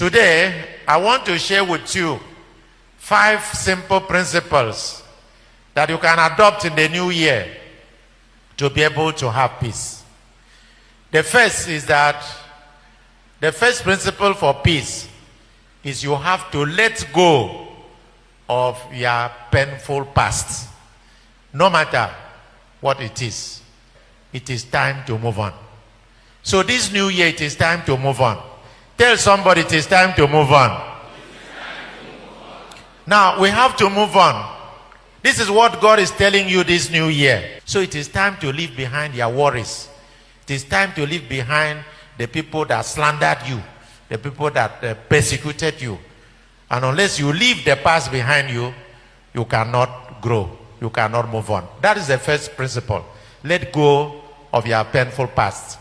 Today, I want to share with you 5 simple principles that you can adopt in the new year to be able to have peace. The first is that the first principle for peace is you have to let go of your painful past. No matter what it is time to move on. So this new year, it is time to move on. Tell somebody it is time to move on. Now, we have to move on. This is what God is telling you this new year. So it is time to leave behind your worries. It is time to leave behind the people that slandered you, the people that persecuted you. And unless you leave the past behind you, you cannot grow. You cannot move on. That is the first principle. Let go of your painful past.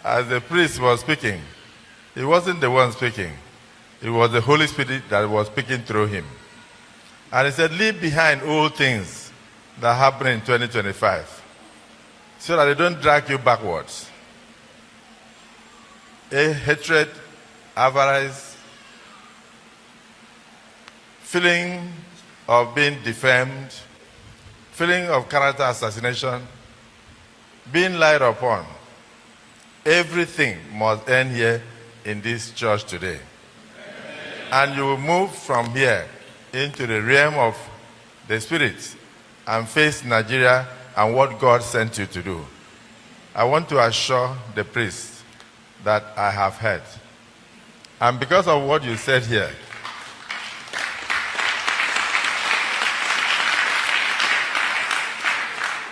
As the priest was speaking, he wasn't the one speaking. It was the Holy Spirit that was speaking through him. And he said, leave behind all things that happened in 2025 so that they don't drag you backwards. Hatred, avarice, feeling of being defamed, feeling of character assassination, being lied upon. Everything must end here in this church today. And you will move from here into the realm of the Spirit and face Nigeria and what God sent you to do. I want to assure the priest that I have heard. And because of what you said here,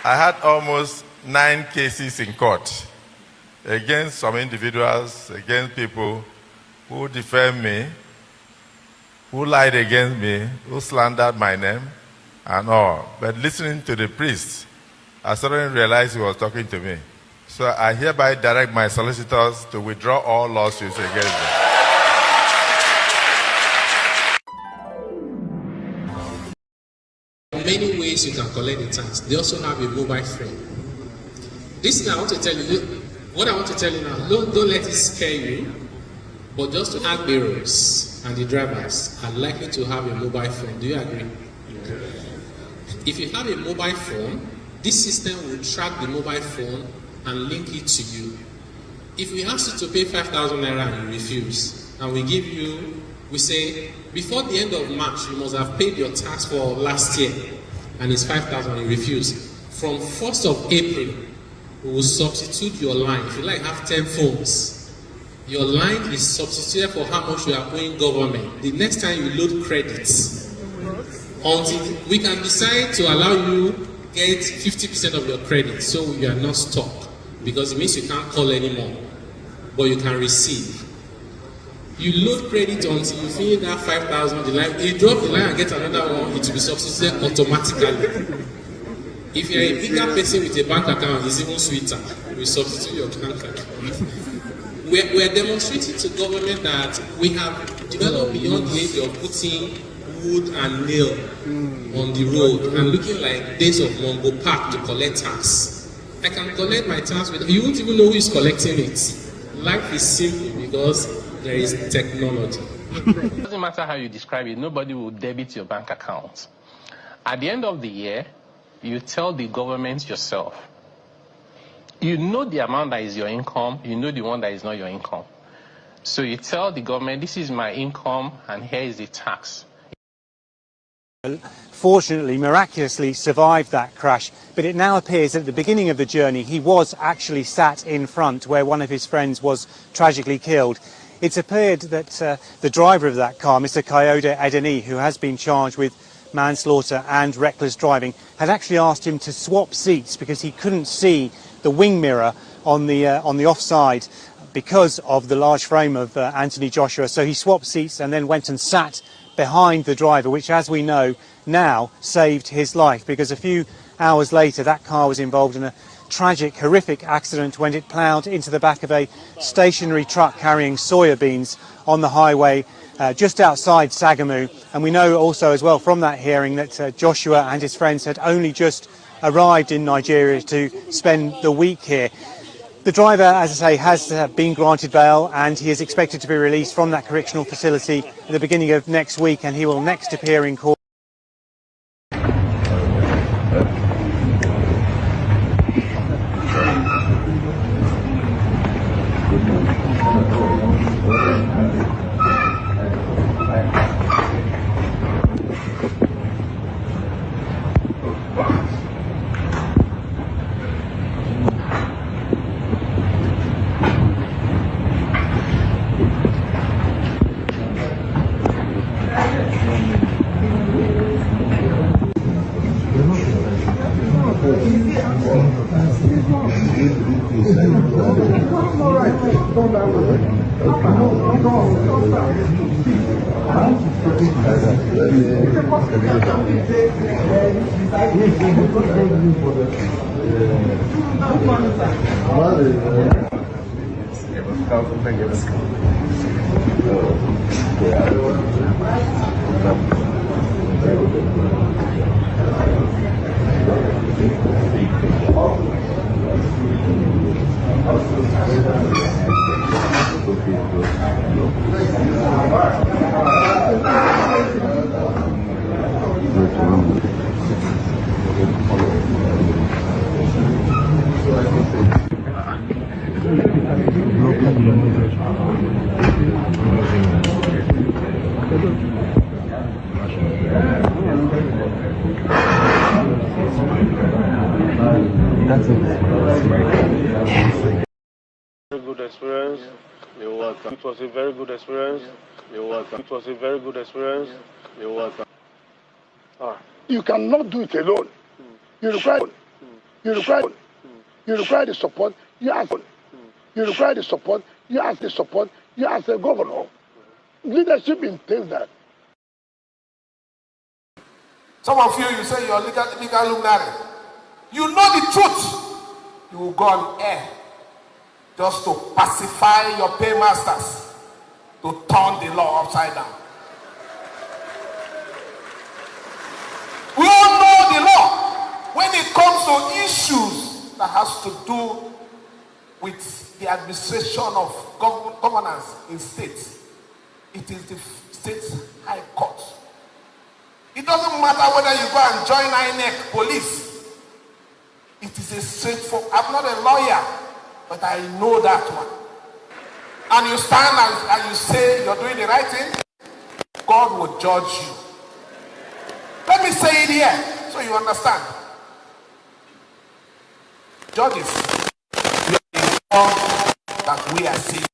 I had almost 9 cases in court against some individuals, against people who defamed me, who lied against me, who slandered my name, and all. But listening to the priest, I suddenly realized he was talking to me. So I hereby direct my solicitors to withdraw all lawsuits against them. Many ways you can collect the tax. They also have a mobile phone. This thing I want to tell you, what I want to tell you now, don't let it scare you, but just to add bearers and the drivers are likely to have a mobile phone. Do you agree? If you have a mobile phone, this system will track the mobile phone and link it to you. If we ask you to pay 5,000 naira and you refuse, and we say, before the end of March, you must have paid your tax for last year, and it's 5,000, you refuse. From 1st of April, we will substitute your line. If you like, have 10 phones. Your line is substituted for how much you are owing government. The next time you load credits, until we can decide to allow you get 50% of your credit, so you are not stuck, because it means you can't call anymore, but you can receive. You load credit until you finish that 5,000, the line, you drop the line and get another one, it will be substituted automatically. If you're a bigger person with a bank account, it's even sweeter. We substitute your bank account. We're demonstrating to government that we have developed beyond the age of putting wood and nail on the road and looking like days of Mongo Park to collect tax. I can collect my tax with, you won't even know who is collecting it. Life is simple because there is technology. It doesn't matter how you describe it, nobody will debit your bank account. At the end of the year, you tell the government yourself. You know the amount that is your income, you know the one that is not your income. So you tell the government, this is my income and here is the tax. Fortunately, miraculously survived that crash, but it now appears that at the beginning of the journey he was actually sat in front where one of his friends was tragically killed. It's appeared that the driver of that car, Mr. Kayode Edeni, who has been charged with manslaughter and reckless driving, had actually asked him to swap seats because he couldn't see the wing mirror on the offside because of the large frame of Anthony Joshua. So he swapped seats and then went and sat behind the driver, which, as we know now, saved his life, because a few hours later that car was involved in a tragic, horrific accident when it ploughed into the back of a stationary truck carrying soya beans on the highway just outside Sagamu. And we know also as well from that hearing that Joshua and his friends had only just arrived in Nigeria to spend the week here. The driver, as I say, has been granted bail and he is expected to be released from that correctional facility at the beginning of next week, and he will next appear in court. Good experience. You're welcome. It was a very good experience. You're welcome. It was a very good experience. You're welcome. You cannot do it alone. You require the support. You ask. You require the support. You ask the support. You ask the governor. Leadership entails that. Some of you say you're legal luminary. You know the truth. You will go on air just to pacify your paymasters, to turn the law upside down. We all know the law. When it comes to issues that has to do with the administration of governance in states, it is the state high court. It doesn't matter whether you go and join INEC police. It is a straightforward. I'm not a lawyer, but I know that one. And you stand and you say you're doing the right thing, God will judge you. Let me say it here so you understand. Judges, you are informed that we are saved.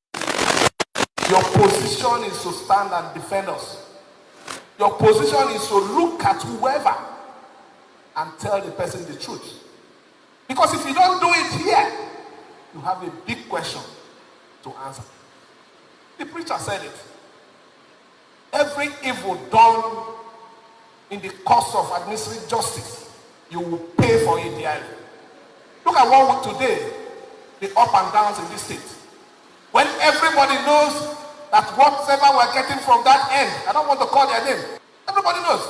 Your position is to stand and defend us. Your position is to look at whoever and tell the person the truth. Because if you don't do it here, you have a big question to answer. The preacher said it. Every evil done in the course of administering justice, you will pay for it dearly. Look at what today, the up and downs in this state. When everybody knows that whatever we're getting from that end, I don't want to call their name, everybody knows.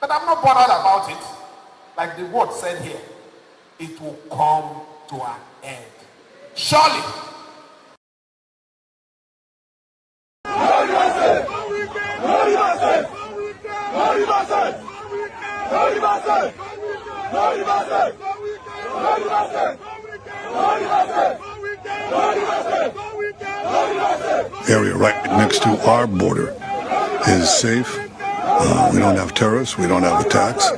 But I'm not bothered about it. Like the word said here, it will come to an end. Surely. Area right next to our border is safe. We don't have terrorists, we don't have attacks,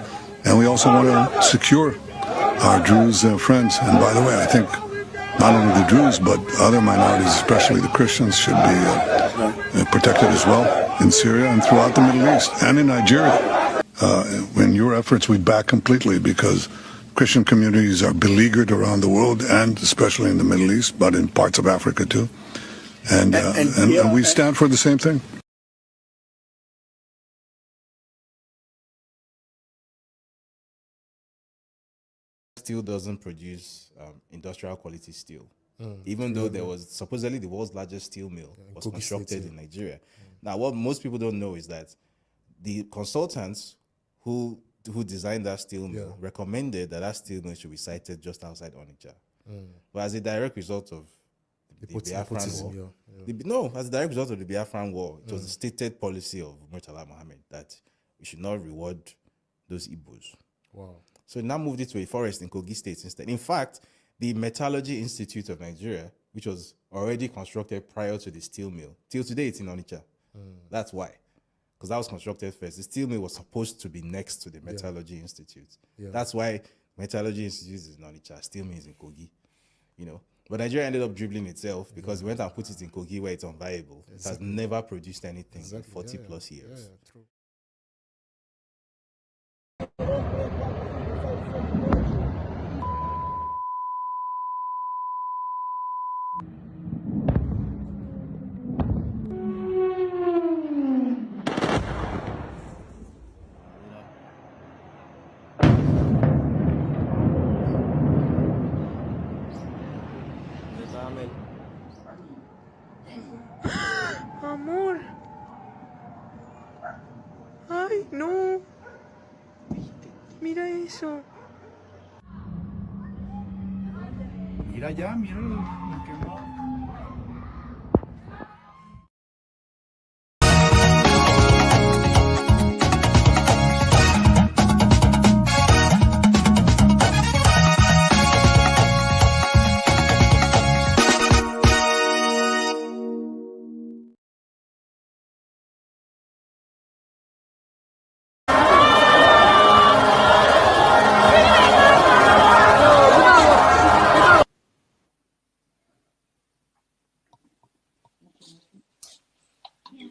and we also want to secure our Druze friends. And by the way, I think not only the Druze, but other minorities, especially the Christians, should be protected as well in Syria and throughout the Middle East and in Nigeria. In your efforts, we back completely, because Christian communities are beleaguered around the world, and especially in the Middle East, but in parts of Africa too. And we stand for the same thing. Steel doesn't produce industrial quality steel, even though there was supposedly the world's largest steel mill was constructed in Nigeria. Now, what most people don't know is that the consultants who designed that steel mill recommended that steel mill should be sited just outside Onitsha. But as a direct result of the Biafran war, as a direct result of the Biafran war, it was the stated policy of Bala Mohammed that we should not reward those Igbos. Wow. So he now moved it to a forest in Kogi State instead. In fact, the Metallurgy Institute of Nigeria, which was already constructed prior to the steel mill, till today it's in Onitsha. That's why. Because that was constructed first. The steel mill was supposed to be next to the Metallurgy Institute. That's why Metallurgy Institute is in Onitsha, steel mill is in Kogi. You know, but Nigeria ended up dribbling itself because it went and put it in Kogi where it's unviable. It has never produced anything in 40 plus years. True. Amor. Ay, no. Mira eso. Mira ya, mira lo quemado.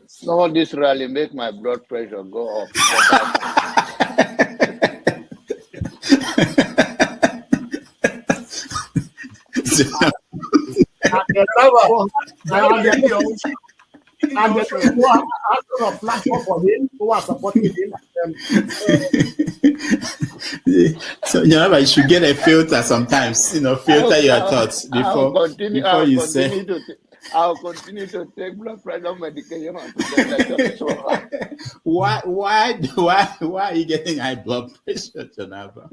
Some of this rally make my blood pressure go up. And the people who are asking a platform for him, who are supporting him. So you should get a filter sometimes, filter your thoughts before you say. I'll continue to take blood pressure medication. Why are you getting high blood pressure, Jonava?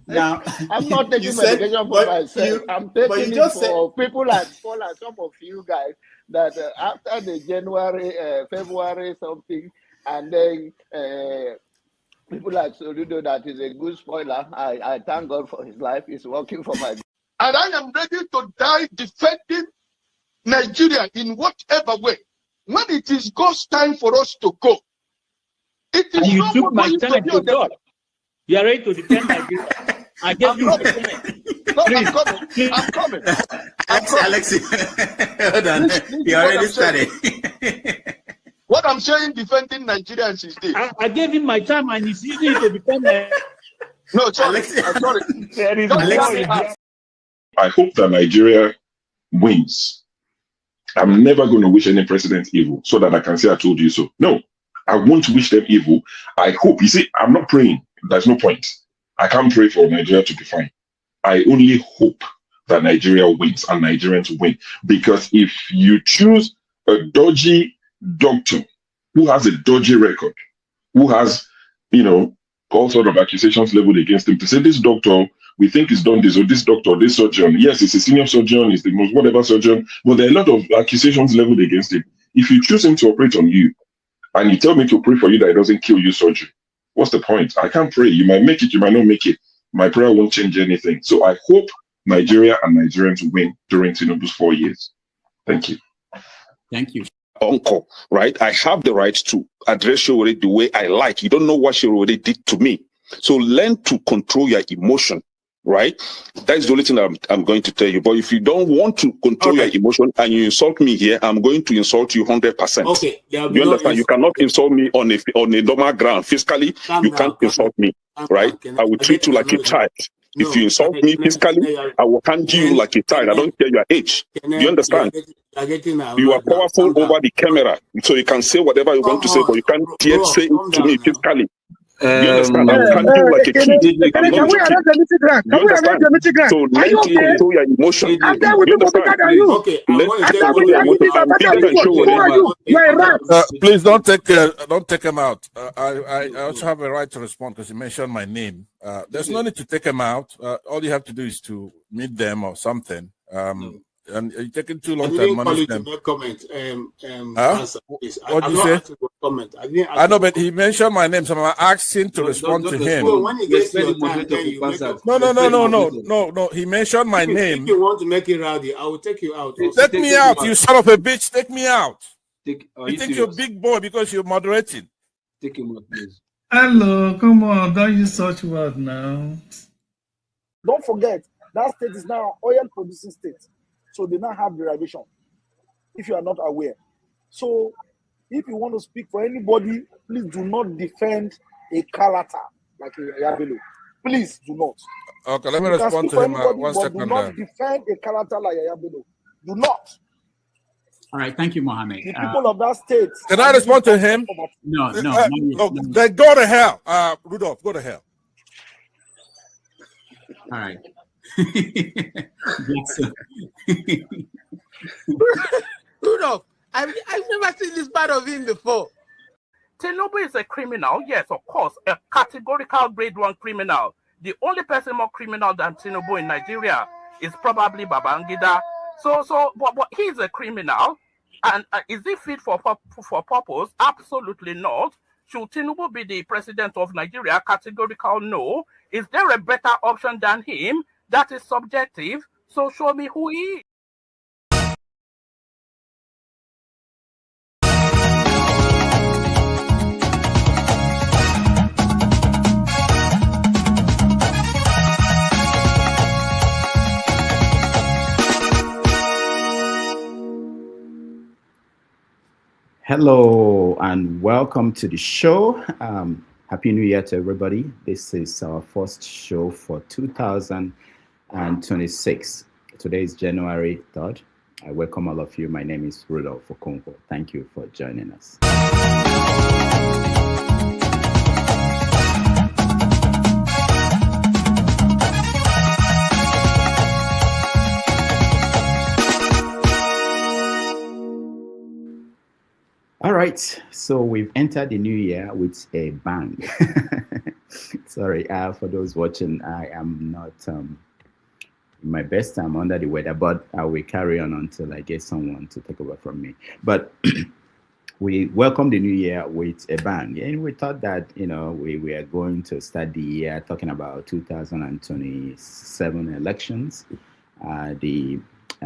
Now, I'm not taking medication for myself. I'm taking it for people like Paul and some of you guys that after the January, February something, and then people like Soludo that is a good spoiler. I thank God for his life. He's working for my. And I am ready to die defending Nigeria in whatever way. When it is God's time for us to go, it is and you no took more my time to God. You are ready to defend Nigeria. I gave you my time. No, I'm coming. Alexi, hold on. You already started. What I'm saying, defending Nigerians is this. I gave him my time and he's using it to defend Nigeria. No, sorry. I'm sorry. I hope that Nigeria wins. I'm never going to wish any president evil so that I can say I told you so. No, I won't wish them evil. I hope. You see, I'm not praying. There's no point. I can't pray for Nigeria to be fine. I only hope that Nigeria wins and Nigerians win. Because if you choose a dodgy doctor who has a dodgy record, who has, all sort of accusations leveled against him, to say this doctor, we think he's done this, or this doctor, this surgeon. Yes, he's a senior surgeon, he's the most whatever surgeon, but there are a lot of accusations leveled against him. If you choose him to operate on you, and you tell me to pray for you that it doesn't kill you surgery, what's the point? I can't pray. You might make it, you might not make it. My prayer won't change anything. So I hope Nigeria and Nigerians win during Tinubu's 4 years. Thank you. Thank you. Uncle, right? I have the right to address you the way I like. You don't know what she already did to me. So learn to control your emotion, right? That is the only thing I'm going to tell you. But if you don't want to control your emotion and you insult me here, I'm going to insult you 100%. Okay. You understand? You cannot insult me on a normal ground. Fiscally, you can't insult me, right? I will treat you like a child. If you insult me physically, I will handle you like a child. I don't care your age. You understand? You are powerful over the camera, so you can say whatever you want to say, but you can't dare say it to me physically. You understand? I'm handling like a kid. Can we arrange the meeting ground? Can we arrange the meeting ground? So learn to control your emotion. I'm there with people bigger than you. Okay, I'm there with you people bigger than you. Who are you? You're a rat. Please don't take him out. I also have a right to respond because you mentioned my name. There's no need to take him out. All you have to do is to meet them or something. And you're taking too long to admonish them. Comment. What did you say? Comment. I know, but he mentioned my name, so I'm asking to respond to him. When he gets your time, then you make a... No. He mentioned my name. If you want to make it rowdy, I will take you out. Take me out, you son of a bitch. Take me out. You think you're a big boy because you're moderating. Take him out, please. Hello, come on, don't use such word now. Don't forget, that state is now oil producing state. So they now have derivation, if you are not aware. So if you want to speak for anybody, please do not defend a character like Yabelo. Please do not. Okay, let me respond to him. One second. Do not defend a character like Yabelo. Do not. All right, thank you, Mohammed. The people of that state. Can I respond to him? No. Then go to hell. Rudolph, go to hell. All right. Rudolph, I've never seen this part of him before. Tinubu is a criminal, yes, of course, a categorical grade 1 criminal. The only person more criminal than Tinubu in Nigeria is probably Babangida. But he's a criminal, and is he fit for purpose? Absolutely not. Should Tinubu be the president of Nigeria? Categorical no. Is there a better option than him? That is subjective. So show me who he is. Hello and welcome to the show. Happy New Year to everybody. This is our first show for 2026. Today is January 3rd. I welcome all of you. My name is Rudolph Okonkwo. Thank you for joining us. All right, so we've entered the new year with a bang. Sorry, for those watching, I am not in my best. I'm under the weather, but I will carry on until I get someone to take over from me. But we welcome the new year with a bang, and we thought that we are going to start the year talking about 2027 elections, the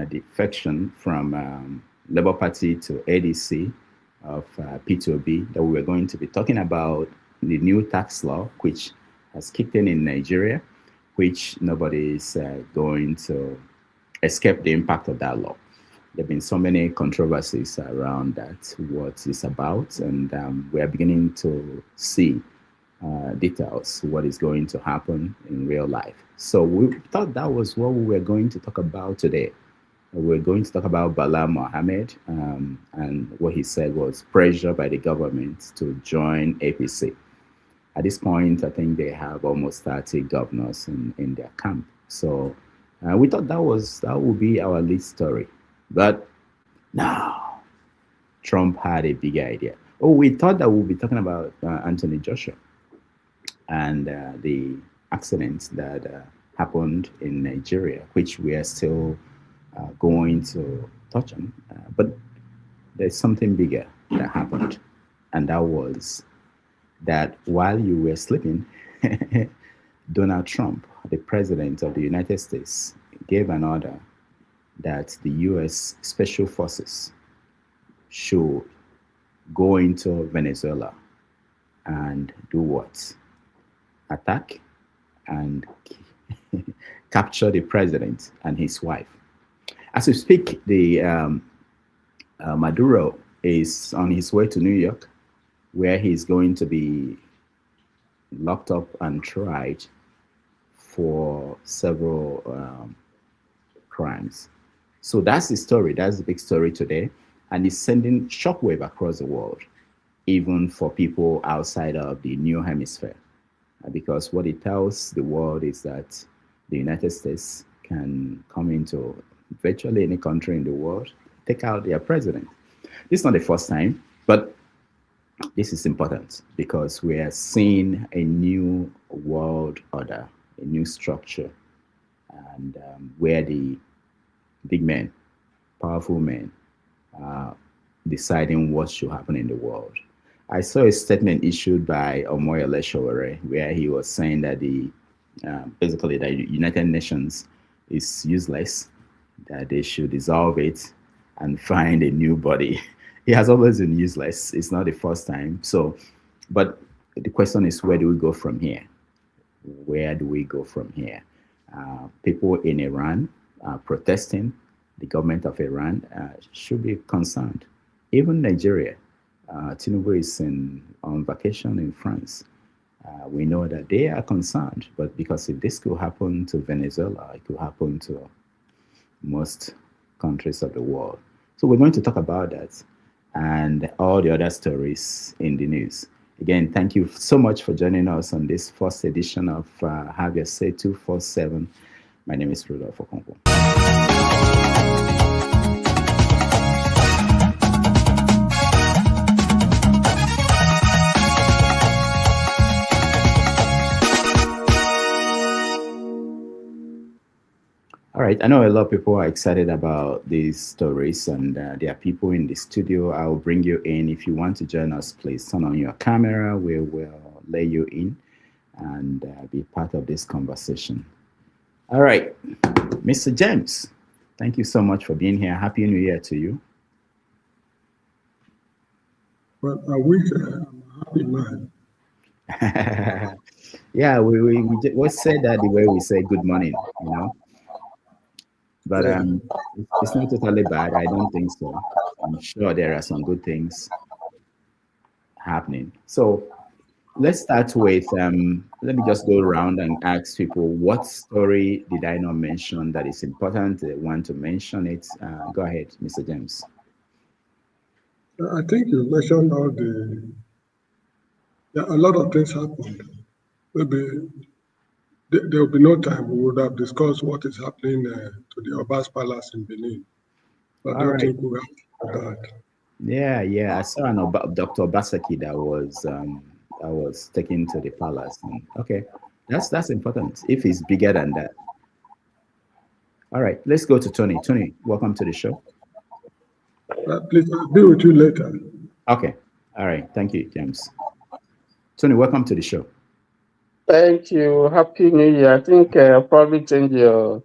defection from Labour Party to ADC. Of P2B, that we were going to be talking about the new tax law, which has kicked in Nigeria, which nobody is going to escape the impact of that law. There have been so many controversies around that, what it's about, and we are beginning to see details, what is going to happen in real life. So we thought that was what we were going to talk about today. We're going to talk about Bala Mohammed, and what he said was pressure by the government to join APC. At this point, I think they have almost 30 governors in their camp. So we thought that would be our lead story. But now, Trump had a bigger idea. Oh, we thought that we'd be talking about Anthony Joshua and the accidents that happened in Nigeria, which we are still going to touch on, but there's something bigger that happened, and that was that while you were sleeping, Donald Trump, the president of the United States, gave an order that the U.S. Special Forces should go into Venezuela and do what? Attack and capture the president and his wife. As we speak, the Maduro is on his way to New York, where he's going to be locked up and tried for several crimes. So that's the story. That's the big story today. And it's sending shockwave across the world, even for people outside of the new hemisphere. because what it tells the world is that the United States can come into virtually any country in the world, take out their president. This is not the first time, but this is important because we are seeing a new world order, a new structure, and where the big men, powerful men, are deciding what should happen in the world. I saw a statement issued by Omoyele Sowore where he was saying that basically the United Nations is useless, that they should dissolve it and find a new body. He has always been useless. It's not the first time. So, but the question is, where do we go from here? Where do we go from here? People in Iran are protesting. The government of Iran should be concerned. Even Nigeria, Tinubu is on vacation in France. We know that they are concerned, but because if this could happen to Venezuela, it could happen to most countries of the world. So we're going to talk about that and all the other stories in the news. Again, thank you so much for joining us on this first edition of Have Your Say 247. My name is Rudolph Okonkwo. All right, I know a lot of people are excited about these stories, and there are people in the studio. I'll bring you in. If you want to join us, please turn on your camera. We will let you in and be part of this conversation. All right, Mr. James, thank you so much for being here. Happy New Year to you. Well, I wish I'm a happy man. Yeah, we say that the way we say good morning, you know. But it's not totally bad. I don't think so. I'm sure there are some good things happening. So let's start with, let me just go around and ask people, what story did I not mention that is important? They want to mention it. Go ahead, Mr. James. I think you mentioned a lot of things happened. Maybe there will be no time. We would have discussed what is happening to the Oba's Palace in Benin. But I don't think we have that. Yeah. I saw Dr. Obaseki that was taken to the palace. And, okay, that's important. If it's bigger than that. All right, let's go to Tony. Tony, welcome to the show. Please, I'll be with you later. Okay. All right. Thank you, James. Tony, welcome to the show. Thank you. Happy New Year. I think I'll probably change your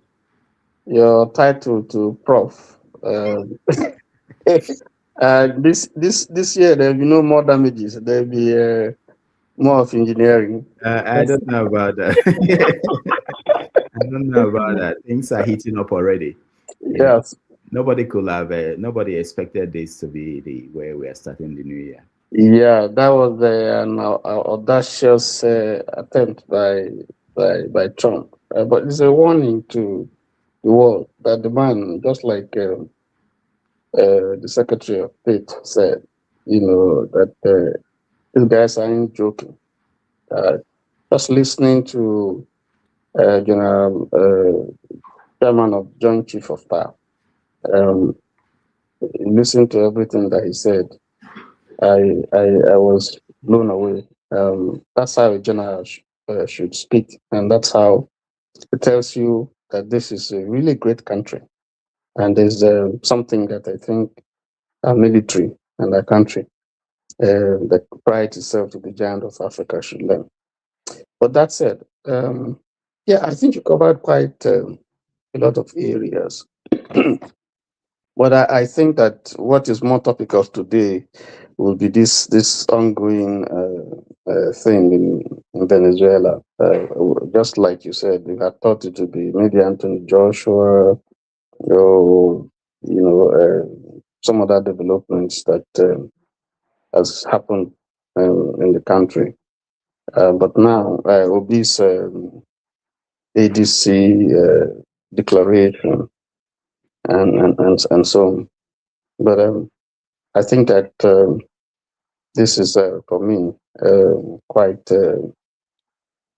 title to Prof. This year there'll be no more damages. There'll be more of engineering. I don't know about that. I don't know about that. Things are heating up already. Yes. Nobody could have. Nobody expected this to be the way we are starting the new year. Yeah, that was an audacious attempt by Trump. But it's a warning to the world that the man, just like the Secretary of State said, that these guys aren't joking. Just listening to General Chairman of Joint Chief of Staff, listen to everything that he said. I was blown away. That's how a general should speak, and that's how it tells you that this is a really great country, and there's something that I think our military and our country that pride itself to be giant of Africa should learn. But that said, I think you covered quite a lot of areas. But I think that what is more topical today will be this ongoing thing in Venezuela. Just like you said, we had thought it would be maybe Anthony Joshua, some other developments that has happened in the country. But now, Obi's ADC declaration and so on. But I think that this is, for me, quite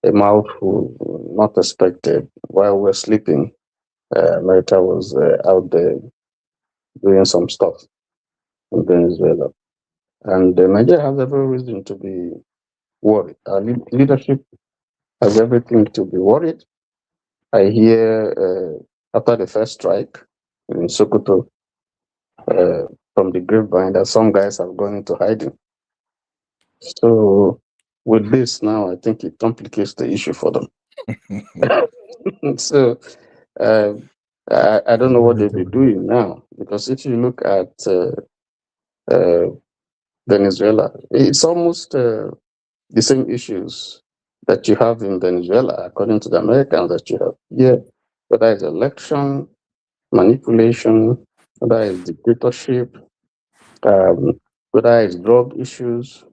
a mouthful not expected. While we're sleeping, America was out there doing some stuff in Venezuela. And Nigeria has every reason to be worried. Our leadership has everything to be worried. I hear after the first strike in Sokoto, from the grapevine that some guys have gone into hiding. So with this now, I think it complicates the issue for them. So I don't know what they'll be doing now, because if you look at Venezuela, it's almost the same issues that you have in Venezuela, according to the Americans, that you have here, whether it's election, manipulation, whether it's dictatorship, whether it's drug issues,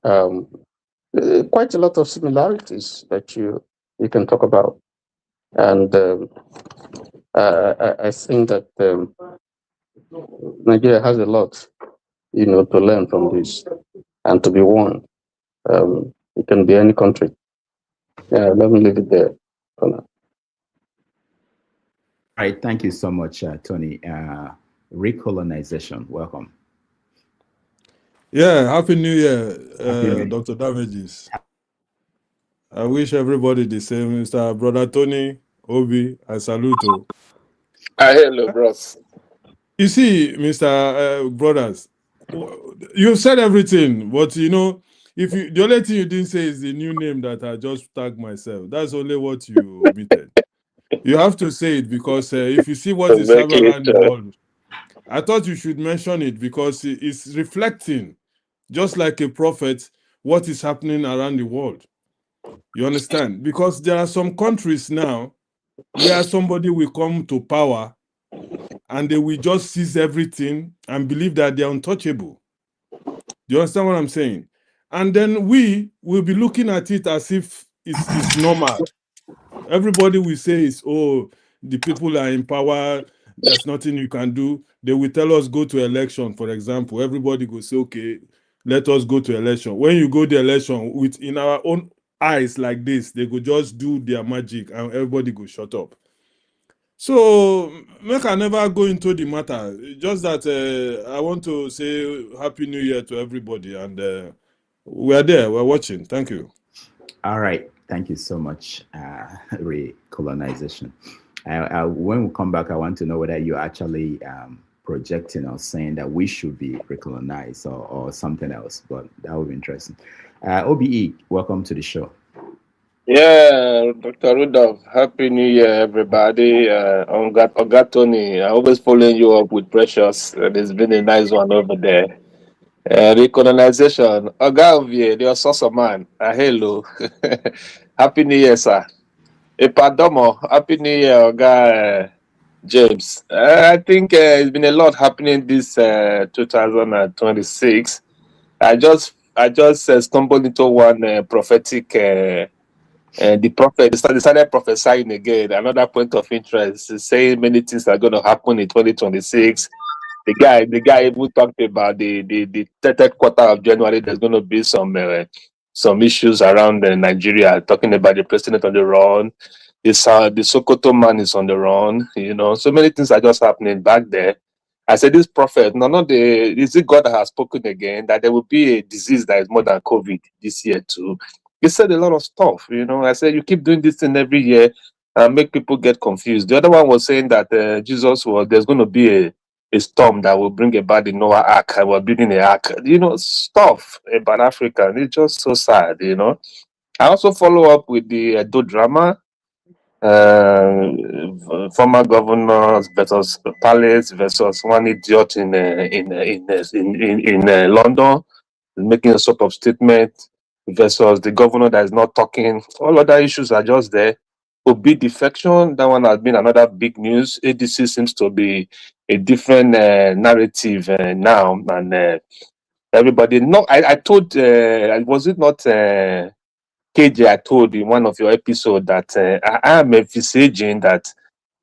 quite a lot of similarities that you can talk about. And I think that Nigeria has a lot, to learn from this and to be warned. It can be any country. Yeah, let me leave it there for now. All right, thank you so much, Tony. Recolonization, welcome. Yeah, Happy New Year, Dr. Damages. I wish everybody the same, Mr. Brother Tony, Obi, I salute you. Hello, bros. You see, Mr. Brothers, you said everything, but if the only thing you didn't say is the new name that I just tagged myself. That's only what you omitted. You have to say it, because if you see what is happening around the world, I thought you should mention it, because it's reflecting, just like a prophet, what is happening around the world. You understand? Because there are some countries now where somebody will come to power and they will just seize everything and believe that they're untouchable. Do you understand what I'm saying? And then we will be looking at it as if it's normal. Everybody will say the people are in power, there's nothing you can do. They will tell us go to election, for example. Everybody will say, okay, let us go to election. When you go to election, in our own eyes like this, they go just do their magic and everybody go shut up. So make I never go into the matter. Just that I want to say Happy New Year to everybody, and we're there, we're watching. Thank you. All right, thank you so much, recolonization. When we come back, I want to know whether you're actually projecting or saying that we should be recolonized or something else, but that would be interesting. OBE, welcome to the show. Yeah, Dr. Rudolph, Happy New Year, everybody. Oga Tony, I always following you up with Precious. There's been a nice one over there. Recolonization. Oga Ovie, the Ososo man. Hello. Happy New Year, sir. Epadomo, Happy New Year, Oga James. I think it's been a lot happening this 2026. I just stumbled into one prophetic. The prophet started prophesying again. Another point of interest is saying many things are going to happen in 2026. The guy even talked about the third quarter of January. There's going to be some issues around Nigeria. Talking about the president on the run. The Sokoto man is on the run. So many things are just happening back there. I said, this prophet, is it God that has spoken again that there will be a disease that is more than COVID this year too? He said a lot of stuff, I said, you keep doing this thing every year and make people get confused. The other one was saying that there's going to be a storm that will bring about the Noah Ark. And we're building an ark. Stuff about Africa. It's just so sad, I also follow up with the Edo drama. Former governors versus palace versus one idiot in London making a sort of statement versus the governor that is not talking. All other issues are just there. Obi defection, that one has been another big news. ADC seems to be a different narrative now, and everybody. No, I told. Was it not? KJ, I told in one of your episodes that I am envisaging that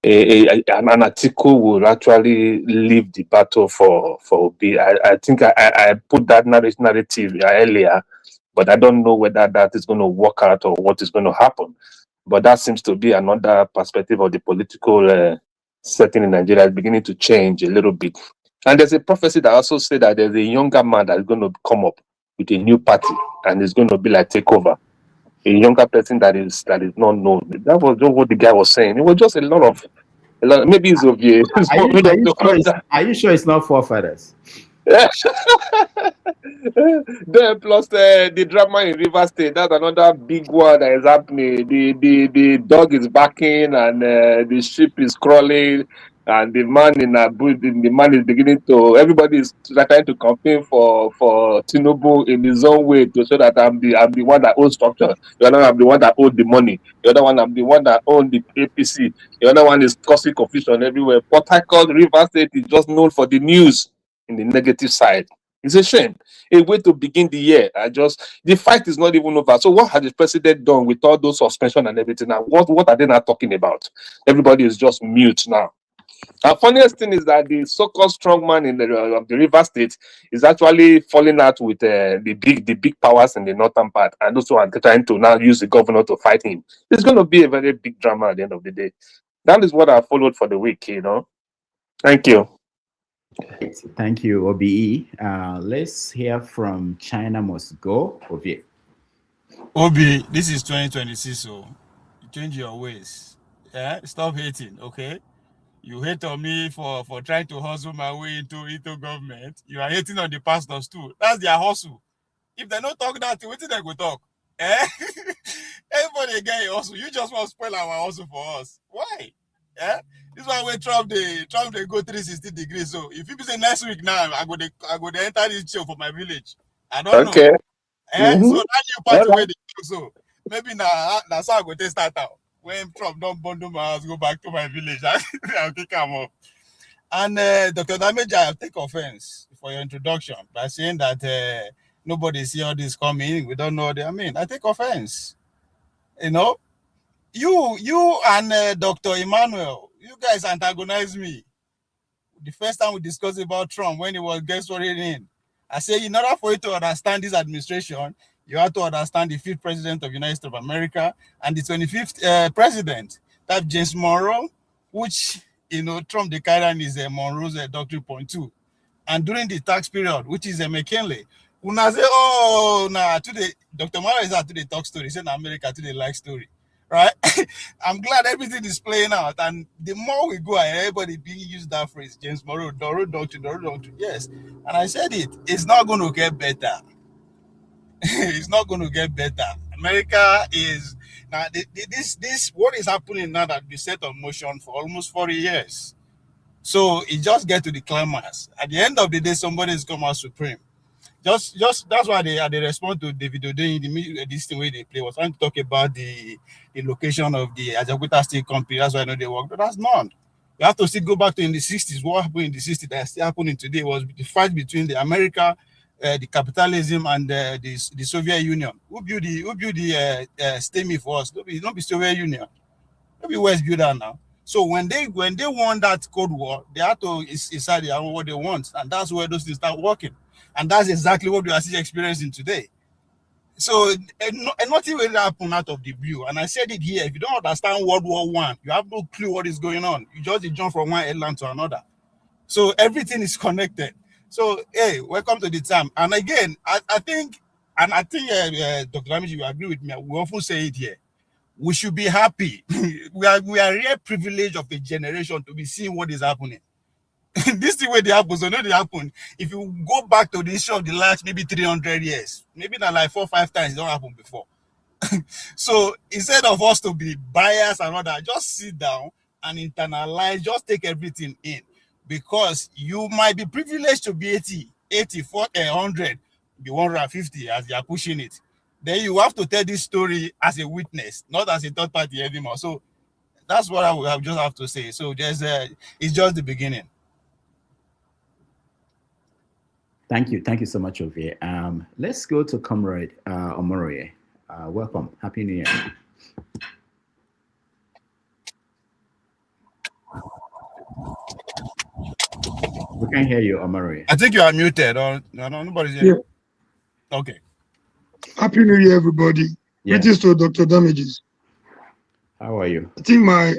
an Atiku will actually leave the battle for Obi. I think I put that narrative earlier But I don't know whether that is going to work out or what is going to happen. But that seems to be another perspective of the political setting in Nigeria is beginning to change a little bit. And there's a prophecy that also said that there's a younger man that's going to come up with a new party and it's going to be like takeover. A younger person that is not known. That was just what the guy was saying. It was just a lot. Maybe it's obvious. Are you sure it's not forefathers? Then plus the drama in River State, that's another big one that is happening. The dog is barking and the sheep is crawling, and the man the man is beginning to. Everybody is trying to campaign for Tinubu in his own way to show that I'm the one that owns structure. The other one, I'm the one that owns the money. The other one, I'm the one that owns the APC. The other one is causing confusion everywhere. Port Harcourt, River State is just known for the news in the negative side. It's a shame. A way to begin the year. The fight is not even over. So what has the president done with all those suspension and everything? And what are they not talking about? Everybody is just mute now. The funniest thing is that the so-called strongman in the River State is actually falling out with the big powers in the northern part, and also are trying to now use the governor to fight him. It's going to be a very big drama at the end of the day. That is what I followed for the week. Thank you. Thank you, OBE. Let's hear from China Must Go, Obi. Obi, this is 2026, so you change your ways. Yeah, stop hating, okay? You hate on me for trying to hustle my way into government. You are hating on the pastors too. That's their hustle. If they don't talk that, what did they go talk? Eh? Everybody get a hustle. You just want to spoil our hustle for us. Why? Yeah? This is why when Trump they go 360 degrees. So if you say next week now, I go to enter this show for my village. I don't know. Eh? So that new party where they go. So maybe now that's how I go to start out. When Trump don't bundle my house, go back to my village. I'll take him up. And Dr. Dameja, I'll take offense for your introduction by saying that nobody see all this coming. We don't know what I mean. I take offense. You and Dr. Emmanuel, you guys antagonize me. The first time we discussed about Trump when he was guest sworn in, I say in order for you to understand this administration, you have to understand the 5th president of the United States of America and the 25th president. That's James Monroe, which Trump declared is Monroe's Doctrine Point 2. And during the tax period, which is a McKinley, una say, oh, nah, today Dr. Monroe is out to the talk story. He said America today like story. Right? I'm glad everything is playing out. And the more we go ahead, everybody use that phrase, James Monroe, Doro Doctrine. Yes. And I said it's not going to get better. It's not going to get better. America is now this what is happening now that we set on motion for almost 40 years. So it just get to the climax. At the end of the day, somebody is come out supreme. Just that's why they respond to David Oden in this thing where they play was trying to talk about the location of the Ajakuta Steel Company. That's why I know they work, but that's none. You have to still go back to in the 60s. What happened in the 60s that is still happening today was the fight between the America, the capitalism, and the Soviet Union. Who built the STEMI for us? Don't be Soviet Union. Don't be West build that now. So when they won that Cold War, they had to decide what they want, and that's where those things start working. And that's exactly what we are still experiencing today. So nothing will happen out of the blue. And I said it here, if you don't understand World War I, you have no clue what is going on. You just jump from one airline to another. So everything is connected. So, hey, welcome to the time. And again, I think Dr. Ramiji, you agree with me. We often say it here. We should be happy. we are real privilege of a generation to be seeing what is happening. This is where they happen. So, they happen. If you go back to the issue of the last maybe 300 years, maybe not like 4 or 5 times, it don't happen before. So, instead of us to be biased and all that, just sit down and internalize, just take everything in. Because you might be privileged to be 80, 40, 100, be 150 as they are pushing it. Then you have to tell this story as a witness, not as a third party anymore. So that's what I would just have to say. So it's just the beginning. Thank you so much, Ovie. Let's go to Comrade Omoroye. Welcome. Happy New Year. We can hear you, Omoroye. I think you are muted. No, nobody's here. Yeah. Okay. Happy New Year, everybody. Yeah. Greetings to Dr. Damages. How are you? I think my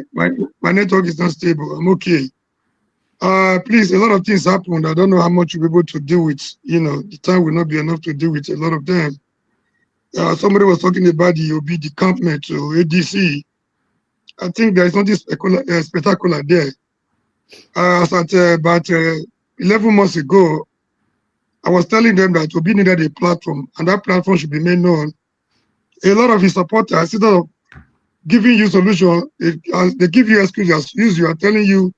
network is not stable. I'm okay. Please, a lot of things happened. I don't know how much you'll be able to deal with. You know, the time will not be enough to deal with a lot of them. Somebody was talking about the OB decampment to ADC. I think there is nothing spectacular there. As at about 11 months ago, I was telling them that Obi needed a platform, and that platform should be made known. A lot of his supporters, instead of giving you solution, they give you excuses. You are telling you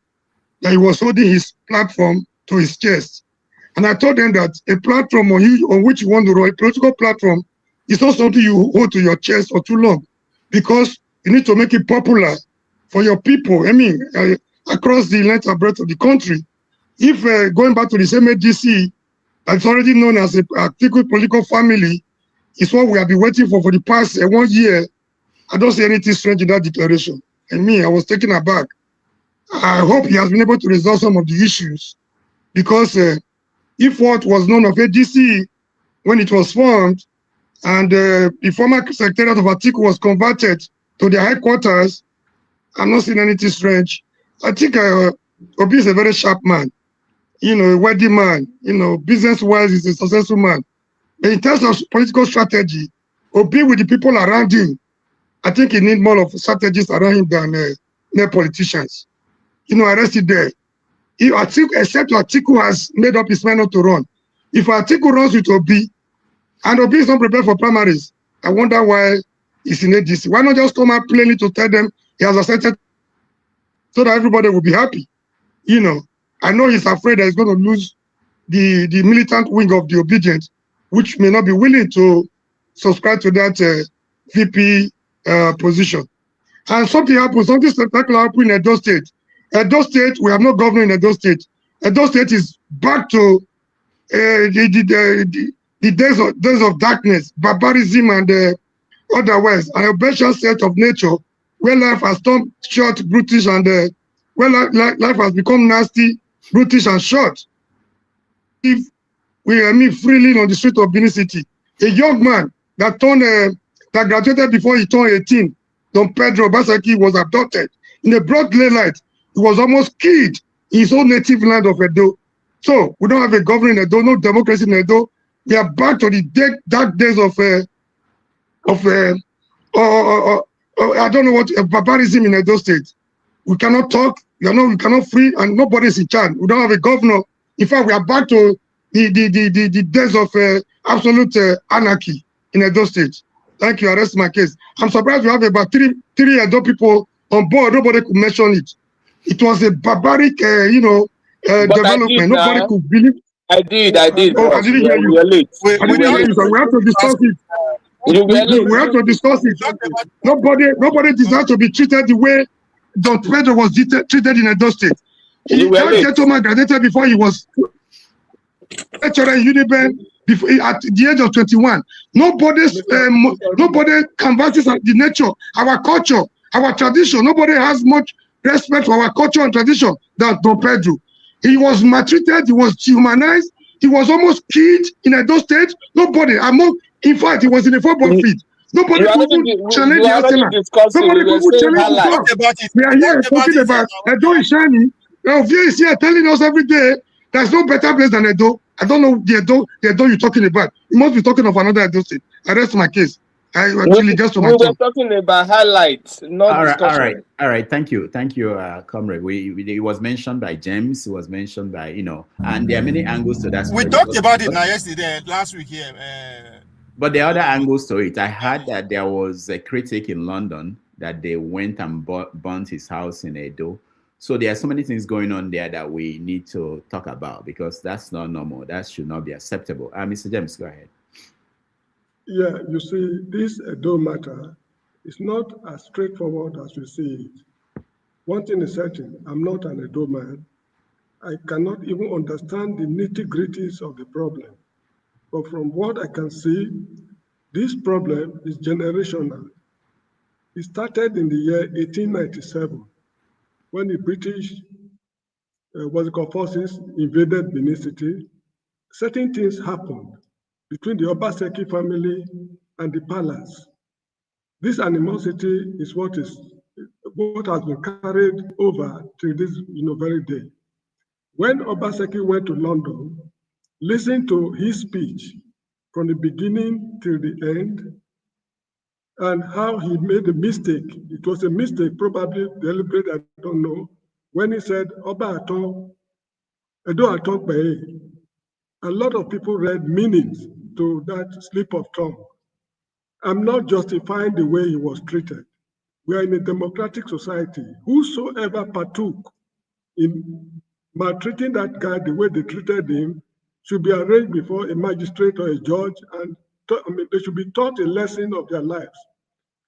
that he was holding his platform to his chest. And I told them that a platform on which you want to run, a political platform, is not something you hold to your chest for too long, because you need to make it popular for your people. I mean, across the length and breadth of the country. If going back to the same ADC, that's already known as a Atiku political family, is what we have been waiting for the past 1 year. I don't see anything strange in that declaration. And me, I was taken aback. I hope he has been able to resolve some of the issues, because if what was known of ADC when it was formed, and the former secretariat of Atiku was converted to their headquarters, I'm not seeing anything strange. I think Obi is a very sharp man, you know, a wealthy man, you know, business-wise, he's a successful man. But in terms of political strategy, Obi with the people around him, I think he needs more of strategists around him than mere politicians. You know, arrest it there. Except Atiku has made up his mind not to run. If Atiku runs with Obi, and Obi is not prepared for primaries, I wonder why he's in ADC. Why not just come out plainly to tell them he has accepted, so that everybody will be happy? You know, I know he's afraid that he's going to lose the militant wing of the obedient, which may not be willing to subscribe to that VP position. And something happened, something spectacular happened in Edo State. Edo State, we have no governor in Edo State. Edo State is back to the days of darkness, barbarism, and otherwise, an obsession set of nature where life has turned short, brutish, and where life has become nasty, brutish, and short. If we meet freely on the street of Benin City, a young man that graduated before he turned 18, Don Pedro Basaki, was abducted in a broad daylight. He was almost killed in his own native land of Edo. So we don't have a government in Edo, no democracy in Edo. We are back to the dark days of I don't know what barbarism in Edo State. We cannot talk, we cannot free, and nobody is in charge. We don't have a governor. In fact, we are back to the days of absolute anarchy in Edo State. Thank you. I rest my case. I'm surprised we have about three Edo people on board. Nobody could mention it. It was a barbaric, development. Nobody could believe. I did. Oh, I didn't hear you. We are late. I didn't hear you, so we have to discuss it. We have to discuss it. Nobody deserves to be treated the way Don Pedro was treated in Edo State. That gentleman graduated before he was lecturer in Uniben at the age of 21. Nobody canvasses the nature, our culture, our tradition. Nobody has much respect for our culture and tradition than Don Pedro. He was maltreated, he was dehumanized, he was almost killed in Edo State. Nobody, in fact, he was in a football field. Nobody could challenge the Arsenal. Nobody could challenge the We are here talking about Edo is shining. Now, Via is here telling us every day there's no better place than Edo. I don't know the Edo you're talking about. You must be talking of another Edo State. I rest my case. I actually just to my We were talking about highlights, not discussion. All right. Thank you, comrade. It was mentioned by James. It was mentioned by and there are many angles to that. We talked about it last week here. But there are other angles to it. I heard that there was a critic in London that they went and burnt his house in Edo. So there are so many things going on there that we need to talk about, because that's not normal. That should not be acceptable. Mr. James, go ahead. Yeah, you see, this Edo matter is not as straightforward as you see it. One thing is certain, I'm not an Edo man. I cannot even understand the nitty-gritties of the problem. But from what I can see, this problem is generational. It started in the year 1897, when the British forces invaded Benin City. Certain things happened between the Obaseki family and the palace. This animosity is what has been carried over to this very day. When Obaseki went to London, listen to his speech from the beginning till the end, and how he made a mistake. It was a mistake, probably deliberate, I don't know, when he said, Oba Ato, Edo Ato Pei. A lot of people read meanings to that slip of tongue. I'm not justifying the way he was treated. We are in a democratic society. Whosoever partook in maltreating that guy the way they treated him should be arraigned before a magistrate or a judge, and they should be taught a lesson of their lives.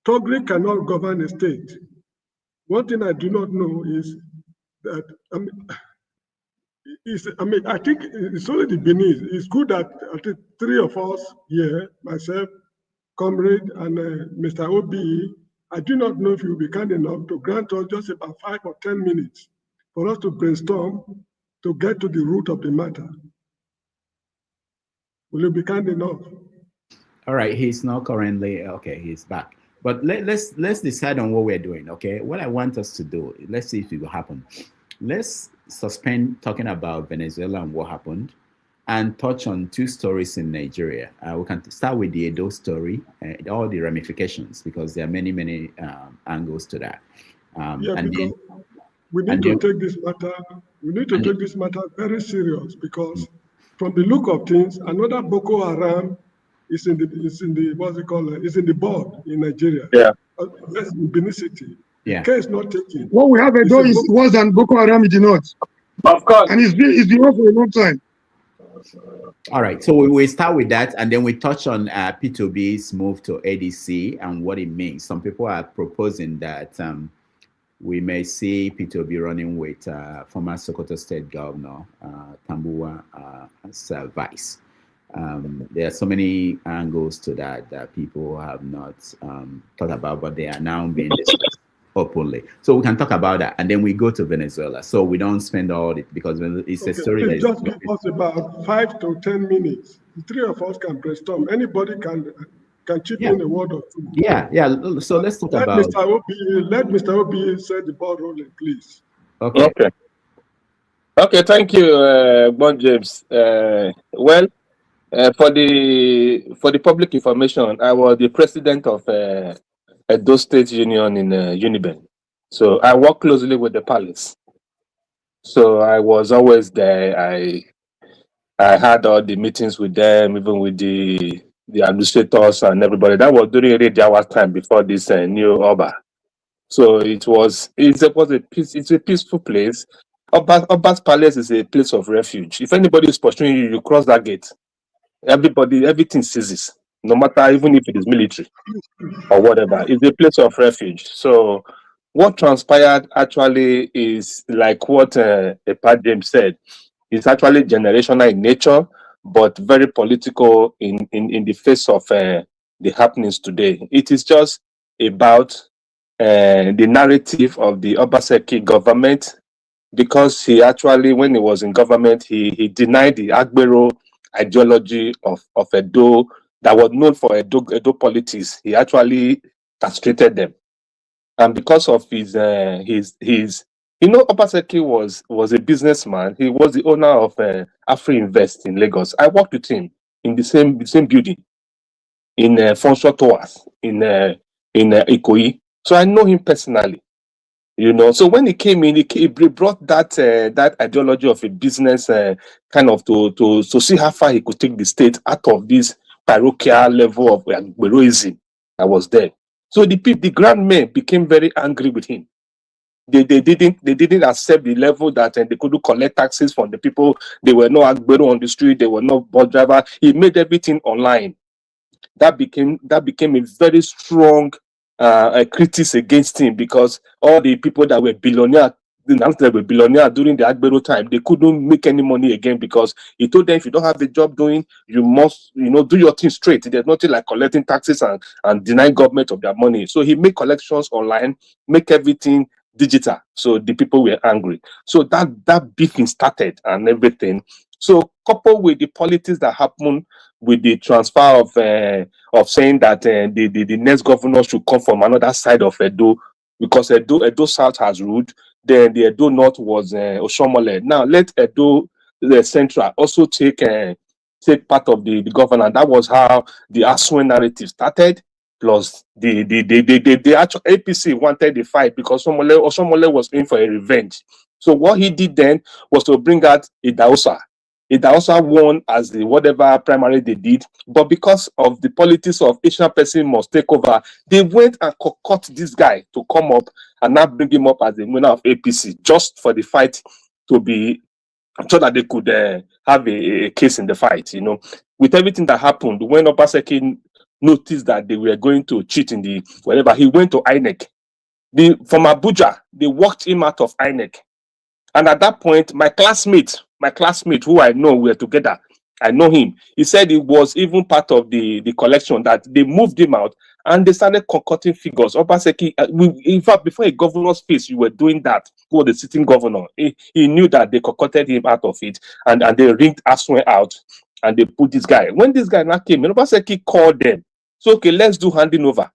Togri cannot govern a state. One thing I do not know is that, I think it's only the Benin. It's good that I think three of us here, myself, Comrade, and Mr. Obi, I do not know if you will be kind enough to grant us just about 5 or 10 minutes for us to brainstorm to get to the root of the matter. Will you be kind enough? All right, he's not currently, okay, he's back. But let's decide on what we're doing, okay? What I want us to do, let's see if it will happen. Let's suspend talking about Venezuela and what happened, and touch on 2 stories in Nigeria. We can start with the Edo story, all the ramifications, because there are many angles to that. Yeah, and because we need to take this matter. We need to take this matter very serious, because from the look of things, another Boko Haram is in the what's it called? Is in the board in Nigeria. Yeah. That's in Benin City. Yeah. The case not taken. What we have Edo is worse than Boko Haram in the north. Of course. And it's been on for a long time. All right, so we start with that, and then we touch on P2B's move to ADC and what it means. Some people are proposing that we may see P2B running with former Sokoto State Governor Tambuwa as vice. There are so many angles to that people have not thought about, but they are now being discussed openly. So we can talk about that, and then we go to Venezuela. So we don't spend all it, because it's a story that just give us about 5 to 10 minutes. The 3 of us can brainstorm. Anybody can chip in a word or 2. Yeah. So let's talk about. Let Mr. Obi set the ball rolling, please. Okay. Okay. Thank you, Bon James. Well, for the public information, I was the president of Edo State Union in Uniben. So I work closely with the palace. So I was always there. I had all the meetings with them, even with the administrators and everybody. That was during Rediawa's time before this new Oba. So it's a peaceful place. Oba's palace is a place of refuge. If anybody is pursuing you, you cross that gate. Everything ceases, no matter even if it is military or whatever. It's a place of refuge. So what transpired actually is like what Epa James said. It's actually generational in nature, but very political in the face of the happenings today. It is just about the narrative of the Obaseki government, because he actually, when he was in government, he denied the Agbero ideology of Edo that was known for Edo politics. He actually castrated them, and because of his Obaseki was a businessman. He was the owner of Afri Invest in Lagos. I worked with him in the same building in Fonsho Towers in Ikoyi, so I know him personally. So when he came in, he brought that ideology of a business kind of to see how far he could take the state out of this parochial level of Agberoism that was there. So the grand men became very angry with him. They didn't accept the level that they couldn't collect taxes from the people. They were no Agbero on the street. They were no bus driver. He made everything online. That became a very strong critics against him, because all the people that were billionaires during the Agbero time, they couldn't make any money again, because he told them, if you don't have a job doing, you must do your thing straight. There's nothing like collecting taxes and denying government of their money. So he made collections online, make everything digital. So the people were angry. So that beefing started and everything. So coupled with the politics that happened with the transfer of saying that the next governor should come from another side of Edo, because Edo South has ruled, then the Edo North was Oshomole. Now let Edo the Central also take part of the governor. That was how the Aswen narrative started. Plus the actual APC wanted the fight because Oshomole was in for a revenge. So what he did then was to bring out Idahosa. Idahosa won as the whatever primary they did, but because of the politics of Asian person must take over, they went and cut this guy to come up and now bring him up as the winner of APC, just for the fight to be, so that they could have a case in the fight. You know, with everything that happened, when Obaseki noticed that they were going to cheat in the whatever, he went to INEC. From Abuja, they walked him out of INEC. And at that point, my classmate who I know, we were together, I know him. He said it was even part of the collection that they moved him out and they started concocting figures. Obaseki, in fact, before a governor's face, you were doing that. Who was the sitting governor? He knew that they concocted him out of it, and they ringed Aswen out and they put this guy. When this guy now came, Obaseki called them. So, okay, let's do handing over.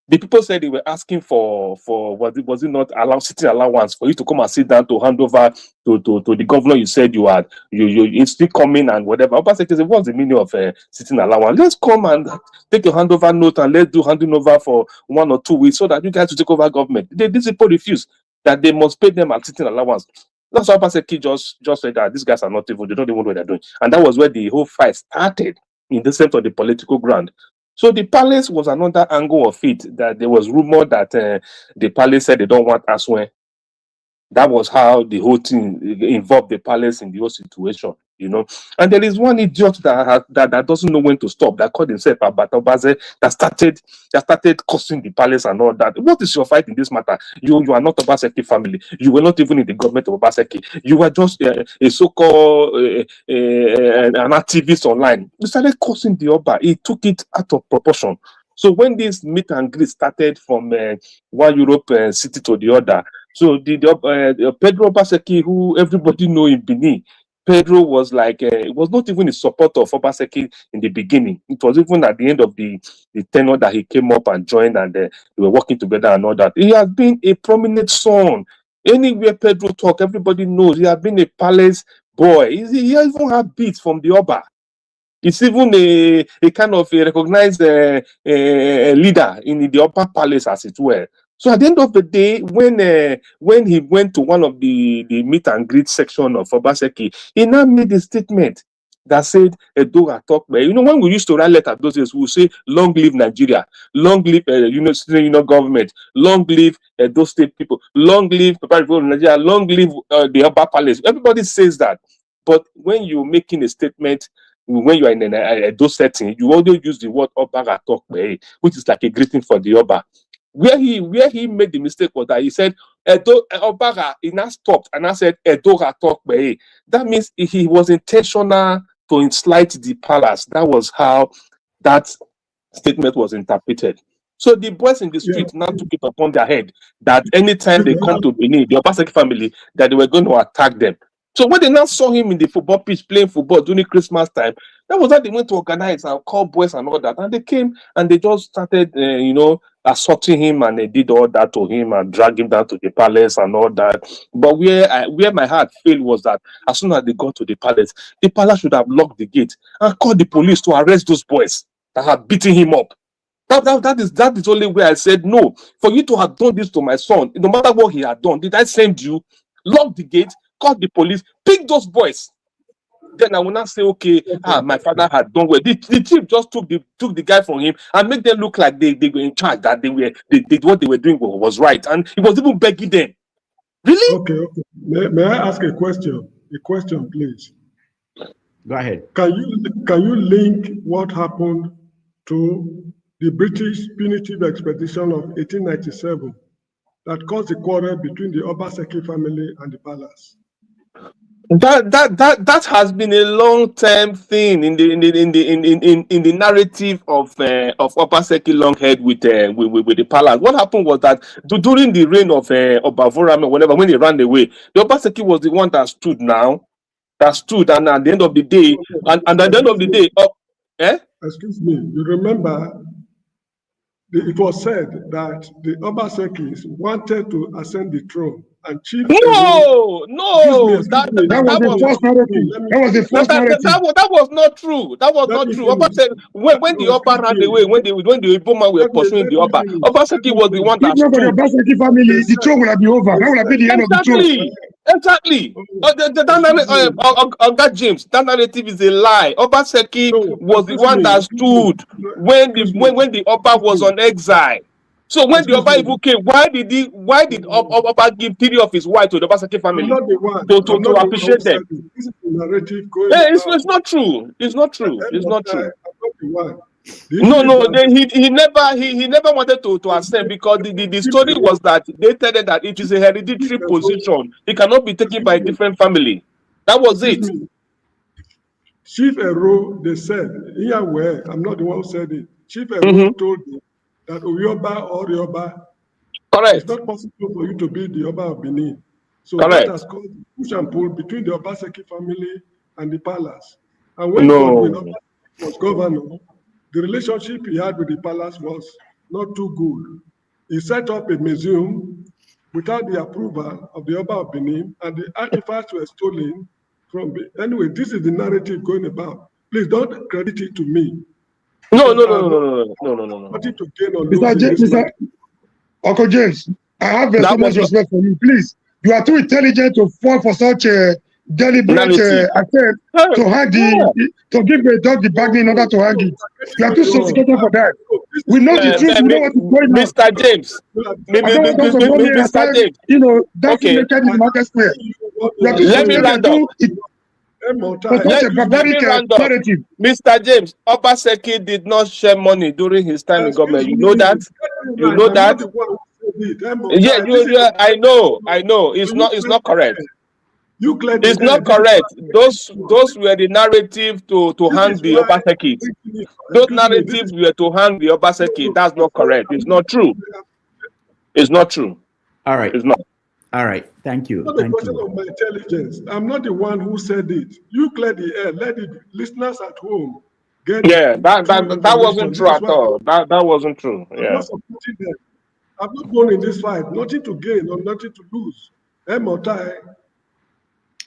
The people said they were asking for was it not sitting allowance for you to come and sit down to hand over to the governor you said you had, you still coming and whatever. Obaseki said, what's the meaning of sitting allowance? Let's come and take your handover note and let's do handing over for 1 or 2 weeks so that you guys will take over government. These people refuse that they must pay them a sitting allowance. That's why Obaseki just said that these guys are not evil, they don't even know what they're doing. And that was where the whole fight started, in the sense of the political ground. So the palace was another angle of it, that there was rumor that the palace said they don't want Aswen. That was how the whole thing involved the palace in the whole situation, you know. And there is one idiot that doesn't know when to stop, that called himself Abatobaze, that started cursing the palace and all that. What is your fight in this matter? You are not Obaseki family. You were not even in the government of Obaseki. You were just a so-called an activist online. You started cursing the Oba. He took it out of proportion. So when this meet and greet started from one Europe city to the other, so the Pedro Obaseki, who everybody know in Benin, Pedro was like, was not even a supporter of Obaseki in the beginning. It was even at the end of the tenure that he came up and joined, and they were working together and all that. He has been a prominent son. Anywhere Pedro talk, everybody knows. He has been a palace boy. He even had beats from the Oba. It's even a kind of a recognized leader in the upper palace, as it were. So at the end of the day, when he went to one of the meet and greet section of Obaseki, he now made a statement that said, Edo talk. You know, when we used to write letters those days, we would say, long live Nigeria, long live government, long live those state people, long live Nigeria, long live the upper palace. Everybody says that. But when you're making a statement, when you are in a those setting, you always use the word Obaga talk, which is like a greeting for the Oba. Where he made the mistake was that he said Obaga, he now stopped and I said Edoga talk. That means he was intentional to slight the palace. That was how that statement was interpreted. So the boys in the street now took it upon their head that anytime they come to Benin, the Obaseki family, that they were going to attack them. So when they now saw him in the football pitch playing football during Christmas time, that was how they went to organize and call boys and all that. And they came and they just started, assaulting him, and they did all that to him and dragged him down to the palace and all that. But where my heart failed was that as soon as they got to the palace should have locked the gate and called the police to arrest those boys that had beaten him up. That is only where I said, no, for you to have done this to my son, no matter what he had done, did I send you? Lock the gate, call the police, pick those boys. Then I will not say, okay, my father had done well. The chief just took the guy from him and make them look like they were in charge, that what they were doing was right, and he was even begging them. Really? Okay. May I ask a question? A question, please. Go ahead. Can you link what happened to the British punitive expedition of 1897 that caused the quarrel between the Obaseki family and the palace? That has been a long-term thing in the narrative of Obaseki Longhead with the palace. What happened was that during the reign of Obavorame, when he ran away, the Obaseki was the one that stood, and at the end of the day, and at the end of the day, Excuse me, you remember it was said that the Obasekis wanted to ascend the throne and Chief that was not true. That was not true. When the Oba ran away, when the Igbo were pursuing the Oba, Obaseki was the one that stood. If not for the Obaseki family, the throne would have been over. That would have been the end of the throne. Exactly. That James, that narrative is a lie. Obaseki was the one that stood when the Oba was on exile. So when the Oba even came, why did Oba give 3 of his wives to the Obaseki family to appreciate them? This is the narrative going. It's not true. It's not true. It's not true. He never wanted to ascend because the story was that they told them that it is a hereditary position. It cannot be taken by a different family. That was it. Chief Ero, they said, I'm not the one who said it. Chief Ero told me that Oyoba or Yoba, it's not possible for you to be the Oba of Benin. So that has caused push and pull between the Obaseki family and the palace. And when Godwin was governor, the relationship he had with the palace was not too good. He set up a museum without the approval of the Oba of Benin, and the artifacts were stolen from the... Anyway, this is the narrative going about. Please don't credit it to me. No. Nothing to gain or lose. Mr. Uncle James, I have so much respect for you. Please, you are too intelligent to fall for such a deliberate attempt to give a dog the bag in order to hang it. You are too sophisticated for that. We know the truth. We know what is going on. Mr. James, Mr. James, dancing naked in the market square. Let me round up. Narrative. Mr. James, Obaseki did not share money during his time in government. You know that? You know that? Yeah, I know. It's not correct. It's not correct. Those were the narrative to hang the Obaseki. Those narratives were to hang the Obaseki. That's not correct. It's not true. It's not true. All right. It's not. All right. Thank you. It's not a question of my intelligence. I'm not the one who said it. You clear the air. Let the listeners at home get. Yeah, that wasn't true at all. That wasn't true. Yeah. I'm not supporting them. I'm not going in this fight. Nothing to gain or nothing to lose.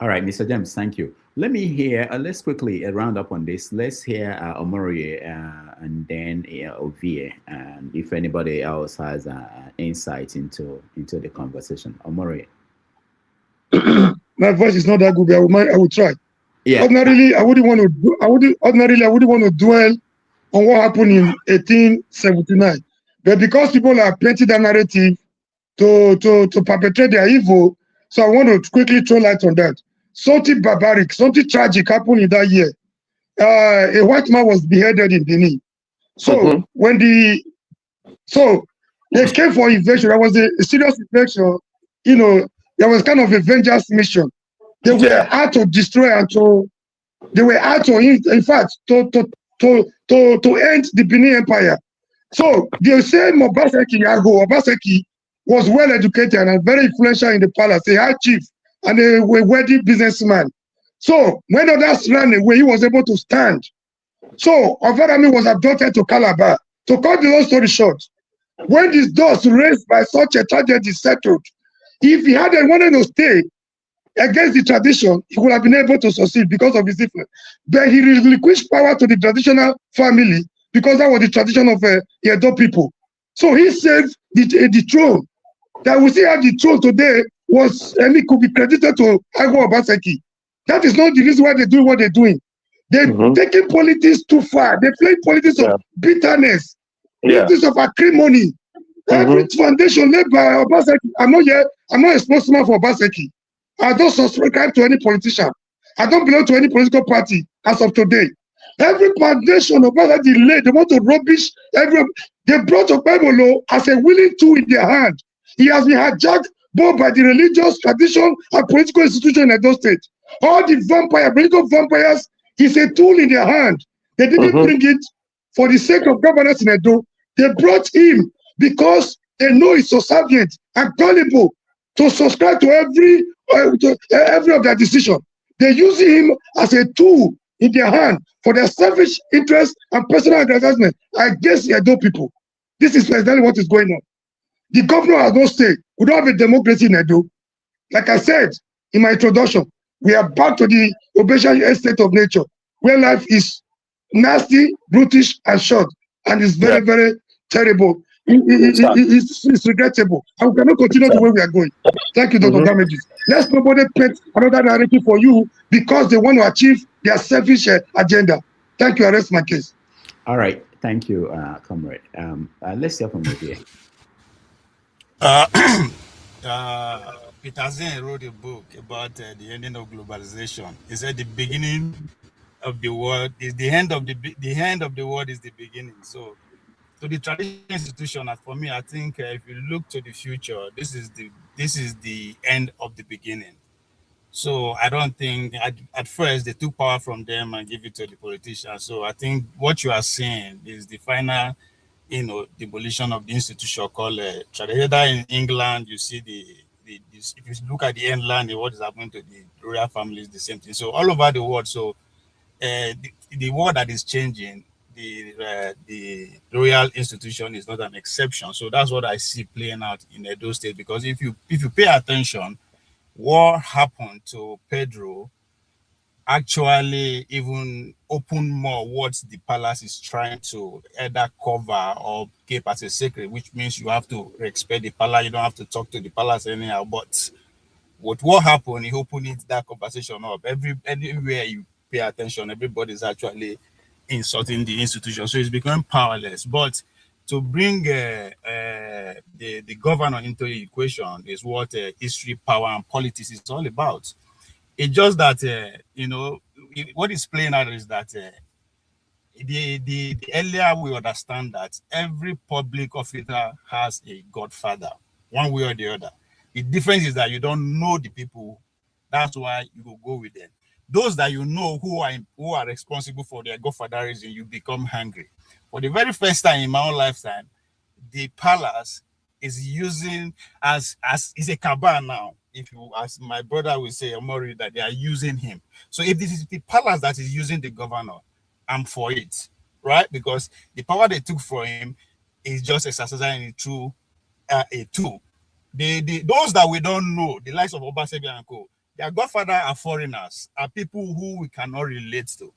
All right, Mr. James, thank you. Let me hear, let's quickly round up on this. Let's hear Omorie and then Ovie, and if anybody else has insight into the conversation. Omorie. My voice is not that good, but I will try. Yeah. Ordinarily, I wouldn't want to dwell on what happened in 1879. But because people are painting that narrative to perpetrate their evil, so I want to quickly throw light on that. Something barbaric, something tragic happened in that year. A white man was beheaded in Benin. So when they came for invasion, there was a serious invasion. There was kind of a vengeance mission. They were out to destroy and they were out to, in fact, to end the Benin Empire. So the same Obaseki was well educated and very influential in the palace, a high chief and a wealthy businessman. So when others ran away, he was able to stand. So Ovarami was abducted to Calabar. To cut the long story short, when this dust raised by such a tragedy settled, if he had wanted to stay against the tradition, he would have been able to succeed because of his influence. But he relinquished power to the traditional family because that was the tradition of Edo people. So he saved the throne. That we still have the throne today it could be credited to Agbo Obaseki. That is not the reason why they're doing what they're doing. They're taking politics too far. They're playing politics of bitterness, politics of acrimony. Every foundation led by Obaseki. I'm not a spokesman for Obaseki. I don't subscribe to any politician. I don't belong to any political party as of today. Every foundation of Obaseki laid, they want to rubbish they brought Obamolo as a willing tool in their hand. He has been hijacked both by the religious tradition and political institution in Edo State. All the political vampires is a tool in their hand. They didn't bring it for the sake of governance in Edo. They brought him because they know he's subservient and gullible to subscribe to every of their decision. They're using him as a tool in their hand for their selfish interest and personal aggrandizement against the Edo people. This is exactly what is going on. The governor has no say. We don't have a democracy in Edo. Like I said in my introduction, we are back to the Obesian state of nature, where life is nasty, brutish, and short, and it's very, very terrible. It's regrettable, and we cannot continue the way we are going. Thank you, Dr. Damages. Let's nobody paint another narrative for you because they want to achieve their selfish agenda. Thank you. I rest my case. All right. Thank you, comrade. Let's hear from you here. Peter Zinn wrote a book about the ending of globalization. He said the beginning of the world is the end of the end of the world is the beginning. So the traditional institution, for me, I think if you look to the future, this is the end of the beginning. So I don't think at first they took power from them and give it to the politicians. So I think what you are seeing is the final, demolition of the institution called tradition. In England, you see if you look at the England, what is happening to the royal families, the same thing. So all over the world, so the world that is changing, the royal institution is not an exception. So that's what I see playing out in Edo State. Because if you pay attention, what happened to Pedro actually even open more what the palace is trying to either cover or keep as a secret, which means you have to respect the palace. You don't have to talk to the palace anyhow. But what happened, he opened that conversation up. Everywhere you pay attention, everybody's actually insulting the institution. So it's becoming powerless. But to bring the governor into the equation is what history, power, and politics is all about. It's just that, what is playing out is that the earlier we understand that every public officer has a godfather, one way or the other. The difference is that you don't know the people. That's why you will go with them. Those that you know who are responsible for their godfatherism, you become hungry. For the very first time in my own lifetime, the palace is using as is a cabal now. If you, as my brother will say, Omori, that they are using him. So if this is the palace that is using the governor, I'm for it, right? Because the power they took from him is just exercising it through a tool. Those that we don't know, the likes of Obasanjo and co, their godfather are foreigners, are people who we cannot relate to.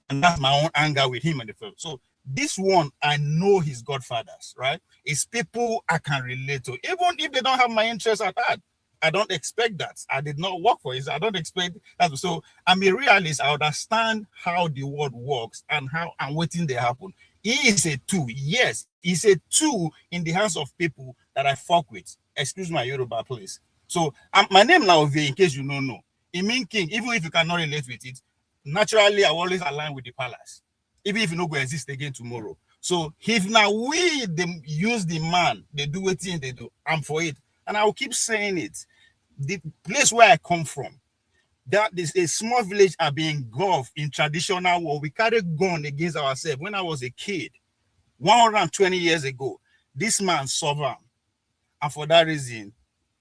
And that's my own anger with him and the film. So this one, I know his godfathers, right? It's people I can relate to, even if they don't have my interest at heart. I don't expect that. I did not work for it. I don't expect that. So I'm a realist. I understand how the world works and how and waiting they happen. He is a tool. Yes, he's a tool in the hands of people that I fuck with. Excuse my Yoruba, please. So my name now, in case you don't know, it means king. Even if you cannot relate with it, naturally I always align with the palace. Even if you don't go exist again tomorrow. So if now we use the man, they do what they do, I'm for it. And I will keep saying it. The place where I come from, that is a small village are being engulfed in traditional war. We carried gun against ourselves. When I was a kid, 120 years ago, this man suffered. And for that reason,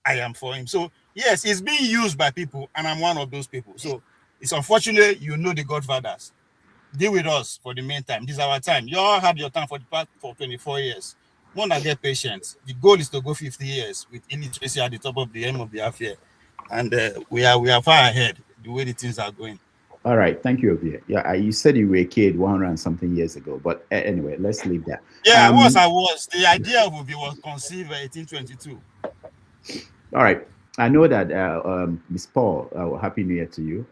I am for him. So yes, it's being used by people, and I'm one of those people. So it's unfortunate, you know, the godfathers. Deal with us for the meantime. This is our time. You all had your time for 24 years. One that get patience. The goal is to go 50 years with illiteracy at the top of the end of the affair. And we are far ahead the way the things are going. All right, thank you, Obie. Yeah, you said you were a kid 100 and something years ago, but anyway, let's leave that. Yeah, I was. The idea of Obie was conceived in 1822. All right. I know that Ms. Paul, Happy New Year to you.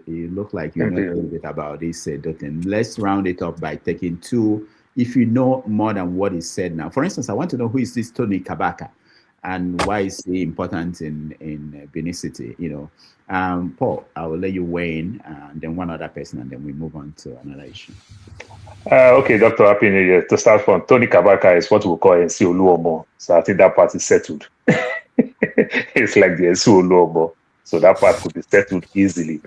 You look like you know a little bit about this thing. Let's round it up by taking two, if you know more than what is said now. For instance, I want to know who is this Tony Kabaka and why is he important in Benin City, you know. Paul, I will let you weigh in, and then one other person, and then we move on to another issue. Okay, Dr. Happy New Year. To start from, Tony Kabaka is what we call NC Oluomo. So I think that part is settled. It's like the NC Oluomo. So that part could be settled easily.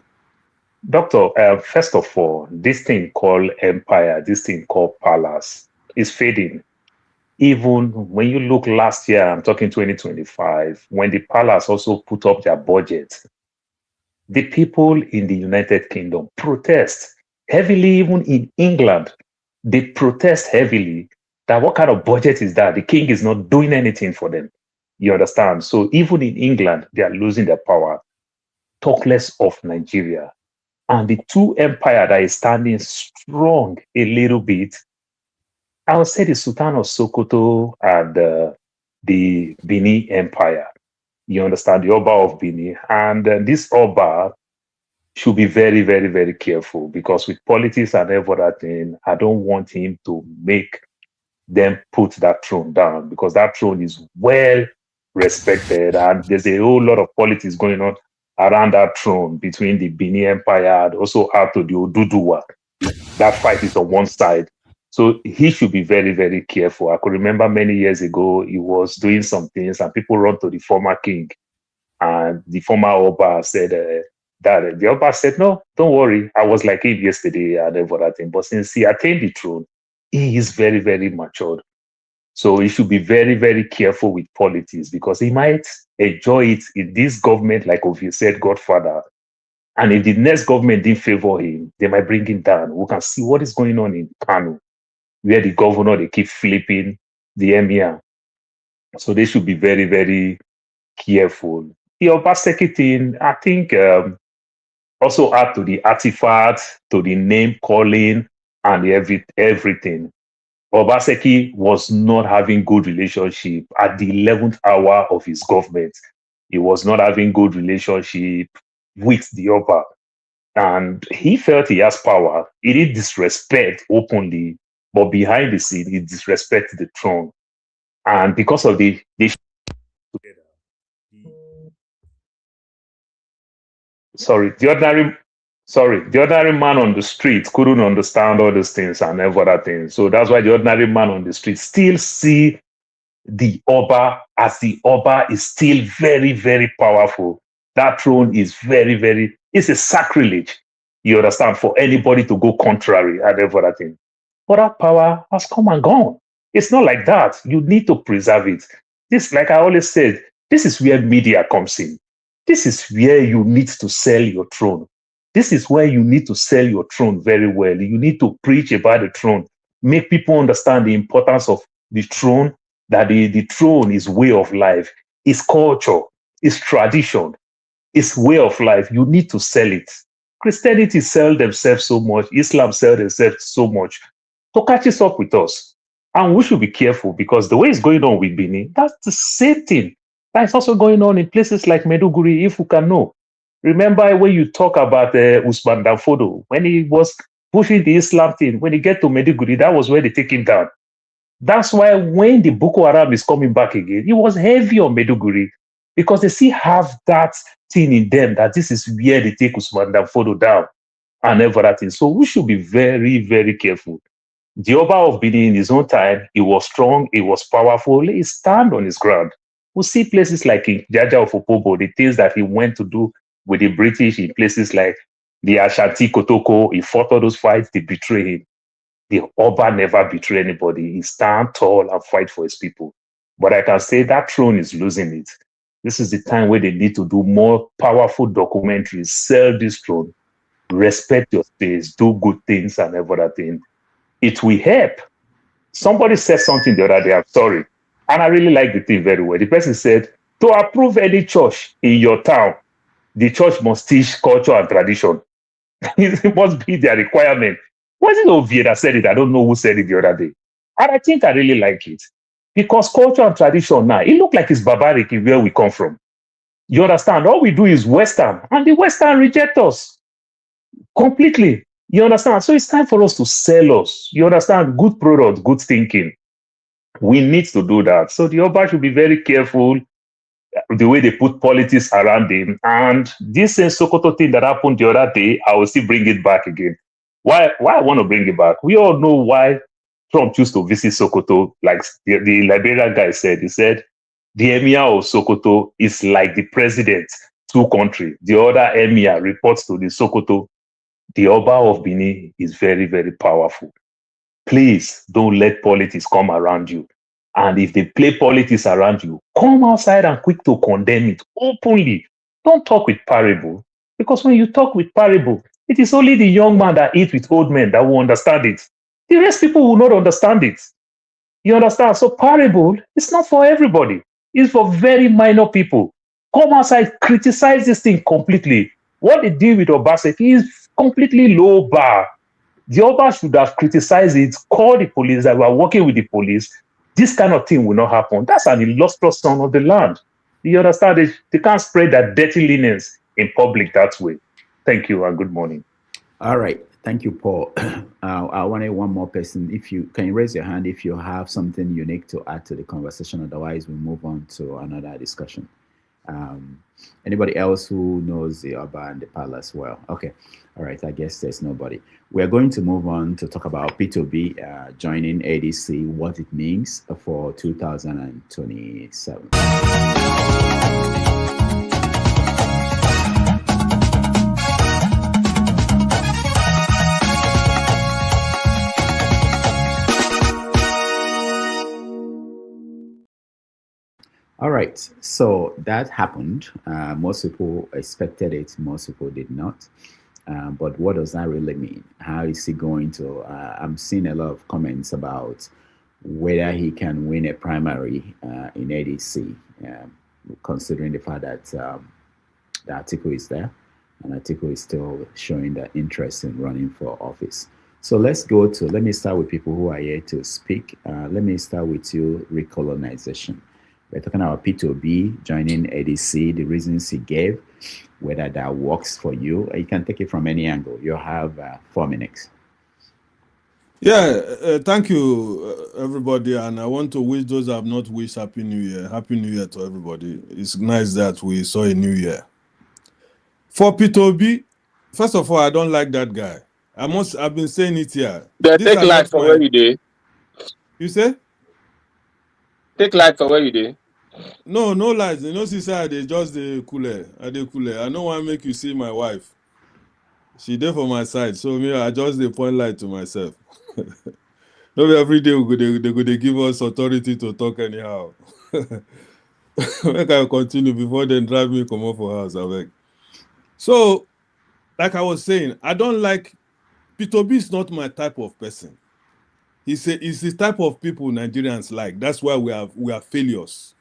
Doctor, first of all, this thing called empire, this thing called palace is fading. Even when you look last year, I'm talking 2025, when the palace also put up their budget, the people in the United Kingdom protest heavily, even in England. They protest heavily that what kind of budget is that? The king is not doing anything for them. You understand? So even in England, they are losing their power. Talk less of Nigeria. And the two empire that is standing strong a little bit, I would say the Sultan of Sokoto and the Bini Empire. You understand? The Oba of Bini. And this Oba should be very, very, very careful, because with politics and every other thing, I don't want him to make them put that throne down, because that throne is well respected. And there's a whole lot of politics going on around that throne between the Bini Empire and also out to the Oduduwa. That fight is on one side. So he should be very, very careful. I could remember many years ago, he was doing some things and people run to the former king. And the former Oba said that the Oba said, no, don't worry. I was like him yesterday and everything. But since he attained the throne, he is very, very matured. So he should be very, very careful with politics, because he might enjoy it in this government, like you said, Godfather. And if the next government didn't favor him, they might bring him down. We can see what is going on in Kano, where the governor, they keep flipping the emir. So they should be very, very careful. The Obaseki thing, I think, also add to the artifact, to the name calling, and everything. Obaseki was not having good relationship at the 11th hour of his government. He was not having good relationship with the Oba. And he felt he has power. He did disrespect openly, but behind the scene, he disrespected the throne. And because of the the ordinary man on the street couldn't understand all these things and every other thing. So that's why the ordinary man on the street still see the Oba as the Oba is still very, very powerful. That throne is very, very, it's a sacrilege, you understand, for anybody to go contrary and every other thing. But that power has come and gone. It's not like that. You need to preserve it. This, like I always said, this is where media comes in. This is where you need to sell your throne. This is where you need to sell your throne very well. You need to preach about the throne, make people understand the importance of the throne, that the throne is way of life, is culture, is tradition, is way of life. You need to sell it. Christianity sell themselves so much, Islam sell themselves so much. To catch this up with us. And we should be careful, because the way it's going on with Benin, that's the same thing that's also going on in places like Meduguri, if we can know. Remember when you talk about Usman Danfodo, when he was pushing the Islam thing, when he get to Meduguri, that was where they take him down. That's why when the Boko Haram is coming back again, it was heavy on Meduguri, because they still have that thing in them, that this is where they take Usman Danfodo down and everything. So we should be very, very careful. The Oba of Benin in his own time, he was strong, he was powerful, he stand on his ground. We see places like in Jaja of Opobo, the things that he went to do with the British in places like the Ashanti Kotoko, he fought all those fights, they betray him. The Oba never betray anybody. He stand tall and fight for his people. But I can say that throne is losing it. This is the time where they need to do more powerful documentaries, sell this throne, respect your space, do good things and everything. It will help. Somebody said something the other day, I'm sorry. And I really like the thing very well. The person said, to approve any church in your town, the church must teach culture and tradition. It must be their requirement. Was it Ovie that said it? I don't know who said it the other day. And I think I really like it. Because culture and tradition now, it looks like it's barbaric in where we come from. You understand? All we do is Western, and the Western reject us completely. You understand? So it's time for us to sell us. You understand? Good products, good thinking. We need to do that. So the Oba should be very careful the way they put politics around him. And this Sokoto thing that happened the other day, I will still bring it back again. Why I want to bring it back? We all know why Trump chose to visit Sokoto. Like the Liberian guy said, he said, the emir of Sokoto is like the president two countries. The other emir reports to the Sokoto. The Oba of Benin is very, very powerful. Please don't let politics come around you. And if they play politics around you, come outside and quick to condemn it openly. Don't talk with parable. Because when you talk with parable, it is only the young man that eats with old men that will understand it. The rest people will not understand it. You understand? So parable is not for everybody. It's for very minor people. Come outside, criticize this thing completely. What they did with Obaseki is completely low bar. The Oba should have criticized it, called the police that we are working with the police. This kind of thing will not happen. That's an illustrious son of the land. You understand? They can't spread that dirty linens in public that way. Thank you and good morning. All right. Thank you, Paul. I wanted one more person. If you can raise your hand if you have something unique to add to the conversation. Otherwise, we'll move on to another discussion. Anybody else who knows the Oba and the palace well? Okay. All right. I guess there's nobody. We're going to move on to talk about P2B joining ADC, what it means for 2027. All right, so that happened. Most people expected it, most people did not. But what does that really mean? How is he going to? I'm seeing a lot of comments about whether he can win a primary in ADC, considering the fact that the Atiku is there, and Atiku is still showing the interest in running for office. So let me start with people who are here to speak. Let me start with you, recolonization. We're talking about P2B joining ADC, the reasons he gave, whether that works for you. You can take it from any angle. You have 4 minutes. Yeah, thank you, everybody. And I want to wish those who have not wished Happy New Year. Happy New Year to everybody. It's nice that we saw a new year. For P2B, first of all, I don't like that guy. I've been saying it here. They take light for where you did. You say? Take light for where you did. No lies. You know, sister, they just the cooler. I don't want to make you see my wife. She there for my side, so me, I just the point light to myself. Not every day they give us authority to talk anyhow. Make I continue before they drive me come off for house. I beg. So, like I was saying, I don't like P2B is not my type of person. He's the type of people Nigerians like. That's why we are failures.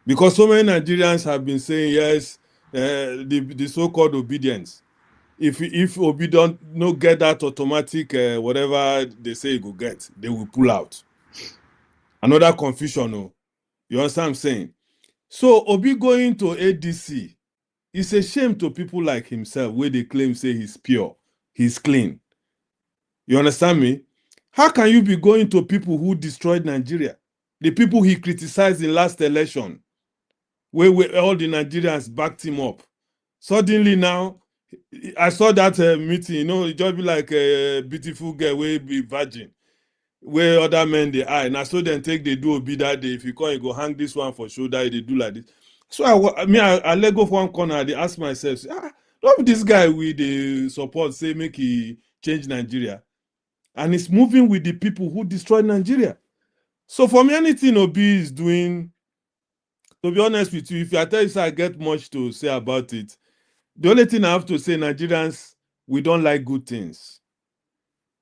Because so many Nigerians have been saying yes, the so-called obedience. If Obi don't get that automatic whatever they say he go get, they will pull out. Another confusion, no. You understand what I'm saying? So Obi going to ADC, it's a shame to people like himself where they claim say he's pure, he's clean. You understand me? How can you be going to people who destroyed Nigeria? The people he criticized in last election, where all the Nigerians backed him up. Suddenly now, I saw that meeting, you know, it just be like a beautiful girl will be virgin, where other men they are. And I saw them take they do Obi that day. If you come, you go hang this one for shoulder, they do like this. So I let go for one corner, they ask myself, don't this guy with the support say make he change Nigeria. And it's moving with the people who destroyed Nigeria. So for me, anything Obi is doing, to be honest with you, if I tell you I get much to say about it, the only thing I have to say, Nigerians, we don't like good things.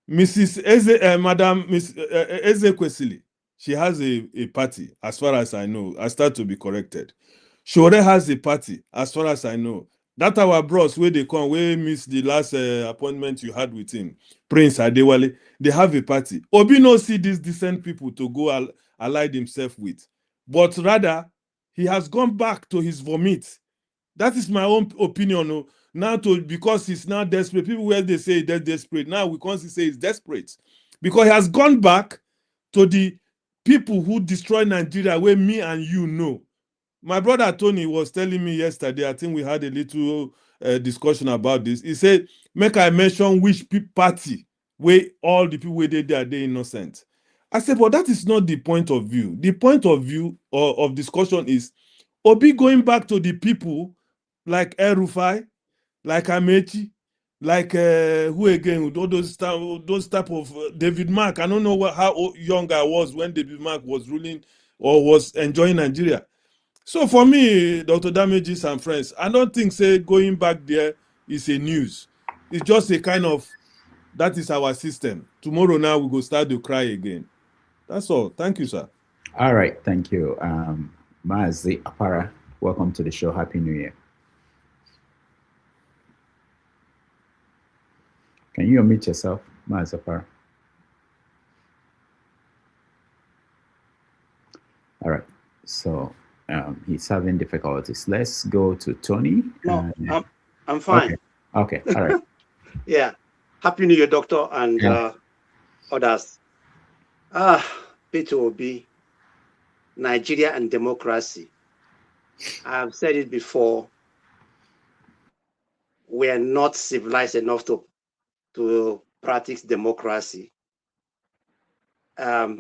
Mrs. Madam Eze Kwesili, she has a party, as far as I know. I start to be corrected. Shore has a party, as far as I know. That our bros, where they come, where miss the last appointment you had with him, Prince Adewale, they have a party. Obi no see these decent people to go ally himself with. But rather, he has gone back to his vomit. That is my own opinion. Now, because he's now desperate. People where they say they're desperate. Now we can't say he's desperate. Because he has gone back to the people who destroy Nigeria, where me and you know. My brother Tony was telling me yesterday, I think we had a little discussion about this. He said, make I mention which party where all the people where they are innocent. I said, but that is not the point of view. The point of view of discussion is Obi going back to the people like El-Rufai, like Amechi, like who again? All those type of David Mark. I don't know how young I was when David Mark was ruling or was enjoying Nigeria. So for me, Dr. Damages and friends, I don't think say going back there is a news. It's just a kind of, that is our system. Tomorrow now we go start to cry again. That's all. Thank you, sir. All right, thank you. Mazi Apara, welcome to the show. Happy New Year. Can you unmute yourself, Mazi Apara? All right, so he's having difficulties. Let's go to Tony. No, I'm fine. Okay, all right. Yeah. Happy New Year, Doctor, and others. P2OB, Nigeria and democracy. I've said it before. We are not civilized enough to practice democracy. Buhari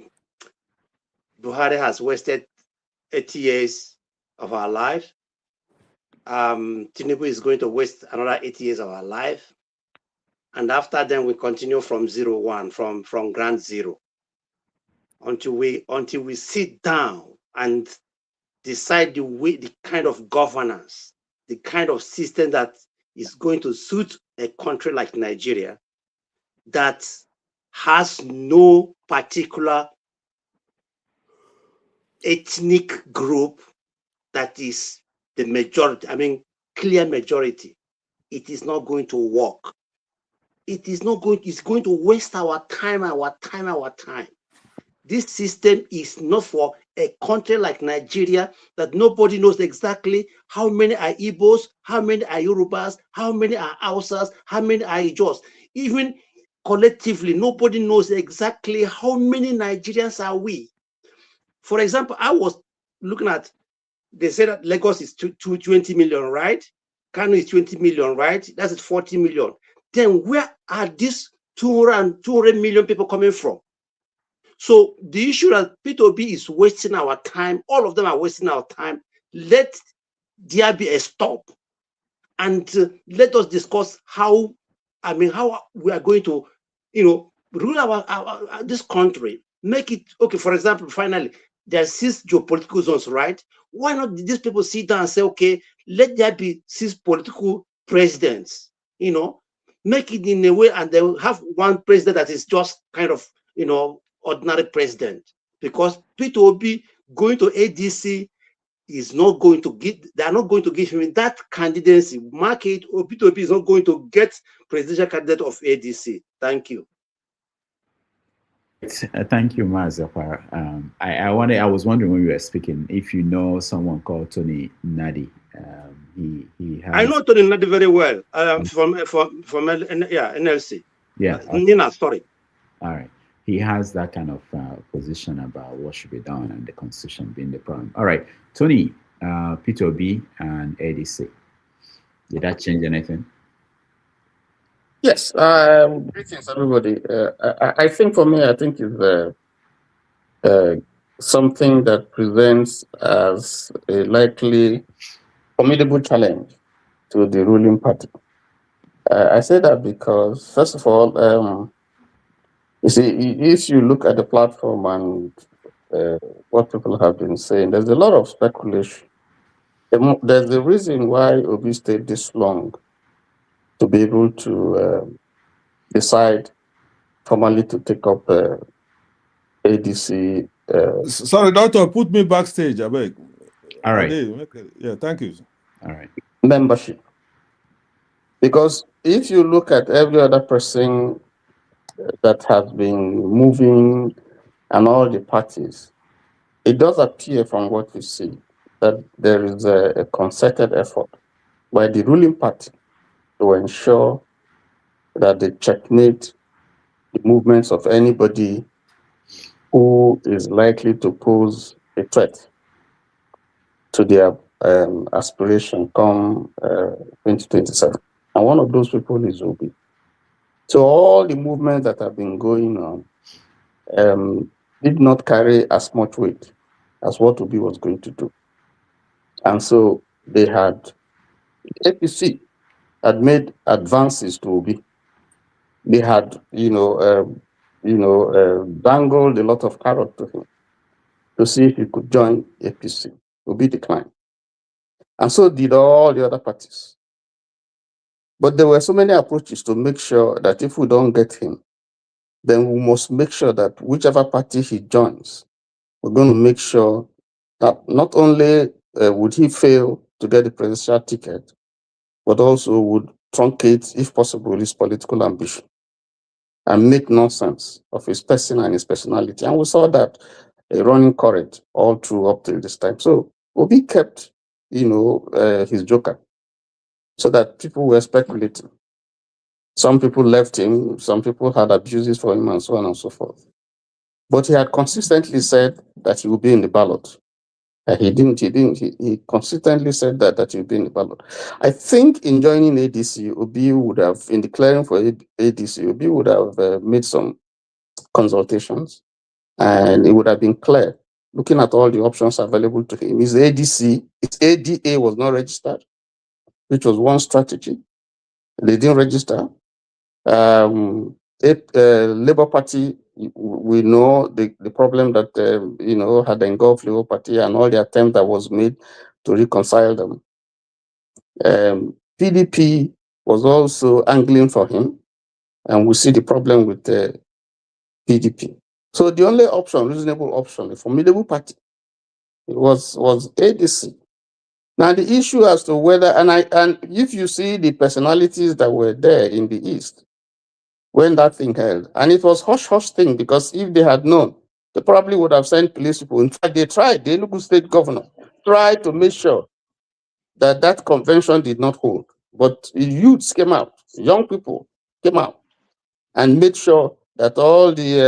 has wasted 80 years of our life. Tinubu is going to waste another 80 years of our life. And after then, we continue from 0-1, from ground zero, until we sit down and decide the kind of governance, the kind of system that is going to suit a country like Nigeria, that has no particular ethnic group that is the majority, I mean, clear majority. It is not going to work. It is not going, it's going to waste our time. This system is not for a country like Nigeria that nobody knows exactly how many are Igbos, how many are Yorubas, how many are Hausas, how many are Ijos. Even collectively, nobody knows exactly how many Nigerians are we. For example, I was looking at, they said that Lagos is 20 million, right? Kano is 20 million, right? That's 40 million. Then where are these 200 million people coming from? So the issue that P2B is wasting our time, all of them are wasting our time. Let there be a stop, and let us discuss how we are going to, rule this country. Make it okay. For example, finally, there are 6 geopolitical zones, right? Why not these people sit down and say, okay, let there be 6 political presidents, make it in a way, and they will have one president that is just kind of, ordinary president. Because P2OB going to ADC is not going to get, they are not going to give him that candidacy. Market or P2OB is not going to get presidential candidate of ADC. Thank you. Thank you, Mazapar. I was wondering when you were speaking if you know someone called Tony Nadi. He has. I know Tony Nadi very well. From NLC. Yeah. Nina, sorry. All right. He has that kind of position about what should be done and the constitution being the problem. All right, Tony, P2OB and ADC. Did that change anything? Yes. Greetings, everybody. I think for me, I think it's something that presents as a likely formidable challenge to the ruling party. I say that because, first of all, you see, if you look at the platform and what people have been saying, there's a lot of speculation. There's a reason why Obi stayed this long to be able to decide formally to take up ADC. Sorry, doctor, put me backstage, I beg. All right. Yeah, thank you. All right. Membership. Because if you look at every other person that has been moving and all the parties, it does appear from what we see that there is a concerted effort by the ruling party to ensure that they checkmate the movements of anybody who is likely to pose a threat to their aspiration come 2027. And one of those people is Obi. So all the movements that have been going on did not carry as much weight as what Obi was going to do. And so they had APC had made advances to Obi. They had, dangled a lot of carrot to him to see if he could join APC. Obi declined. And so did all the other parties. But there were so many approaches to make sure that if we don't get him, then we must make sure that whichever party he joins, we're going to make sure that not only would he fail to get the presidential ticket, but also would truncate, if possible, his political ambition and make nonsense of his person and his personality. And we saw that running current all through up till this time. So Obi kept, his joker, so that people were speculating. Some people left him, some people had abuses for him, and so on and so forth. But he had consistently said that he would be in the ballot. He consistently said that he would be in the ballot. I think in joining ADC, Obi would have, in declaring for ADC, Obi would have made some consultations, and it would have been clear, looking at all the options available to him. His ADA was not registered, which was one strategy. They didn't register. Labour Party, we know the problem that had engulfed Labour Party and all the attempt that was made to reconcile them. PDP was also angling for him, and we see the problem with the PDP. So the only option, reasonable option, a formidable party, was ADC. Now the issue as to whether, and if you see the personalities that were there in the East, when that thing held, and it was hush-hush thing, because if they had known, they probably would have sent police people. In fact, they tried, the Enugu state governor tried to make sure that that convention did not hold. But youths came out, young people came out, and made sure that all the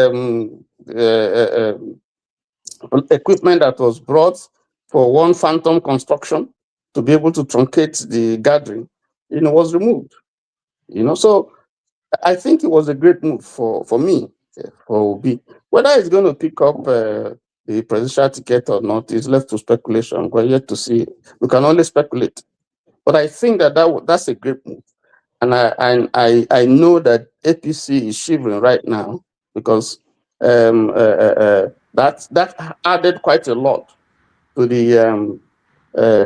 equipment that was brought for one phantom construction to be able to truncate the gathering, was removed. So I think it was a great move for me, for Obi. Whether it's going to pick up the presidential ticket or not is left to speculation. We're yet to see. We can only speculate. But I think that's a great move. And I know that APC is shivering right now because that added quite a lot to the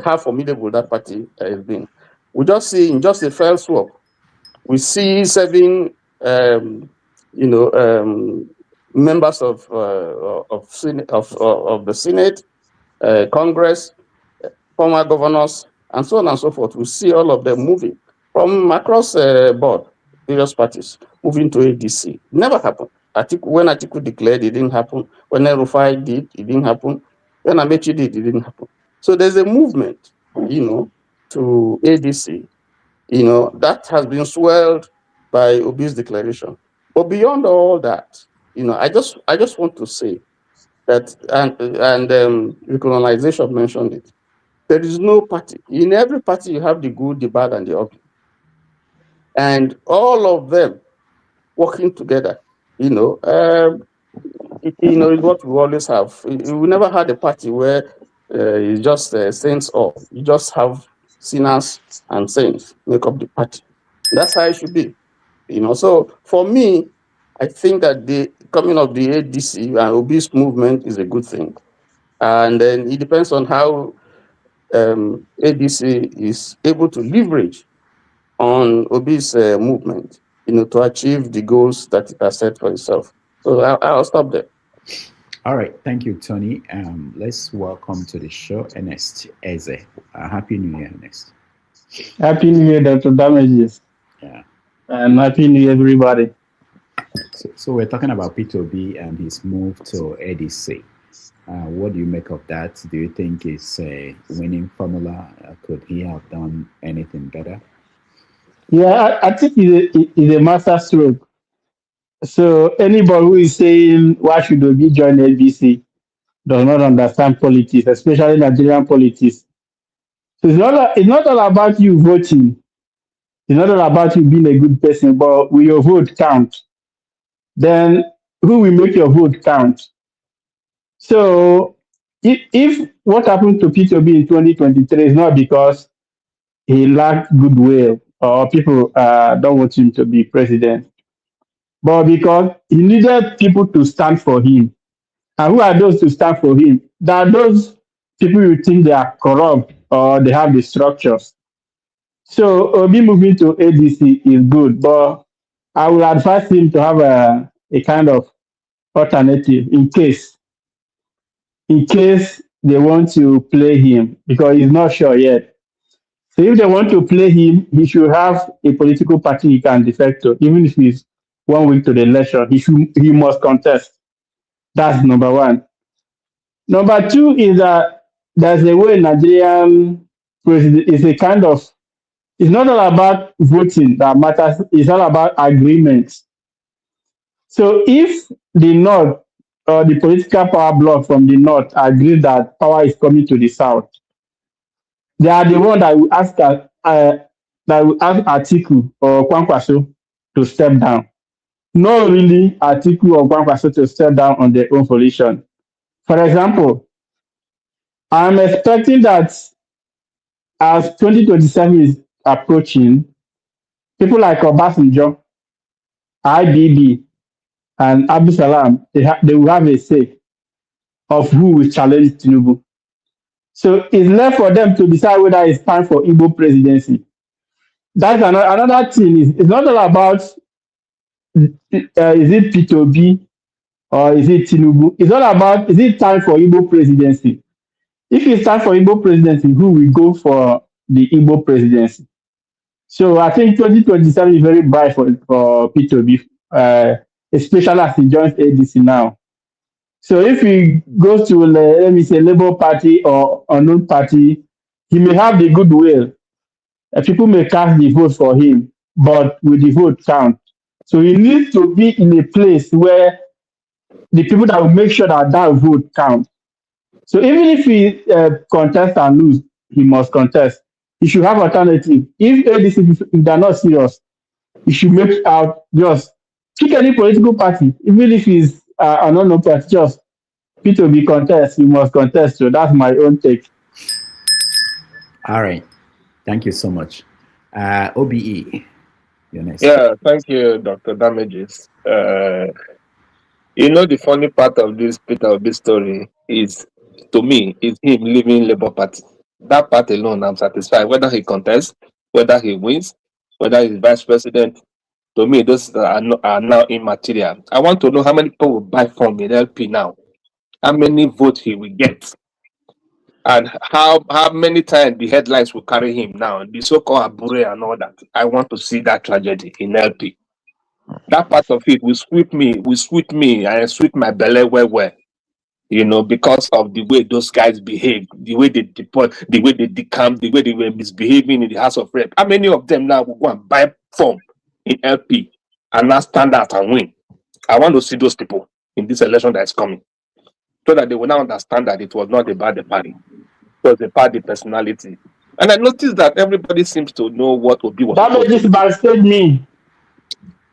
how formidable that party has been. We just see in just a fair swap, we see 7 members of the Senate, Congress, former governors, and so on and so forth. We see all of them moving from across board, various parties, moving to ADC. Never happened. When Atiku declared, it didn't happen. When Rufai did, it didn't happen. When Amechi did, it didn't happen. So there's a movement, to ADC, that has been swelled by Obi's declaration. But beyond all that, I just want to say that, and recolonization mentioned it, there is no party. In every party, you have the good, the bad, and the ugly. And all of them working together, is what we always have. We never had a party where it's just saints all. You just have sinners and saints make up the party. That's how it should be. So for me, I think that the coming of the ADC and Obi's movement is a good thing. And then it depends on how ADC is able to leverage on Obi's movement, to achieve the goals that it has set for itself. So I'll stop there. All right, thank you, Tony. Let's welcome to the show Ernest Eze. Happy New Year, Ernest. Happy New Year, Dr. Damages. Yeah. And Happy New Year, everybody. So we're talking about P2B and his move to ADC. What do you make of that? Do you think it's a winning formula? Could he have done anything better? Yeah, I think it's a master stroke. So anybody who is saying why should Obi join ADC does not understand politics, especially Nigerian politics. So it's not all about you voting. It's not all about you being a good person, but will your vote count? Then who will make your vote count? So if what happened to P2B in 2023 is not because he lacked goodwill or people don't want him to be president, but because he needed people to stand for him. And who are those to stand for him? There are those people you think they are corrupt or they have the structures. So Obi moving to ADC is good, but I will advise him to have a kind of alternative in case they want to play him because he's not sure yet. So if they want to play him, he should have a political party he can defect to, even if he's 1 week to the election. He must contest. That's number one. Number two is that there's a way Nigerian president is a kind of it's not all about voting that matters, it's all about agreements. So if the North or the political power bloc from the North agree that power is coming to the South, they are the one that will ask Atiku or Kwankwaso to step down. Not really Atiku or Kwankwaso to step down on their own volition. For example, I'm expecting that as 2027 is approaching, people like Obasanjo, IBB, and Abdul Salam, they will have a say of who will challenge Tinubu. So it's left for them to decide whether it's time for Igbo presidency. That's another thing. It's not all about is it P2B or is it Tinubu. It's all about is it time for Igbo presidency. If it's time for Igbo presidency, who will go for the Igbo presidency? So I think 2027 is very bright for P2B, especially as he joins ADC now. So if he goes to, let me say, Labour Party or unknown party, he may have the goodwill. People may cast the vote for him, but will the vote count? So he needs to be in a place where the people that will make sure that that vote counts. So even if he contests and lose, he must contest. He should have alternative. If ADC, if they're not serious, he should make out just pick any political party, even if he's an unknown party, just P2B contest, you must contest. So that's my own take. All right. Thank you so much. OBE, you're next. Yeah, thank you, Dr. Damages. The funny part of this Peter of this story is, to me, is him leaving Labour Party. That part alone, I'm satisfied. Whether he contests, whether he wins, whether he's vice president, to me, those are now immaterial. I want to know how many people will buy from in LP now, how many votes he will get, and how many times the headlines will carry him now, the so-called Abure and all that. I want to see that tragedy in LP. That part of it will sweep me, and sweep my belly well, because of the way those guys behave, the way they deport, the way they decamp, the way they were misbehaving in the House of Rep. How many of them now will go and buy form in LP and now stand out and win? I want to see those people in this election that is coming, so that they will now understand that it was not about the party, it was about the personality. And I noticed that everybody seems to know what Obi was. That makes backstage me.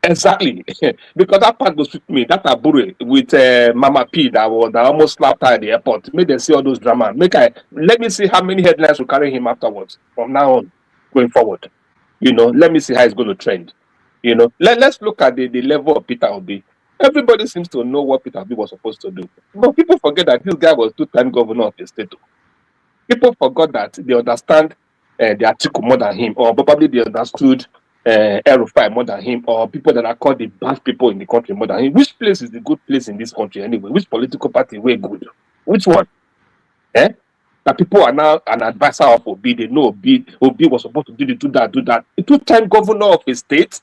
Exactly, because that part goes with me. That Abure with Mama P that almost slapped her at the airport. Made them see all those drama. Let me see how many headlines will carry him afterwards from now on, going forward. Let me see how it's going to trend. Let's look at the level of Peter Obi. Everybody seems to know what Peter Obi was supposed to do, but people forget that this guy was 2-time governor of the state. People forgot that they understand the Atiku more than him, or probably they understood El-Rufai more than him, or people that are called the bad people in the country more than him. Which place is the good place in this country anyway? Which political party way good? Which one? That people are now an advisor of Obi. They know Obi was supposed to do that. A 2-time governor of a state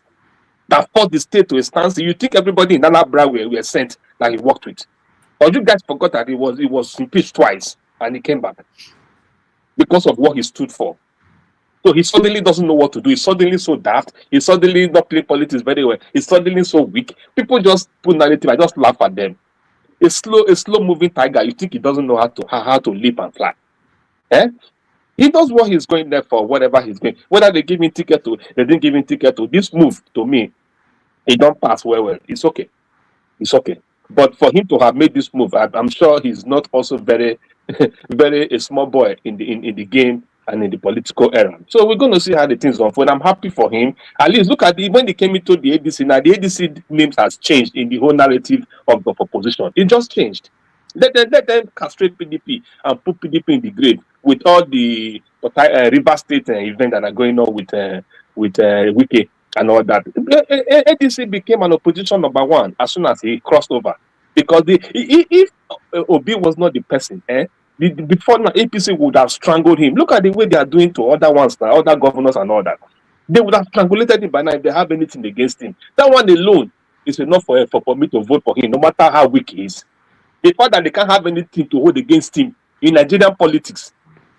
that forced the state to a standstill. You think everybody in Anambra were sent that he worked with? Or you guys forgot that he was impeached twice and he came back because of what he stood for? So he suddenly doesn't know what to do. He's suddenly so daft. He's suddenly not playing politics very well. He's suddenly so weak. People just put narrative. I just laugh at them. A slow moving tiger. You think he doesn't know how to leap and fly? He does what he's going there for, whatever he's going. Whether they give him ticket to, they didn't give him ticket to. This move, to me, he don't pass well. It's okay. It's okay. But for him to have made this move, I'm sure he's not also very, very a small boy in the game and in the political era. So we're going to see how the things unfold. I'm happy for him. At least look at when they came into the ADC. Now the ADC names has changed in the whole narrative of the opposition. It just changed. Let them castrate PDP and put PDP in the grave with all the River State events that are going on with Wike and all that. ADC became an opposition number one as soon as he crossed over, because if Obi was not the person, before now APC would have strangled him. Look at the way they are doing to other ones now, other governors and all that. They would have strangulated him by now if they have anything against him. That one alone is enough for me to vote for him, no matter how weak he is. The fact that they can't have anything to hold against him in Nigerian politics,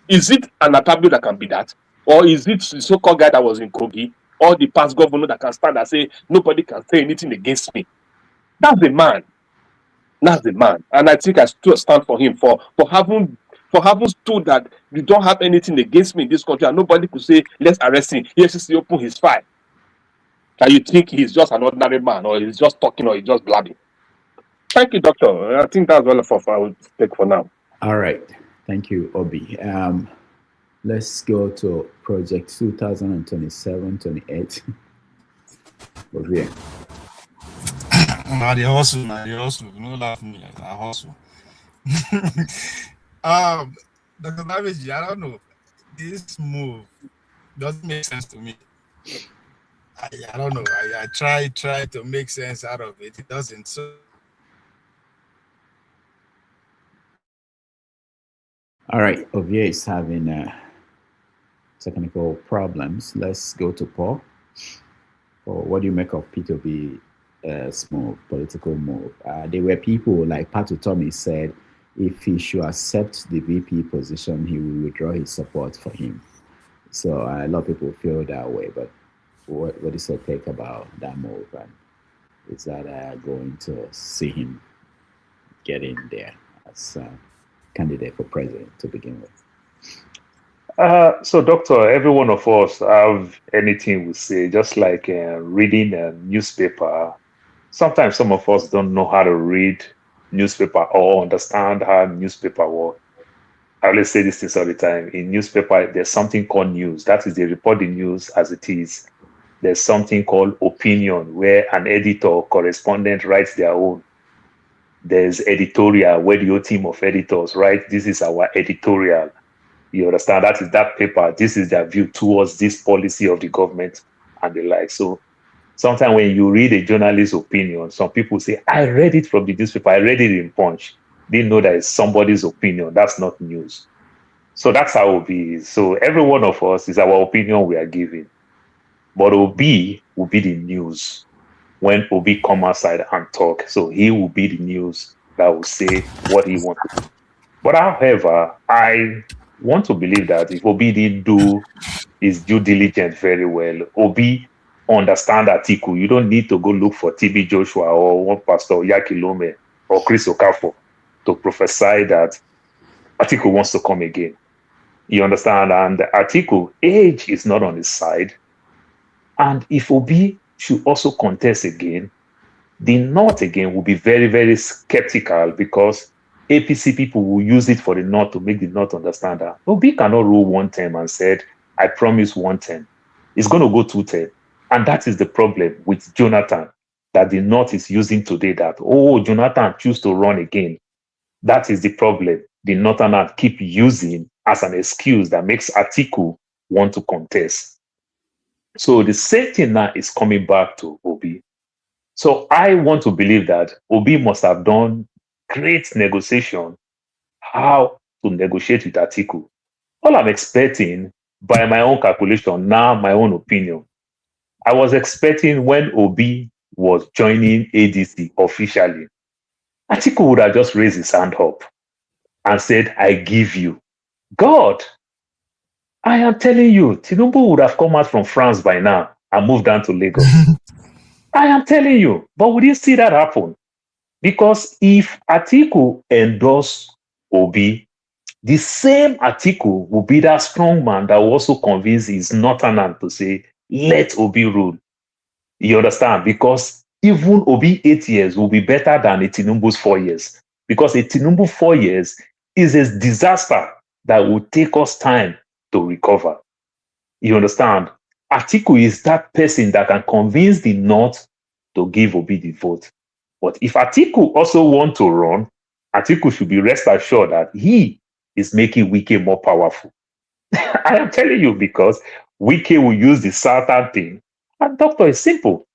is it an Atabio that can be that? Or is it the so-called guy that was in Kogi, or the past governor that can stand and say, nobody can say anything against me? That's the man. That's the man. And I think I still stand for him for having stood that you don't have anything against me in this country, and nobody could say, let's arrest him. Yes, he open his file. And you think he's just an ordinary man, or he's just talking, or he's just blabbing. Thank you, Doctor. I think that's all I will take for now. All right. Thank you, Obi. Let's go to Project 2027-28. Over here. Nah, the hustle. No laugh me. I hustle. Dr. Naviji, I don't know. This move doesn't make sense to me. I don't know. I try to make sense out of it. It doesn't. So. All right. Ovie is having technical problems. Let's go to Paul. Paul, what do you make of P2B's move, political move? There were people like Patu Tommy said, if he should accept the VP position, he will withdraw his support for him. So a lot of people feel that way. But what is your take about that move? And is that going to see him get in there as candidate for president to begin with? So, Doctor, every one of us have anything we say, just like reading a newspaper. Sometimes some of us don't know how to read newspaper or understand how newspaper work. I always say these things all the time. In newspaper, there's something called news. That is, they report the news as it is. There's something called opinion, where an editor or correspondent writes their own. There's editorial, where the whole team of editors write, this is our editorial. You understand? That is that paper. This is their view towards this policy of the government and the like. So sometimes when you read a journalist's opinion, some people say, I read it from the newspaper. I read it in Punch. Didn't know that it's somebody's opinion. That's not news. So that's how Obi is. So every one of us is our opinion we are giving. But Obi will be the news when Obi come outside and talk. So he will be the news that will say what he wants to do. But however, I want to believe that if Obi didn't do his due diligence very well, Obi understand Atiku. You don't need to go look for TB Joshua or one Pastor Yakilome or Chris Okafor to prophesy that Atiku wants to come again. You understand? And Atiku, age is not on his side. And if Obi should also contest again, the North again will be very, very skeptical, because APC people will use it for the North to make the North understand that Obi cannot rule one term and said, I promise one term. It's going to go 2 terms. And that is the problem with Jonathan, that the North is using today, that, oh, Jonathan choose to run again. That is the problem the Northerners keep using as an excuse that makes Atiku want to contest. So the same thing now is coming back to Obi. So I want to believe that Obi must have done great negotiation, how to negotiate with Atiku. All I'm expecting, by my own calculation, now my own opinion, I was expecting when Obi was joining ADC officially, Atiku would have just raised his hand up and said, I give you. God, I am telling you, Tinubu would have come out from France by now and moved down to Lagos. I am telling you, but we didn't see that happen. Because if Atiku endorsed Obi, the same Atiku will be that strong man that will also convince his northern to say, let Obi rule. You understand? Because even Obi 8 years will be better than a Tinubu's 4 years. Because a Tinubu 4 years is a disaster that will take us time to recover. You understand? Atiku is that person that can convince the North to give Obi the vote. But if Atiku also want to run, Atiku should be rest assured that he is making Wike more powerful. I am telling you because Wike will use the Southern thing. And doctor, is simple.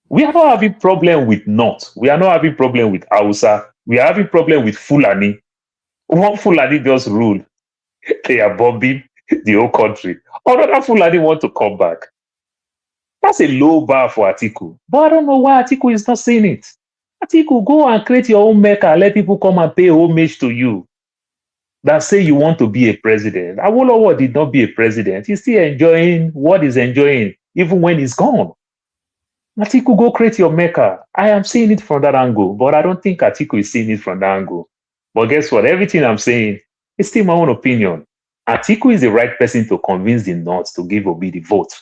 We are not having problem with North. We are not having problem with Hausa. We are having problem with Fulani. One Fulani just ruled. They are bombing the whole country. Another Fulani want to come back. That's a low bar for Atiku. But I don't know why Atiku is not saying it. Atiku, go and create your own Mecca. Let people come and pay homage to you. That say you want to be a president. Awolowo did not be a president. He's still enjoying what he's enjoying, even when he's gone. Atiku, go create your Mecca. I am seeing it from that angle, but I don't think Atiku is seeing it from that angle. But guess what? Everything I'm saying is still my own opinion. Atiku is the right person to convince the North to give Obi the vote.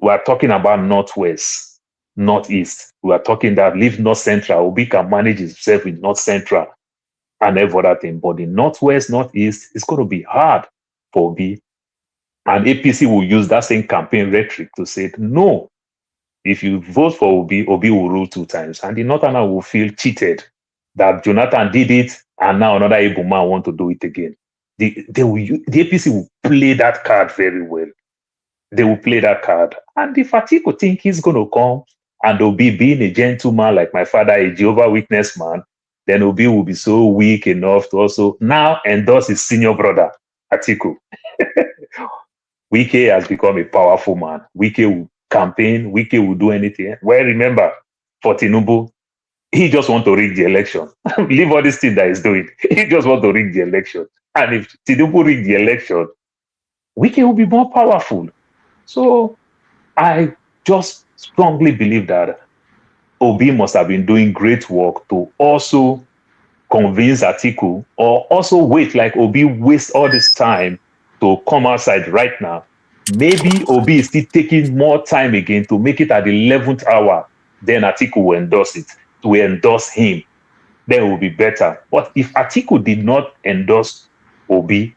We are talking about Northwest, Northeast. We are talking that leave North Central. Obi can manage himself with North Central and every other thing. But the Northwest, Northeast, it's going to be hard for Obi. And APC will use that same campaign rhetoric to say, no, if you vote for Obi, Obi will rule 2 times. And the Northerners will feel cheated that Jonathan did it and now another Igbo man want to do it again. The APC will play that card very well. They will play that card. And if Atiku think he's going to come and Obi being a gentleman like my father, a Jehovah Witness man, then Obi will be so weak enough to also now endorse his senior brother, Atiku. Wike has become a powerful man. Wike will campaign. Wike will do anything. Well, remember, for Tinubu, he just want to rig the election. Leave all this thing that he's doing. He just want to rig the election. And if Tinubu rig the election, Wike will be more powerful. So I just strongly believe that Obi must have been doing great work to also convince Atiku, or also wait, like Obi waste all this time to come outside right now. Maybe Obi is still taking more time again to make it at the 11th hour. Then Atiku will endorse it, to endorse him. Then it will be better. But if Atiku did not endorse Obi,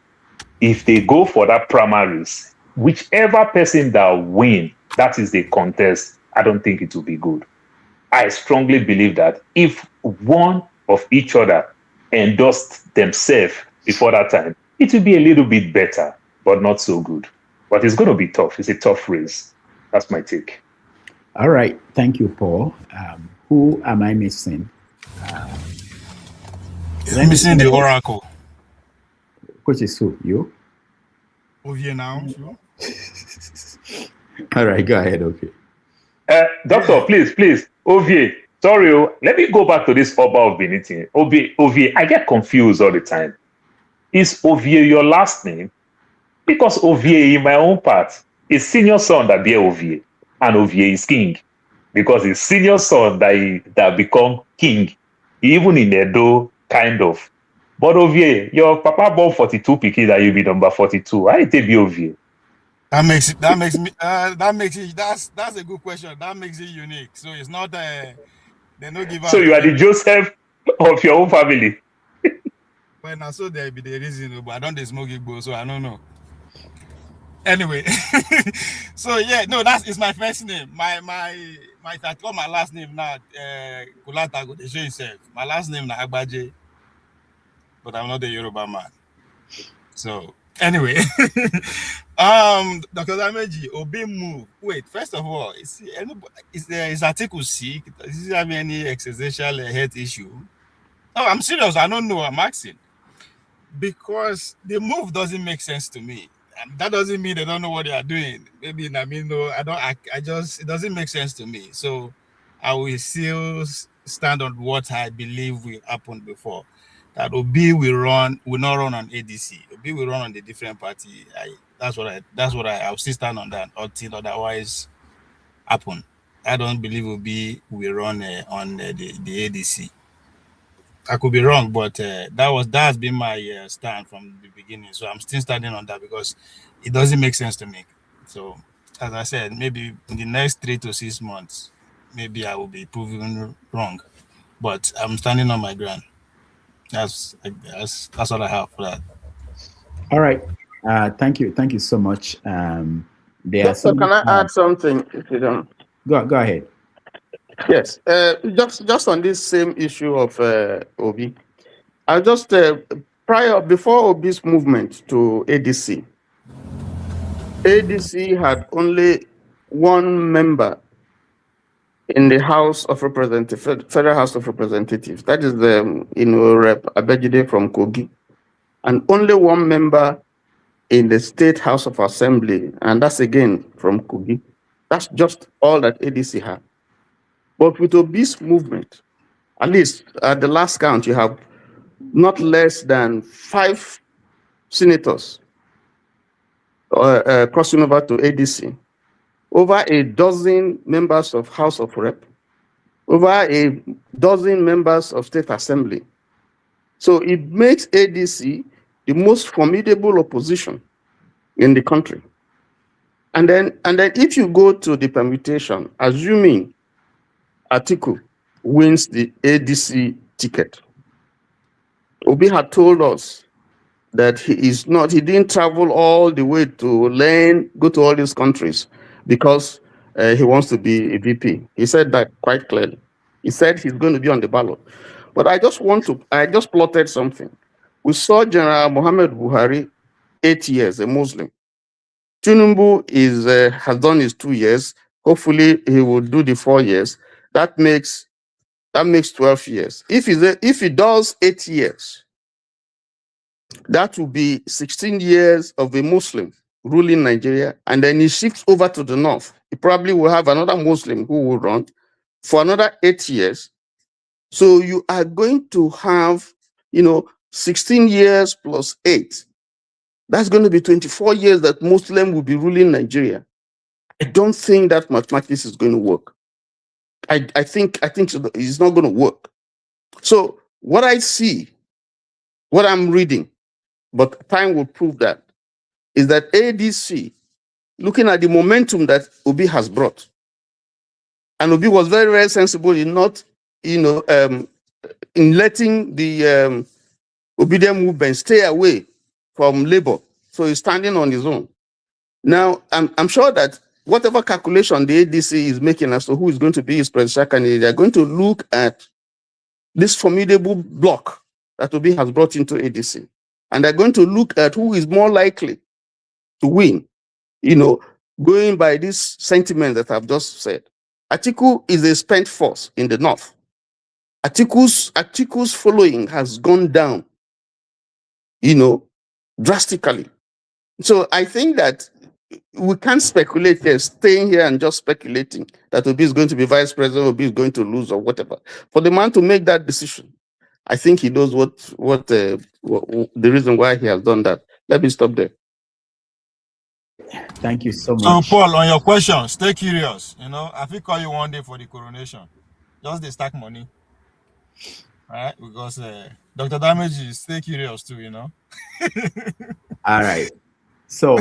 if they go for that primaries, whichever person that win, that is the contest, I don't think it will be good. I strongly believe that if one of each other endorsed themselves before that time, it will be a little bit better, but not so good. But it's going to be tough. It's a tough race. That's my take. All right. Thank you, Paul. Who am I missing? I'm missing the Oracle. Which is who? You? Ovie now. Sure. All right. Go ahead. Okay. Doctor, please. Ovie, sorry. Let me go back to this Oba of Benin thing. Ovie, I get confused all the time. Is Ovie your last name? Because Ovie, in my own part, is senior son that bear Ovie, and Ovie is king. Because his senior son that become king, even in Edo, kind of. But Ovie, your papa born 42 pikin that you be number 42. How it be Ovie? That's a good question. That makes it unique. So it's not they no give out. So you are the Joseph of your own family. Well, now so there be the reason, but I don't smoke it, so I don't know. Anyway, so yeah, no, it's my first name. My I call my last name now. Kulata go dey show himself. My last name na Agbaje, but I'm not a Yoruba man. So anyway, Dr. Dameji, Obi move. Wait, first of all, is Atiku sick? Does he have any existential health issue? No, I'm serious. I don't know. I'm asking because the move doesn't make sense to me. And that doesn't mean they don't know what they are doing. Maybe I mean, no, I don't. I just, it doesn't make sense to me. So I will still stand on what I believe will happen before. That Obi will not run on ADC. Obi will run on the different party. That's what I'll still stand on that until otherwise happen. I don't believe Obi will run on the ADC. I could be wrong, but that has been my stand from the beginning. So I'm still standing on that because it doesn't make sense to me. So as I said, maybe in the next 3 to 6 months, maybe I will be proven wrong. But I'm standing on my ground. That's what I have for that. All right. Thank you so much. There are So some. can I add something? If you don't? Go ahead. Yes. Just on this same issue of Obi, I just before Obi's movement to ADC, ADC had only one member in the House of Representatives, Federal House of Representatives. That is the Rep Abejide from Kogi, and only one member in the State House of Assembly, and that's again from Kogi. That's just all that ADC had. But with Obi's movement, at least at the last count, you have not less than 5 senators crossing over to ADC, over a dozen members of House of Rep, over a dozen members of State Assembly. So it makes ADC the most formidable opposition in the country. And then if you go to the permutation, assuming Atiku wins the ADC ticket, Obi had told us that he didn't travel all the way to go to all these countries because he wants to be a VP. He said that quite clearly. He said he's going to be on the ballot. But I just plotted something. We saw General Mohammed Buhari, 8 years, a Muslim. Tinubu has done his 2 years. Hopefully he will do the 4 years. That makes 12 years. If he does 8 years, that will be 16 years of a Muslim ruling Nigeria, and then he shifts over to the north. He probably will have another Muslim who will run for another 8 years. So you are going to have, 16 years plus 8. That's going to be 24 years that Muslim will be ruling Nigeria. I don't think that mathematics is going to work. I think it's not going to work. So what I see, what I'm reading, but time will prove that, is that ADC, looking at the momentum that Obi has brought, and Obi was very, very sensible in not, in letting the obedient movement stay away from labor. So he's standing on his own. Now, I'm sure that whatever calculation the ADC is making as to who is going to be his presidential candidate, they're going to look at this formidable block that Obi has brought into ADC. And they're going to look at who is more likely to win, going by this sentiment that I've just said. Atiku is a spent force in the north. Atiku's following has gone down, drastically. So I think that we can't speculate here, staying here and just speculating that Obi is going to be vice president, Obi is going to lose or whatever. For the man to make that decision, I think he knows what the reason why he has done that. Let me stop there. Thank you so much. So, Paul, on your question, stay curious. I will call you one day for the coronation. Just they stack money. Right? Because Dr. Damage is stay curious too, All right. So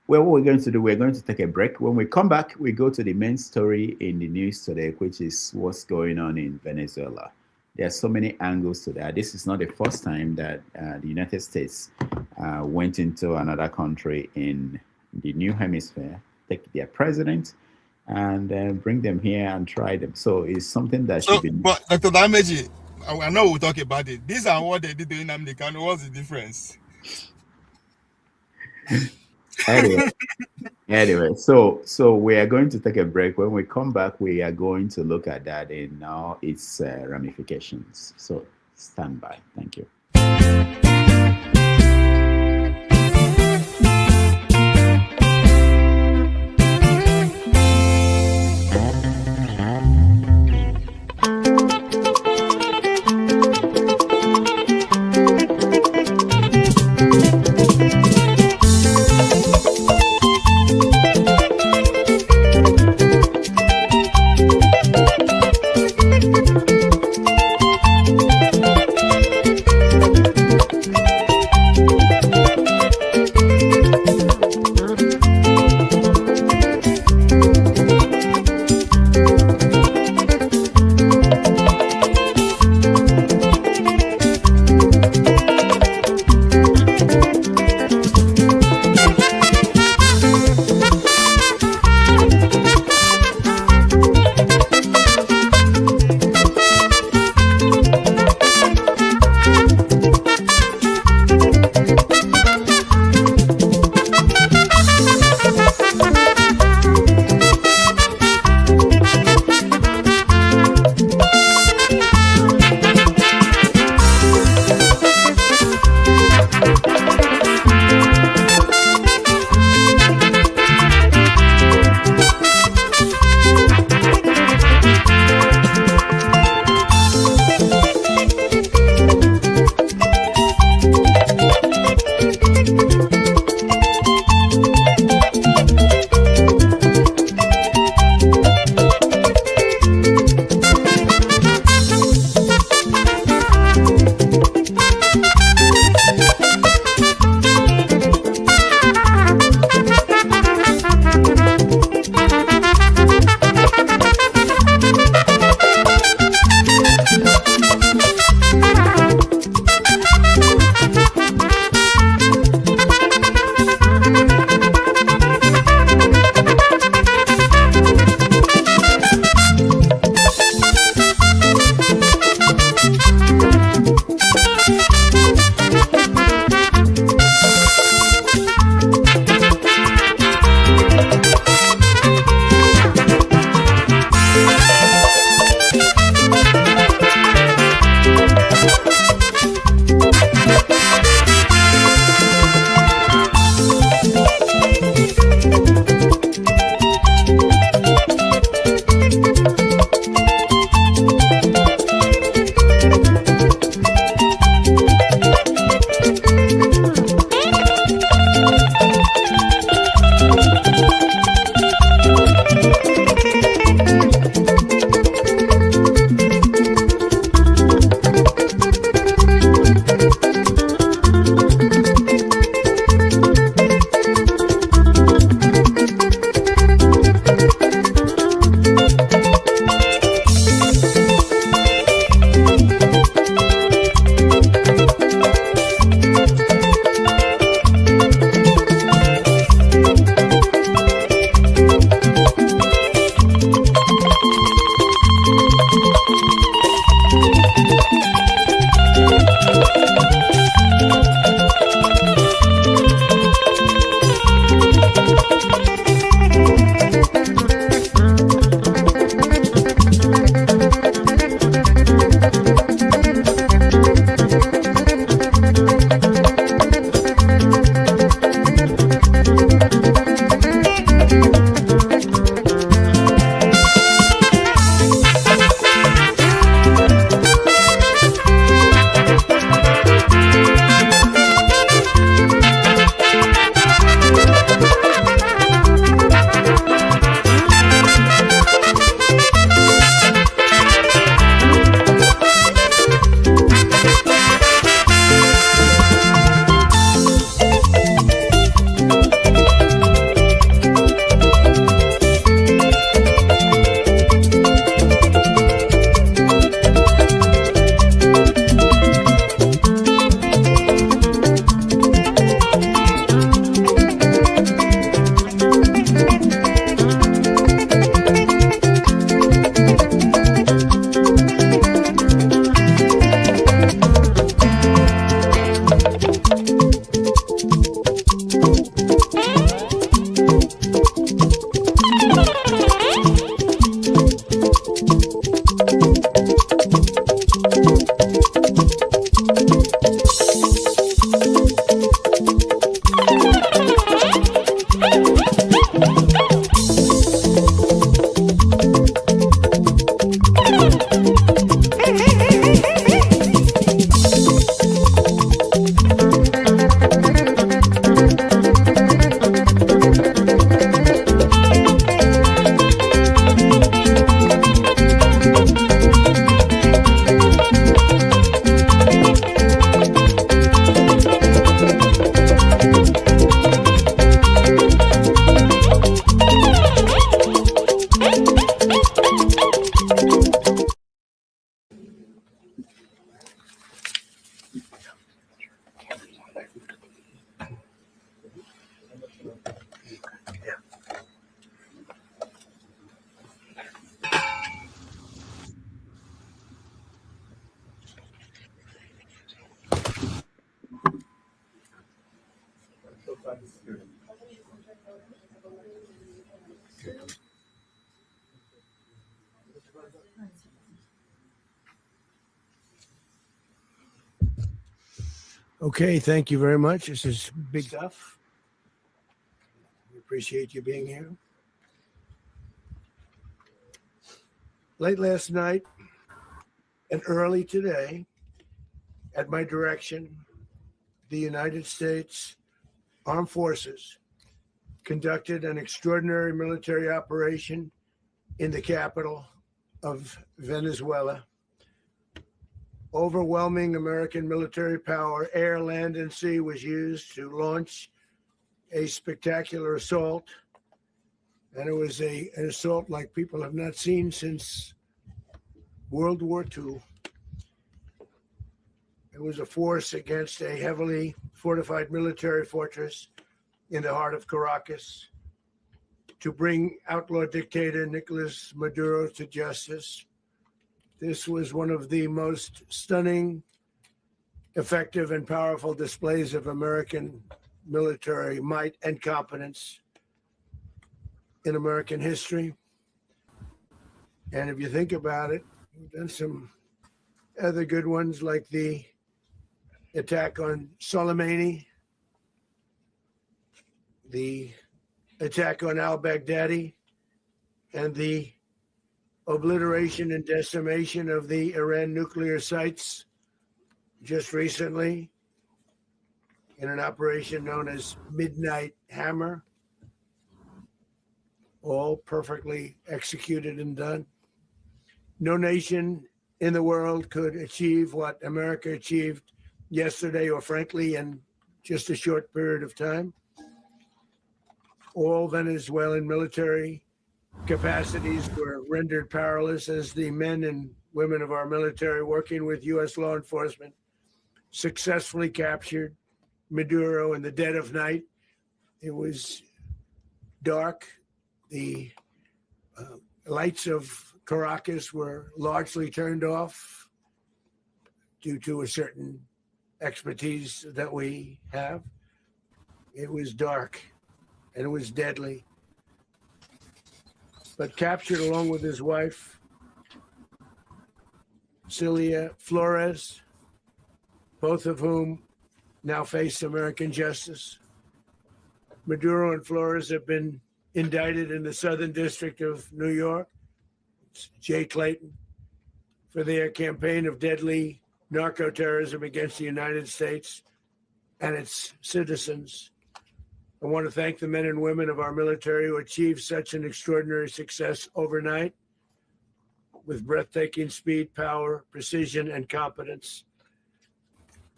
what we're going to do, we're going to take a break. When we come back, we go to the main story in the news today, which is what's going on in Venezuela. There are so many angles to that. This is not the first time that the United States went into another country in the new hemisphere, take their president, and bring them here and try them. So it's something that should be. But Dr. Dameji, I know we'll talk about it. These are what they did in Nnamdi Kanu. What's the difference? Anyway, so we are going to take a break. When we come back, we are going to look at that in all its ramifications. So stand by. Thank you. Okay, thank you very much. This is Big Duff. We appreciate you being here. Late last night and early today, at my direction, the United States Armed Forces conducted an extraordinary military operation in the capital of Venezuela. Overwhelming American military power, air, land, and sea, was used to launch a spectacular assault. And it was an assault like people have not seen since World War II. It was a force against a heavily fortified military fortress in the heart of Caracas to bring outlaw dictator Nicolas Maduro to justice. This was one of the most stunning, effective, and powerful displays of American military might and competence in American history. And if you think about it, we've done some other good ones, like the attack on Soleimani, the attack on al-Baghdadi, and the obliteration and decimation of the Iran nuclear sites just recently in an operation known as Midnight Hammer, all perfectly executed and done. No nation in the world could achieve what America achieved yesterday, or frankly, in just a short period of time. All Venezuelan military capacities were rendered powerless as the men and women of our military, working with U.S. law enforcement, successfully captured Maduro in the dead of night. It was dark. The lights of Caracas were largely turned off due to a certain expertise that we have. It was dark and it was deadly. But captured along with his wife, Celia Flores, both of whom now face American justice. Maduro and Flores have been indicted in the Southern District of New York, Jay Clayton, for their campaign of deadly narco-terrorism against the United States and its citizens. I want to thank the men and women of our military who achieved such an extraordinary success overnight with breathtaking speed, power, precision, and competence.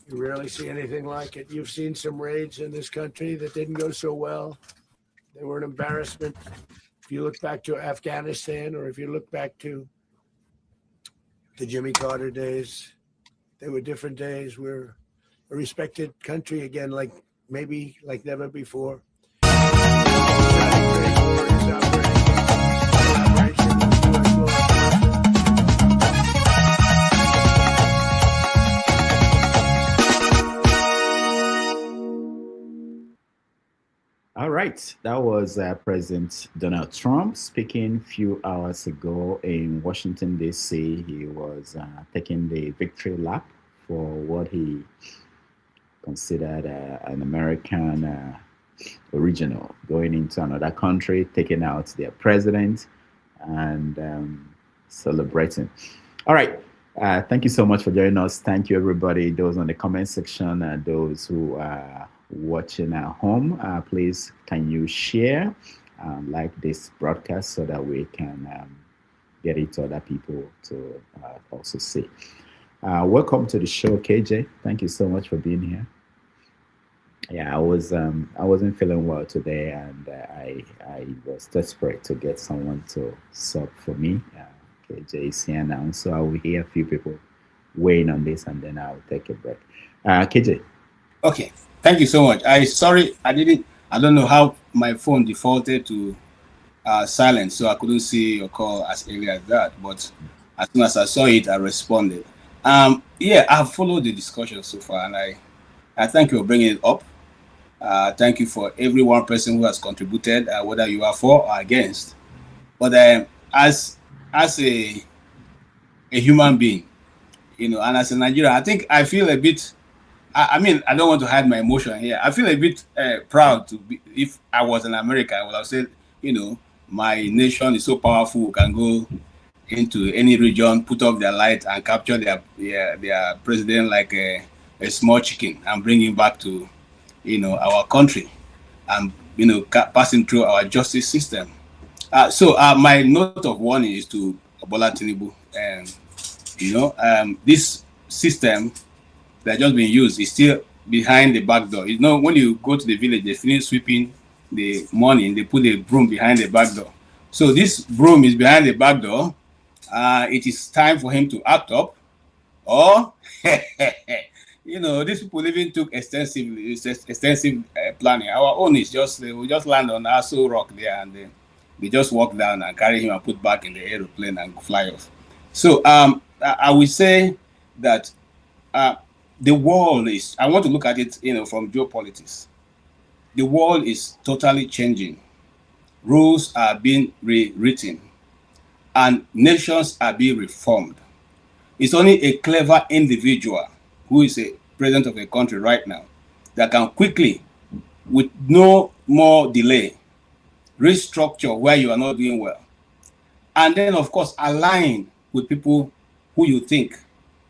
You rarely see anything like it. You've seen some raids in this country that didn't go so well. They were an embarrassment. If you look back to Afghanistan, or if you look back to the Jimmy Carter days, they were different days. We're a respected country again, like maybe like never before. All right, that was President Donald Trump speaking a few hours ago in Washington, D.C. He was taking the victory lap for what he considered an American original, going into another country, taking out their president, and celebrating. All right, thank you so much for joining us. Thank you, everybody, those on the comment section, those who are watching at home. Please, can you share, like this broadcast, so that we can get it to other people to also see. Welcome to the show, KJ. Thank you so much for being here. Yeah, I wasn't feeling well today, and I was desperate to get someone to sub for me. KJ is here now, so I will hear a few people weighing on this, and then I'll take a break. KJ. Okay, thank you so much. I don't know how my phone defaulted to silent, so I couldn't see your call as early as that. But as soon as I saw it, I responded. Yeah, I've followed the discussion so far, and I thank you for bringing it up. Thank you for every one person who has contributed, whether you are for or against. But as a human being, and as a Nigerian, I think I feel a bit. I mean, I don't want to hide my emotion here. I feel a bit proud to be. If I was in America, I would have said, my nation is so powerful, can go into any region, put off their light, and capture their president like a small chicken and bring him back to, our country, and passing through our justice system. So my note of warning is to Bala Tinubu. This system that just been used is still behind the back door. When you go to the village, they finish sweeping the morning, they put the broom behind the back door. So this broom is behind the back door. It is time for him to act up, or these people even took extensive planning. Our own is just we just land on Aso Rock there, and they just walk down and carry him and put back in the aeroplane and fly off. So I would say that the world is. I want to look at it, from geopolitics. The world is totally changing. Rules are being rewritten, and nations are being reformed. It's only a clever individual who is a president of a country right now that can quickly, with no more delay, restructure where you are not doing well. And then, of course, align with people who you think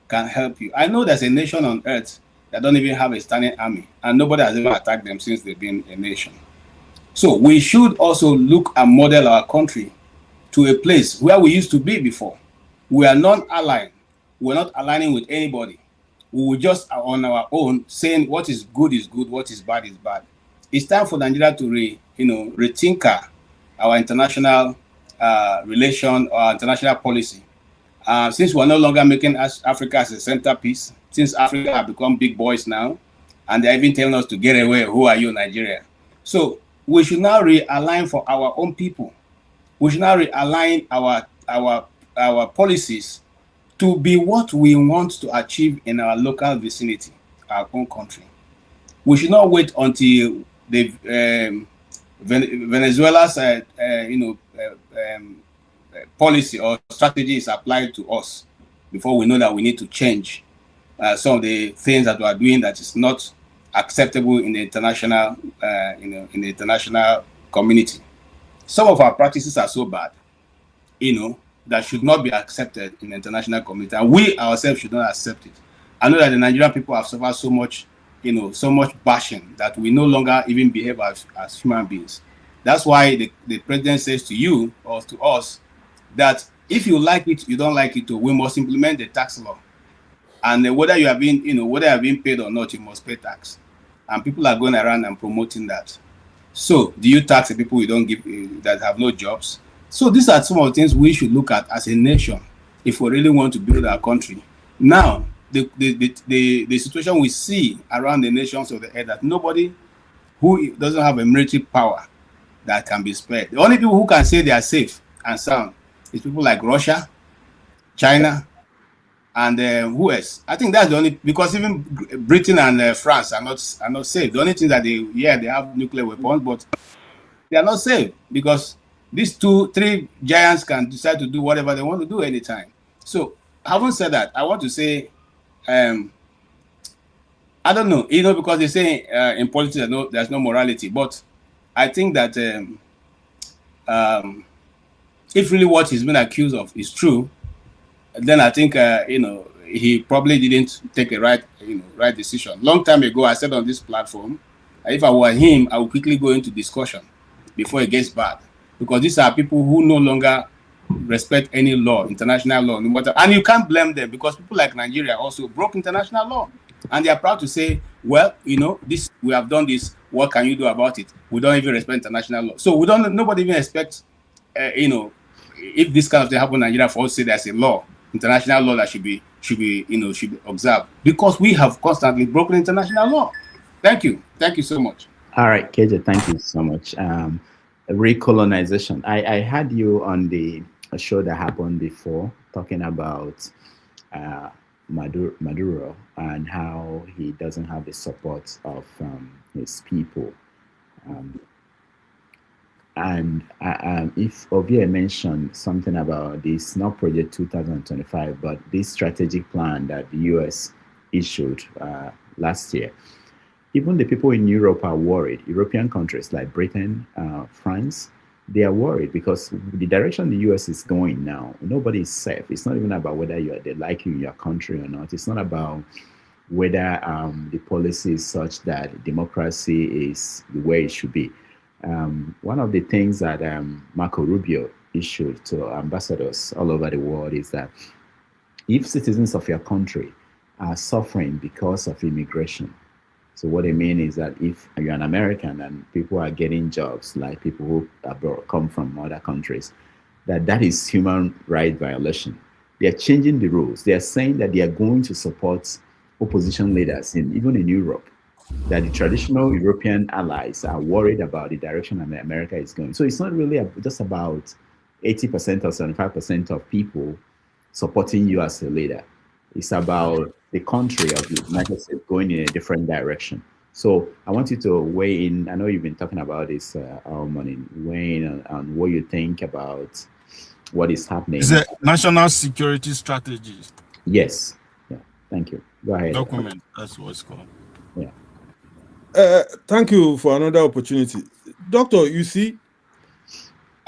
can help you. I know there's a nation on earth that don't even have a standing army, and nobody has ever attacked them since they've been a nation. So we should also look and model our country to a place where we used to be before. We are non-aligned. We're not aligning with anybody. We were just on our own saying what is good, what is bad is bad. It's time for Nigeria to rethink our international relation or international policy. Since we're no longer making Africa as a centerpiece, since Africa have become big boys now, and they're even telling us to get away, who are you, Nigeria? So we should now realign for our own people. We should now realign our policies to be what we want to achieve in our local vicinity, our own country. We should not wait until the Venezuela's policy or strategy is applied to us before we know that we need to change some of the things that we are doing that is not acceptable in the international in the international community. Some of our practices are so bad, that should not be accepted in the international community, and we ourselves should not accept it. I know that the Nigerian people have suffered so much, so much bashing that we no longer even behave as human beings. That's why the president says to you or to us that if you like it, you don't like it, we must implement the tax law. And whether you have been, whether you have been paid or not, you must pay tax. And people are going around and promoting that. So do you tax the people you don't give that have no jobs? So these are some of the things we should look at as a nation if we really want to build our country. Now, the situation we see around the nations of the earth, that nobody who doesn't have a military power that can be spared. The only people who can say they are safe and sound is people like Russia, China, and who else? I think that's the only, because even Britain and France are not safe. The only thing that they have nuclear weapons, but they are not safe because these 2-3 giants can decide to do whatever they want to do anytime. So, having said that, I want to say, I don't know, because they say in politics there's no morality, but I think that if really what he's been accused of is true, then I think he probably didn't take a right decision. Long time ago, I said on this platform, if I were him, I would quickly go into discussion before it gets bad, because these are people who no longer respect any law, international law, no matter. And you can't blame them, because people like Nigeria also broke international law, and they are proud to say, well, this, we have done this. What can you do about it? We don't even respect international law. So nobody even expects, if this kind of thing happen in Nigeria, for us to say there's a law, international law that should be observed, because we have constantly broken international law. Thank you so much. All right, KJ, thank you so much. Recolonization. I had you on the show that happened before talking about Maduro and how he doesn't have the support of his people. And if Ovie mentioned something about this, not Project 2025, but this strategic plan that the US issued last year, even the people in Europe are worried. European countries like Britain, France, they are worried because the direction the US is going now, nobody is safe. It's not even about whether they like you in your country or not. It's not about whether the policy is such that democracy is the way it should be. One of the things that Marco Rubio issued to ambassadors all over the world is that if citizens of your country are suffering because of immigration, so what I mean is that if you're an American and people are getting jobs, like people who come from other countries, that is human right violation. They are changing the rules. They are saying that they are going to support opposition leaders even in Europe, that the traditional European allies are worried about the direction America is going. So it's not really just about 80% or 75% of people supporting you as a leader. It's about the country of the United States going in a different direction. So I want you to weigh in. I know you've been talking about this all morning. Weigh in on what you think about what is happening. It's a national security strategy. Yes. Yeah. Thank you. Go ahead. Document. That's what it's called. Yeah. Thank you for another opportunity. Doctor, you see.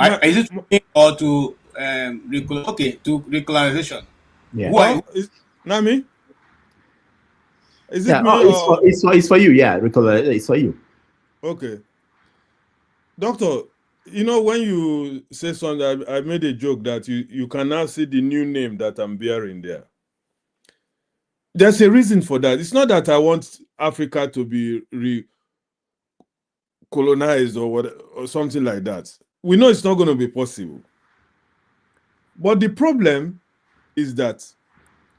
Is it or to to regularization? Yeah. Nami? Is it yeah. me Oh, it's for you. Yeah. It's for you. Okay. Doctor, when you say something, I made a joke that you can now see the new name that I'm bearing there. There's a reason for that. It's not that I want Africa to be colonized or something like that. We know it's not going to be possible. But the problem is that,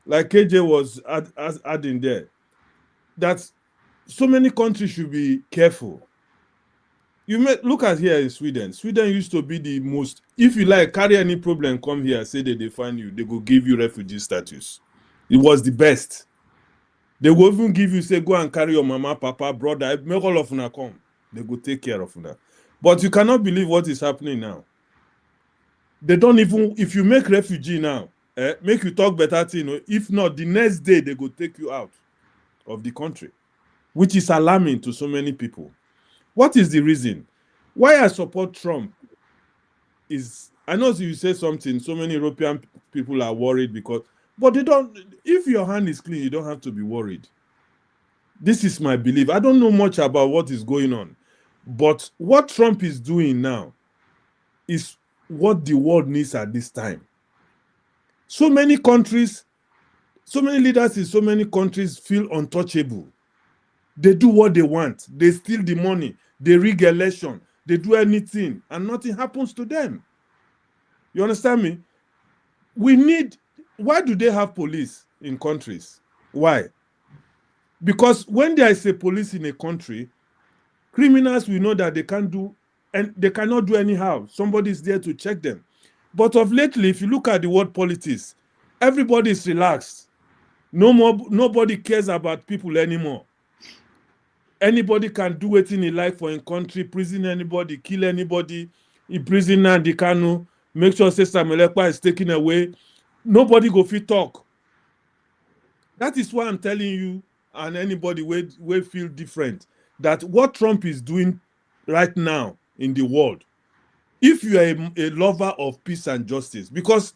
like KJ was adding there, that so many countries should be careful. You may look at here in Sweden. Sweden used to be the most, if you like, carry any problem, come here, say that they find you, they go give you refugee status. It was the best. They will even give you, say, go and carry your mama, papa, brother, make all of them come. They go take care of them. But you cannot believe what is happening now. They don't even, if you make refugee now, make you talk better thing. If not, the next day they go take you out of the country, which is alarming to so many people. What is the reason? Why I support Trump is, I know you say something, so many European people are worried but they don't, if your hand is clean, you don't have to be worried. This is my belief. I don't know much about what is going on, but what Trump is doing now is what the world needs at this time. So many countries, so many leaders in so many countries feel untouchable. They do what they want. They steal the money. They rig election. They do anything, and nothing happens to them. You understand me? Why do they have police in countries? Why? Because when there is a police in a country, criminals will know that they can't do, and they cannot do anyhow. Somebody is there to check them. But of lately, if you look at the world politics, everybody is relaxed. Nobody cares about people anymore. Anybody can do anything he like for a country, prison anybody, kill anybody, imprison Nnamdi Kanu, make sure say Samuel Ekpa is taken away. Nobody go fit talk. That is why I'm telling you, and anybody will feel different, that what Trump is doing right now in the world, if you are a lover of peace and justice, because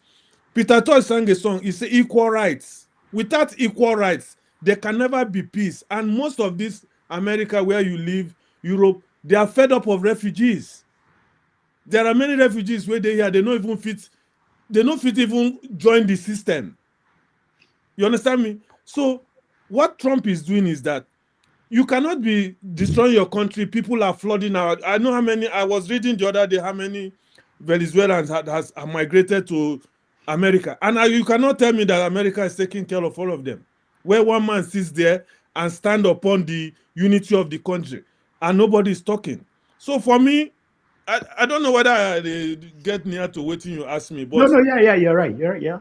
Peter Tosh sang a song, he said equal rights. Without equal rights, there can never be peace. And most of this America where you live, Europe, they are fed up of refugees. There are many refugees where they don't fit even join the system. You understand me? So what Trump is doing is that you cannot be destroying your country. People are flooding out. I know how many, I was reading the other day how many Venezuelans have migrated to America. And you cannot tell me that America is taking care of all of them. Where one man sits there and stand upon the unity of the country and nobody is talking. So for me, I don't know whether I get near to waiting you ask me, No, but no, yeah, you're right. Yeah.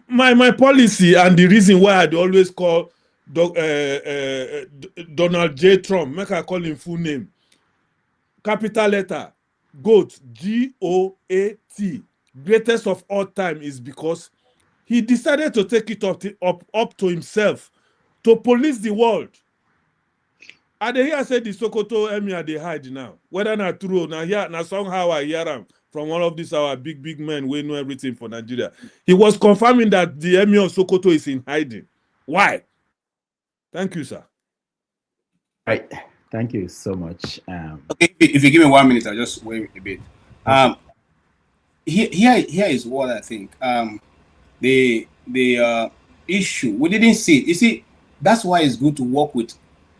my policy and the reason why I'd always call Donald J. Trump, make I call him full name, capital letter, GOAT, G-O-A-T, greatest of all time, is because he decided to take it up to himself to police the world. And they hear say the Sokoto Emir they hide now. Whether not true, now somehow I hear him from one of these our big men we know everything for Nigeria. He was confirming that the Emir of Sokoto is in hiding. Why? Thank you, sir. Right. Thank you so much. Okay, if you give me 1 minute, I'll just wait a bit. Here is what I think. The issue we didn't see. You see, that's why it's good to work with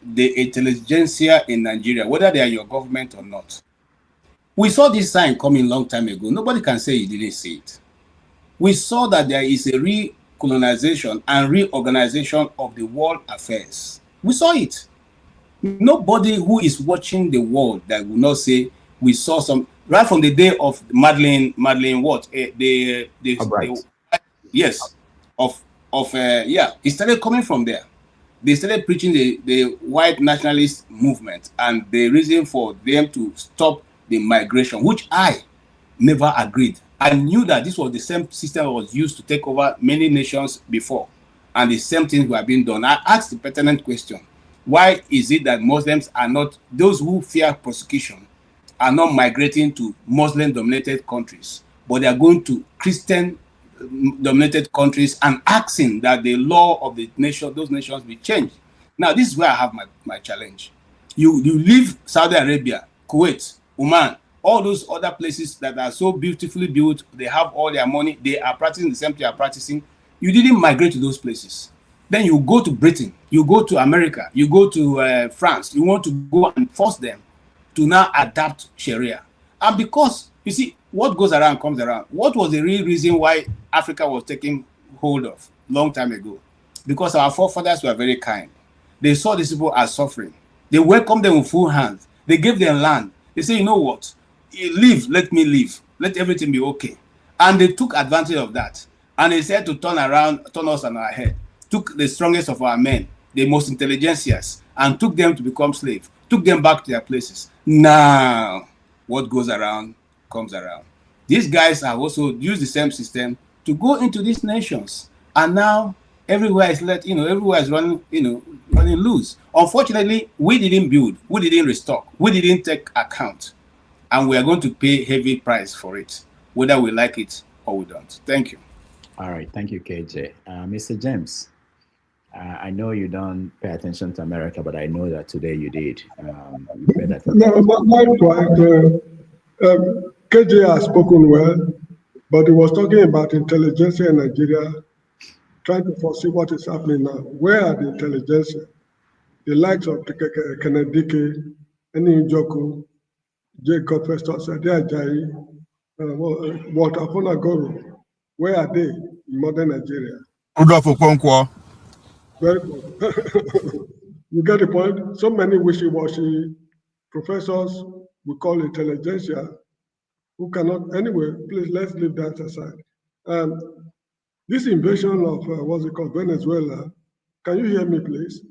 the intelligentsia in Nigeria, whether they are your government or not. We saw this sign coming long time ago. Nobody can say you didn't see it. We saw that there is a recolonization and reorganization of the world affairs. We saw it. Nobody who is watching the world that will not say we saw some right from the day of Madeleine what yes it started coming from there. They started preaching the white nationalist movement and the reason for them to stop the migration, which I never agreed. I knew that this was the same system that was used to take over many nations before, and the same things were being done. I asked the pertinent question: why is it that Muslims are not, those who fear persecution, are not migrating to Muslim-dominated countries, but they are going to Christian-dominated countries and asking that the law of the nation, those nations, be changed? Now, this is where I have my challenge. You leave Saudi Arabia, Kuwait, Oman, all those other places that are so beautifully built, they have all their money, they are practicing the same thing you are practicing. You didn't migrate to those places. Then you go to Britain, you go to America, you go to France, you want to go and force them to now adapt Sharia. And because, you see, what goes around comes around. What was the real reason why Africa was taken hold of long time ago? Because our forefathers were very kind. They saw these people as suffering. They welcomed them with full hands. They gave them land. They say, you know what? Live, let me live. Let everything be okay. And they took advantage of that. And they said to turn us on our head. Took the strongest of our men, the most intelligentsias, and took them to become slaves, took them back to their places. Now, what goes around comes around. These guys have also used the same system to go into these nations, and now everywhere is everywhere is running loose. Unfortunately, we didn't build, we didn't restock, we didn't take account, and we are going to pay heavy price for it, whether we like it or we don't. Thank you. All right, thank you, KJ. Mr. James. I know you don't pay attention to America, but I know that today you did. You paid attention. No, my point, KJ has spoken well, but he was talking about intelligence in Nigeria, trying to foresee what is happening now. Where are the intelligence? The likes of Kennedy, Njoku, Jacob Festus, Ajayi, Walter Fonagoro. Where are they in modern Nigeria? Rudolph Okonkwo. Very good. You get the point? So many wishy-washy professors we call intelligentsia who cannot, anyway, please let's leave that aside. This invasion of, what's it called, Venezuela, can you hear me, please?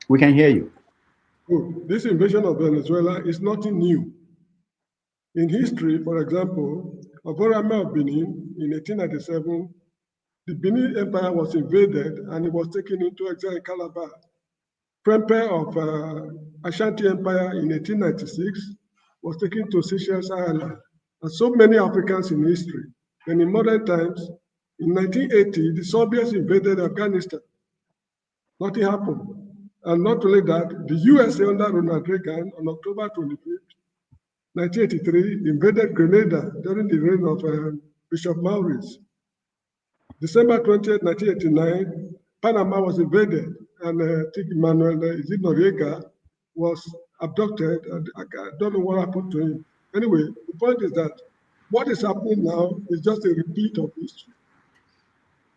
We can hear you. Good. This invasion of Venezuela is nothing new. In history, for example, Oborame of Benin in 1897, the Benin Empire was invaded and it was taken into exile in Calabar. Prempe of Ashanti Empire in 1896 was taken to Seychelles Island. And so many Africans in history. And in modern times, in 1980, the Soviets invaded Afghanistan. Nothing happened. And not only that, the USA under Ronald Reagan on October 25th, 1983, invaded Grenada during the reign of Bishop Maurice. December 20th, 1989, Panama was invaded, and Manuel Noriega was abducted. And I don't know what happened to him. Anyway, the point is that what is happening now is just a repeat of history.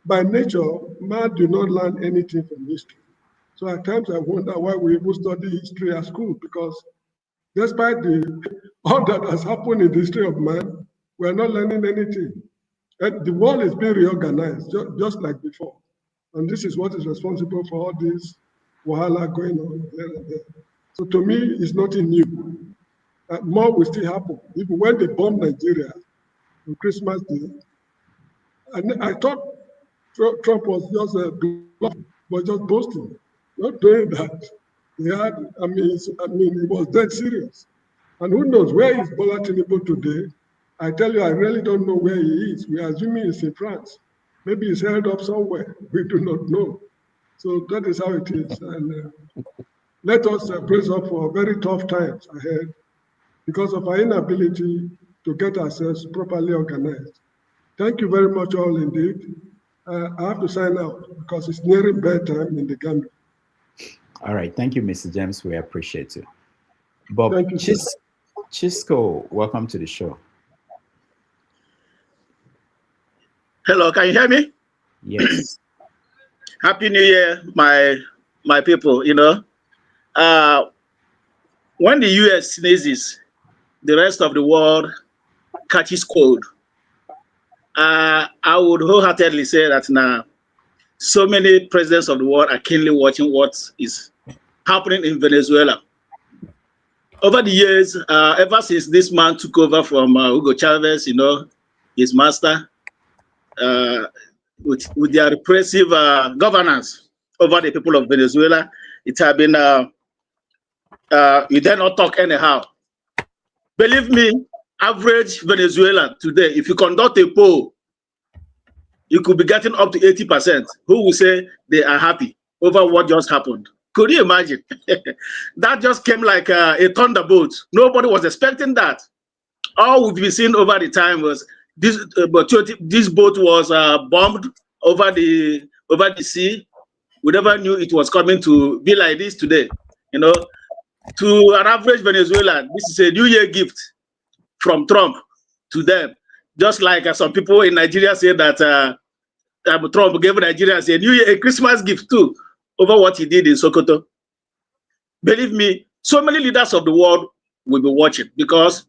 By nature, man do not learn anything from history. So at times I wonder why we even study history at school, because Despite all that has happened in the history of man, we are not learning anything. And the world is being reorganized, just like before. And this is what is responsible for all this wahala going on here and there. So to me, it's nothing new. More will still happen. Even when they bombed Nigeria on Christmas Day, and I thought Trump was just boasting, not doing that. He had, I mean, he was dead serious. And who knows, where is Bala Tinubu today? I tell you, I really don't know where he is. We are assuming he's in France. Maybe he's held up somewhere. We do not know. So that is how it is. And let us brace up for very tough times ahead because of our inability to get ourselves properly organized. Thank you very much all indeed. I have to sign out because it's nearing bedtime in the Gambia. All right. Thank you, Mr. James. We appreciate you. Bob Chisco, welcome to the show. Hello, can you hear me? Yes. Happy New Year, my people. You know, when the US sneezes, the rest of the world catches cold. I would wholeheartedly say that now, so many presidents of the world are keenly watching what is happening in Venezuela. Over the years, ever since this man took over from Hugo Chavez, you know, his master, with their repressive governance over the people of Venezuela, it has been, you dare not talk anyhow. Believe me, average Venezuela today, if you conduct a poll, you could be getting up to 80% who will say they are happy over what just happened. Could you imagine? That just came like a thunderbolt. Nobody was expecting that. All we've been seeing over the time was this boat was bombed over the sea. We never knew it was coming to be like this today. You know, to an average Venezuelan, this is a New Year gift from Trump to them. Just like some people in Nigeria say that Trump gave Nigerians a New Year, a Christmas gift too, over what he did in Sokoto. Believe me, so many leaders of the world will be watching because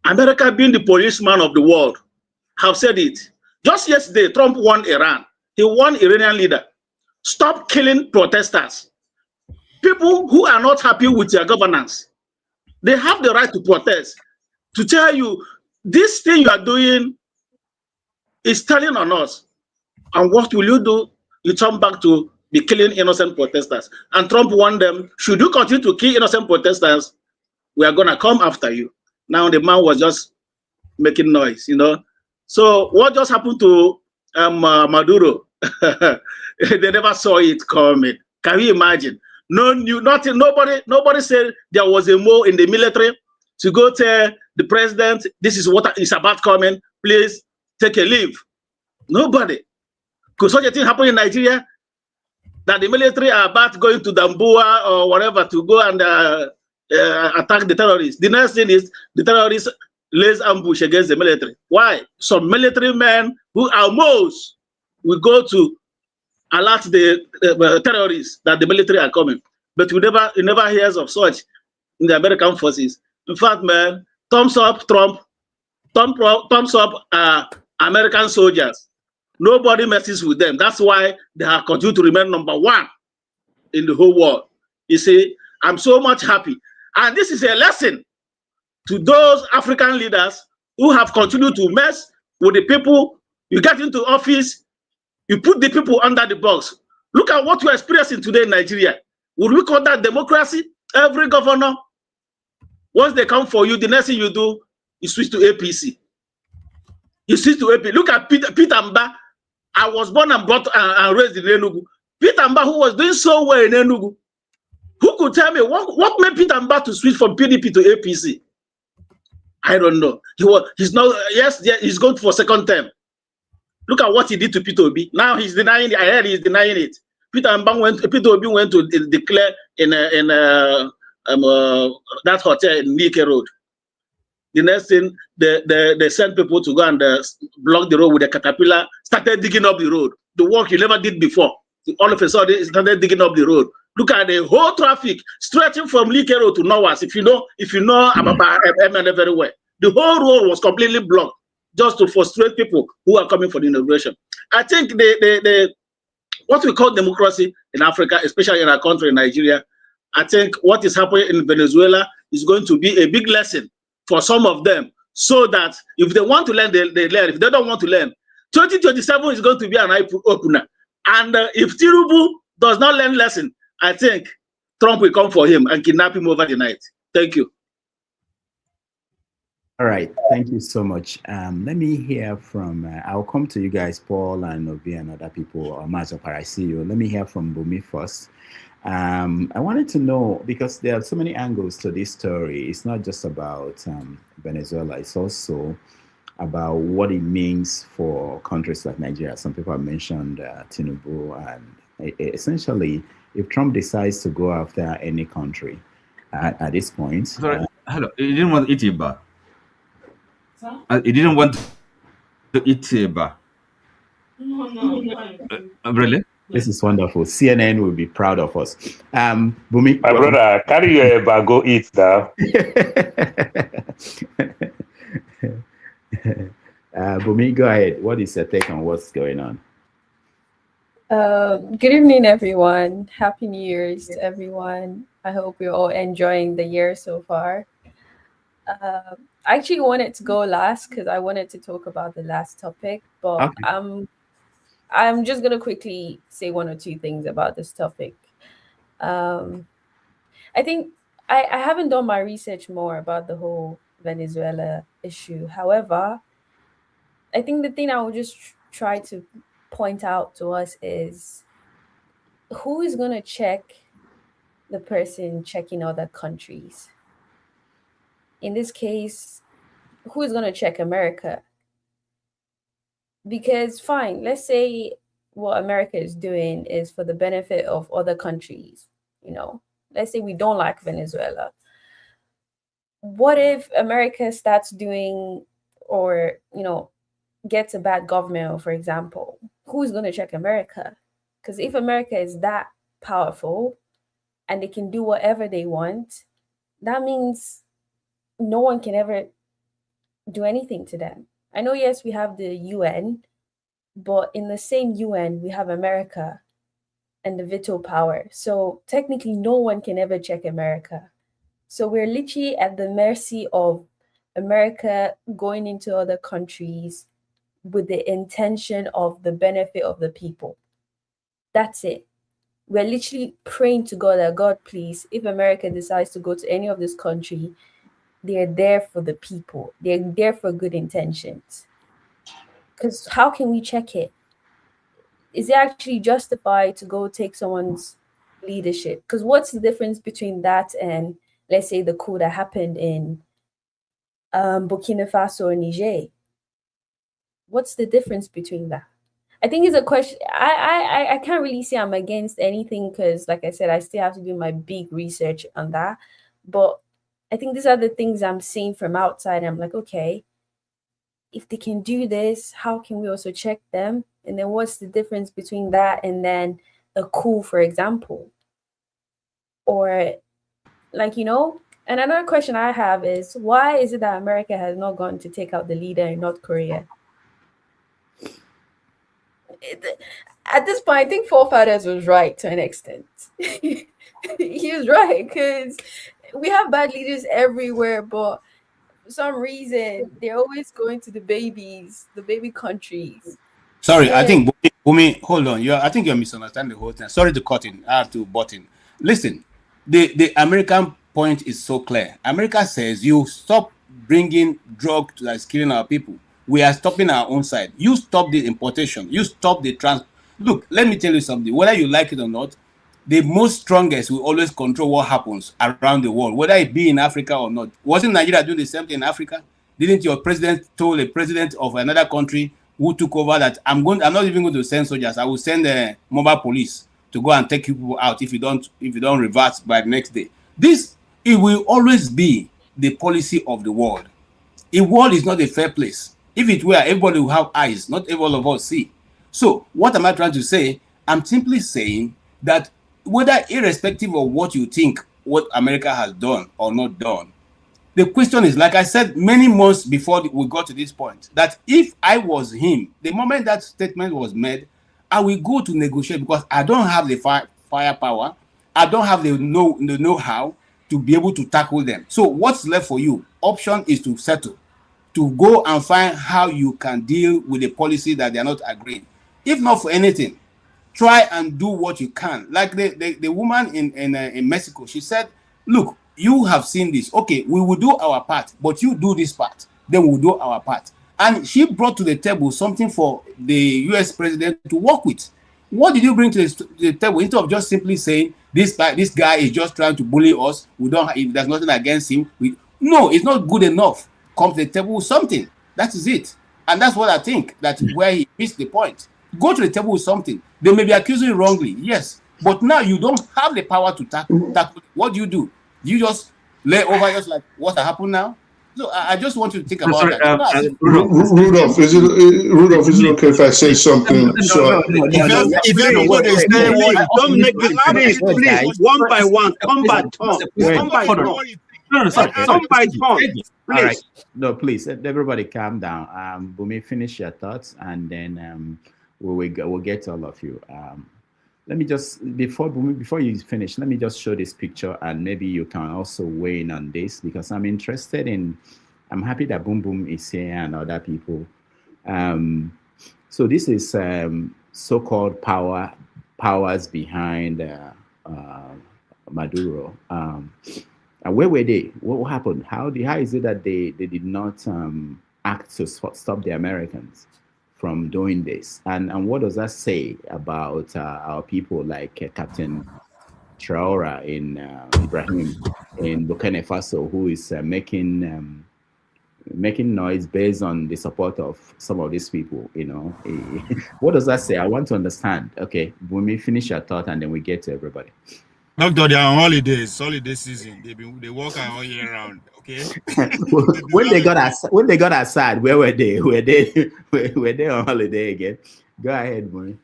America, being the policeman of the world, have said it. Just yesterday, Trump won Iran. He won Iranian leader. Stop killing protesters. People who are not happy with their governance, they have the right to protest, to tell you, this thing you are doing is telling on us. And what will you do? You turn back to be killing innocent protesters. And Trump warned them, should you continue to kill innocent protesters, we are going to come after you. Now the man was just making noise, you know. So what just happened to Maduro? They never saw it coming. Can you imagine? Nothing. Nobody said there was a move in the military to go tell the president, this is what is about coming. Please take a leave. Nobody. Could such a thing happen in Nigeria? That the military are about going to Dambua or whatever to go and attack the terrorists. The next thing is the terrorists lays ambush against the military. Why? Some military men who are most will go to alert the terrorists that the military are coming. But you never hears of such in the American forces. In fact, man, thumbs up Trump, thumbs up American soldiers. Nobody messes with them. That's why they have continued to remain #1 in the whole world. You see, I'm so much happy. And this is a lesson to those African leaders who have continued to mess with the people. You get into office, you put the people under the box. Look at what we're experiencing today in Nigeria. Would we call that democracy? Every governor, once they come for you, the next thing you do, you switch to APC. You switch to APC. Look at Peter Mba. I was born and brought and raised in Enugu. Peter Mba, who was doing so well in Enugu, who could tell me what made Peter Mba to switch from PDP to APC? I don't know. He's going for second term. Look at what he did to Peter Obi. Now he's denying it. I heard he's denying it. Peter Obi went to declare in that hotel in Nike Road. The next thing, they sent people to go and block the road with a caterpillar, started digging up the road. The work you never did before. All of a sudden, it started digging up the road. Look at the whole traffic stretching from Likero to Norwas. If you know about MNA very well, the whole road was completely blocked just to frustrate people who are coming for the inauguration. I think the what we call democracy in Africa, especially in our country, Nigeria, I think what is happening in Venezuela is going to be a big lesson for some of them, so that if they want to learn, they learn. If they don't want to learn, 2027 is going to be an eye opener. And if Tinubu does not learn lesson, I think Trump will come for him and kidnap him over the night. Thank you. All right, thank you so much. Let me hear from, I'll come to you guys, Paul and Obi and other people, or Mazopar, I see you. Let me hear from Bumi first. I wanted to know, because there are so many angles to this story. It's not just about Venezuela, it's also about what it means for countries like Nigeria. Some people have mentioned Tinubu, and essentially, if Trump decides to go after any country at this point. Sorry, hello, you didn't want to eat Iba. You didn't want to eat Iba. No. Really? This is wonderful. CNN will be proud of us. Bumi, my brother, carry your Eba, go eat now. Bumi, go ahead. What is your take on what's going on? Good evening, everyone. Happy New Year's to everyone. I hope you're all enjoying the year so far. I actually wanted to go last because I wanted to talk about the last topic, but okay. I'm just gonna quickly say one or two things about this topic. I think I haven't done my research more about the whole Venezuela issue. However, I think the thing I will just try to point out to us is who is gonna check the person checking other countries? In this case, who is going to check America? Because fine, let's say what America is doing is for the benefit of other countries. You know, let's say we don't like Venezuela. What if America starts doing, or, you know, gets a bad government, for example? Who's going to check America? Because if America is that powerful and they can do whatever they want, that means no one can ever do anything to them. I know, yes, we have the UN, but in the same UN, we have America and the veto power. So technically, no one can ever check America. So we're literally at the mercy of America going into other countries with the intention of the benefit of the people. That's it. We're literally praying to God that, God, please, if America decides to go to any of this country, they're there for the people. They're there for good intentions. Because how can we check it? Is it actually justified to go take someone's leadership? Because what's the difference between that and, let's say, the coup that happened in Burkina Faso or Niger? What's the difference between that? I think it's a question. I can't really say I'm against anything because, like I said, I still have to do my big research on that. But I think these are the things I'm seeing from outside. I'm like, okay, if they can do this, how can we also check them? And then what's the difference between that and then a coup, for example? Or, like, you know, and another question I have is, why is it that America has not gone to take out the leader in North Korea? At this point, I think Forefathers was right to an extent. He was right, because we have bad leaders everywhere, but for some reason, they're always going to the baby countries. Sorry, I think, Bumi, hold on. I think you're misunderstanding the whole thing. Sorry to cut in. I have to butt in. Listen, the American point is so clear. America says you stop bringing drugs that's killing our people. We are stopping our own side. You stop the importation. You stop the Look, let me tell you something. Whether you like it or not, the most strongest will always control what happens around the world, whether it be in Africa or not. Wasn't Nigeria doing the same thing in Africa? Didn't your president told the president of another country who took over that I'm not even going to send soldiers. I will send the mobile police to go and take people out if you don't reverse by the next day. It will always be the policy of the world. A world is not a fair place. If it were, everybody will have eyes. Not every all of us see. So what am I trying to say? I'm simply saying that whether irrespective of what you think, what America has done or not done, the question is, like I said many months before we got to this point, that if I was him, the moment that statement was made, I will go to negotiate because I don't have the firepower. I don't have the know-how to be able to tackle them. So what's left for you? Option is to settle, to go and find how you can deal with a policy that they are not agreeing. If not for anything, try and do what you can. Like the woman in Mexico, she said, look, you have seen this. Okay, we will do our part, but you do this part, then we'll do our part. And she brought to the table something for the US president to work with. What did you bring to the table instead of just simply saying this guy is just trying to bully us? We don't. There's nothing against him. No, it's not good enough. Come to the table with something. That is it. And that's what I think. That's where he missed the point. Go to the table with something. They may be accusing you wrongly, yes, but now you don't have the power to tackle. What do? You just lay over just like what happened now? So I just want you to think about that. Rudolph, is it okay if I say something? Don't make this, please, one by one, come by turn. Come by turn. All right. No, please, everybody calm down. Bumi, finish your thoughts, and then we'll get to all of you. Let me just, before you finish, let me just show this picture, and maybe you can also weigh in on this, because I'm interested in, I'm happy that Boom Boom is here and other people. So this is so-called powers behind Maduro. Where were they? What happened? How is it that they did not act to stop the Americans from doing this? And what does that say about our people like Captain Traore in Ibrahim in Burkina Faso, who is making noise based on the support of some of these people? You know, what does that say? I want to understand. Okay, when we finish your thought, and then we get to everybody. Doctor, they are on holidays, holiday season. They work all year round. Okay. when they got outside, where were they? Were they on holiday again? Go ahead, Bonnie.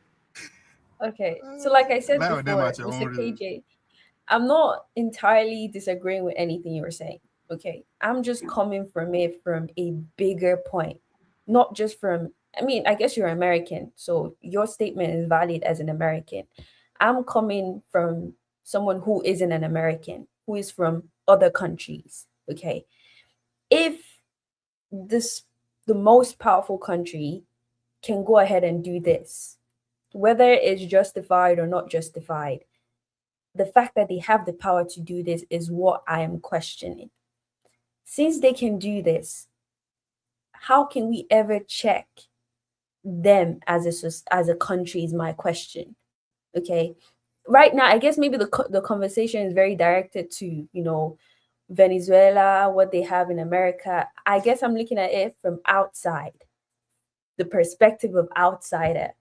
Okay, so like I said before, Mr. KJ, I'm not entirely disagreeing with anything you were saying. Okay, I'm just coming from it from a bigger point, not just from. I mean, I guess you're American, so your statement is valid as an American. I'm coming from someone who isn't an American, who is from other countries. Okay, if the most powerful country can go ahead and do this, whether it's justified or not justified, the fact that they have the power to do this is what I am questioning. Since they can do this, how can we ever check them as a country is my question. Okay, right now I guess maybe the conversation is very directed to, you know, Venezuela, what they have in America. I guess I'm looking at it from outside, the perspective of outsider,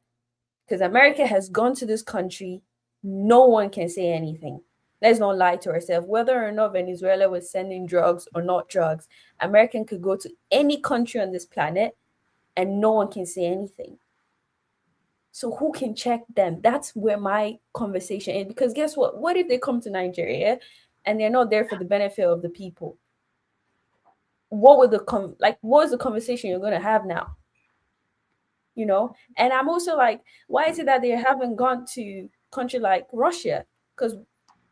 because America has gone to this country. No one can say anything. Let's not lie to ourselves. Whether or not Venezuela was sending drugs or not drugs, American could go to any country on this planet and no one can say anything. So who can check them? That's where my conversation is. Because guess what? What if they come to Nigeria and they're not there for the benefit of the people? What would what is the conversation you're going to have now? You know? And I'm also like, why is it that they haven't gone to country like Russia? Because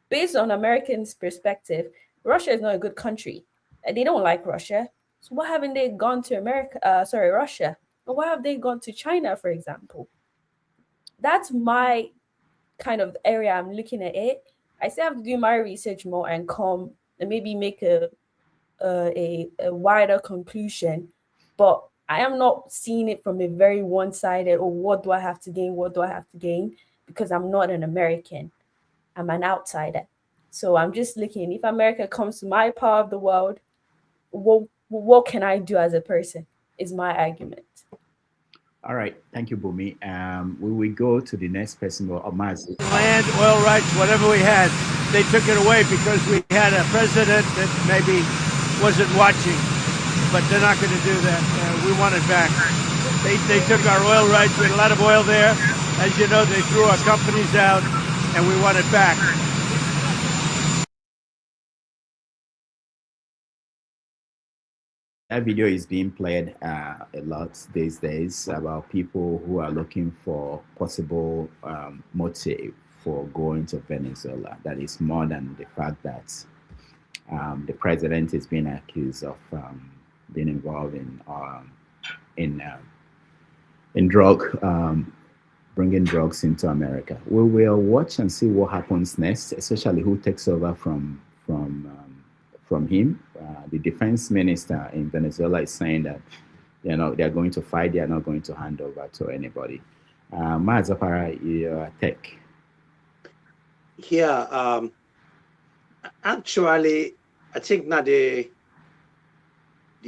based on Americans' perspective, Russia is not a good country. And they don't like Russia. So why haven't they gone to Russia? Or why have they gone to China, for example? That's my kind of area I'm looking at it. I still have to do my research more and come and maybe make a wider conclusion. But I am not seeing it from a very one-sided, or what do I have to gain? What do I have to gain? Because I'm not an American. I'm an outsider. So I'm just looking, if America comes to my part of the world, what can I do as a person is my argument. All right. Thank you, Bumi. We will go to the next person, Mazi. Land, oil rights, whatever we had, they took it away because we had a president that maybe wasn't watching, but they're not going to do that. We want it back. They took our oil rights. We had a lot of oil there. As you know, they threw our companies out. and we want it back. That video is being played a lot these days about people who are looking for possible motive for going to Venezuela. That is more than the fact that the president is being accused of being involved in drug, bringing drugs into America. We will watch and see what happens next, especially who takes over from him. The defense minister in Venezuela is saying that they're going to fight. They are not going to hand over to anybody. Mazapara, your take. Yeah, actually, I think now the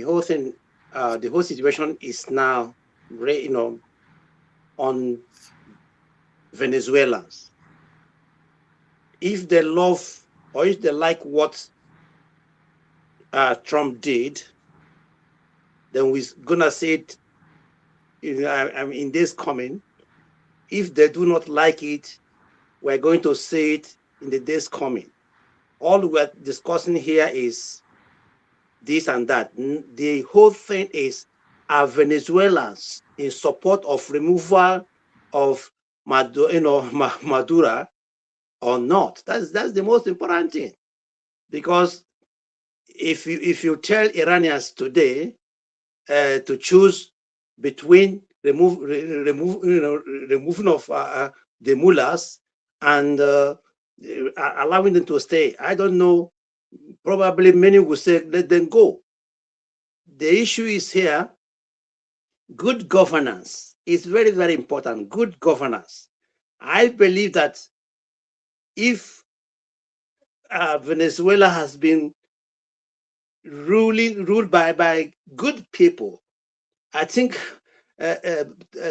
whole thing, the whole situation is now, on Venezuelans. If they love or if they like what Trump did, then we're gonna say it. In days coming. If they do not like it, we're going to say it in the days coming. All we're discussing here is this and that. The whole thing is, are Venezuelans in support of removal of Maduro or not? That's the most important thing. Because if you tell Iranians today to choose between removing of the mullahs and allowing them to stay, I don't know. Probably many will say let them go. The issue is here. Good governance is very, very important. Good governance. I believe that if Venezuela has been ruled by good people, I think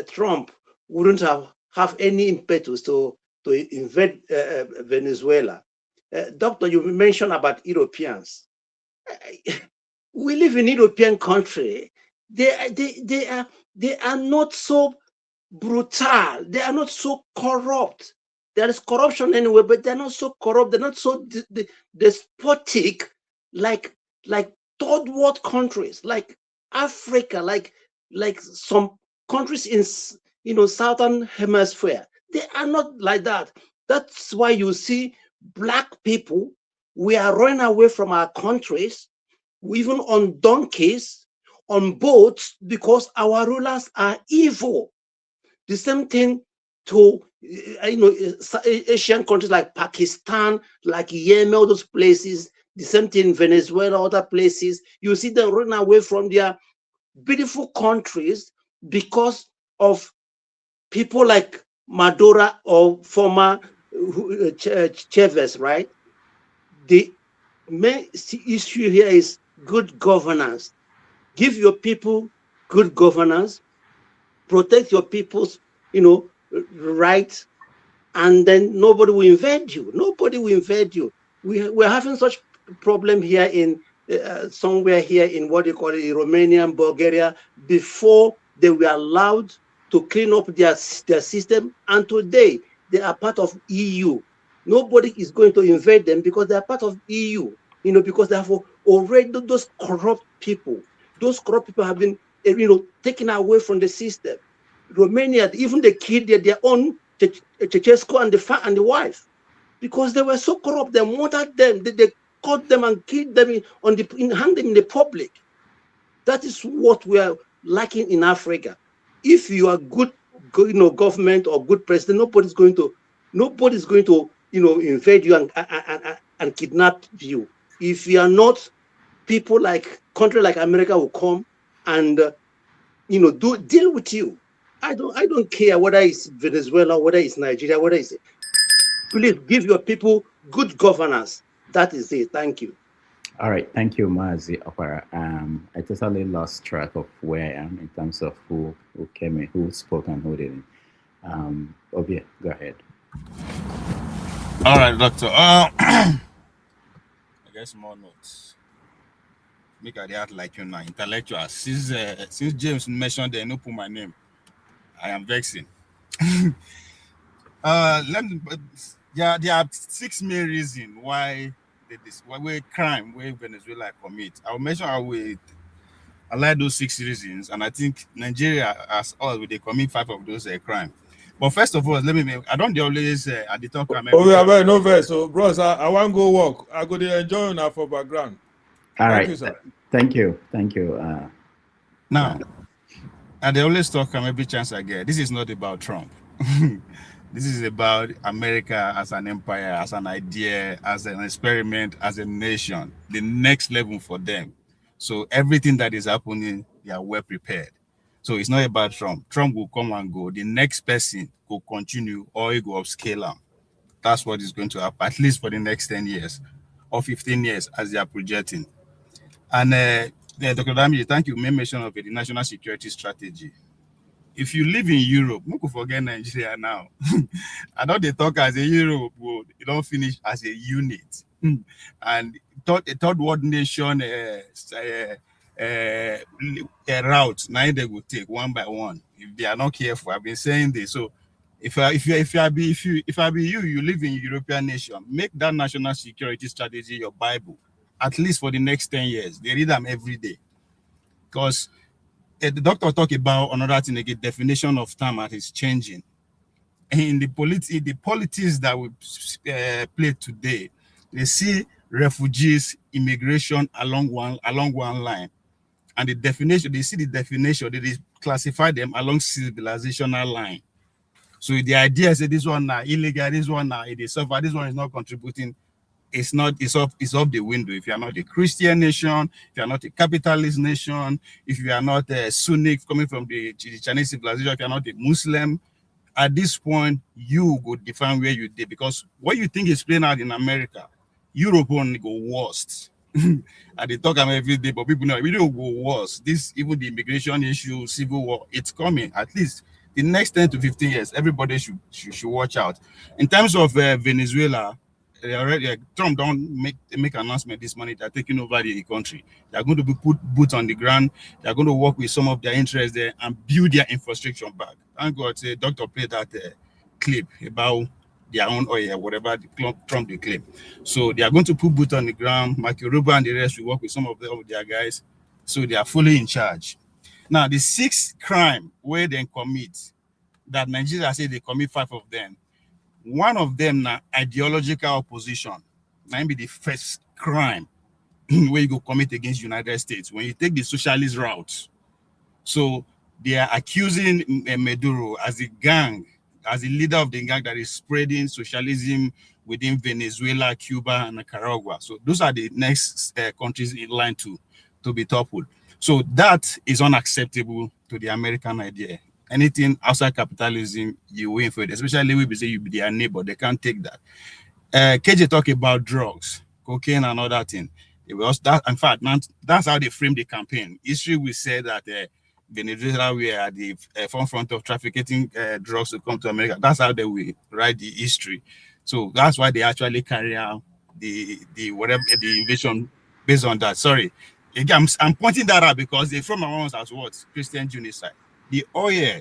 Trump wouldn't have any impetus to invade Venezuela. Doctor, you mentioned about Europeans. We live in European country. They are not so brutal. They are not so corrupt. There is corruption anyway, but they're not so corrupt. They're not so despotic like third world countries, like Africa, like some countries in southern hemisphere. They are not like that. That's why you see black people, we are running away from our countries, even on donkeys, on boats, because our rulers are evil. The same thing to Asian countries like Pakistan, like Yemen, all those places. The same thing in Venezuela, other places. You see them running away from their beautiful countries because of people like Maduro or former Chavez, right? The main issue here is good governance. Give your people good governance, protect your people's, rights, and then nobody will invade you. Nobody will invade you. We're having such problem here in somewhere here in what you call it, Romania and Bulgaria, before they were allowed to clean up their system, and today they are part of EU. Nobody is going to invade them because they are part of EU. Because they have already those corrupt people. Those corrupt people have been, taken away from the system. Romania, even they killed their own Ceausescu and the wife, because they were so corrupt. They murdered them. They caught them and killed them hanged them in the public. That is what we are lacking in Africa. If you are good, government or good president, nobody's going to, invade you and kidnap you. If you are not, people like country like America will come and deal with you. I don't care whether it's Venezuela, whether it's Nigeria, whether it's. Please give your people good governance. That is it. Thank you. All right, thank you, Mazi Opara. I totally lost track of where I am in terms of who came in, who spoke and who didn't. Obia, go ahead. All right, Doctor. I guess more notes. Make I act like you now, intellectual. Since James mentioned they no put my name, I am vexing. Yeah, there are 6 main reasons why crime where Venezuela commit. I'll mention how I like those 6 reasons, and I think Nigeria as all they commit 5 of those crime. But first of all, let me make, I don't always at the talk I'm Oh, we are no verse. So, bros, I want go walk. I go to enjoy now for background. All Thank right. you, sir. Thank you. Thank you. Now, and they always talk every chance I get. This is not about Trump. This is about America as an empire, as an idea, as an experiment, as a nation, the next level for them. So everything that is happening, they are well prepared. So it's not about Trump. Trump will come and go. The next person will continue or he will upscale them. That's what is going to happen, at least for the next 10 years or 15 years as they are projecting. And Dr. Dami, thank you. Made mention of it, the national security strategy. If you live in Europe, you could forget Nigeria now. I know they talk as a Europe, you don't finish as a unit. And a third world nation route, now they will take one by one if they are not careful. I've been saying this. So if I be you, you live in European nation, make that national security strategy your Bible, at least for the next 10 years. They read them every day. Because the doctor talk about another thing again, definition of term that is changing. In the politics that we play today, they see refugees, immigration along one line. And the definition, they see the definition, they classify them along civilizational line. So the idea is that this one now illegal, this one now it is suffer, this one is not contributing. It's off the window. If you are not a Christian nation, if you are not a capitalist nation, if you are not a Sunni coming from the Chinese civilization, if you are not a Muslim, at this point you go define where you did, because what you think is playing out in America, Europe only go worst. And they talk about every day, but people know we don't go worse. This, even the immigration issue, civil war, it's coming. At least the next 10 to 15 years, everybody should watch out. In terms of Venezuela, Trump don't make announcement this morning. They're taking over the country. They're going to be put boots on the ground. They're going to work with some of their interests there and build their infrastructure back. Thank God, doctor played that clip about their own oil, whatever Trump they claim. So they are going to put boots on the ground. Mark Yoruba and the rest will work with some of their guys. So they are fully in charge. Now, the 6th crime where they commit, that Nigeria say they commit 5 of them. One of them now ideological opposition. That be the first crime where you go commit against United States when you take the socialist route. So they are accusing Maduro as a gang, as a leader of the gang that is spreading socialism within Venezuela, Cuba, and Nicaragua. So those are the next countries in line to be toppled. So that is unacceptable to the American idea. Anything outside capitalism, you win for it, especially we say you be their neighbor. They can't take that. KJ talk about drugs, cocaine, and other thing. It was that, in fact, that's how they frame the campaign. History will say that Venezuela were at the forefront of trafficking drugs to come to America. That's how they will write the history. So that's why they actually carry out the invasion based on that. Sorry, again, I'm pointing that out because they from our ones as what Christian genocide. The oil,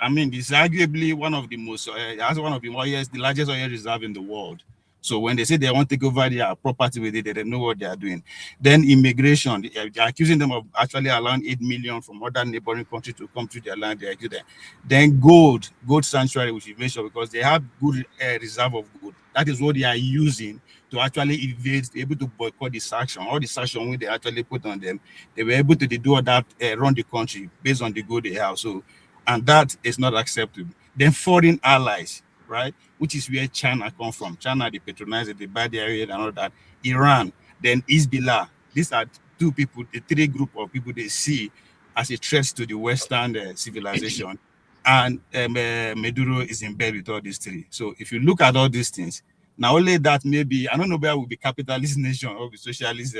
I mean, this is arguably one of the most, as one of the largest oil reserve in the world. So when they say they want to take over their property with it, they don't know what they are doing. Then immigration, they're accusing them of actually allowing 8 million from other neighboring countries to come to their land. They accuse them. Then gold sanctuary, which you mentioned, because they have good reserve of gold. That is what they are using to actually evade, able to boycott the sanction. All the sanction when they actually put on them, they were able to do that, run the country based on the gold they have. So, and that is not acceptable. Then foreign allies, right, which is where China come from. China, they patronize it, they buy the area and all that. Iran, then Hezbollah. These are 2 people, the 3 group of people they see as a threat to the Western civilization. And Maduro is in bed with all these 3. So if you look at all these things, now only that maybe, I don't know where will be capitalist nation or be socialist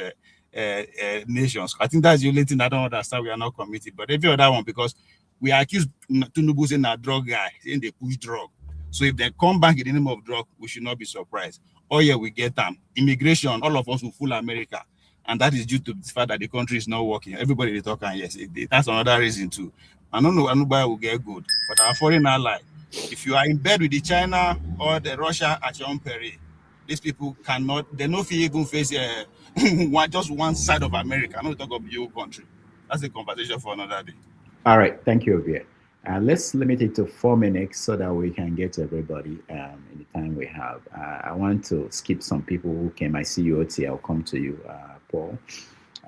nations. I think that's the only thing I don't understand. We are not committed, but every other one, because we are accused Tinubu saying a drug guy, saying they push drug. So if they come back in the name of drug, we should not be surprised. Oh yeah, we get them. Immigration, all of us will fool America. And that is due to the fact that the country is not working. Everybody they talk, and yes, that's another reason too. I don't know, nobody will get good. But our foreign ally, If you are in bed with the China or the Russia at your own peril, these people cannot, they no feel even face just one side of America. I'm not talking about the whole country. That's a conversation for another day. All right, thank you, Ovia. Let's limit it to 4 minutes so that we can get to everybody in the time we have. I want to skip some people who came. I see you, Oti. I'll come to you, Paul,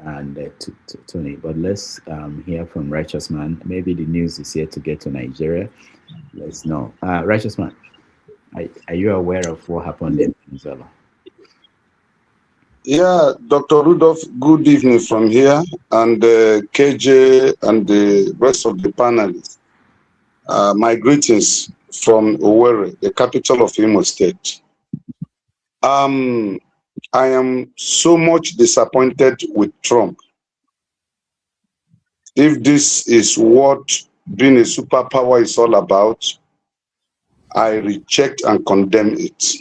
and to Tony. But let's hear from Righteous Man. Maybe the news is here to get to Nigeria. Let's know. Righteous Man, are you aware of what happened in Venezuela? Yeah, Dr. Rudolph, good evening from here, and KJ and the rest of the panelists. My greetings from Owerri, the capital of Imo State. I am so much disappointed with Trump. If this is what being a superpower is all about, I reject and condemn it.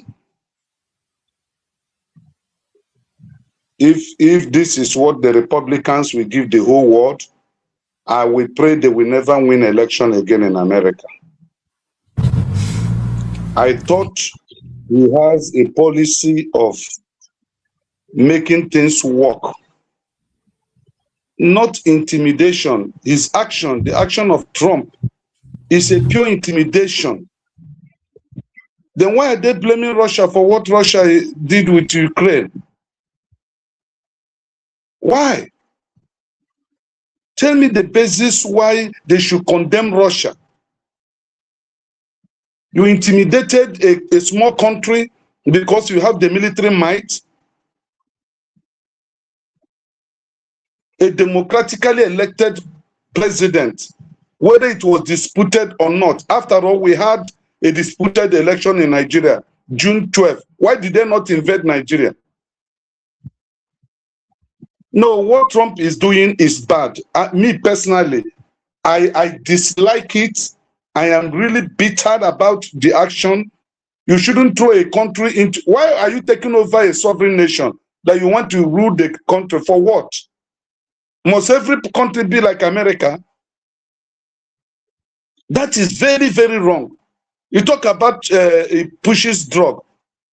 If this is what the Republicans will give the whole world, I will pray they will never win election again in America. I thought he has a policy of making things work, not intimidation. His action, the action of Trump, is a pure intimidation. Then why are they blaming Russia for what Russia did with Ukraine? Why? Tell me the basis why they should condemn Russia. You intimidated a small country because you have the military might. A democratically elected president, whether it was disputed or not. After all, we had a disputed election in Nigeria, June 12th. Why did they not invade Nigeria? No, what Trump is doing is bad. Me personally, I dislike it. I am really bitter about the action. You shouldn't throw a country into... Why are you taking over a sovereign nation that you want to rule the country? For what? Must every country be like America? That is very, very wrong. You talk about it pushes drug.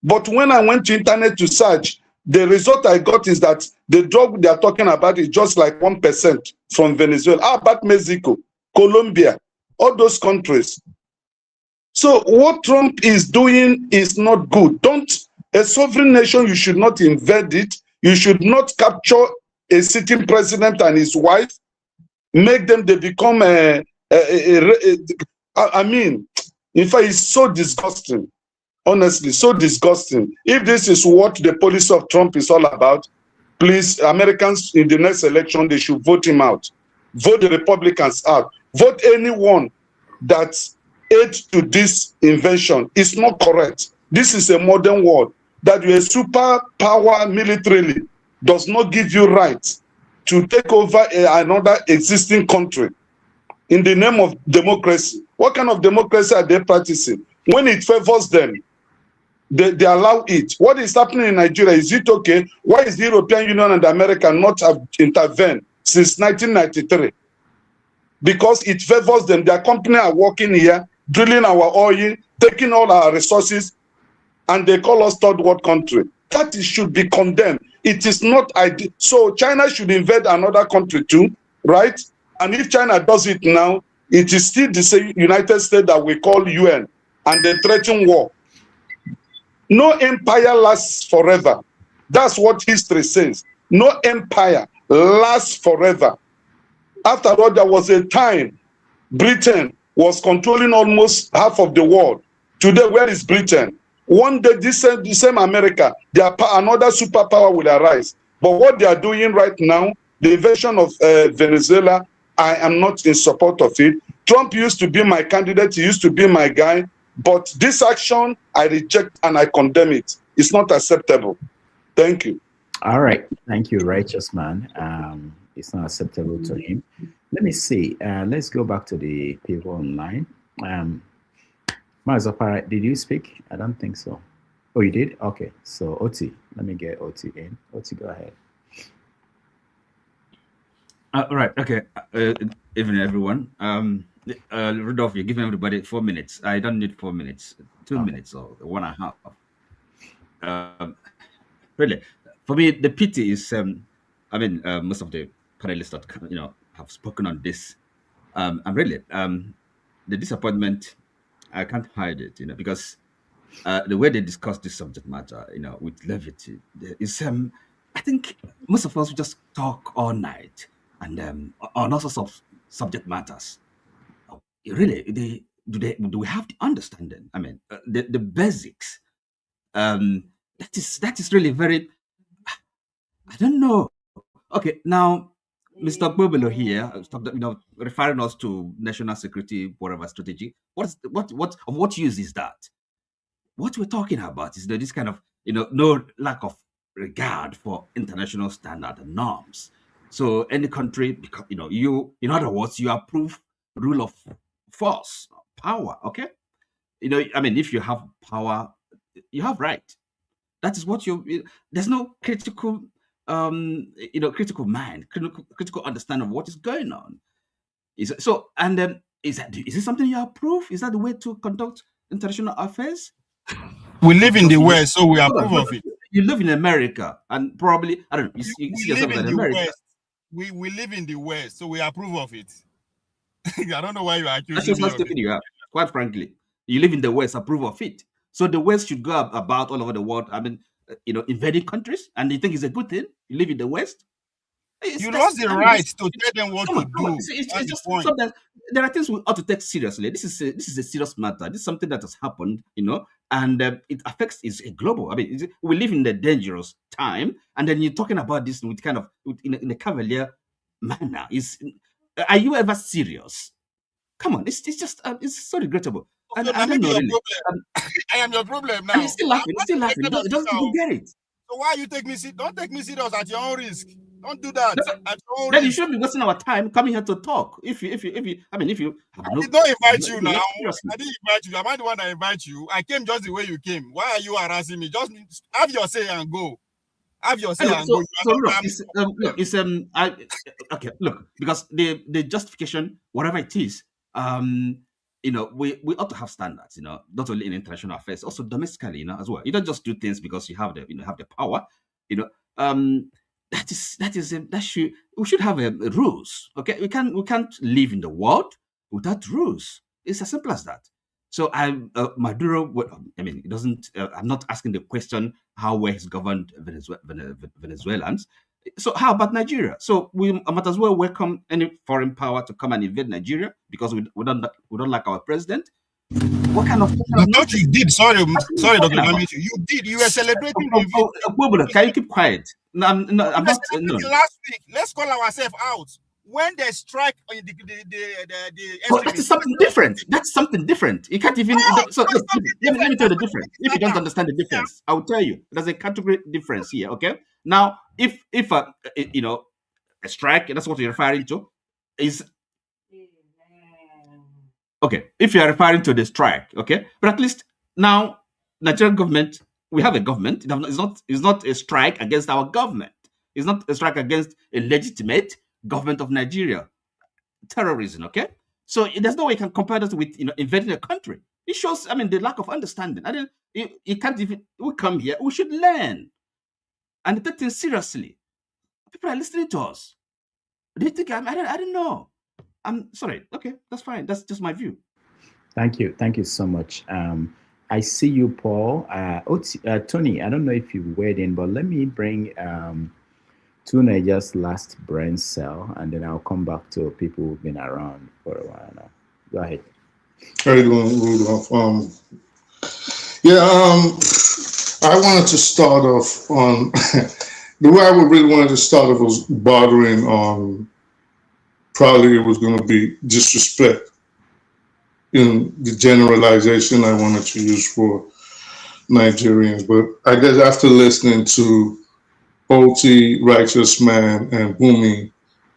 But when I went to internet to search, the result I got is that the drug they are talking about is just like 1% from Venezuela. How about Mexico, Colombia, all those countries? So what Trump is doing is not good. A sovereign nation, you should not invade it. You should not capture a sitting president and his wife, make them, they become I mean, in fact, it's so disgusting. Honestly, so disgusting. If this is what the policy of Trump is all about, please, Americans, in the next election, they should vote him out. Vote the Republicans out. Vote anyone that aids to this invention. It's not correct. This is a modern world. That you're a superpower militarily does not give you rights to take over another existing country in the name of democracy. What kind of democracy are they practicing? When it favors them, they allow it. What is happening in Nigeria? Is it okay? Why is the European Union and America not have intervened since 1993? Because it favors them. Their company are working here, drilling our oil, taking all our resources, and they call us third world country. That should be condemned. It is not ideal. So China should invade another country too, right? And if China does it now, it is still the same United States that we call UN, and they threaten war. No empire lasts forever. That's what history says. No empire lasts forever. After all, there was a time Britain was controlling almost half of the world. Today, where is Britain? One day, the same America, another superpower will arise. But what they are doing right now, the invasion of Venezuela, I am not in support of it. Trump used to be my candidate. He used to be my guy. But this action, I reject and I condemn it. It's not acceptable. Thank you. All right. Thank you, Righteous Man. It's not acceptable to him. Let me see. Let's go back to the people online. Mazapara, did you speak? I don't think so. Oh, you did? Okay. So, Oti, let me get Oti in. Oti, go ahead. All right. Okay. Evening, everyone. Rudolph, you're giving everybody 4 minutes. I don't need 4 minutes, 2 minutes or 1.5. Really, for me, the pity is, I mean, most of the panelists that have spoken on this, and really, the disappointment, I can't hide it, because the way they discuss this subject matter, with levity, is, I think most of us just talk all night and on all sorts of subject matters. Really, do we have the understanding? I mean, the basics. That is really very. I don't know. Okay, now Mr. Bobelo here, referring us to national security, whatever strategy. What use is that? What we're talking about is this kind of no lack of regard for international standard and norms. So any country, because you, in other words, you approve rule of force, power. Okay, I mean, if you have power, you have right. That is what there's no critical critical mind, critical understanding of what is going on. Is it something you approve? Is that the way to conduct international affairs? We live in the West, so we approve of it. You live in America, and probably I don't know. You see yourself in America. West. We live in the West, so we approve of it. I don't know why you are accusing me of it. Quite frankly, you live in the West, approve of it. So the West should go about all over the world. I mean, invading countries, and you think it's a good thing? You live in the West. You lost the right to tell them what to do. It's just sometimes there are things we ought to take seriously. This is a serious matter. This is something that has happened, and it affects. It's a global. I mean, we live in a dangerous time, and then you're talking about this with kind of in a cavalier manner. Are you ever serious? Come on, it's just it's so regrettable. And I don't know. Really. I am your problem now. And you're still laughing. Don't get it. So why you take me? Don't take me serious at your own risk. Don't do that. Then you shouldn't be wasting our time coming here to talk. If you have I did not invite you now. I didn't invite you. Am I the one that invite you? I came just the way you came. Why are you harassing me? Just have your say and go. Have your say and go. Okay. Look, because the justification, whatever it is, we ought to have standards. Not only in international affairs, also domestically, as well. You don't just do things because you have the power. We should have rules. Okay, we can't live in the world without rules. It's as simple as that. So Maduro. I mean, it doesn't. I'm not asking the question how well he's governed Venezuelans. So how about Nigeria? So we might as well welcome any foreign power to come and invade Nigeria because we don't like our president. What kind of? Not you did. Sorry, Dr. Mamitu. You did. You were celebrating. Can you keep quiet? No, I'm not. No. Last week, let's call ourselves out. When they strike the that's something different. That's something different. You can't even. So let me tell you the difference. If you don't understand the difference, I will tell you. There's a category difference here. Okay. Now, if a strike, that's what you're referring to, is. Okay, if you are referring to the strike, okay, but at least now Nigerian government, we have a government. It's not a strike against our government. It's not a strike against a legitimate government of Nigeria. Terrorism, okay. So there's no way you can compare that with invading a country. It shows, I mean, the lack of understanding. You can't even. We come here, we should learn and take things seriously. People are listening to us. Do you think I don't know? I'm sorry. Okay, that's fine. That's just my view. Thank you so much. I see you, Paul. Tony, I don't know if you weighed in, but let me bring to Nigeria's last brain cell, and then I'll come back to people who've been around for a while now. Go ahead. How you doing, Rudolph? I wanted to start off on the way I really wanted to start off was bordering on. Probably it was going to be disrespect in the generalization I wanted to use for Nigerians. But I guess after listening to Bauchi, Righteous Man, and Bumi,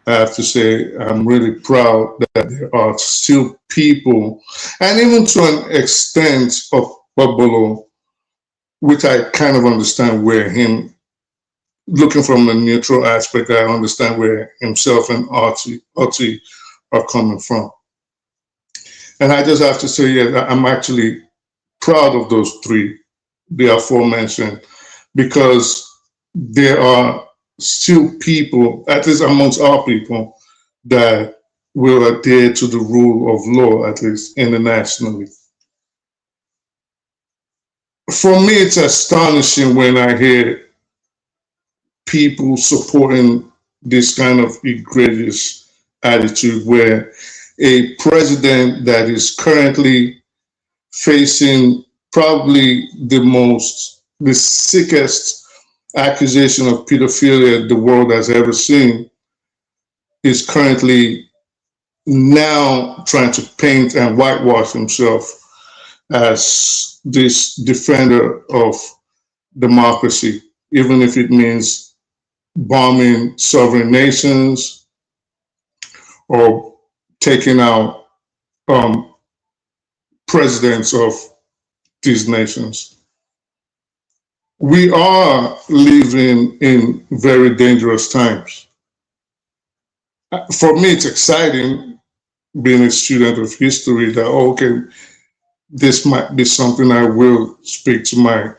I have to say I'm really proud that there are still people, and even to an extent of Babolo, which I kind of understand where him, looking from a neutral aspect, I understand where himself and Ati are coming from. And I just have to say, yeah, I'm actually proud of those three, the aforementioned, because there are still people, at least amongst our people, that will adhere to the rule of law, at least internationally. For me, it's astonishing when I hear people supporting this kind of egregious attitude where a president that is currently facing probably the sickest accusation of pedophilia the world has ever seen is currently now trying to paint and whitewash himself as this defender of democracy, even if it means bombing sovereign nations or taking out presidents of these nations. We are living in very dangerous times. For me, it's exciting being a student of history that, okay, this might be something I will speak to my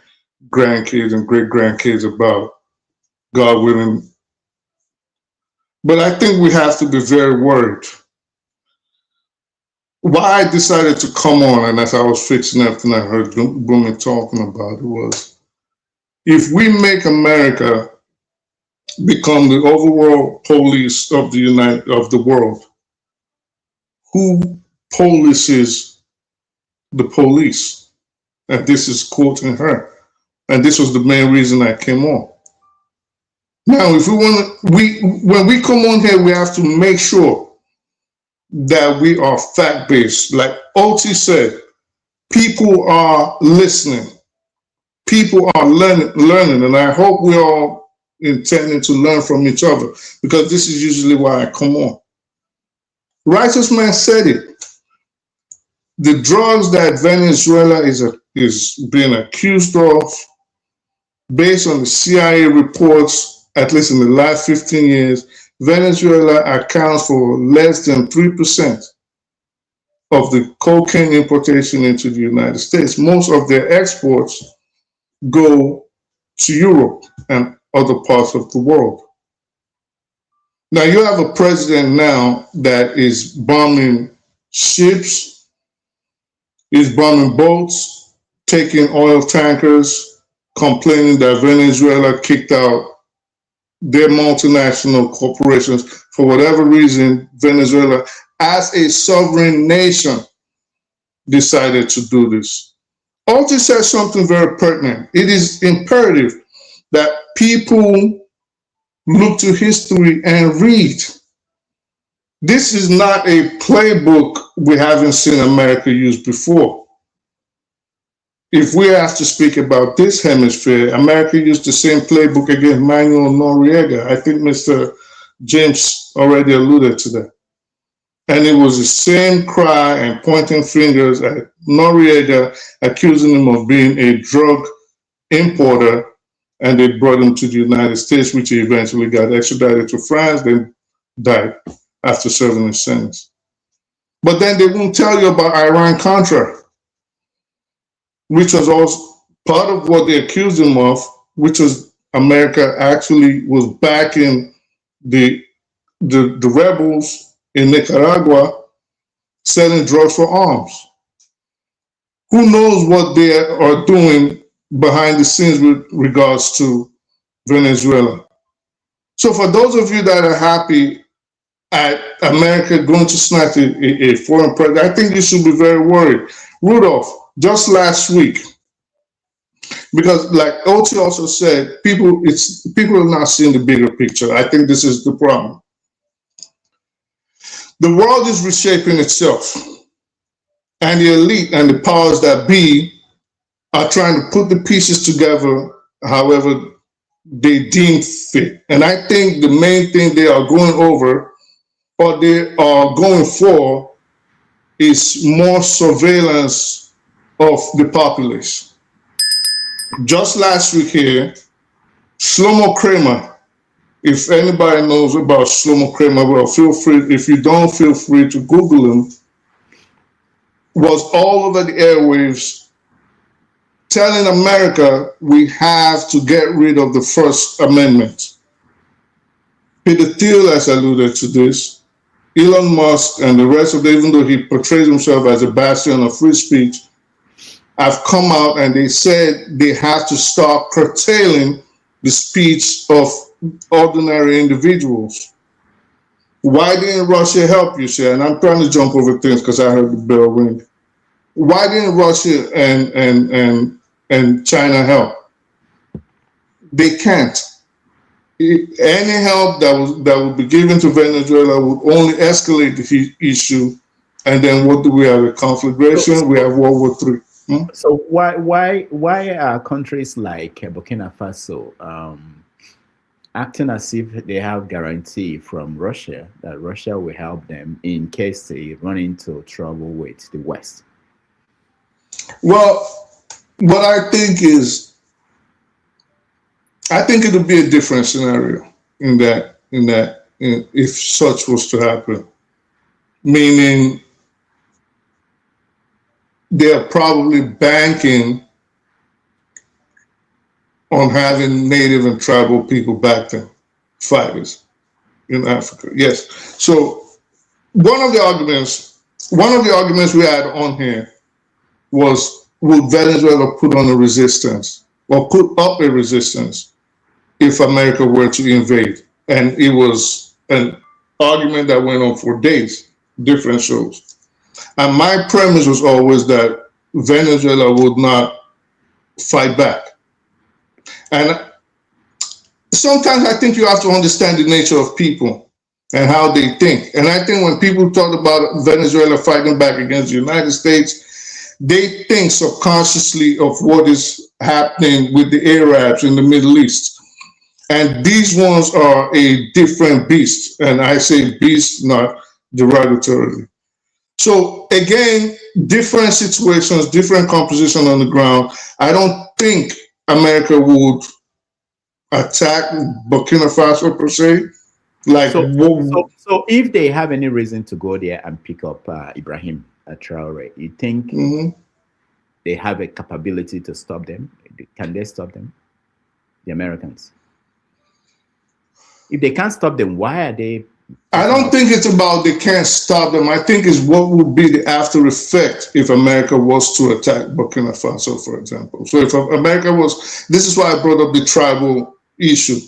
grandkids and great-grandkids about, God willing. But I think we have to be very worried. Why I decided to come on, and as I was fixing everything I heard Boomy talking about, it was, if we make America become the overall police of the world, who polices the police? And this is quoting her. And this was the main reason I came on. Now, if when we come on here, we have to make sure that we are fact-based. Like Oti said, people are listening. People are learning, and I hope we're all intending to learn from each other, because this is usually why I come on. Righteous Man said it. The drugs that Venezuela is being accused of, based on the CIA reports, at least in the last 15 years, Venezuela accounts for less than 3% of the cocaine importation into the United States. Most of their exports go to Europe and other parts of the world. Now you have a president now that is bombing ships, is bombing boats, taking oil tankers, complaining that Venezuela kicked out their multinational corporations. For whatever reason, Venezuela, as a sovereign nation, decided to do this. Alti says something very pertinent. It is imperative that people look to history and read. This is not a playbook we haven't seen America use before. If we have to speak about this hemisphere, America used the same playbook against Manuel Noriega. I think Mr. James already alluded to that. And it was the same cry and pointing fingers at Noriega, accusing him of being a drug importer, and they brought him to the United States, which he eventually got extradited to France, then died after serving his sentence. But then they won't tell you about Iran-Contra, which was also part of what they accused him of, which was America actually was backing the rebels in Nicaragua selling drugs for arms. Who knows what they are doing behind the scenes with regards to Venezuela? So for those of you that are happy at America going to snatch a foreign president, I think you should be very worried. Rudolph, just last week, because like Oti also said, people are not seeing the bigger picture. I think this is the problem. The world is reshaping itself, and the elite and the powers that be are trying to put the pieces together however they deem fit. And I think the main thing they are going over, or they are going for, is more surveillance of the populace. Just last week here, Shlomo Kramer, if anybody knows about Shlomo Kramer, well, feel free. If you don't, feel free to Google him. was all over the airwaves telling America we have to get rid of the First Amendment. Peter Thiel has alluded to this. Elon Musk and the rest of them, even though he portrays himself as a bastion of free speech, have come out and they said they have to start curtailing the speech of ordinary individuals. Why didn't Russia help, you say? And I'm trying to jump over things because I heard the bell ring. Why didn't Russia and China help? They can't. Any help that would be given to Venezuela would only escalate the issue. And then what do we have? A conflagration? We have World War III. So why are countries like Burkina Faso acting as if they have guarantee from Russia that Russia will help them in case they run into trouble with the West? Well, what I think is, I think it'll be a different scenario if such was to happen. Meaning, they're probably banking on having native and tribal people back then, fighters in Africa. Yes. So one of the arguments we had on here was, would Venezuela put on a resistance or put up a resistance if America were to invade? And it was an argument that went on for days, different shows. And my premise was always that Venezuela would not fight back. And sometimes I think you have to understand the nature of people and how they think. And I think when people talk about Venezuela fighting back against the United States, they think subconsciously of what is happening with the Arabs in the Middle East. And these ones are a different beast. And I say beast, not derogatorily. So again, different situations, different composition on the ground. I don't think America would attack Burkina Faso per se. Like, so if they have any reason to go there and pick up Ibrahim Traore, you think they have a capability to stop them? Can they stop them, the Americans? If they can't stop them, why are they? I don't think it's about they can't stop them. I think it's what would be the after effect if America was to attack Burkina Faso, for example. So if America was, this is why I brought up the tribal issue.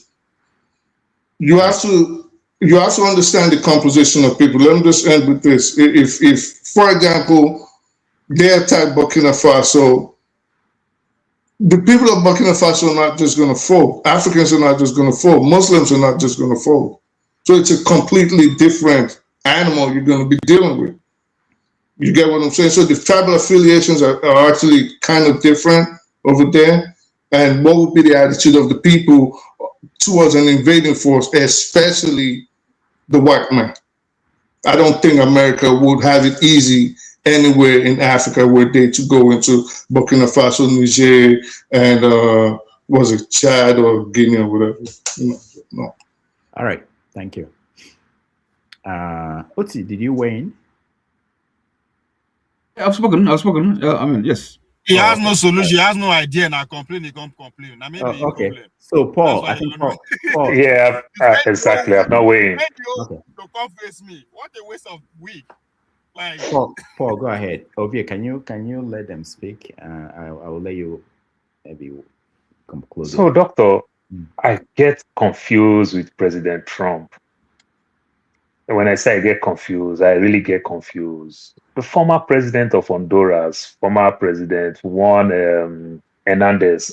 You have to understand the composition of people. Let me just end with this. If for example, they attack Burkina Faso, the people of Burkina Faso are not just going to fall. Africans are not just going to fall. Muslims are not just going to fall. So it's a completely different animal you're going to be dealing with. You get what I'm saying? So the tribal affiliations are actually kind of different over there. And what would be the attitude of the people towards an invading force, especially the white man? I don't think America would have it easy anywhere in Africa were they to go into Burkina Faso, Niger, and was it Chad or Guinea or whatever? No. All right. Thank you. Otsi, did you weigh in? I've spoken. I mean, yes. He has no solution. He has no idea. Now complain, he can't complain. Now maybe okay. So Paul, I think Paul. Yeah, exactly. I'm not weighing. Okay. To come face me. What a waste of week. Like Paul, go ahead. Ovia, can you let them speak? I will let you maybe conclude. So, Doctor, I get confused with President Trump. And when I say I get confused, I really get confused. The former president of Honduras, former president Juan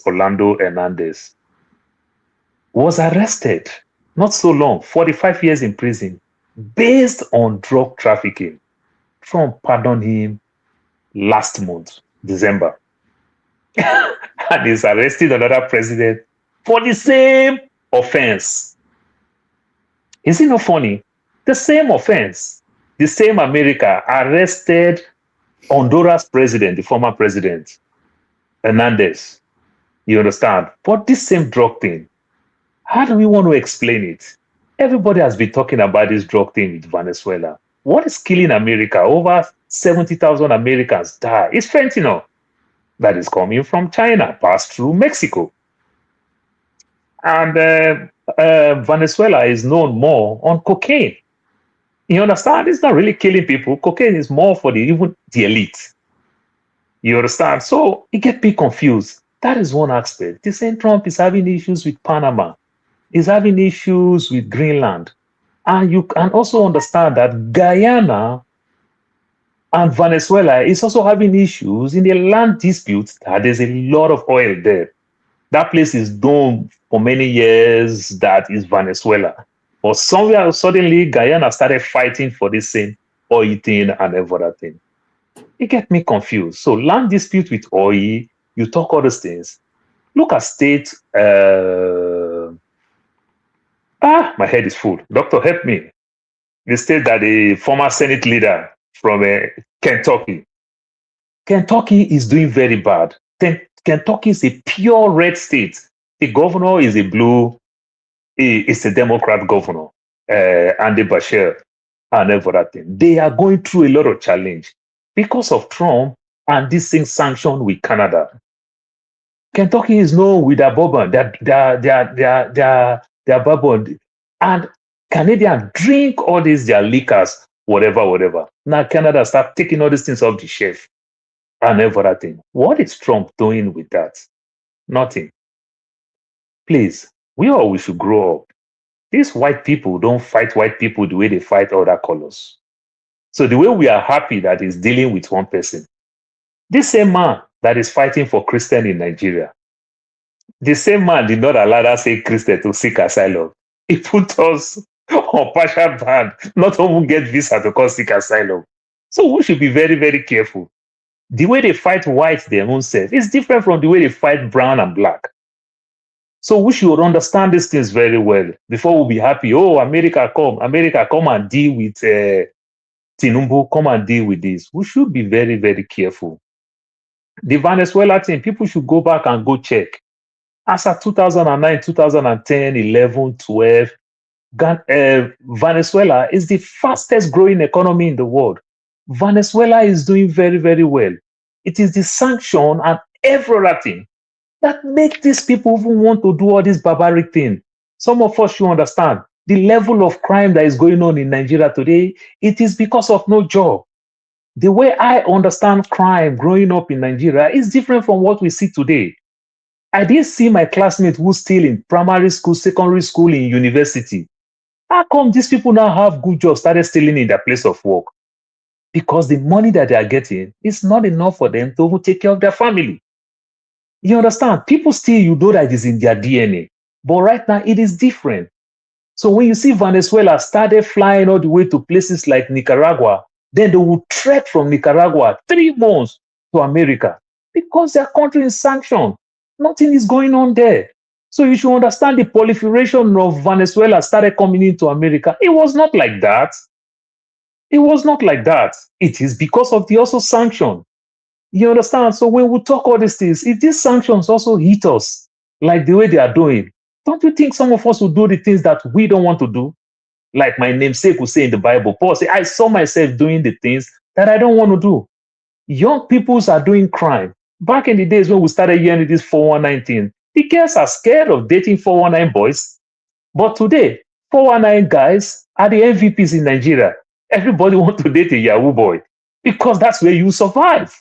Orlando Hernandez, was arrested not so long, 45 years in prison, based on drug trafficking. Trump pardoned him last month, December. And he's arrested another president for the same offense. Is it not funny? The same offense, the same America arrested Honduras president, the former president, Hernandez. You understand? For this same drug thing. How do we want to explain it? Everybody has been talking about this drug thing with Venezuela. What is killing America? Over 70,000 Americans die. It's fentanyl that is coming from China, passed through Mexico. And Venezuela is known more on cocaine. You understand? It's not really killing people. Cocaine is more for even the elite. You understand? So it gets me confused. That is one aspect. The same Trump is having issues with Panama, is having issues with Greenland. And you can also understand that Guyana and Venezuela is also having issues in the land disputes. There's a lot of oil there. That place is known for many years that is Venezuela. But somewhere suddenly Guyana started fighting for the same oil thing and every other thing. It gets me confused. So land dispute with oil, you talk all those things. Look at state. My head is full. Doctor, help me. The state that the former Senate leader from Kentucky. Kentucky is doing very bad. Kentucky is a pure red state. The governor is a blue. It's a Democrat governor, Andy Bashir, and everything. They are going through a lot of challenge because of Trump and this thing sanctioned with Canada. Kentucky is known with their bourbon, their bourbon, and Canadians drink all these their liquors, whatever. Now Canada start taking all these things off the shelf and everything. What is Trump doing with that? Nothing. Please, we should grow up. These white people don't fight white people the way they fight other colors. So the way we are happy that he's dealing with one person, this same man that is fighting for Christian in Nigeria, the same man did not allow us a Christian to seek asylum. He put us on partial ban, not even get visa to come seek asylum. So we should be very, very careful. The way they fight white their own self is different from the way they fight brown and black. So we should understand these things very well before we'll be happy. Oh, America, come and deal with Tinubu, come and deal with this. We should be very, very careful. The Venezuela thing, people should go back and go check. As of 2009, 2010, 11, 12, Venezuela is the fastest growing economy in the world. Venezuela is doing very, very well. It is the sanction and everything that make these people even want to do all this barbaric thing. Some of us should understand the level of crime that is going on in Nigeria today. It is because of no job. The way I understand crime growing up in Nigeria is different from what we see today. I didn't see my classmates who still in primary school, secondary school, in university. How come these people now have good jobs, started stealing in their place of work? Because the money that they are getting is not enough for them to take care of their family. You understand? People still, you know that it is in their DNA. But right now, it is different. So when you see Venezuela started flying all the way to places like Nicaragua, then they will trek from Nicaragua 3 months to America because their country is sanctioned. Nothing is going on there. So you should understand the proliferation of Venezuela started coming into America. It was not like that. It was not like that. It is because of the also sanction. You understand? So when we talk all these things, if these sanctions also hit us like the way they are doing, don't you think some of us will do the things that we don't want to do? Like my namesake will say in the Bible, Paul say, I saw myself doing the things that I don't want to do. Young people are doing crime. Back in the days when we started hearing this 419 thing, the girls are scared of dating 419 boys. But today, 419 guys are the MVPs in Nigeria. Everybody wants to date a Yahoo boy because that's where you survive.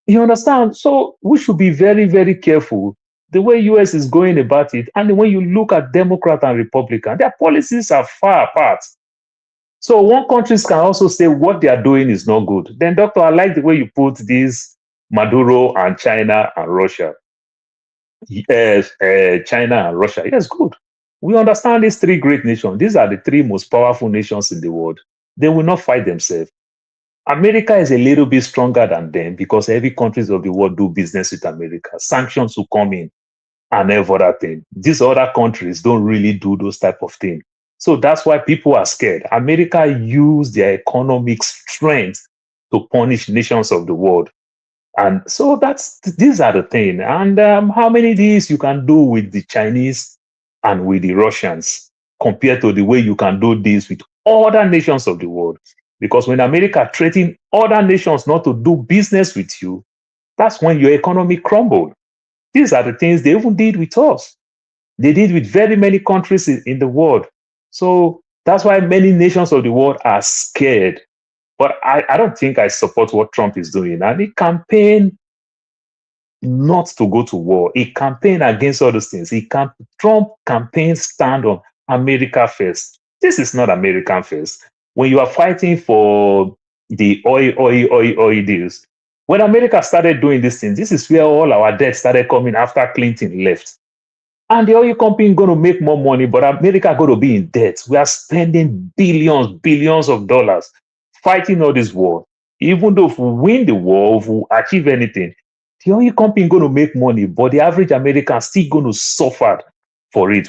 You understand? So we should be very, very careful the way US is going about it. And when you look at Democrat and Republican, their policies are far apart. So one countries can also say what they are doing is not good. Then, Doctor, I like the way you put this Maduro and China and Russia. Yes, China and Russia. Yes, good. We understand these 3 great nations. These are the 3 most powerful nations in the world. They will not fight themselves. America is a little bit stronger than them because every countries of the world do business with America. Sanctions will come in and every other thing. These other countries don't really do those type of things. So that's why people are scared. America used their economic strength to punish nations of the world. And so these are the things. And how many days you can do with the Chinese and with the Russians compared to the way you can do this with other nations of the world. Because when America threatens other nations not to do business with you, that's when your economy crumbled. These are the things they even did with us. They did with very many countries in the world. So that's why many nations of the world are scared. But I don't think I support what Trump is doing. And he campaigned not to go to war. He campaigned against all those things. Trump campaign stand on America first. This is not American first. When you are fighting for the oil deals, when America started doing these things, this is where all our debt started coming after Clinton left. And the oil company going to make more money, but America going to be in debt. We are spending billions of dollars fighting all this war. Even though if we win the war, if we achieve anything, the oil company going to make money, but the average American still going to suffer for it.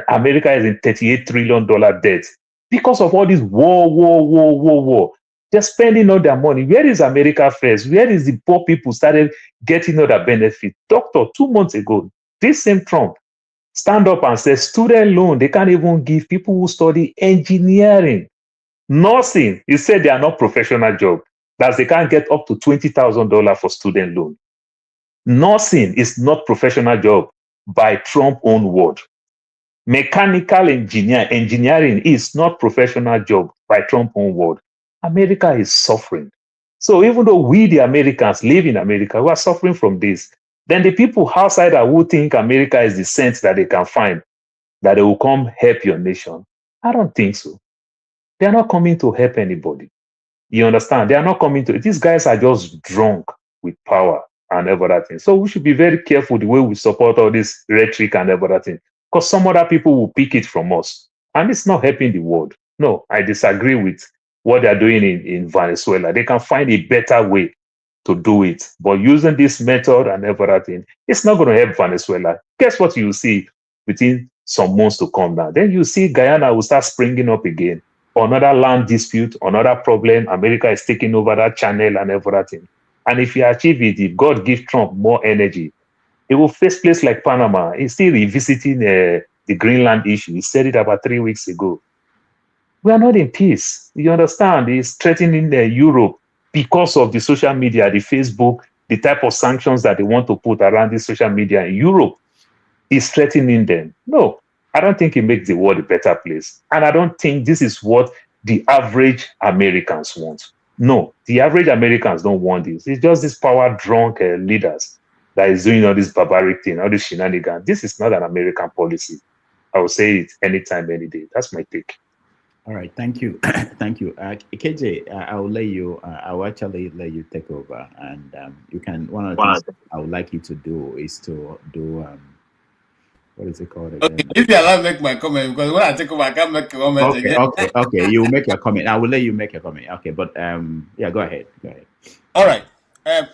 America is in $38 trillion debt because of all this war. They're spending all their money. Where is America first? Where is the poor people started getting all the benefit? Doctor, 2 months ago, this same Trump stand up and say student loan, they can't even give people who study engineering, nursing. He said they are not professional job. That they can't get up to $20,000 for student loan. Nursing is not professional job by Trump's own word. Mechanical engineering is not professional job by Trump's own word. America is suffering. So even though we, the Americans, live in America, we are suffering from this. Then the people outside who think America is the sense that they can find, that they will come help your nation. I don't think so. They are not coming to help anybody. You understand? They are not coming to. These guys are just drunk with power and everything. So we should be very careful the way we support all this rhetoric and everything, because some other people will pick it from us, and it's not helping the world. No, I disagree with what they are doing in Venezuela. They can find a better way to do it, but using this method and everything, it's not going to help Venezuela. Guess what you see within some months to come now? Then you see Guyana will start springing up again. Another land dispute, another problem. America is taking over that channel and everything. And if you achieve it, if God gives Trump more energy, he will face place like Panama. He's still revisiting the Greenland issue. He said it about 3 weeks ago. We are not in peace. You understand? He's threatening Europe because of the social media, the Facebook, the type of sanctions that they want to put around the social media in Europe. He's threatening them. No, I don't think it makes the world a better place. And I don't think this is what the average Americans want. No, the average Americans don't want this. It's just these power-drunk leaders that is doing all this barbaric thing, all this shenanigans. This is not an American policy. I will say it anytime, any day. That's my take. All right, thank you. Thank you. KJ, I will actually let you take over. And you can, one of the things I would like you to do is to do, what is it called again? Okay, if you allow me to make my comment, because when I take over, I can't make a comment again. Okay, you make your comment. I will let you make your comment. Okay, but yeah, go ahead. All right.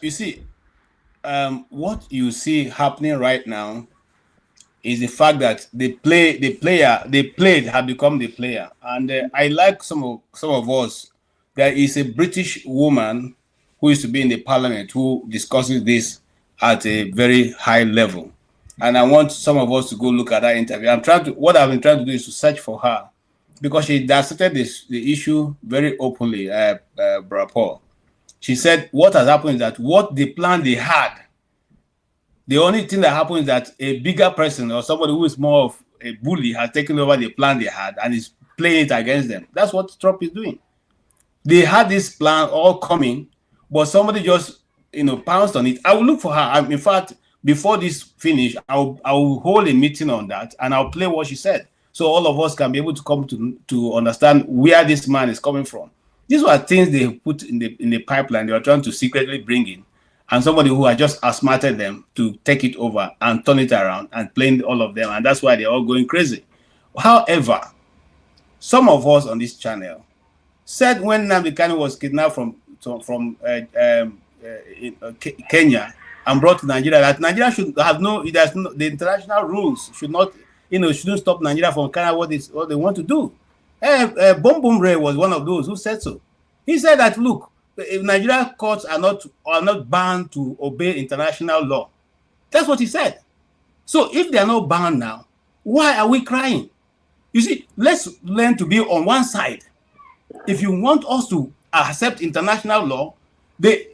You see, what you see happening right now is the fact that they played have become the player. And I like some of us. There is a British woman who used to be in the parliament who discusses this at a very high level. And I want some of us to go look at that interview. What I've been trying to do is to search for her, because she dissected the issue very openly, Bra Paul. She said what has happened is that what the plan they had, the only thing that happened is that a bigger person or somebody who is more of a bully has taken over the plan they had and is playing it against them. That's what Trump is doing. They had this plan all coming, but somebody just pounced on it. I will look for her. In fact, before this finish, I will hold a meeting on that and I'll play what she said, so all of us can be able to come to understand where this man is coming from. These were things they put in the pipeline. They were trying to secretly bring in, and somebody who had just outsmarted them to take it over and turn it around and playing all of them, and that's why they're all going crazy. However, some of us on this channel said when Nnamdi Kanu was kidnapped from Kenya and brought to Nigeria, that Nigeria should have the international rules should not, shouldn't stop Nigeria from carrying out what they want to do. Boom Boom Ray was one of those who said so. He said that, look, if Nigerian courts are not bound to obey international law. That's what he said. So if they are not bound now, why are we crying? You see, let's learn to be on one side. if you want us to accept international law, the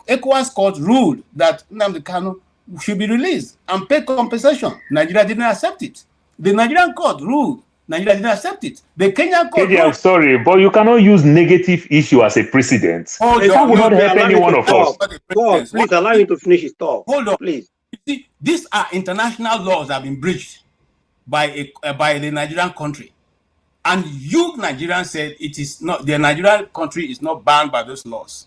ECOWAS court ruled that Nnamdi Kanu should be released and pay compensation. Nigeria didn't accept it. The Nigerian court ruled. Nigeria didn't accept it. The Kenyan court KJ, I'm ruled. sorry, but you cannot use negative issue as a precedent. Hold That on. will not help Allow any me one to of us. talk. God, please allow him to finish his talk. Hold on. Please. You see, these are international laws that have been breached by the Nigerian country. And you Nigerians said it is not, the Nigerian country is not bound by those laws.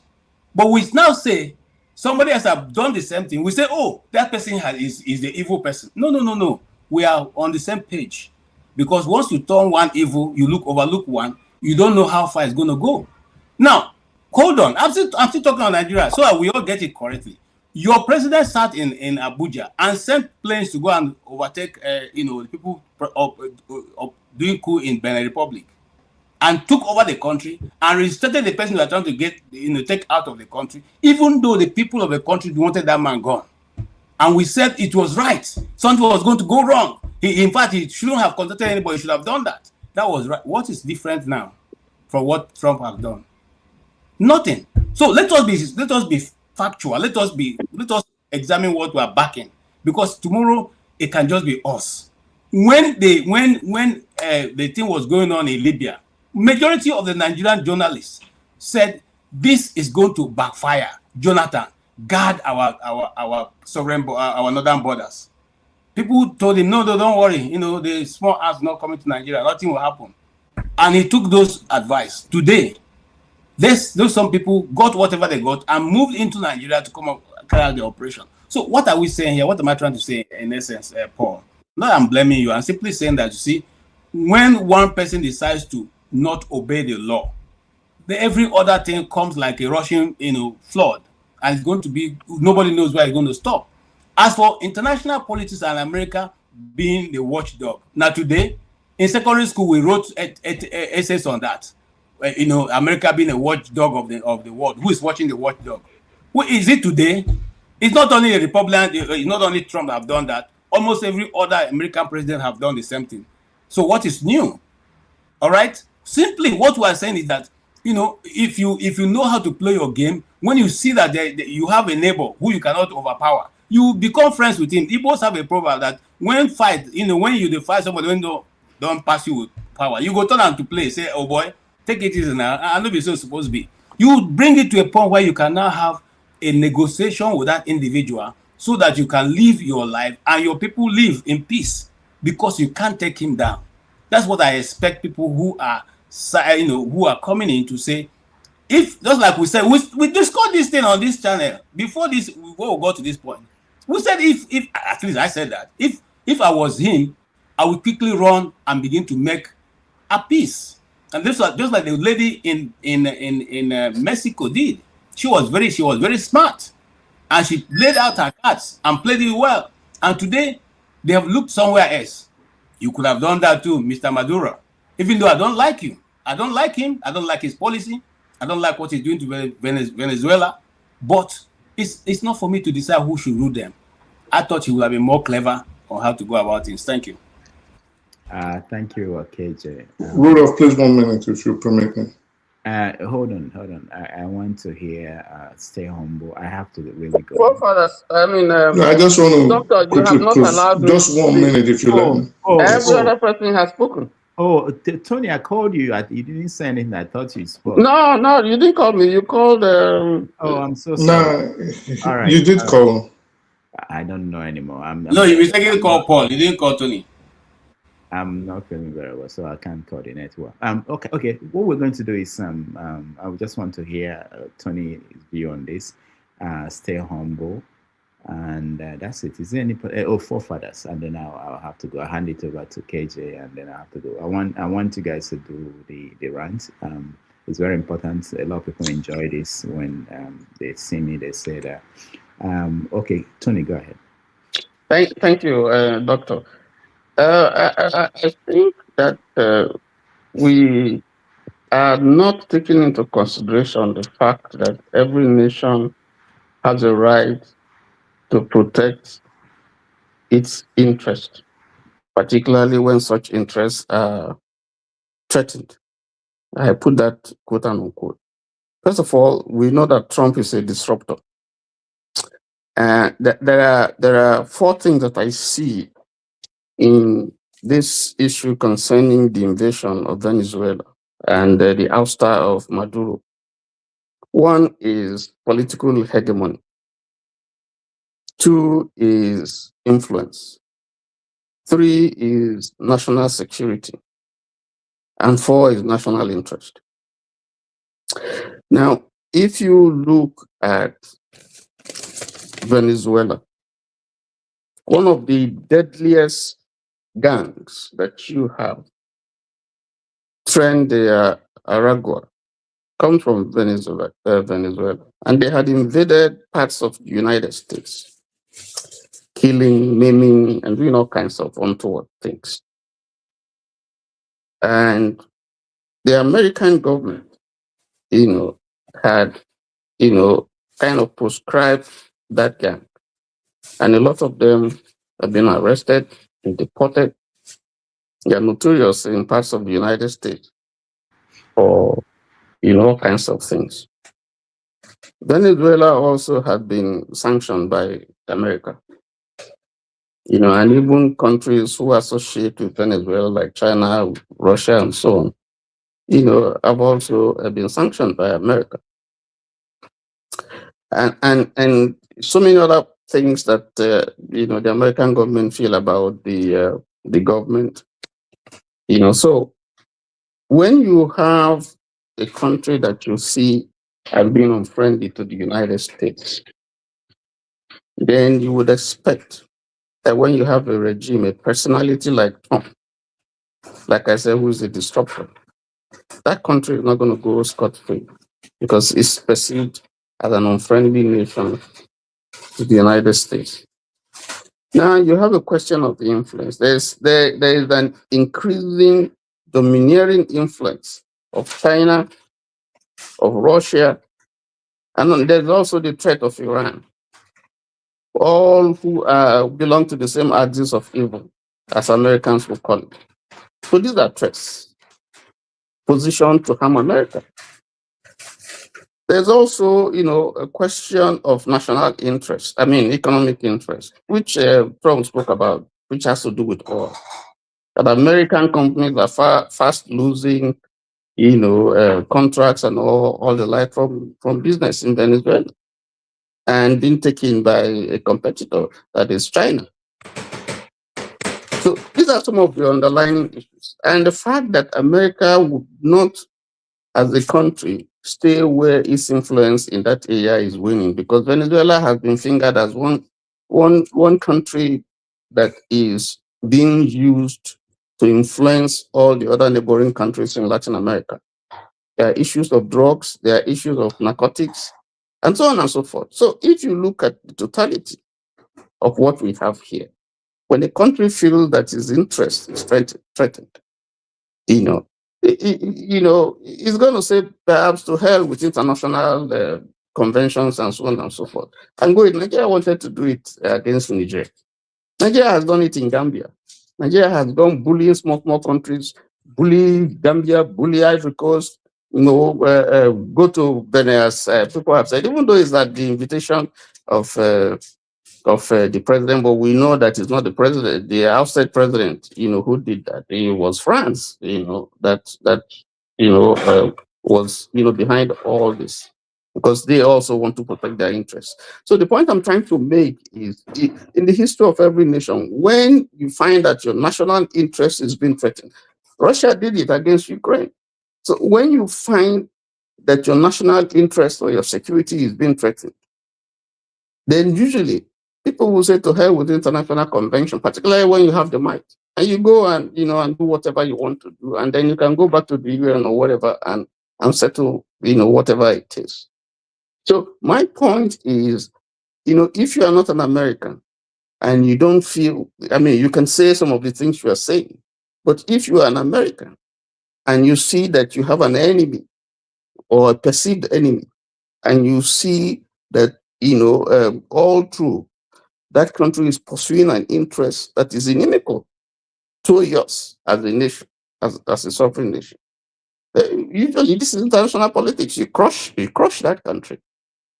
But we now say somebody else have done the same thing. We say, oh, that person is the evil person. No. We are on the same page. Because once you turn one evil, you overlook one, you don't know how far it's going to go. Now, hold on. I'm still talking about Nigeria, so that we all get it correctly. Your president sat in Abuja and sent planes to go and overtake, the people doing coup in Benin Republic, and took over the country and reinstated the person they are trying to take out of the country, even though the people of the country wanted that man gone. And we said it was right. Something was going to go wrong. In fact, he shouldn't have contacted anybody. He should have done that. That was right. What is different now from what Trump has done? Nothing. So let us be factual. Let us examine what we are backing, because tomorrow it can just be us. When the thing was going on in Libya, majority of the Nigerian journalists said this is going to backfire. Jonathan, guard our sovereign, our northern borders. People told him, no, don't worry. The small arms not coming to Nigeria. Nothing will happen. And he took those advice. Today, those some people got whatever they got and moved into Nigeria to come up carry out the operation. So what are we saying here? What am I trying to say in essence, Paul? Not I'm blaming you. I'm simply saying that, you see, when one person decides to not obey the law, every other thing comes like a rushing, flood, and it's going to be, nobody knows where it's going to stop. As for international politics and America being the watchdog, now today in secondary school we wrote essays on that. America being a watchdog of the world. Who is watching the watchdog? Who is it today? It's not only a Republican, it's not only Trump that have done that. Almost every other American president have done the same thing. So what is new? All right. Simply what we are saying is that, if you know how to play your game, when you see that you have a neighbor who you cannot overpower, you become friends with him. Igbos have a proverb that when when you fight somebody, when don't pass you with power, you go turn on to play. Say, oh boy, take it easy now. I know it's so supposed to be. You bring it to a point where you can now have a negotiation with that individual so that you can live your life and your people live in peace, because you can't take him down. That's what I expect people who are, who are coming in to say. If, just like we said, we discussed this thing on this channel before we got to this point. We said if at least I said that if I was him, I would quickly run and begin to make a peace. And this was just like the lady in Mexico did. She was very smart, and she laid out her cards and played it well. And today they have looked somewhere else. You could have done that too, Mr. Maduro. Even though I don't like you, I don't like him, I don't like his policy, I don't like what he's doing to Venezuela. But it's not for me to decide who should rule them. I thought he would have been more clever on how to go about things. Thank you. Thank you, KJ. Rudolph, please 1 minute if you permit me. Hold on. I want to hear stay humble. I have to really go. Well, fathers, I just want to Doctor, you have not allowed me just 1 minute if you let me. Every other person has spoken. Tony, I called you. You didn't say anything. I thought you spoke. No, you didn't call me. You called. I'm so sorry. Nah, all right. You did call. I don't know anymore. No, you mistakenly called Paul. You didn't call Tony. I'm not feeling very well, so I can't coordinate well. Okay. What we're going to do is I would just want to hear Tony's view on this. Stay humble, and that's it. Is there any forefathers? And then I'll have to go. I'll hand it over to KJ, and then I have to go. I want you guys to do the rant. It's very important. A lot of people enjoy this when they see me. They say that. Okay, Tony, go ahead. Thank you, Doctor. I think that we are not taking into consideration the fact that every nation has a right to protect its interest, particularly when such interests are threatened. I put that quote unquote. First of all, we know that Trump is a disruptor. And there are four things that I see in this issue concerning the invasion of Venezuela and the ouster of Maduro. One is political hegemony. Two is influence. Three is national security. And four is national interest. Now, if you look at Venezuela, one of the deadliest gangs that you have, Tren de Aragua, come from Venezuela, and they had invaded parts of the United States, killing, maiming, and doing all kinds of untoward things. And the American government, had, kind of proscribed that gang, and a lot of them have been arrested and deported. They are notorious in parts of the United States for, all kinds of things. Venezuela also had been sanctioned by America, and even countries who associate with Venezuela, like China, Russia, and so on, have also been sanctioned by America. And so many other things that, the American government feel about the government, So when you have a country that you see as being unfriendly to the United States, then you would expect that when you have a regime, a personality like Trump, like I said, who is a disruptor, that country is not going to go scot-free because it's perceived as an unfriendly nation to the United States. Now you have a question of the influence. There is an increasing domineering influence of China, of Russia, and then there's also the threat of Iran. All who belong to the same axis of evil, as Americans will call it. So these are threats positioned to harm America. There's also, a question of national interest, economic interest, which Trump spoke about, which has to do with oil. That American companies are fast losing, contracts and all the like from business in Venezuela and being taken by a competitor, that is China. So these are some of the underlying issues. And the fact that America would not, as a country, stay where its influence in that area is winning, because Venezuela has been fingered as one country that is being used to influence all the other neighboring countries in Latin America. There are issues of drugs, there are issues of narcotics, and so on and so forth. So if you look at the totality of what we have here, when a country feels that its interest is threatened, it's going to say perhaps to hell with international conventions and so on and so forth. And Nigeria wanted to do it against Niger. Nigeria has done it in Gambia. Nigeria has gone bullying small countries, bully Gambia, bully Ivory Coast, go to Benin, as people have said, even though it's at the invitation of the president, but we know that it's not the president, the outside president, who did that. It was France, that was, behind all this, because they also want to protect their interests. So the point I'm trying to make is, in the history of every nation, when you find that your national interest is being threatened, Russia did it against Ukraine. So when you find that your national interest or your security is being threatened, then usually people will say to hell with international convention, particularly when you have the might. And you go and, and do whatever you want to do. And then you can go back to the UN or whatever and settle, whatever it is. So my point is, if you are not an American and you don't feel, you can say some of the things you are saying, but if you are an American and you see that you have an enemy or a perceived enemy, and you see that, all through that country is pursuing an interest that is inimical to yours as a nation, as a sovereign nation, Usually, this is international politics. You crush that country,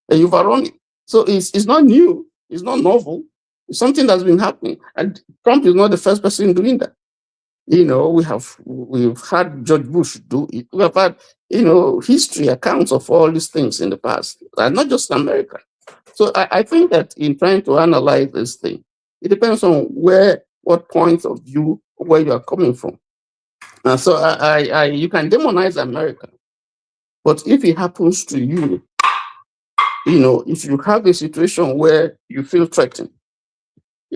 and you overrun it. So it's not new. It's not novel. It's something that's been happening, and Trump is not the first person doing that. We've had George Bush do it. We have had history accounts of all these things in the past, and not just America. So I think that in trying to analyze this thing, it depends on what point of view, where you are coming from. And so you can demonize America, but if it happens to you, if you have a situation where you feel threatened,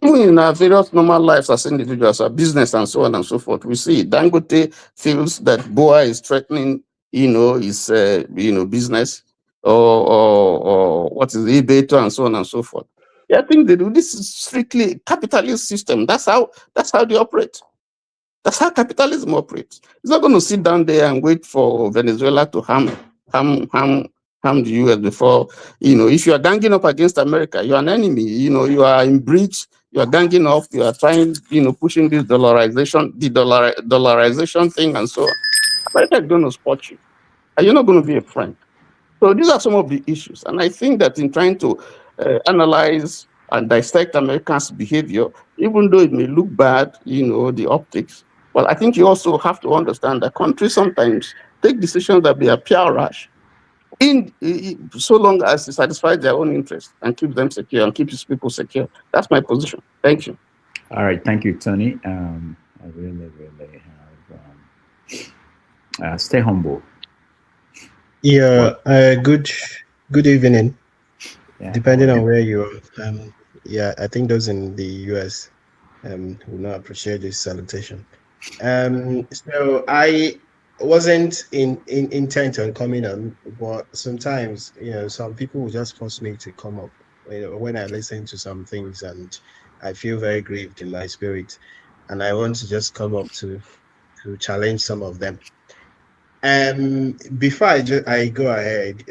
even in our various normal lives as individuals, our business and so on and so forth, we see Dangote feels that Boa is threatening, his, business, or what is eBay and so on and so forth. Yeah, I think they do. This is strictly capitalist system. That's how they operate. That's how capitalism operates. It's not going to sit down there and wait for Venezuela to harm the US before. If you are ganging up against America, you are an enemy. You are in breach. You are ganging up. You are trying, pushing this dollarization thing and so on. America is going to spot you, and you're not going to be a friend. So these are some of the issues, and I think that in trying to analyze and dissect Americans' behavior, even though it may look bad, the optics. Well, I think you also have to understand that countries sometimes take decisions that may appear rash, so long as it satisfies their own interests and keeps them secure and keeps people secure. That's my position. Thank you. All right, thank you, Tony. I really have. Stay humble. Yeah. Good evening. Yeah, depending on where you are. Yeah, I think those in the US will not appreciate this salutation. So I wasn't intent on coming on, but sometimes some people will just force me to come up when I listen to some things, and I feel very grieved in my spirit, and I want to just come up to challenge some of them. Before I go ahead,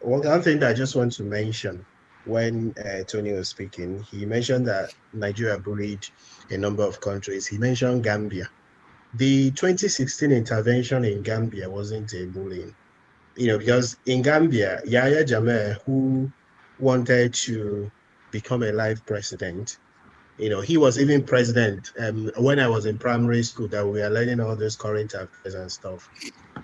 one thing that I just want to mention, when Tony was speaking, he mentioned that Nigeria bullied a number of countries. He mentioned Gambia. The 2016 intervention in Gambia wasn't a bullying, because in Gambia, Yahya Jammeh, who wanted to become a live president, he was even president when I was in primary school, that we were learning all those current affairs and stuff.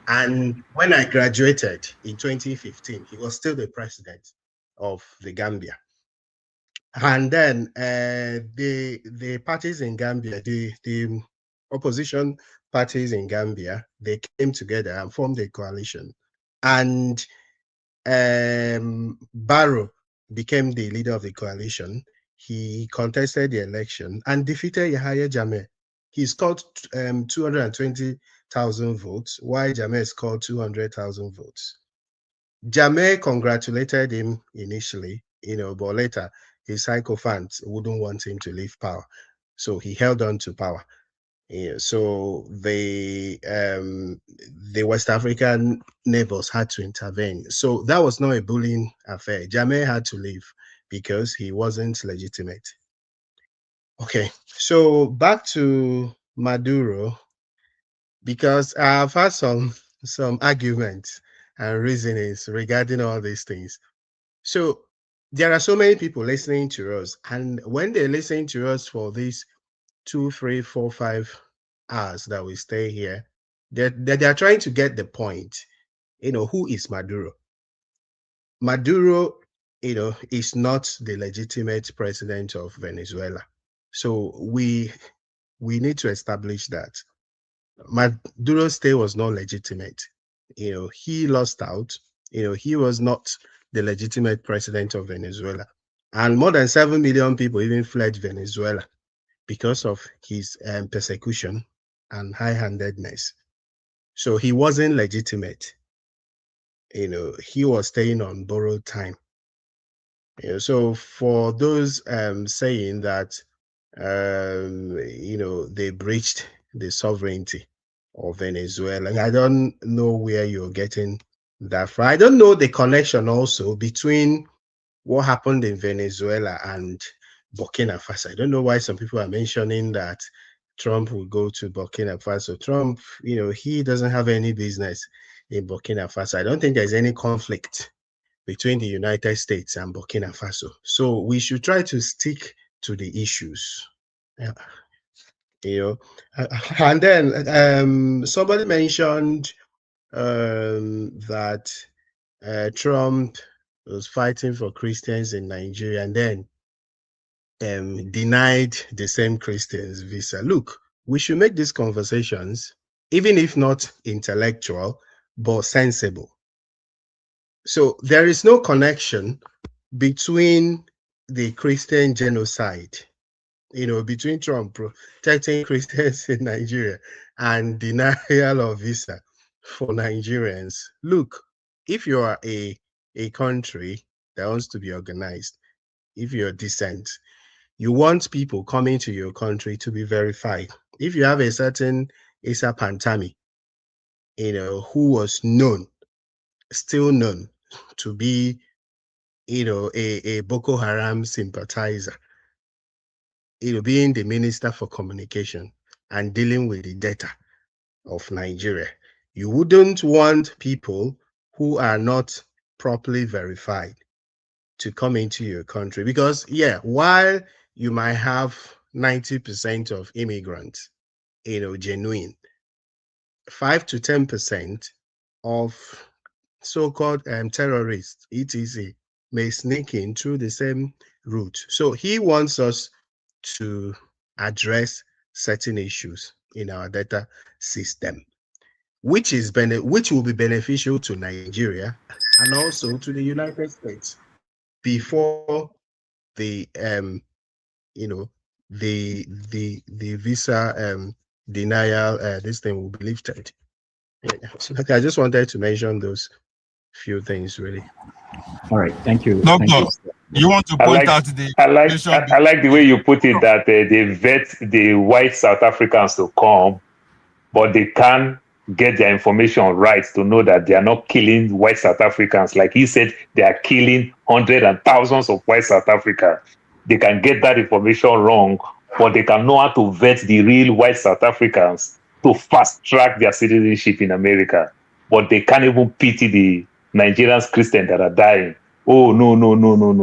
And when I graduated in 2015, he was still the president of the Gambia. And then the parties in Gambia, the opposition parties in Gambia, they came together and formed a coalition. And Barrow became the leader of the coalition. He contested the election and defeated Yahya Jammeh. He scored 220,000 votes, while Jammeh scored 200,000 votes. Jammeh congratulated him initially, but later his sycophants wouldn't want him to leave power, so he held on to power. So the West African neighbors had to intervene. So that was not a bullying affair. Jammeh had to leave because he wasn't legitimate. Okay, so back to Maduro, because I've had some arguments and reasonings regarding all these things. So there are so many people listening to us, and when they listen to us for these 2, 3, 4, 5 hours that we stay here, they're trying to get the point. Who is Maduro? Maduro, is not the legitimate president of Venezuela. So we need to establish that Maduro's stay was not legitimate. He lost out. He was not the legitimate president of Venezuela. And more than 7 million people even fled Venezuela because of his persecution and high-handedness. So he wasn't legitimate. He was staying on borrowed time. So for those saying that, they breached the sovereignty of Venezuela, I don't know where you're getting that from. I don't know the connection also between what happened in Venezuela and Burkina Faso. I don't know why some people are mentioning that Trump will go to Burkina Faso. Trump, he doesn't have any business in Burkina Faso. I don't think there's any conflict between the United States and Burkina Faso. So we should try to stick to the issues. Yeah. And then somebody mentioned that Trump was fighting for Christians in Nigeria and then denied the same Christians visa. Look, we should make these conversations, even if not intellectual, but sensible. So there is no connection between the Christian genocide, between Trump protecting Christians in Nigeria and denial of visa for Nigerians. Look, if you are a country that wants to be organized, if you're decent, you want people coming to your country to be verified. If you have a certain Issa Pantami, who was still known to be, a Boko Haram sympathizer, being the Minister for Communication and dealing with the data of Nigeria, you wouldn't want people who are not properly verified to come into your country because, while you might have 90% of immigrants, genuine, 5 to 10% of so-called terrorists, etc., may sneak in through the same route. So he wants us to address certain issues in our data system, which will be beneficial to Nigeria and also to the United States before the the visa denial this thing will be lifted. Okay, I just wanted to mention those few things really. All right, thank you. Doctor, Thank you want to point out the I like the way you put it that they vet the white South Africans to come, but they can't get their information right to know that they are not killing white South Africans. Like he said, they are killing hundreds and thousands of white South Africans. They can get that information wrong, but they can know how to vet the real white South Africans to fast track their citizenship in America. But they can't even pity the Nigerians Christians that are dying. Oh, no.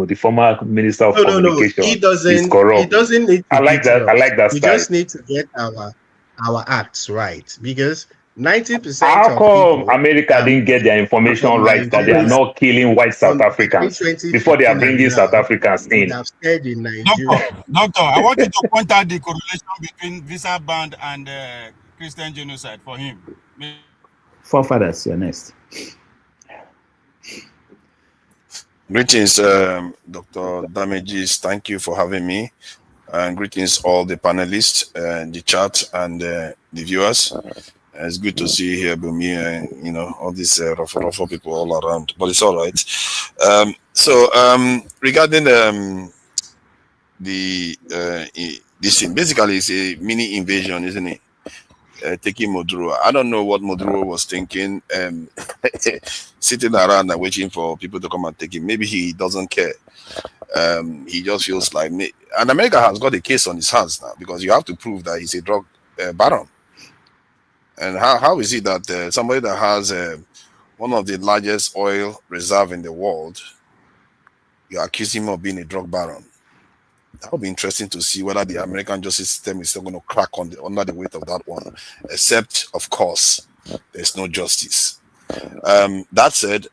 The former Minister of Communication is corrupt. He doesn't need to I like that. us. I like that We style. just need to get our acts right because 90% How of come people America didn't get their information right that they are not killing white South Africans before they are bringing South Africans in? have stayed in Nigeria. Doctor, I want you to point out the correlation between visa ban and Christian genocide for him. Forefathers, you're next. Greetings, Dr. Damages. Thank you for having me. And greetings all the panelists, the chat, and the viewers. It's good to see you here, Bumi, and all these rough people all around. But it's all right. Regarding this thing, basically it's a mini invasion, isn't it? Taking Maduro. I don't know what Maduro was thinking, sitting around and waiting for people to come and take him. Maybe he doesn't care. He just feels like, and America has got a case on his hands now because you have to prove that he's a drug baron. And how is it that somebody that has one of the largest oil reserve in the world, you accuse him of being a drug baron? That would be interesting to see whether the American justice system is still going to crack under the weight of that one. Except, of course, there's no justice. That said,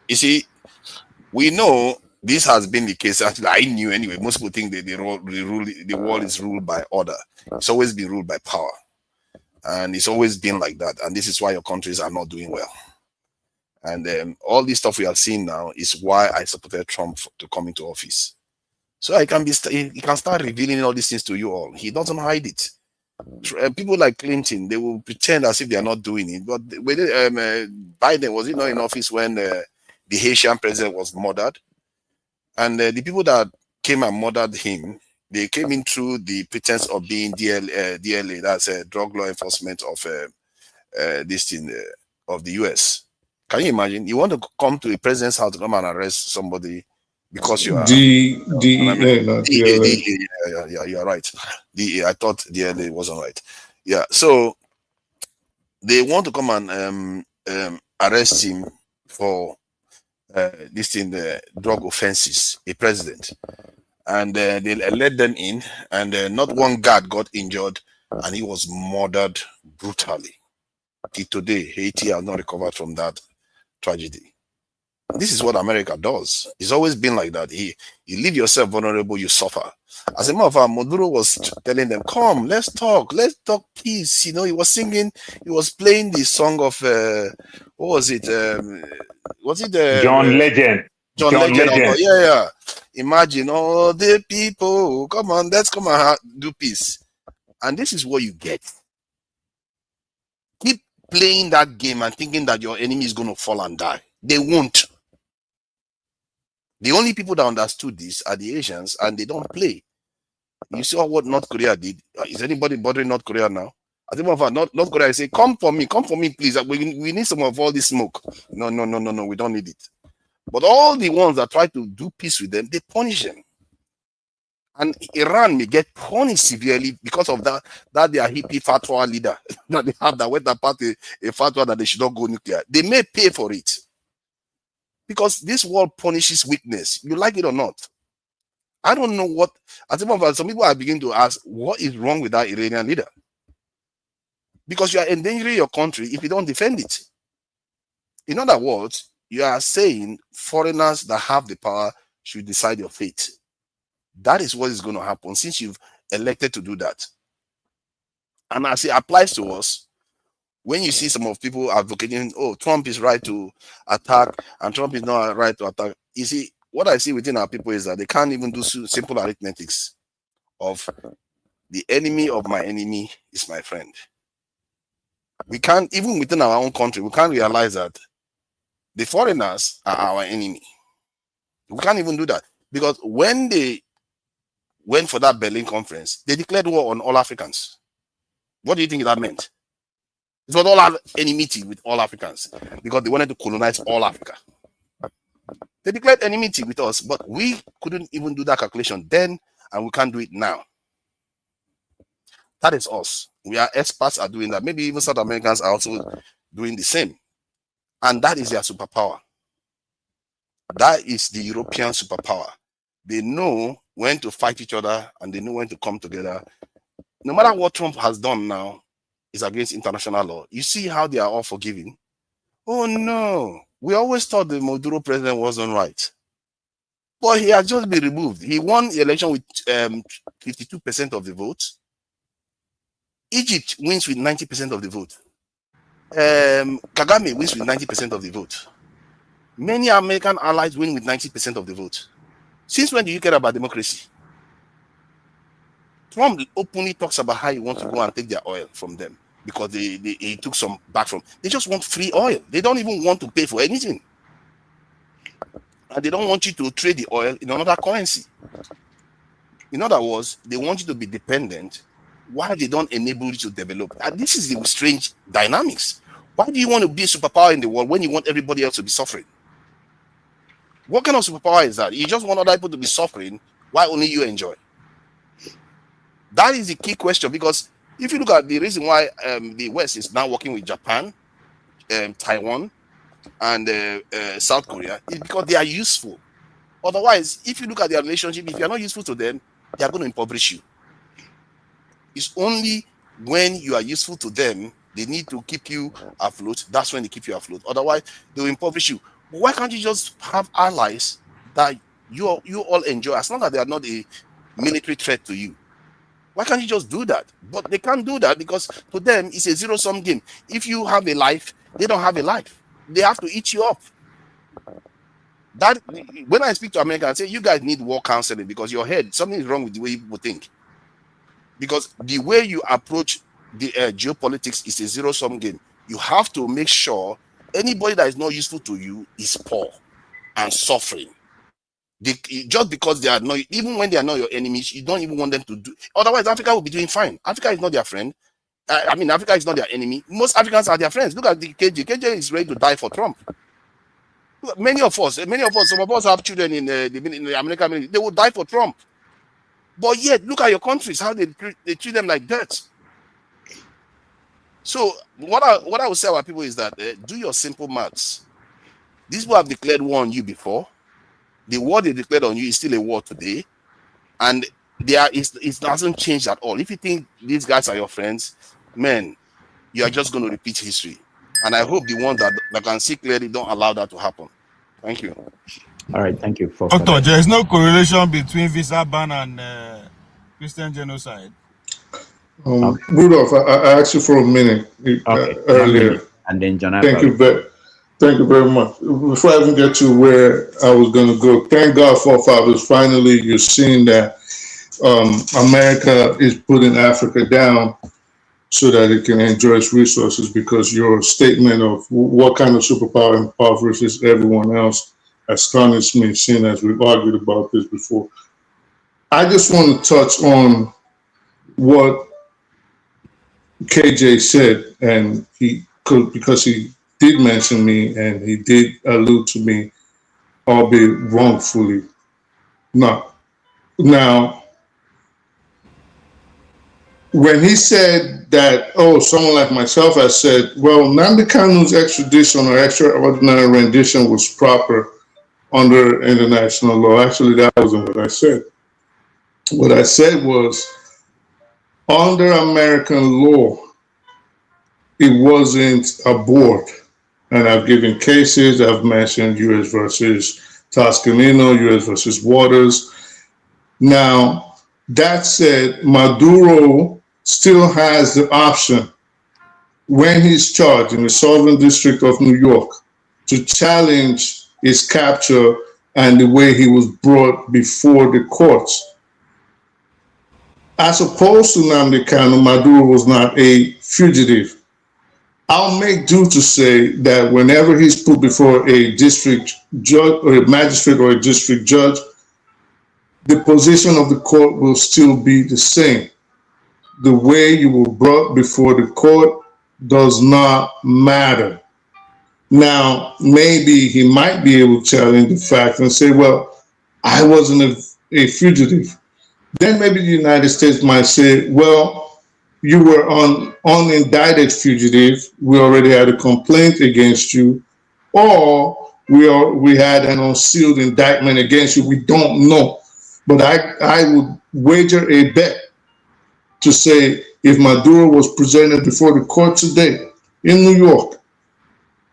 you see, we know this has been the case. Actually, I knew anyway. Most people think that the world is ruled by order. It's always been ruled by power. And it's always been like that. And this is why your countries are not doing well. And all this stuff we are seeing now is why I supported Trump to come into office. So he can start revealing all these things to you all. He doesn't hide it. People like Clinton, they will pretend as if they are not doing it. But Biden, was he not in office when the Haitian president was murdered? And the people that came and murdered him, they came in through the pretense of being DLA, that's drug law enforcement of this thing of the US. Can you imagine? You want to come to a president's house to come and arrest somebody because you are DEA, not DLA. yeah, you're right. I thought DLA wasn't right. Yeah, so they want to come and arrest him for this thing, drug offenses, a president, and they let them in, and not one guard got injured, and he was murdered brutally. Till today, Haiti has not recovered from that tragedy. This is what America does. It's always been like that. You leave yourself vulnerable, you suffer. As a matter of fact, Maduro was telling them, come, let's talk peace. You know, he was singing, he was playing the song of, what was it? John Legend. John Legend. Yeah. Imagine all the people, come on, let's come and do peace. And this is what you get. Keep playing that game and thinking that your enemy is going to fall and die. They won't. The only people that understood this are the Asians, and they don't play. You saw what North Korea did. Is anybody bothering North Korea now? I think of North Korea say, come for me, please. We need some of all this smoke. No, we don't need it. But all the ones that try to do peace with them, they punish them. And Iran may get punished severely because of that their hippie fatwa leader that they have that went apart a fatwa that they should not go nuclear. They may pay for it. Because this world punishes weakness. You like it or not. I don't know what, as some people are beginning to ask, what is wrong with that Iranian leader? Because you are endangering your country if you don't defend it. In other words, you are saying foreigners that have the power should decide your fate. That is what is going to happen since you've elected to do that. And as it applies to us, when you see some of people advocating, oh, Trump is right to attack and Trump is not right to attack. You see, what I see within our people is that they can't even do simple arithmetics of the enemy of my enemy is my friend. We can't, even within our own country, we can't realize that the foreigners are our enemy. We can't even do that. Because when they went for that Berlin conference, they declared war on all Africans. What do you think that meant? It was all our enmity with all Africans because they wanted to colonize all Africa. They declared enmity with us, but we couldn't even do that calculation then, and we can't do it now. That is us. We are experts at doing that. Maybe even South Americans are also doing the same. And that is their superpower. That is the European superpower. They know when to fight each other and they know when to come together. No matter what Trump has done now, is against international law. You see how they are all forgiving? Oh no, we always thought the Maduro president wasn't right. But he has just been removed. He won the election with 52% of the vote. Egypt wins with 90% of the vote. Kagame wins with 90% of the vote. Many American allies win with 90% of the vote. Since when do you care about democracy? Trump openly talks about how he wants to go and take their oil from them because he took some back from. They just want free oil. They don't even want to pay for anything. And they don't want you to trade the oil in another currency. In other words, they want you to be dependent while they don't enable you to develop. And this is the strange dynamics. Why do you want to be a superpower in the world when you want everybody else to be suffering? What kind of superpower is that? You just want other people to be suffering while only you enjoy. That is the key question, because if you look at the reason why the West is now working with Japan, Taiwan, and South Korea, is because they are useful. Otherwise, if you look at their relationship, if you are not useful to them, they are going to impoverish you. It's only when you are useful to them, they need to keep you afloat. That's when they keep you afloat. Otherwise, they will impoverish you. But why can't you just have allies that you all enjoy, as long as they are not a military threat to you? Why can't you just do that? But they can't do that because to them, it's a zero-sum game. If you have a life, they don't have a life. They have to eat you up. That when I speak to Americans, I say, you guys need war counseling because your head, something is wrong with the way people think. Because the way you approach the geopolitics is a zero-sum game. You have to make sure anybody that is not useful to you is poor and suffering. Just because they are not, even when they are not your enemies, you don't even want them to do. Otherwise, Africa will be doing fine. Africa is not their friend. I mean, Africa is not their enemy. Most Africans are their friends. Look at the KJ. KJ is ready to die for Trump. Many of us, some of us have children in the American military. They will die for Trump. But yet, look at your countries, how they treat them like dirt. So what I would say to our people is that do your simple maths. These people have declared war on you before. The war they declared on you is still a war today, and it doesn't change at all. If you think these guys are your friends, man, you are just going to repeat history. And I hope the ones that can see clearly don't allow that to happen. Thank you. All right, thank you. Doctor, there is no correlation between visa ban and Christian genocide. Rudolph, I asked you for a minute earlier. And then John. Thank you very much. Before I even get to where I was going to go, thank God, forefathers, finally you're seeing that America is putting Africa down so that it can enjoy its resources, because your statement of what kind of superpower impoverishes everyone else astonished me, seeing as we've argued about this before. I just want to touch on what KJ said, and because he did mention me and he did allude to me, albeit wrongfully. Now, when he said that, someone like myself has said, well, Nnamdi Kanu's extradition or extraordinary rendition was proper under international law. Actually, that wasn't what I said. What I said was, under American law, it wasn't a board. And I've given cases, I've mentioned U.S. versus Toscanino, U.S. versus Waters. Now, that said, Maduro still has the option, when he's charged in the Southern District of New York, to challenge his capture and the way he was brought before the courts. As opposed to Nnamdi Kanu, Maduro was not a fugitive. I'll make due to say that whenever he's put before a district judge or a magistrate or a district judge, the position of the court will still be the same. The way you were brought before the court does not matter. Now, maybe he might be able to challenge the fact and say, well, I wasn't a fugitive. Then maybe the United States might say, well, you were an unindicted fugitive. We already had a complaint against you, or we had an unsealed indictment against you. We don't know. But I would wager a bet to say, if Maduro was presented before the court today in New York,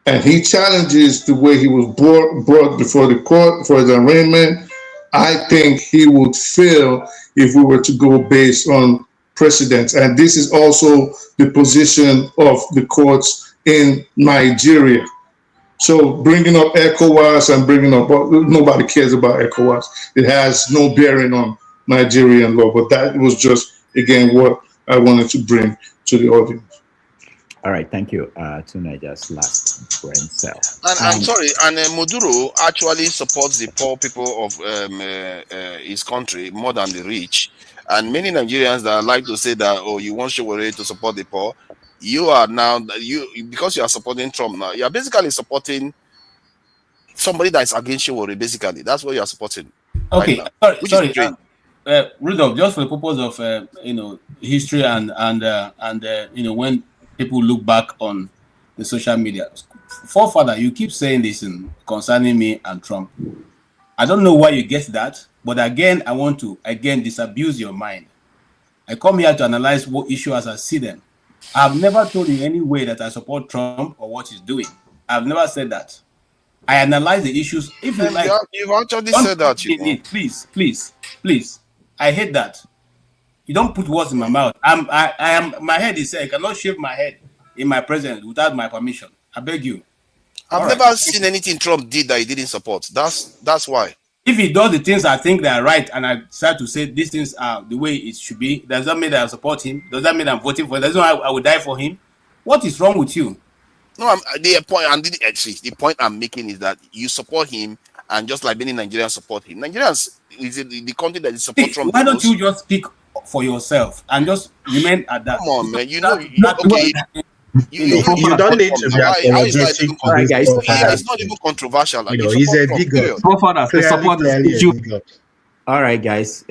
and he challenges the way he was brought before the court for his arraignment, I think he would fail if we were to go based on precedents. And this is also the position of the courts in Nigeria. So bringing up ECOWAS and nobody cares about ECOWAS. It has no bearing on Nigerian law, but that was just, again, what I wanted to bring to the audience. All right, thank you. To Nigeria's last brain cell. And I'm sorry, and Maduro actually supports the poor people of his country more than the rich. And many Nigerians that like to say that, oh, you want Showore to support the poor, you are now, because you are supporting Trump now, you are basically supporting somebody that is against Showore, basically. That's what you are supporting. Okay, right now, sorry. Rudolph, just for the purpose of history and when people look back on the social media, forefather, you keep saying this concerning me and Trump. I don't know why you get that, but again, I want to disabuse your mind. I come here to analyze what issues as I see them. I've never told you in any way that I support Trump or what he's doing. I've never said that. I analyze the issues. If you like, you've actually said that. Please. I hate that. You don't put words in my mouth. My head is I cannot shave my head in my presence without my permission. I beg you. I've never seen anything Trump did that he didn't support. That's why. If he does the things I think they are right, and I decide to say these things are the way it should be, does that mean that I support him? Does that mean I'm voting for him? Does that mean I would die for him? What is wrong with you? No, the point I'm making is that you support him, and just like many Nigerians support him. Nigerians is the country that support Trump. Why don't you just speak for yourself and just remain at that? Come on, man. You don't need to be how is that apologetic even, to these forefathers. it's not even controversial. Like, you He's a support Trump, big up. period. Forefathers, they support Clearly a Jew. big up. All right, guys.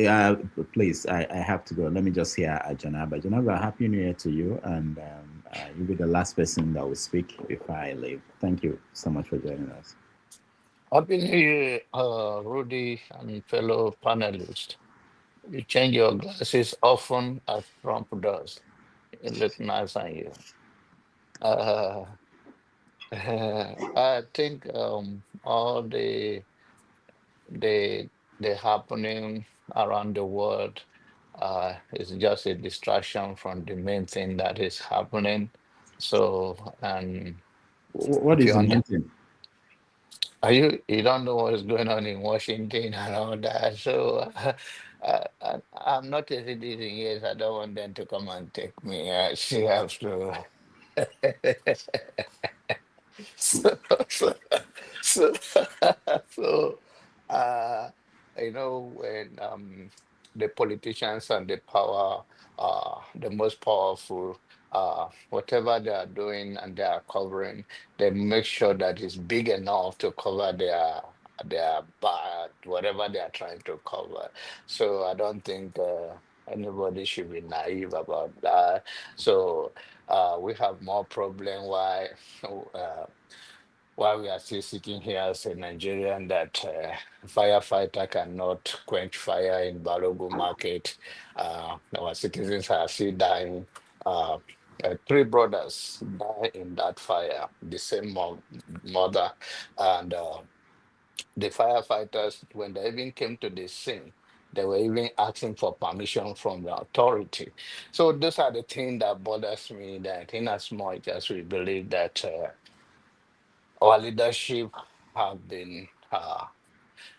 Please, I have to go. Let me just hear Janaba. Janaba, Happy New Year to you, and you'll be the last person that will speak before I leave. Thank you so much for joining us. Happy New Year, Rudy and fellow panelists. You change your glasses often as Trump does. It looks nice on you. I think all the happening around the world is just a distraction from the main thing that is happening. So, and What if is you the main thing? you don't know what is going on in Washington and all that. So I'm not a citizen yet. I don't want them to come and take me. She has to. so, so, so, so when the politicians and the power, the most powerful, whatever they are doing and they are covering, they make sure that it's big enough to cover their bad, whatever they are trying to cover. So I don't think anybody should be naive about that. So we have more problem why we are still sitting here as a Nigerian that firefighter cannot quench fire in Balogu market. Our citizens are still dying. 3 brothers died in that fire, the same mother. And the firefighters, when they even came to the scene, they were even asking for permission from the authority. So those are the things that bothers me, that in as much as we believe that our leadership have been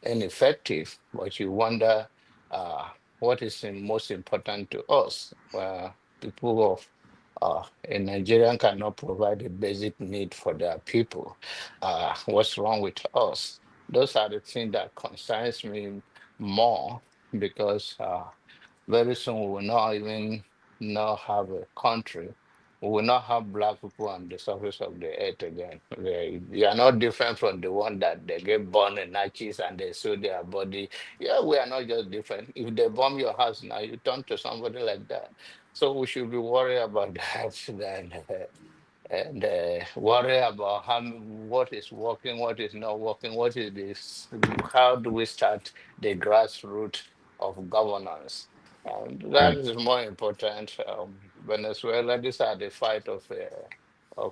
ineffective, but you wonder what is most important to us. People of a Nigerian cannot provide a basic need for their people. What's wrong with us? Those are the things that concerns me more, because very soon we will not even not have a country. We will not have black people on the surface of the earth again. They are not different from the one that they get born in Nachis and they sew their body. Yeah, we are not just different. If they bomb your house now, you turn to somebody like that. So we should be worried about that then. And worry about what is working, what is not working, what is this, how do we start the grassroots of governance? That Right. is more important. Venezuela, these are the fight of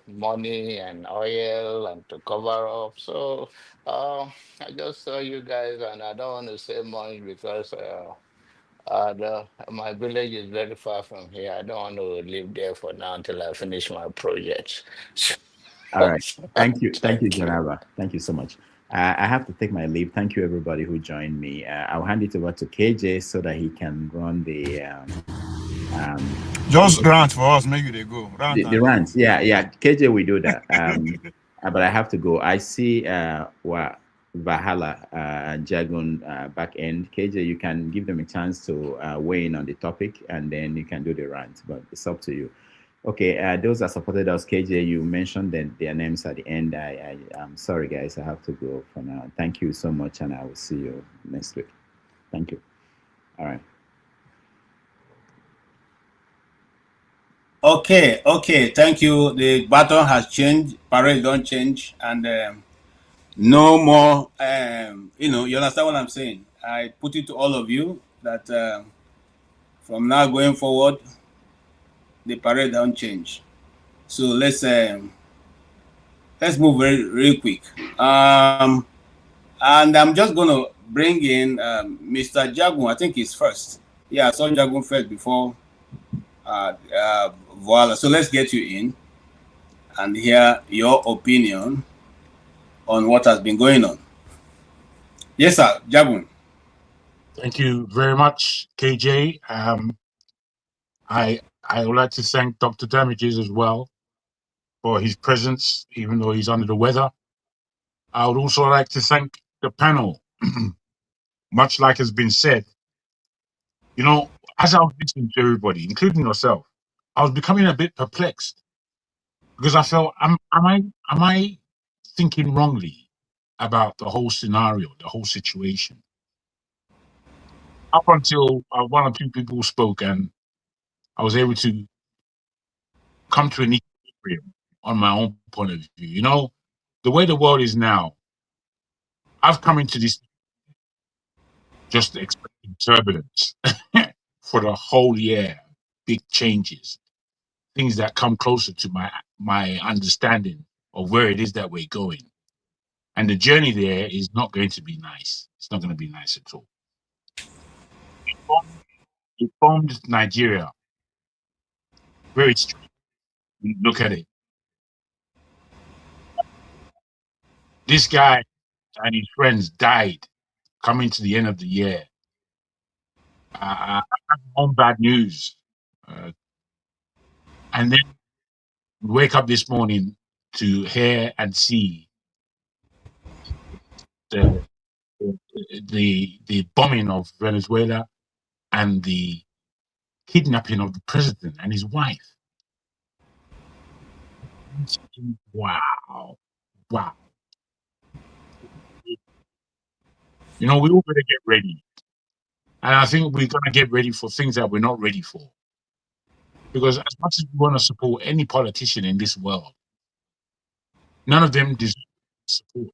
money and oil and to cover up. So I just saw you guys, and I don't want to say much because my village is very far from here. I don't want to live there for now until I finish my project. All right. Thank you, Thank you. Janaba. Thank you so much. I have to take my leave. Thank you, everybody who joined me. I'll hand it over to KJ so that he can run the just rant for us, maybe they go. The rant. Yeah. KJ, we do that. But I have to go. I see Vahala and Jagun back end. KJ, you can give them a chance to weigh in on the topic, and then you can do the rant. But it's up to you. Okay, those that supported us, KJ, you mentioned their names at the end. I'm sorry, guys. I have to go for now. Thank you so much, and I will see you next week. Thank you. All right. Okay. Thank you. The button has changed. Parade don't change, and no more. You understand what I'm saying? I put it to all of you that from now going forward, the parade don't change. So let's move very quick. And I'm just gonna bring in Mr. Jagun. I think he's first. Yeah, I saw Jagun first before Voila. So let's get you in and hear your opinion on what has been going on. Yes, sir, Jagun. Thank you very much, KJ. I would like to thank Dr. Damages as well for his presence, even though he's under the weather. I would also like to thank the panel. Much like has been said, as I was listening to everybody, including yourself, I was becoming a bit perplexed. because I felt, am I thinking wrongly about the whole scenario, the whole situation? Up until one or two people spoke, and I was able to come to an equilibrium on my own point of view. You know, the way the world is now, I've come into this just expecting turbulence for the whole year, big changes, things that come closer to my understanding of where it is that we're going. And the journey there is not going to be nice. It's not going to be nice at all. It formed Nigeria very strange. Look at it. This guy and his friends died coming to the end of the year. I had on bad news. And then wake up this morning to hear and see the the bombing of Venezuela and the kidnapping of the president and his wife. Wow. Wow. You know, we all better get ready. And I think we're going to get ready for things that we're not ready for. Because as much as we want to support any politician in this world, none of them deserve support.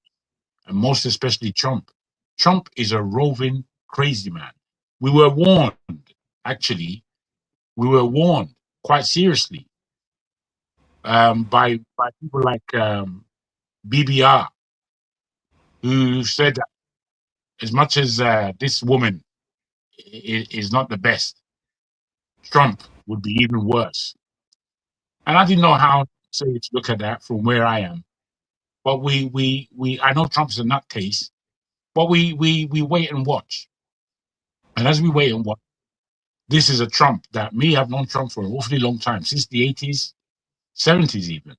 And most especially Trump. Trump is a roving, crazy man. We were warned, actually, we were warned quite seriously by people like BBR, who said that as much as this woman is not the best, Trump would be even worse. And I didn't know how to look at that from where I am. But I know Trump's a nutcase, but we wait and watch. And as we wait and watch, this is a Trump that I've known Trump for an awfully long time, since the 80s, 70s even.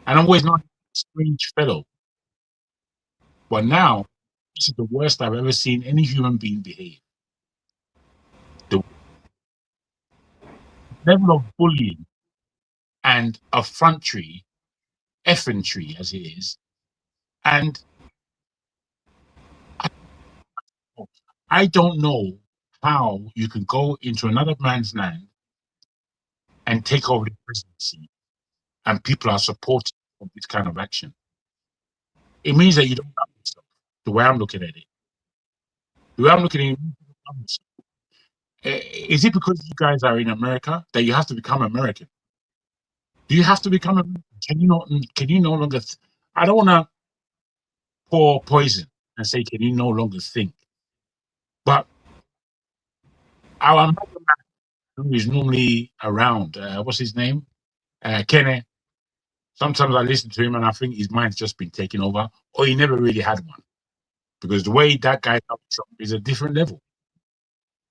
And I've always known a strange fellow. But now, this is the worst I've ever seen any human being behave. The level of bullying and effrontery as it is, and I don't know how you can go into another man's land and take over the presidency, and people are supporting of this kind of action. It means that you don't love yourself. The way I'm looking at it, the way I'm looking at it, is it because you guys are in America that you have to become American? Do you have to become American? Can you no longer? I don't want to pour poison and say, can you no longer think? But our man who is normally around, what's his name? Kenny. Sometimes I listen to him and I think his mind's just been taken over, or he never really had one. Because the way that guy comes Trump is a different level.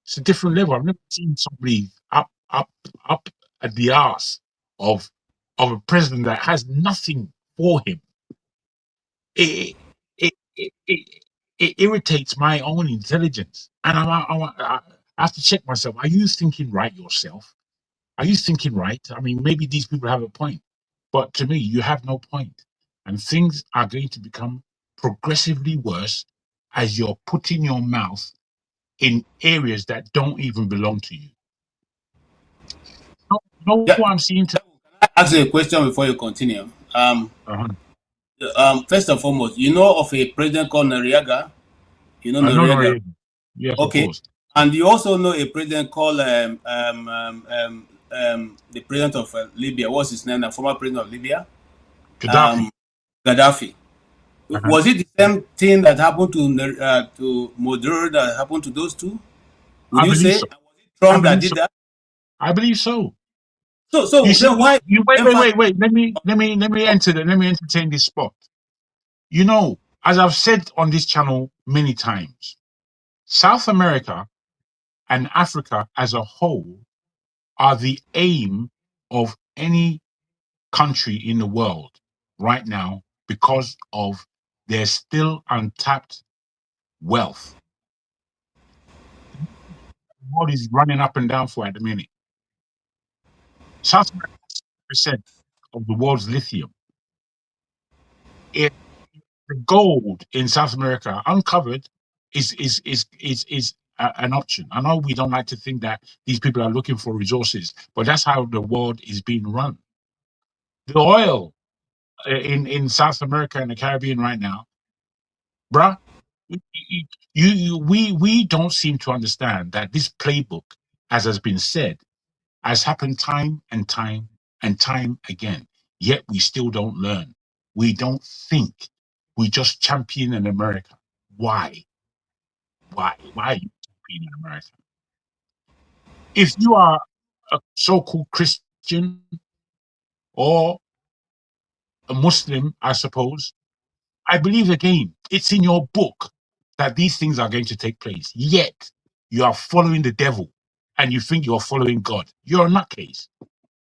It's a different level. I've never seen somebody up at the arse of a president that has nothing for him. It irritates my own intelligence, and I have to check myself. Are you thinking right yourself? Are you thinking right? I mean, maybe these people have a point, but to me, you have no point, and things are going to become progressively worse as you're putting your mouth in areas that don't even belong to you. What I'm seeing today. Ask you a question before you continue. First and foremost, you know of a president called Noriega? You know Noriega? Yes, okay. Of course. And you also know a president called the president of Libya. What's his name? The former president of Libya? Gaddafi. Gaddafi. Was it the same thing that happened to Maduro that happened to those two? Would you say? So. Was it Trump that did that? I believe so. So you see, then why? Wait. Let me entertain this spot. You know, as I've said on this channel many times, South America and Africa as a whole are the aim of any country in the world right now because of their still untapped wealth. What is running up and down for at the minute? South America, 6% of the world's lithium. If the gold in South America uncovered is an option. I know we don't like to think that these people are looking for resources, but that's how the world is being run. The oil in South America and the Caribbean right now, bruh, we don't seem to understand that this playbook, as has been said, has happened time and time and time again. Yet we still don't learn. We don't think. We just champion in America. Why? Why? Why are you championing America? If you are a so-called Christian or a Muslim, I suppose, I believe again, it's in your book that these things are going to take place. Yet you are following the devil and you think you're following God. You're a nutcase.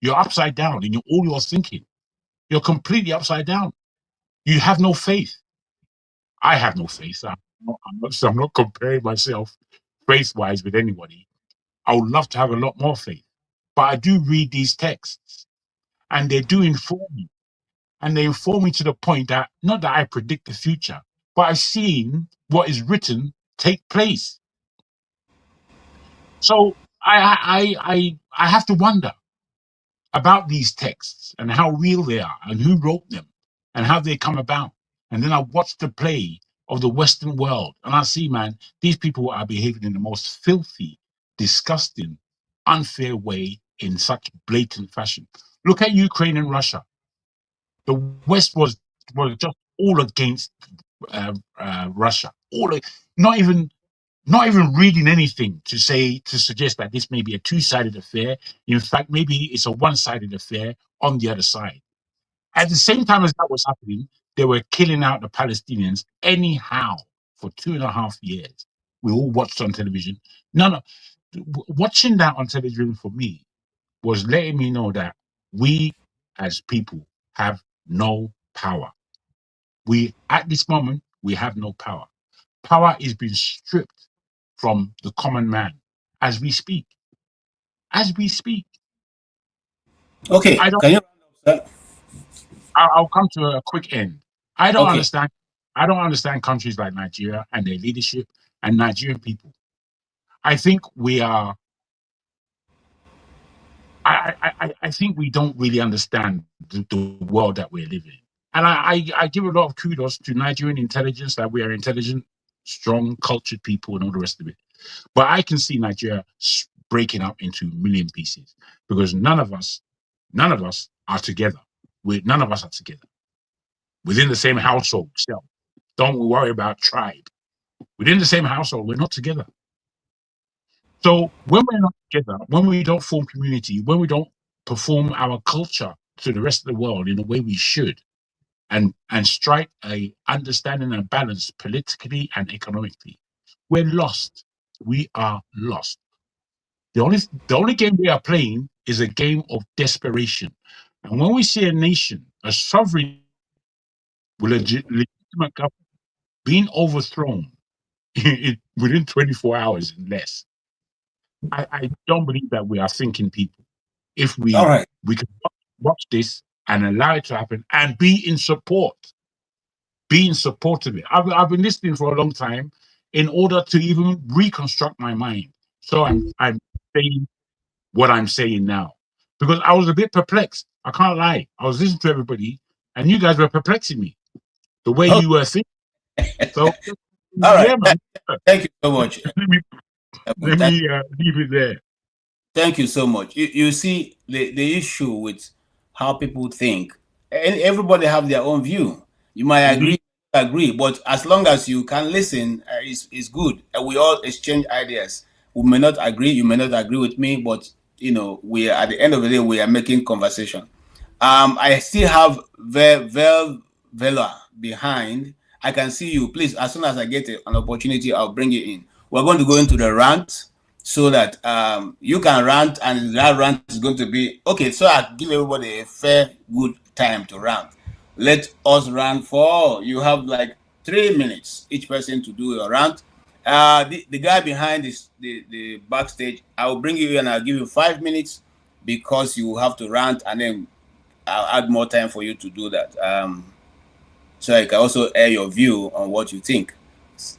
You're upside down in all your thinking. You're completely upside down. You have no faith. I have no faith. I'm not comparing myself faith-wise with anybody. I would love to have a lot more faith. But I do read these texts and they do inform me. And they inform me to the point that, not that I predict the future, but I've seen what is written take place. So I have to wonder about these texts and how real they are and who wrote them and how they come about. And then I watch the play of the Western world and I see, man, these people are behaving in the most filthy, disgusting, unfair way in such blatant fashion. Look at Ukraine and Russia. The West was just all against Russia. Not even reading anything to suggest that this may be a two-sided affair. In fact, maybe it's a one-sided affair on the other side. At the same time as that was happening, they were killing out the Palestinians anyhow for 2.5 years. We all watched on television. Watching that on television for me was letting me know that we as people have no power. At this moment, we have no power. Power is being stripped from the common man as we speak. As we speak. Okay, can you? I'll come to a quick end. I don't Okay. understand. I don't understand countries like Nigeria and their leadership and Nigerian people. I think we are. I think we don't really understand the world that we're living in. And I give a lot of kudos to Nigerian intelligence, that we are intelligent, strong, cultured people and all the rest of it. But I can see Nigeria breaking up into a million pieces because none of us are together. None of us are together. Within the same household, so don't worry about tribe. Within the same household, we're not together. So when we're not together, when we don't form community, when we don't perform our culture to the rest of the world in the way we should, and strike a understanding and balance politically and economically, we're lost. We are lost. The only game we are playing is a game of desperation. And when we see a nation, a sovereign with a legitimate government being overthrown within 24 hours and less, I don't believe that we are thinking people. If we can watch this and allow it to happen and be in support of it. I've been listening for a long time in order to even reconstruct my mind. So I'm saying what I'm saying now because I was a bit perplexed. I can't lie. I was listening to everybody, and you guys were perplexing me the way you were thinking. So, All right. yeah, man. Thank you so much. Let me leave it there. Thank you so much. You see, the issue with how people think, and everybody have their own view. You might agree, but as long as you can listen, it's good. We all exchange ideas. We may not agree. You may not agree with me, but we at the end of the day we are making conversation. I still have Vela behind. I can see you. Please, as soon as I get an opportunity, I'll bring you in. We're going to go into the rant so that you can rant, and that rant is going to be okay. So I give everybody a fair, good time to rant. Let us rant for. You have like 3 minutes each person to do your rant. The guy behind the backstage, I will bring you in and I'll give you 5 minutes because you have to rant, and then I'll add more time for you to do that. So I can also air your view on what you think.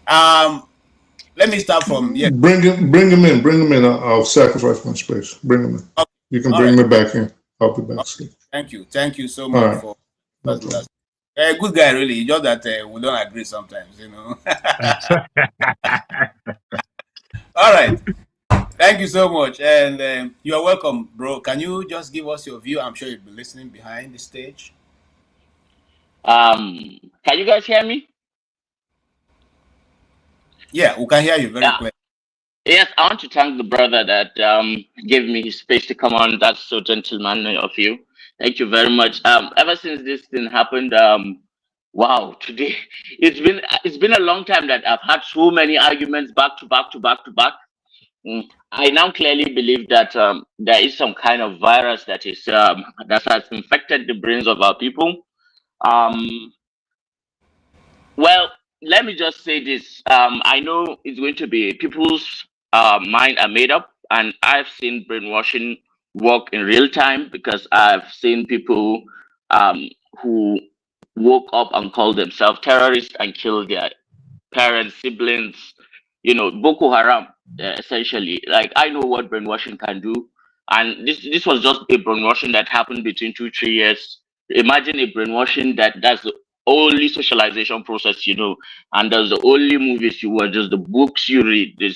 Let me start from here. Bring him in. I'll sacrifice my space. Bring him in. Okay. You can bring me back in. I'll be back. Okay. Thank you so All much right. for No that. Good guy, really. Just that we don't agree sometimes, you know. All right. Thank you so much, and you are welcome, bro. Can you just give us your view? I'm sure you'll be listening behind the stage. Can you guys hear me? Yeah, we can hear you very clear. Yes, I want to thank the brother that gave me his space to come on. That's so gentlemanly of you. Thank you very much. Ever since this thing happened, wow, today it's been a long time that I've had so many arguments back to back to back to back. I now clearly believe that there is some kind of virus that is that has infected the brains of our people. Well, let me just say this. I know it's going to be people's mind are made up, and I've seen brainwashing work in real time because I've seen people who woke up and called themselves terrorists and killed their parents, siblings, Boko Haram, essentially. Like, I know what brainwashing can do. And this was just a brainwashing that happened between 2-3 years. Imagine a brainwashing that's the only socialization process, and that's the only movies you watch, just the books you read, the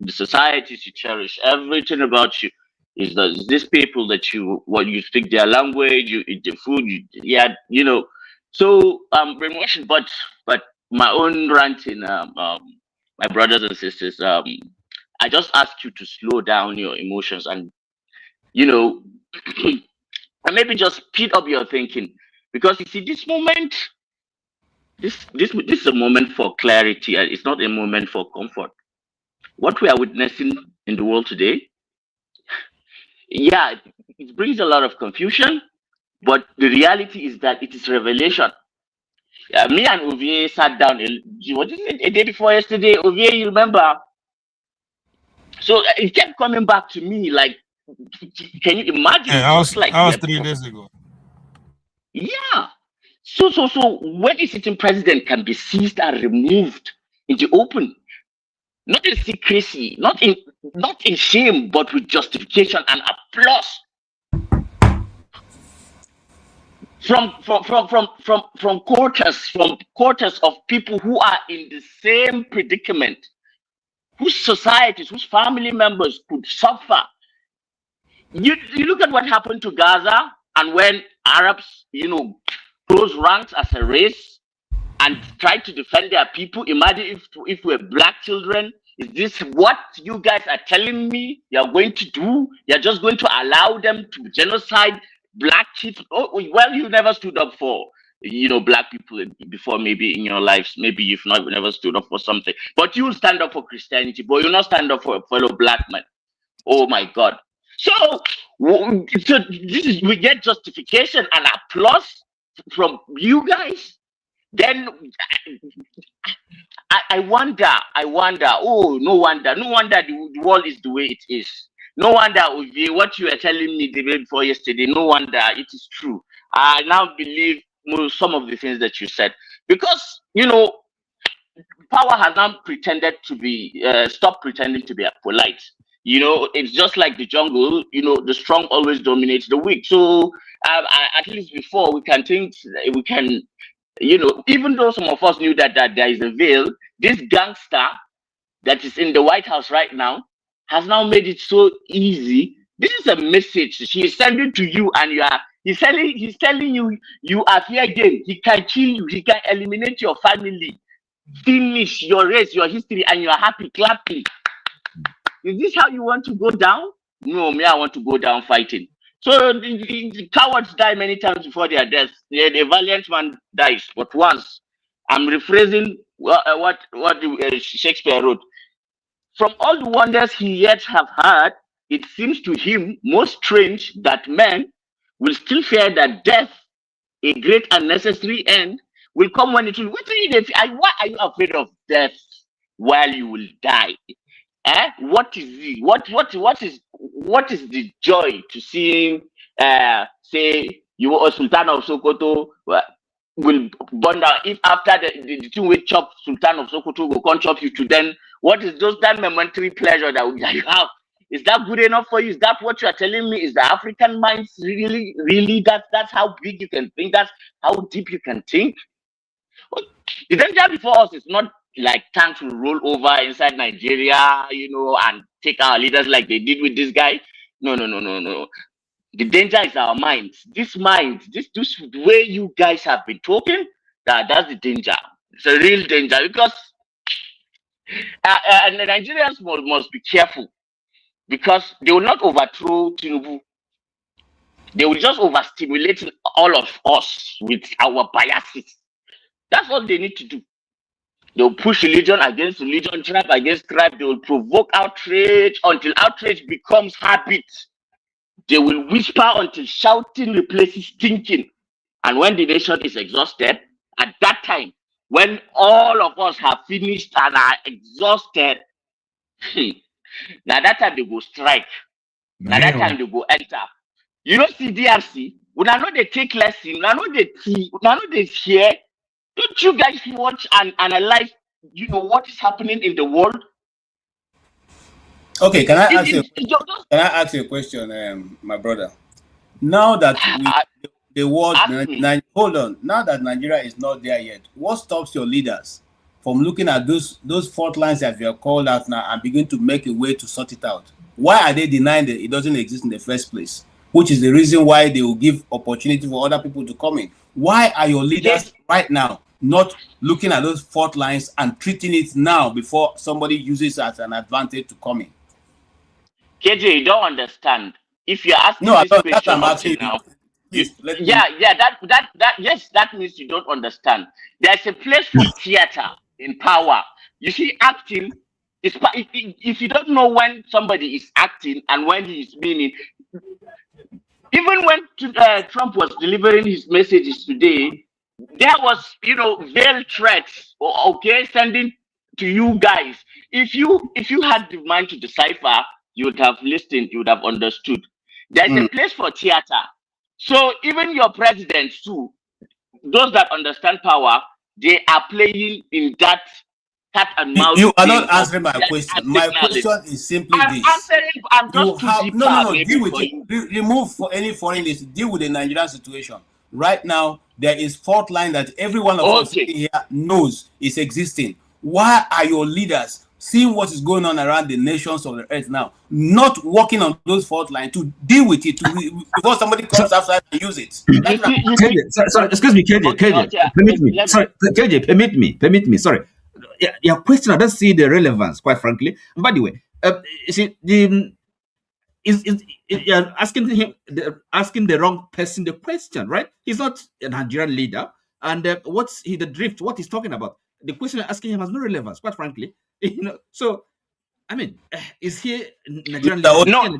societies you cherish, everything about you is these people that you speak their language, you eat the food, So brainwashing, but my own ranting, my brothers and sisters, I just ask you to slow down your emotions and and maybe just speed up your thinking, because you see this moment, this is a moment for clarity, and it's not a moment for comfort. What we are witnessing in the world today, yeah, it brings a lot of confusion, but the reality is that it is revelation. Me and Ovie sat down a day before yesterday. Ovie, you remember? So it kept coming back to me, like, can you imagine? Yeah, Just like that was 3 days ago. Yeah. So when a sitting president can be seized and removed in the open, not in secrecy, not in shame, but with justification and applause from quarters of people who are in the same predicament, whose societies, whose family members could suffer. You look at what happened to Gaza, and when Arabs, close ranks as a race and try to defend their people. Imagine if we're black children. Is this what you guys are telling me you're going to do? You're just going to allow them to genocide black kids? Oh, well, you never stood up for black people before, maybe in your lives. Maybe you've never stood up for something, but you'll stand up for Christianity, but you'll not stand up for a fellow black man. Oh my God. So we get justification and applause from you guys. Then I wonder. Oh, no wonder the world is the way it is. No wonder what you were telling me the day before yesterday. No wonder it is true. I now believe some of the things that you said, because power has now pretended to be stop pretending to be polite. It's just like the jungle. The strong always dominates the weak. So at least before we can think, we can, even though some of us knew that there is a veil, this gangster that is in the White House right now has now made it so easy. This is a message she is sending to you, and he's telling you you are fair game. He can kill you. He can eliminate your family, finish your race, your history, and you are happy, clapping. Is this how you want to go down? No, me, I want to go down fighting. So the cowards die many times before their death. The valiant man dies but once. I'm rephrasing what Shakespeare wrote. From all the wonders he yet have heard, it seems to him most strange that men will still fear that death, a great and necessary end, will come when it will. Why are you afraid of death while you will die? What is the what is the joy to seeing say You or Sultan of Sokoto will burn down. If after the thing will chop Sultan of Sokoto will come chop you to, then what is just that momentary pleasure that you have? Is that good enough for you? Is that what you are telling me? Is the African mind really that's how big you can think? That's how deep you can think? The danger before us is not like tanks will roll over inside Nigeria, and take our leaders like they did with this guy. No. The danger is our minds. This way you guys have been talking, that's the danger. It's a real danger because and the Nigerians must be careful because they will not overthrow Tinubu. They will just overstimulate all of us with our biases. That's what they need to do. They'll push religion against religion, tribe against tribe. They will provoke outrage until outrage becomes habit. They will whisper until shouting replaces thinking. And when the nation is exhausted, at that time, when all of us have finished and are exhausted, now that time they go strike. Now that time they go enter. See DRC, when I know they take lesson, when I know they see, when I know they share. Don't you guys watch and analyze, what is happening in the world? Okay, can I ask you a question, my brother? Now that the world, hold on. Now that Nigeria is not there yet, what stops your leaders from looking at those fault lines that you have called out now and begin to make a way to sort it out? Why are they denying that it doesn't exist in the first place? Which is the reason why they will give opportunity for other people to come in. Why are your leaders right now not looking at those fault lines and treating it now before somebody uses it as an advantage to come in? KJ, you don't understand. If you're asking this question now, that means you don't understand. There's a place for theater in power. You see, acting is if you don't know when somebody is acting and when he is meaning. Even when Trump was delivering his messages today, there was, veiled threats, sending to you guys. If you had the mind to decipher, you would have listened, you would have understood. There's a place for theater. So even your presidents too, those that understand power, they are playing in that cat and mouse. You are not answering my question. My question is simply this. I'm just too deep. No. Deal with it. Remove for any foreign list. Deal with the Nigerian situation. Right now, there is fault line that every one of us here knows is existing. Why are your leaders seeing what is going on around the nations of the earth now, not working on those fault lines to deal with it before somebody comes outside and use it? Sorry, excuse me, KJ, permit me. Sorry, KJ, permit me. Sorry. Your question, I don't see the relevance, quite frankly. By the way, you see, you're asking the wrong person the question, right? He's not a Nigerian leader, and what's the drift? What he's talking about? The question you're asking him has no relevance, quite frankly. So, I mean, is he Nigerian leader? No.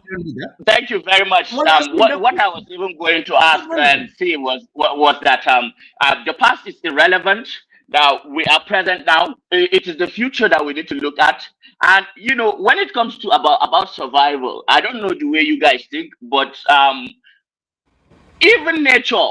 Thank you very much. What I was even going to ask and say was that the past is irrelevant. Now we are present now. It is the future that we need to look at. And when it comes to about survival, I don't know the way you guys think, but even nature,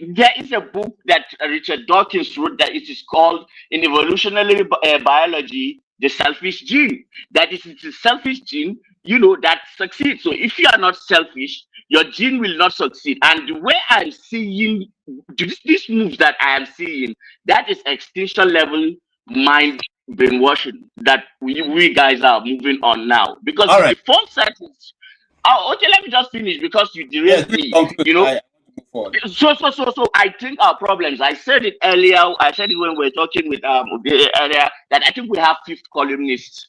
there is a book that Richard Dawkins wrote that it is called in evolutionary biology, the selfish gene. That is, it's a selfish gene, that succeeds. So if you are not selfish, your gene will not succeed. And the way I'm seeing these moves that I am seeing, that is extinction level mind brainwashing that we guys are moving on now. Because the first sentence, okay, let me just finish because you derailed me. So I think our problems, I said it earlier, I said it when we were talking with earlier, that I think we have fifth columnists.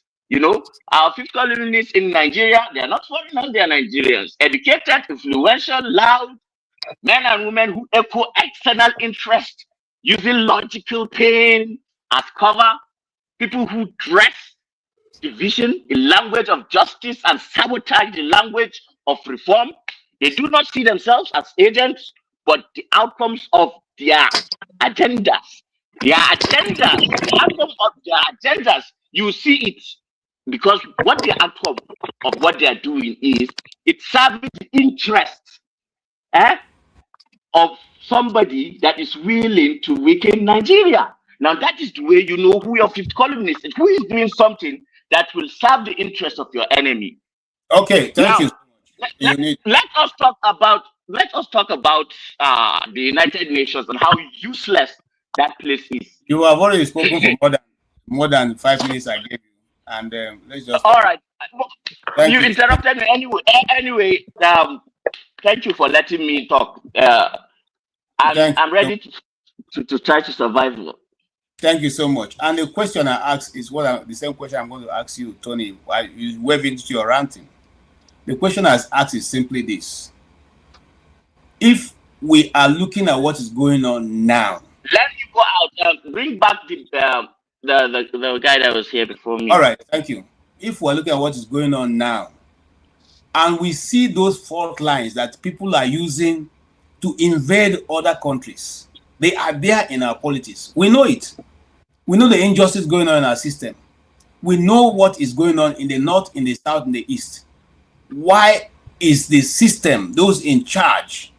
Our fifth columnists in Nigeria, they are not foreigners, they are Nigerians. Educated, influential, loud, men and women who echo external interest, using logical pain as cover, people who dress division in language of justice and sabotage the language of reform. They do not see themselves as agents, but the outcomes of their agendas. The outcome of their agendas, you see it. Because what the outcome of what they are doing is, it serves the interests of somebody that is willing to weaken Nigeria. Now that is the way you know who your fifth columnist is, who is doing something that will serve the interest of your enemy. Okay, thank you. Let us talk about the United Nations and how useless that place is. You have already spoken for more than 5 minutes I gave you, and let's just. All right. You interrupted me anyway. Anyway, thank you for letting me talk. I'm ready to try to survive. Thank you so much. And the question I asked is the same question I'm going to ask you, Tony, while you wave into your ranting. The question I asked is simply this. If we are looking at what is going on now. Let me go out. Bring back the guy that was here before me. All right, thank you. If we're looking at what is going on now, and we see those fault lines that people are using to invade other countries, they are there in our politics. We know it. We know the injustice going on in our system. We know what is going on in the north, in the south, in the east. Why is the system, those in charge,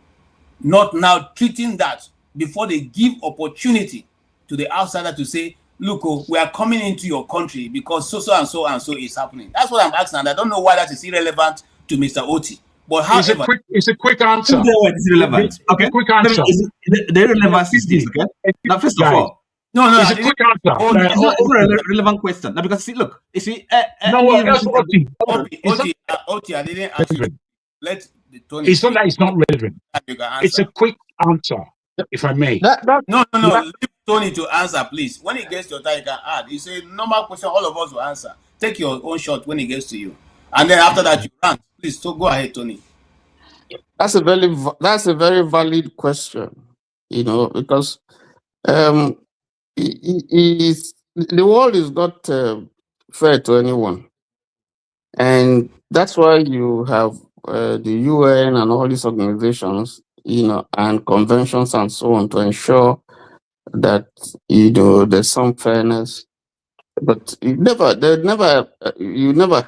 not now treating that before they give opportunity to the outsider to say, look, we are coming into your country because so and so is happening? That's what I'm asking, and I don't know why that is irrelevant to Mr. Oti. But however, it's a quick answer. It's irrelevant. Okay. Quick answer. The relevance is this, okay? Now, first of all, it's a quick answer. It's not a relevant question. Now, because see, look, you see, Oti, I didn't answer you. Let the Tony. It's not that it's not relevant. It's a quick answer, if I may. No. Leave Tony to answer, please. When he gets to your time, you can add. It's a normal question. All of us will answer. Take your own shot when he gets to you, and then after that, you rant. Please, so go ahead, Tony. That's a very valid question. Because the world is not fair to anyone, and that's why you have the UN and all these organizations, and conventions and so on to ensure that there's some fairness. But you never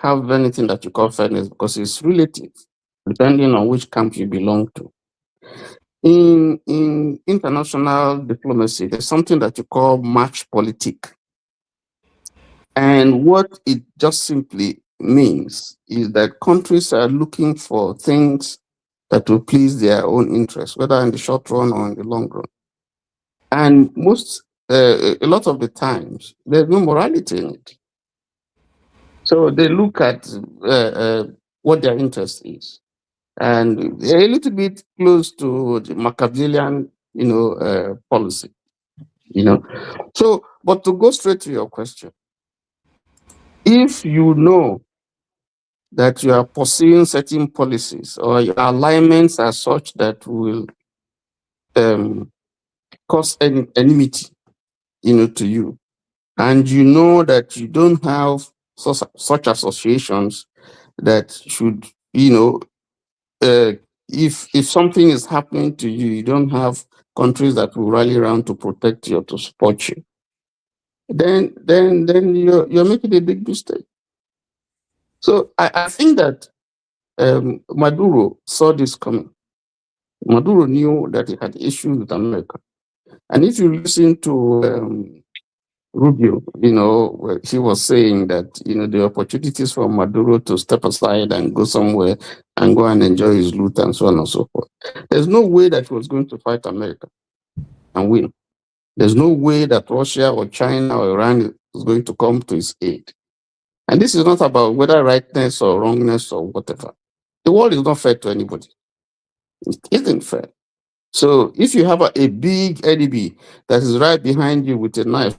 have anything that you call fairness because it's relative, depending on which camp you belong to. In international diplomacy, there's something that you call match politique. And what it just simply means is that countries are looking for things that will please their own interests, whether in the short run or in the long run. And a lot of the times, there's no morality in it. So they look at what their interest is. And they're a little bit close to the Machiavellian, policy, So, but to go straight to your question, if you know that you are pursuing certain policies or your alignments are such that will cause enmity, to you, and you know that you don't have such associations that should, if something is happening to you, you don't have countries that will rally around to protect you or to support you, then you're making a big mistake. So I think that Maduro saw this coming. Maduro knew that he had issues with America. And if you listen to Rubio, he was saying that, the opportunities for Maduro to step aside and go somewhere and go and enjoy his loot and so on and so forth. There's no way that he was going to fight America and win. There's no way that Russia or China or Iran is going to come to his aid. And this is not about whether rightness or wrongness or whatever. The world is not fair to anybody. It isn't fair. So if you have a big enemy that is right behind you with a knife,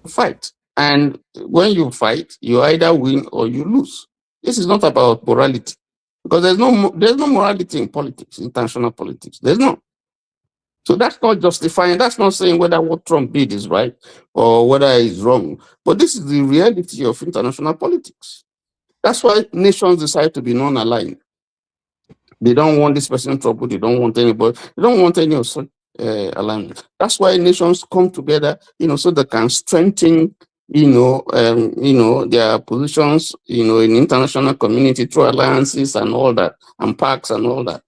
fight. And when you fight, you either win or you lose. This is not about morality, because there's no morality in politics, international politics. There's no. So that's not justifying. That's not saying whether what Trump did is right or whether it's wrong. But this is the reality of international politics. That's why nations decide to be non-aligned. They don't want this person in trouble. They don't want anybody. They don't want any of such alignment. That's why nations come together, so they can strengthen their positions, in international community through alliances and all that, and pacts and all that.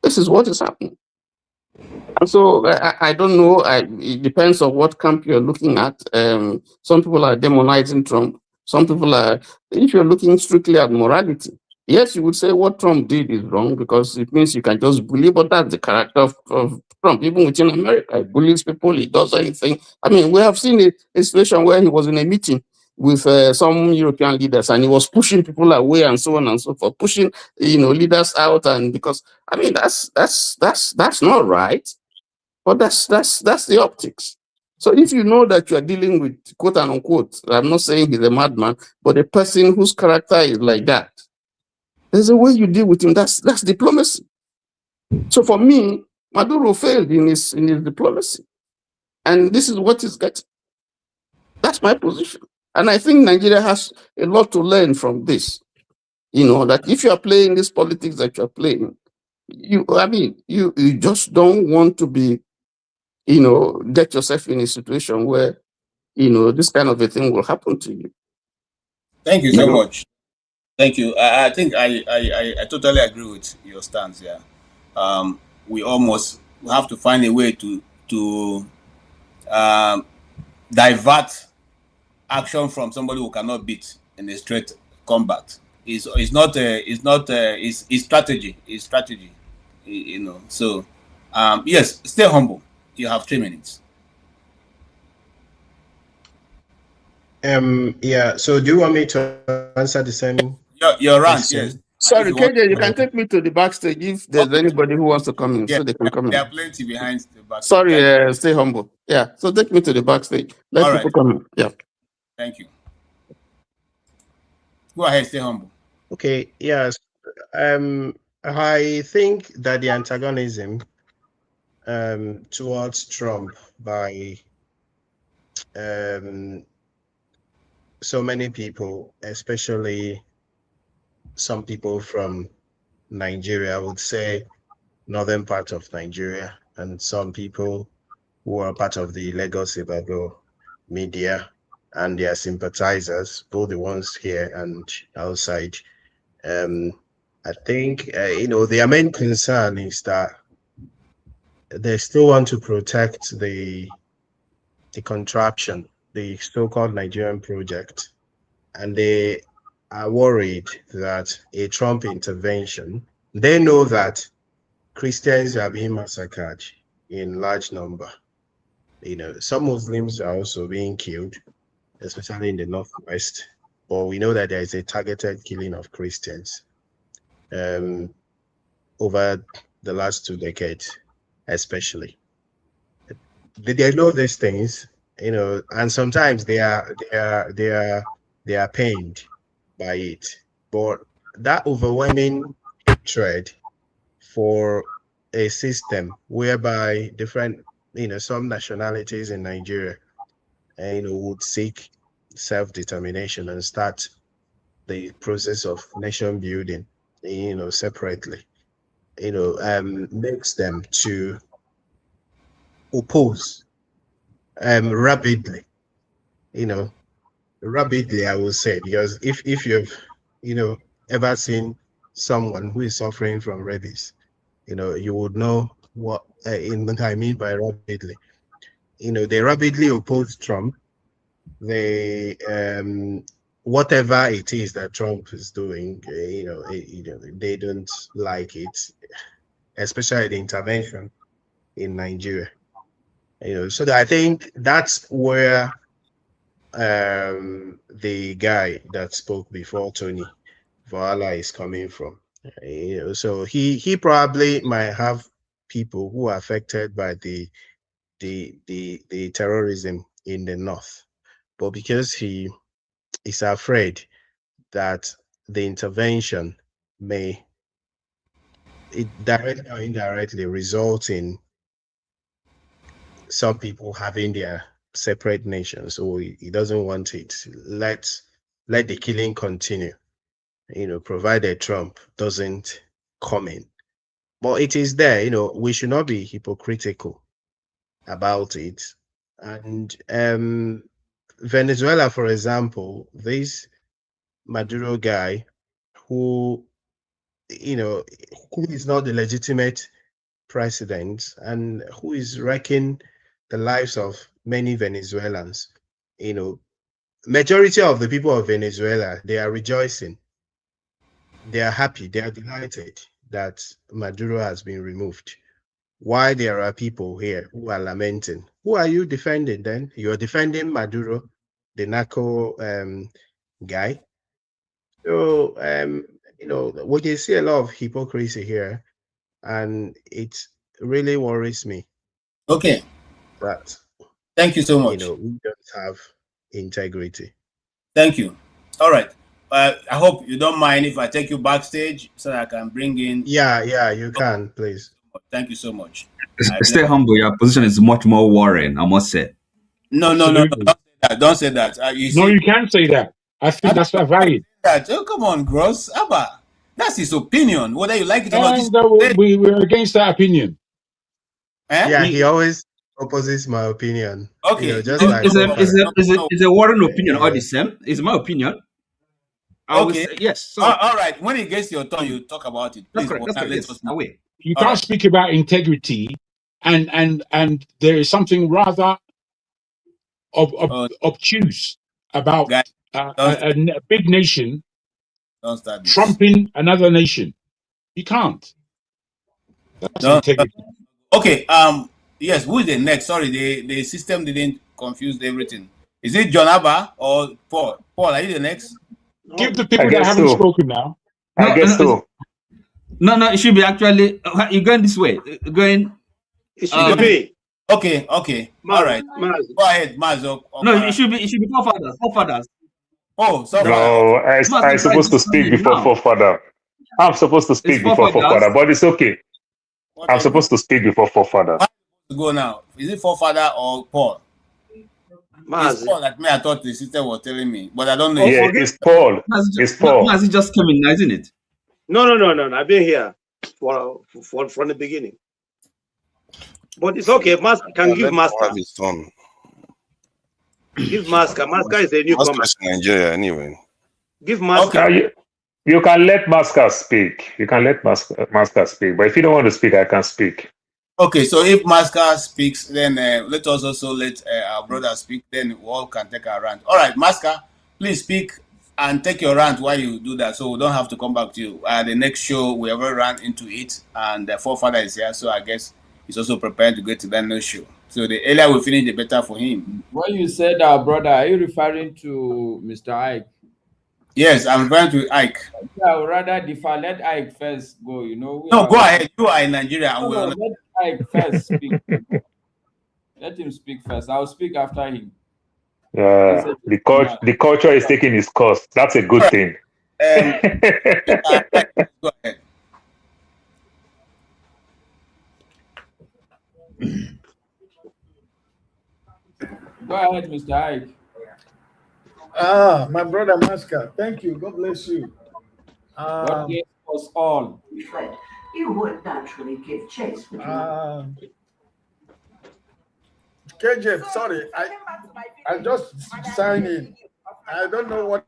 This is what is happening. And so I don't know. It depends on what camp you're looking at. Some people are demonizing Trump. Some people are, if you're looking strictly at morality, yes, you would say what Trump did is wrong because it means you can just bully, but that's the character of Trump. Even within America, he bullies people, he does anything. I mean, we have seen a situation where he was in a meeting with some European leaders and he was pushing people away and so on and so forth, pushing leaders out. And because, I mean, that's not right. But that's the optics. So if you know that you are dealing with quote unquote, I'm not saying he's a madman, but a person whose character is like that, there's a way you deal with him. That's diplomacy. So for me, Maduro failed in his diplomacy, and this is what he's getting. That's my position, and I think Nigeria has a lot to learn from this. That if you are playing this politics that you are playing, you just don't want to be get yourself in a situation where, this kind of a thing will happen to you. Thank you so much. Thank you. I think I totally agree with your stance here. We almost have to find a way to divert action from somebody who cannot beat in a straight combat. It's strategy. It's strategy. So yes, stay humble. You have 3 minutes. Yeah. So do you want me to answer the same? Your rant, yes. Sorry, KJ, you can take me to the backstage if there's anybody who wants to come in, so they can come in. There are plenty behind the backstage. Sorry, stay humble. Yeah, so take me to the backstage. Let people come in. Yeah. Thank you. Go ahead, stay humble. Okay. Yes. I think that the antagonism towards Trump by so many people, especially some people from Nigeria, I would say northern part of Nigeria, and some people who are part of the Lagos Ibadan media and their sympathizers, both the ones here and outside. I think, their main concern is that they still want to protect the contraption, the so-called Nigerian project, and they are worried that a Trump intervention, they know that Christians are being massacred in large number. Some Muslims are also being killed, especially in the Northwest, but we know that there is a targeted killing of Christians over the last 2 decades, especially. They know these things, and sometimes they are pained by it. But that overwhelming hatred for a system whereby different, some nationalities in Nigeria, would seek self-determination and start the process of nation building, separately, makes them to oppose rapidly, rapidly, I would say, because if you've, ever seen someone who is suffering from rabies, you would know what I mean by rapidly. They rapidly oppose Trump. They whatever it is that Trump is doing, they don't like it, especially the intervention in Nigeria. So I think that's where the guy that spoke before, Tony Voila, is coming from. So he probably might have people who are affected by the terrorism in the north, but because he is afraid that the intervention may, it directly or indirectly, result in some people having their separate nations, so he doesn't want it. Let the killing continue, provided Trump doesn't come in. But it is there, we should not be hypocritical about it. And Venezuela, for example, this Maduro guy who, who is not the legitimate president and who is wrecking the lives of many Venezuelans. Majority of the people of Venezuela, they are rejoicing. They are happy. They are delighted that Maduro has been removed. Why there are people here who are lamenting? Who are you defending then? You're defending Maduro, the narco guy. So, we can see a lot of hypocrisy here, and it really worries me. Okay. That thank you so much. We don't have integrity. Thank you. All right. I hope you don't mind if I take you backstage so that I can bring in. Yeah, you can, please. Thank you so much. Stay humble. Your position is much more worrying, I must say. No. Don't say that. You can say that. I think that's valid. Oh, come on, Gross. Abba, that's his opinion. Whether you like it or not. We're against that opinion. Yeah, he always opposes my opinion. Okay. It's a worrying opinion all the same. It's my opinion. Okay. Yes. So. All right. When it gets your turn, you talk about it. Please. You can't speak about integrity, and there is something rather obtuse about a big nation trumping another nation. You can't. That's integrity. Okay. Yes. Who is the next? Sorry, the system didn't confuse everything. Is it John Abba or Paul? Paul, are you the next? Give the people that haven't spoken now. I guess so. No, it should be actually. You're going this way. Going. It should be. Okay. All right. Go ahead, Mazo. No, it should be forefathers. Oh, sorry. No, I'm supposed to speak before forefather. I'm supposed to speak before forefather, but it's okay. I'm supposed to speak before forefather. Go now. Is it forefather or Paul? It's Paul that I thought the sister was telling me, but I don't know. Yeah, it's Paul. It's Paul. Has it just come in, isn't it? No. I've been here from the beginning. But it's okay. Master can give Master. Give Master. Master is a newcomer. Master in Nigeria anyway. Give Master. Okay. You can let Master speak. You can let Master speak. But if you don't want to speak, I can speak. Okay, so if Master speaks, then let us also let our brother speak. Then we all can take our rant. All right, Master, please speak and take your rant while you do that, so we don't have to come back to you. The next show we ever ran into it, and the forefather is here, so I guess he's also prepared to go to that next show. So the earlier we finish, the better for him. When you said our brother, are you referring to Mr. Ike? Yes, I'm referring to Ike. I would rather defer. Let Ike first go. No, go ahead. You are in Nigeria. Let Ike first speak. Let him speak first. I'll speak after him. The culture is taking its course. That's a good thing. Go ahead. Go ahead, Mr. Ike. My brother Maska, thank you. God bless you. What gave us all? You would naturally give chase. KJ, sorry, I just signed in. I don't know what.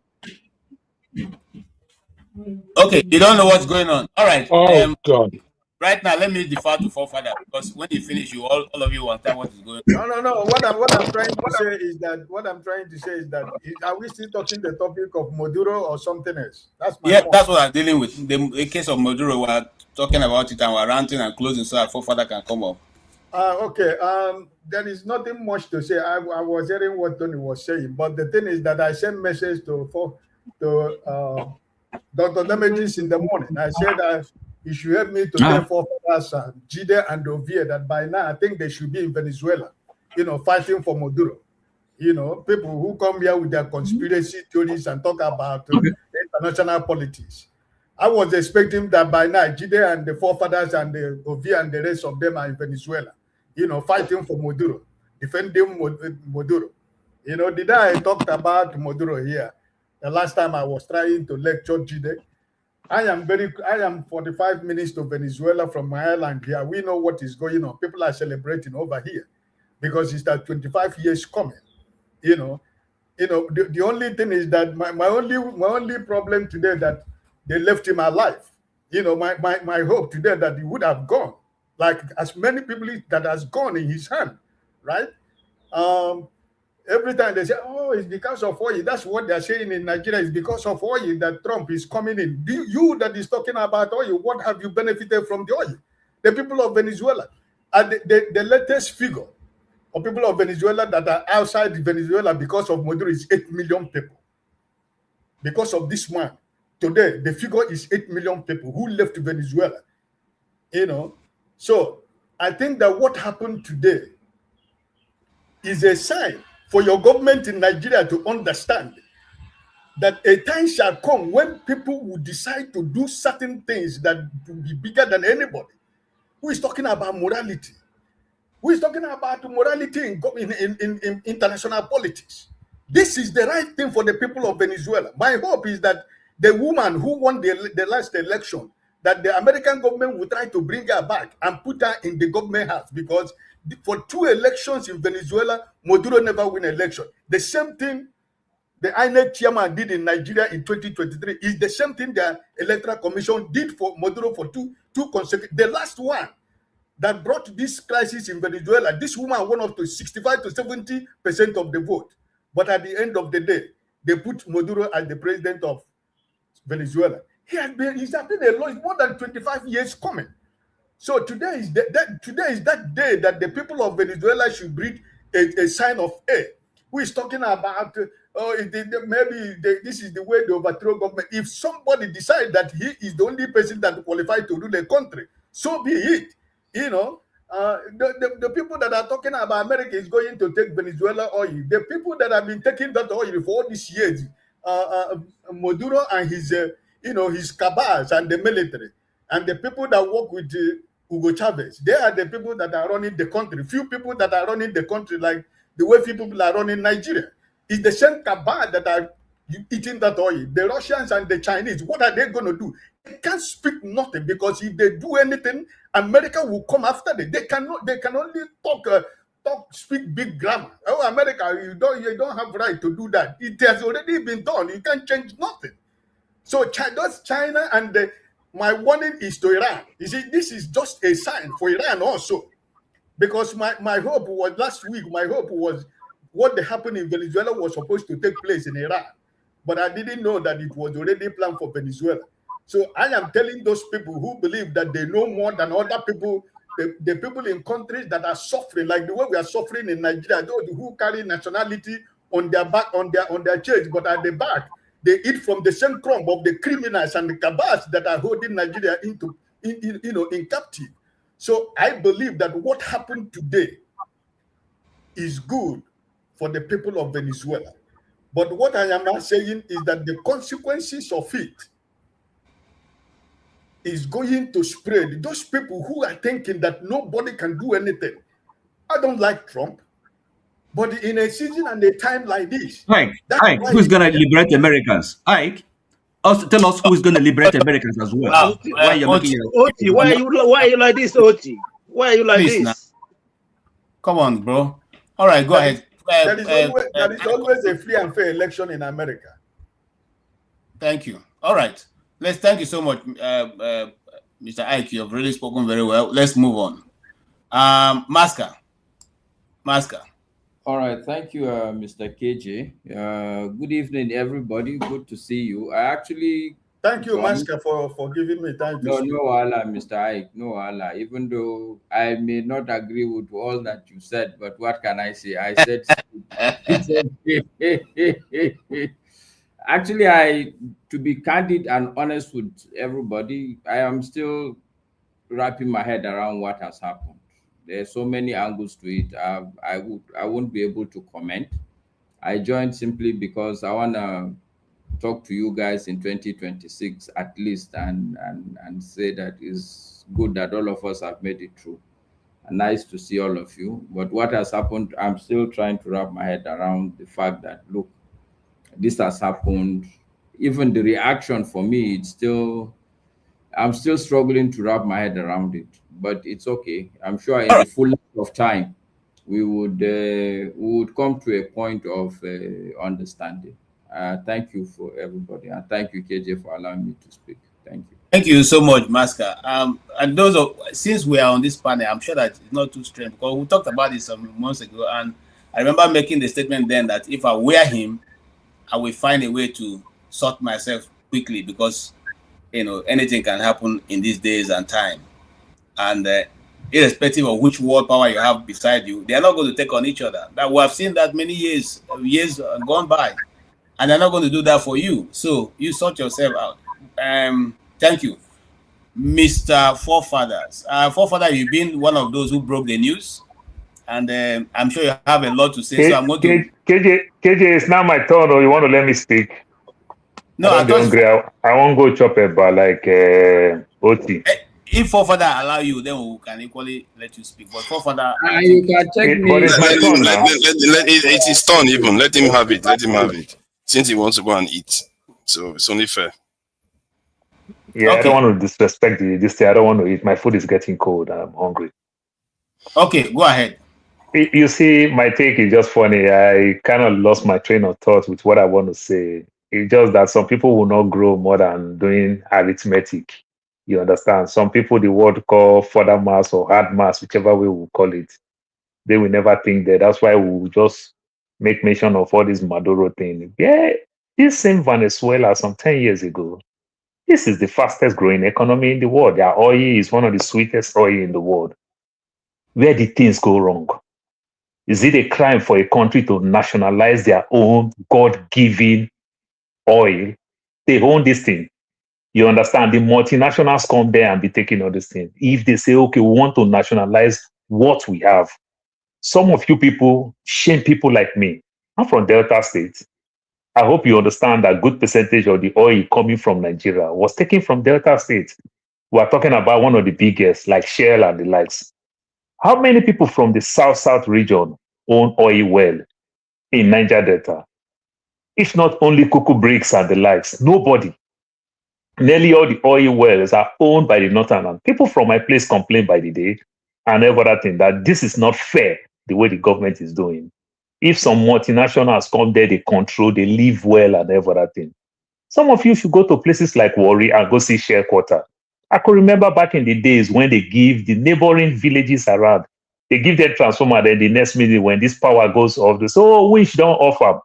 Okay, you don't know what's going on. All right. God. Right now, let me defer to forefather, because when you finish, you all of you want to tell what is going on. No. What I'm trying to say is that are we still touching the topic of Maduro or something else? That's my point. That's what I'm dealing with. The case of Maduro, we're talking about it and we're ranting and closing so that forefather can come up. Okay. There is nothing much to say. I was hearing what Tony was saying, but the thing is that I sent message to Dr. Damages in the morning. I said that he should help me to tell forefathers Jide and Ovie that by now I think they should be in Venezuela, fighting for Maduro. People who come here with their conspiracy theories and talk about international politics. I was expecting that by now Jide and the forefathers and the Ovie and the rest of them are in Venezuela, fighting for Maduro, defending Maduro. Did I talked about Maduro here the last time I was trying to lecture Jide? I am 45 minutes to Venezuela from my island here. We know what is going on. People are celebrating over here because it's that 25 years coming. You know, the only thing is that my only problem today that they left him alive. You know, my hope today that he would have gone, like as many people that has gone in his hand, right? Every time they say, oh, it's because of oil. That's what they're saying in Nigeria. It's because of oil that Trump is coming in. You that is talking about oil, what have you benefited from the oil? The people of Venezuela. And the latest figure of people of Venezuela that are outside Venezuela because of Maduro is 8 million people. Because of this man, today, the figure is 8 million people who left Venezuela. You know, so I think that what happened today is a sign for your government in Nigeria to understand that a time shall come when people will decide to do certain things that will be bigger than anybody. Who is talking about morality? Who is talking about morality in international politics? This is the right thing for the people of Venezuela. My hope is that the woman who won the last election, that the American government will try to bring her back and put her in the government house, because for 2 elections in Venezuela, Maduro never win election. The same thing the INEC chairman did in Nigeria in 2023 is the same thing the Electoral Commission did for Maduro for two consecutive. The last one that brought this crisis in Venezuela, this woman won up to 65 to 70% of the vote. But at the end of the day, they put Maduro as the president of Venezuela. He's been a long, more than 25 years coming. So today is that day that the people of Venezuela should breathe a sign of air. Who is talking about this is the way they overthrow government? If somebody decides that he is the only person that qualified to rule the country, so be it. You know, the people that are talking about America is going to take Venezuela oil. The people that have been taking that oil for all these years, Maduro and his his cabals and the military, and the people that work with Hugo Chavez, they are the people that are running the country. Few people that are running the country like the way few people are running Nigeria. It's the same cabal that are eating that oil. The Russians and the Chinese, what are they going to do? They can't speak nothing, because if they do anything, America will come after them. They cannot. They can only speak big grammar. Oh, America, you don't have right to do that. It has already been done. You can't change nothing. So that's China, and my warning is to Iran. You see, this is just a sign for Iran also, because my hope was last week. My hope was what happened in Venezuela was supposed to take place in Iran, but I didn't know that it was already planned for Venezuela. So I am telling those people who believe that they know more than other people, the people in countries that are suffering, like the way we are suffering in Nigeria, those who carry nationality on their back, on their chest, but at the back, they eat from the same crumb of the criminals and the cabals that are holding Nigeria in captive. So I believe that what happened today is good for the people of Venezuela. But what I am not saying is that the consequences of it is going to spread. Those people who are thinking that nobody can do anything. I don't like Trump, but in a season and a time like this, Ike, who's going to liberate Americans? Ike, tell us who's going to liberate Americans as well. Why are you like this, Oti? Why are you like Please, this? now. Come on, bro. All right, go ahead. There is always a free and fair election in America. Thank you. All right. Thank you so much, Mr. Ike. You've really spoken very well. Let's move on. Masker. All right. Thank you, Mr. KJ. Good evening, everybody. Good to see you. I actually... Thank you, Masker, for giving me time to speak. No, Allah, Mr. Ike. No, Allah. Even though I may not agree with all that you said, but what can I say? I said... Actually, to be candid and honest with everybody, I am still wrapping my head around what has happened. There's so many angles to it. I won't be able to comment. I joined simply because I want to talk to you guys in 2026 at least, and say that it's good that all of us have made it through. And nice to see all of you. But what has happened, I'm still trying to wrap my head around the fact that, look, this has happened. Even the reaction for me, I'm still struggling to wrap my head around it, but it's okay. I'm sure in the fullness of time, we would come to a point of understanding. Thank you for everybody, and thank you, KJ, for allowing me to speak. Thank you. Thank you so much, Masker. And those of, since we are on this panel, I'm sure that it's not too strange because we talked about this some months ago, and I remember making the statement then that if I wear him, I will find a way to sort myself quickly because anything can happen in these days and time, and irrespective of which world power you have beside you, they are not going to take on each other. That we have seen that many years gone by, and they're not going to do that for you. So you sort yourself out. Thank you, Mr. Forefathers. Forefather, you've been one of those who broke the news, and I'm sure you have a lot to say. So I'm going to. KJ, it's now my turn, or you want to let me speak? No, I don't be hungry. I won't go chop a bar like OT. If Forefather allow you, then we can equally let you speak. But Forefather, you can check me. But it's my turn now. It's his turn even. Let him have it. Let him have it. Since he wants to go and eat. So it's only fair. Yeah, okay. I don't want to disrespect this thing. I don't want to eat. My food is getting cold. I'm hungry. Okay, go ahead. You see, my take is just funny. I kind of lost my train of thought with what I want to say. It's just that some people will not grow more than doing arithmetic. You understand? Some people the world call further mass or hard mass, whichever way we call it. They will never think that. That's why we just make mention of all this Maduro thing. Yeah, this same Venezuela some 10 years ago. This is the fastest growing economy in the world. Their oil is one of the sweetest oil in the world. Where did things go wrong? Is it a crime for a country to nationalize their own God-given oil? They own this thing. You understand? The multinationals come there and be taking all this thing. If they say, okay, we want to nationalize what we have. Some of you people shame people like me. I'm from Delta State. I hope you understand that good percentage of the oil coming from Nigeria was taken from Delta State. We are talking about one of the biggest, like Shell and the likes. How many people from the South region own oil well in Niger Delta? If not only Cuckoo Bricks and the likes, nobody. Nearly all the oil wells are owned by the Northern. People from my place complain by the day and every other thing that this is not fair the way the government is doing. If some multinationals come there, they control, they live well and every other thing. Some of you should go to places like Warri and go see Shell Quarter. I could remember back in the days when they give the neighboring villages around, they give them transformer, then the next minute when this power goes off, they say, oh, which don't offer.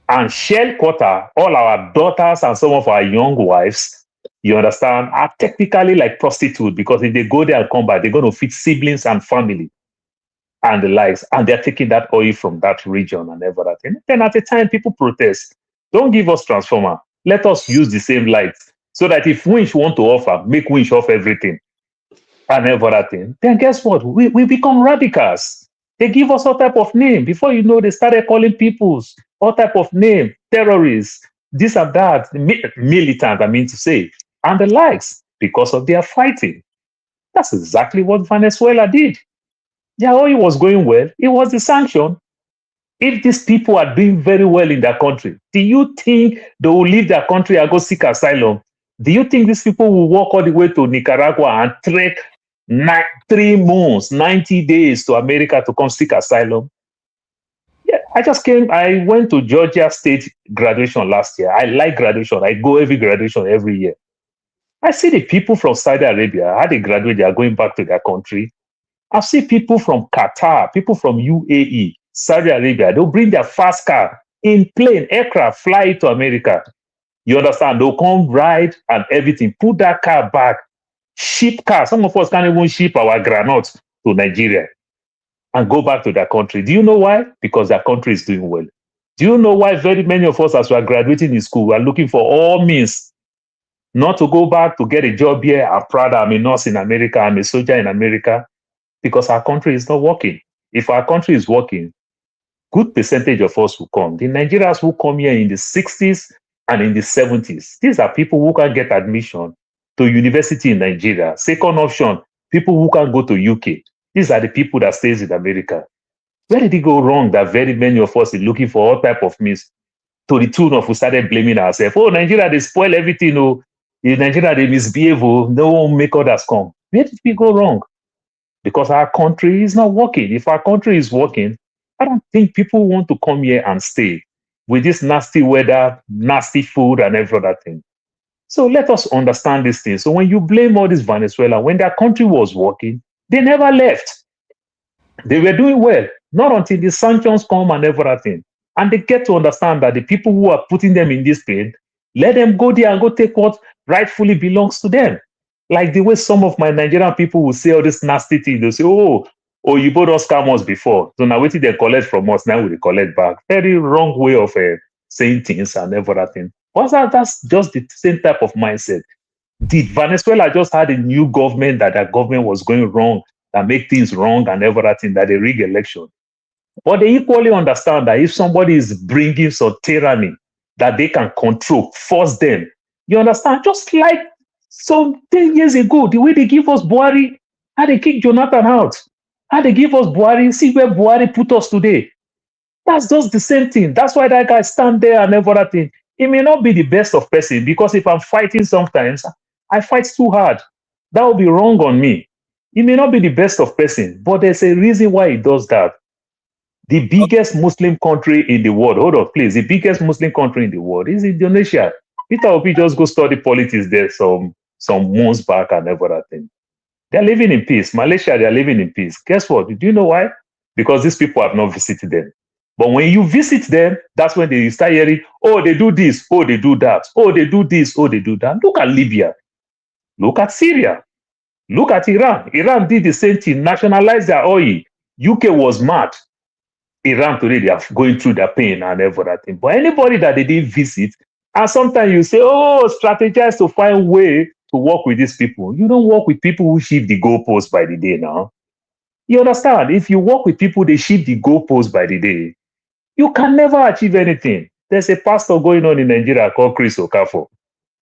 And Shell Quarter, all our daughters and some of our young wives, you understand, are technically like prostitutes because if they go there and come back, they're going to feed siblings and family and the likes, and they're taking that oil from that region and everything. Then at the time, people protest. Don't give us transformer. Let us use the same lights so that if Winch want to offer, make Winch off everything and everything. Then guess what? We become radicals. They give us all type of name. Before you know, they started calling peoples all type of name, terrorists, this and that, militant, I mean to say, and the likes because of their fighting. That's exactly what Venezuela did. Their oil was going well. It was the sanction. If these people are doing very well in their country, do you think they will leave their country and go seek asylum? Do you think these people will walk all the way to Nicaragua and trek 3 months, 90 days to America to come seek asylum? Yeah, I went to Georgia State graduation last year. I like graduation. I go every graduation every year. I see the people from Saudi Arabia, how they graduate, they are going back to their country. I see people from Qatar, people from UAE, Saudi Arabia, they'll bring their fast car in plane, aircraft, fly to America. You understand? They'll come ride and everything, put that car back, ship car. Some of us can't even ship our granules to Nigeria and go back to their country. Do you know why? Because their country is doing well. Do you know why very many of us, as we are graduating in school, we are looking for all means not to go back to get a job here? I'm proud I'm a nurse in America, I'm a soldier in America, because our country is not working. If our country is working, good percentage of us will come. The Nigerians who come here in the 60s and in the 70s, these are people who can get admission to university in Nigeria. Second option, people who can go to UK. These are the people that stays in America. Where did it go wrong that very many of us are looking for all type of means to the tune of we started blaming ourselves? Oh, Nigeria, they spoil everything. Oh, in Nigeria, they misbehave. Oh, no one make others come. Where did we go wrong? because our country is not working. If our country is working, I don't think people want to come here and stay with this nasty weather, nasty food, and every other thing. So let us understand these things. So when you blame all this Venezuela, when their country was working, they never left. They were doing well, not until the sanctions come and everything. And they get to understand that the people who are putting them in this pain, let them go there and go take what rightfully belongs to them. Like the way some of my Nigerian people will say all this nasty thing. They'll say, you both us scam us before. So now waiting they collect from us, now we collect back. Very wrong way of saying things and everything. But that's just the same type of mindset. Did Venezuela just had a new government that their government was going wrong, that make things wrong and everything, that they rig election? But they equally understand that if somebody is bringing some tyranny that they can control, force them, you understand? Just like some 10 years ago, the way they give us Buhari, how they kick Jonathan out, how they give us Buhari, see where Buhari put us today. That's just the same thing. That's why that guy stand there and everything. He may not be the best of person, because if I'm fighting sometimes, I fight too hard. That would be wrong on me. He may not be the best of person, but there's a reason why he does that. The biggest Muslim country in the world, hold on, please. The biggest Muslim country in the world is Indonesia. Peter Obi just go study politics there some months back and everything. They're living in peace. Malaysia, they're living in peace. Guess what? Do you know why? Because these people have not visited them. But when you visit them, that's when they start hearing, they do this, they do that, they do this, they do that. Look at Libya. Look at Syria. Look at Iran. Iran did the same thing, nationalized their oil. UK was mad. Iran today, they are going through their pain and everything. But anybody that they didn't visit, and sometimes you say, strategize to find way to work with these people. You don't work with people who shift the goalposts by the day now. You understand? If you work with people, they shift the goalposts by the day, you can never achieve anything. There's a pastor going on in Nigeria called Chris Okafo.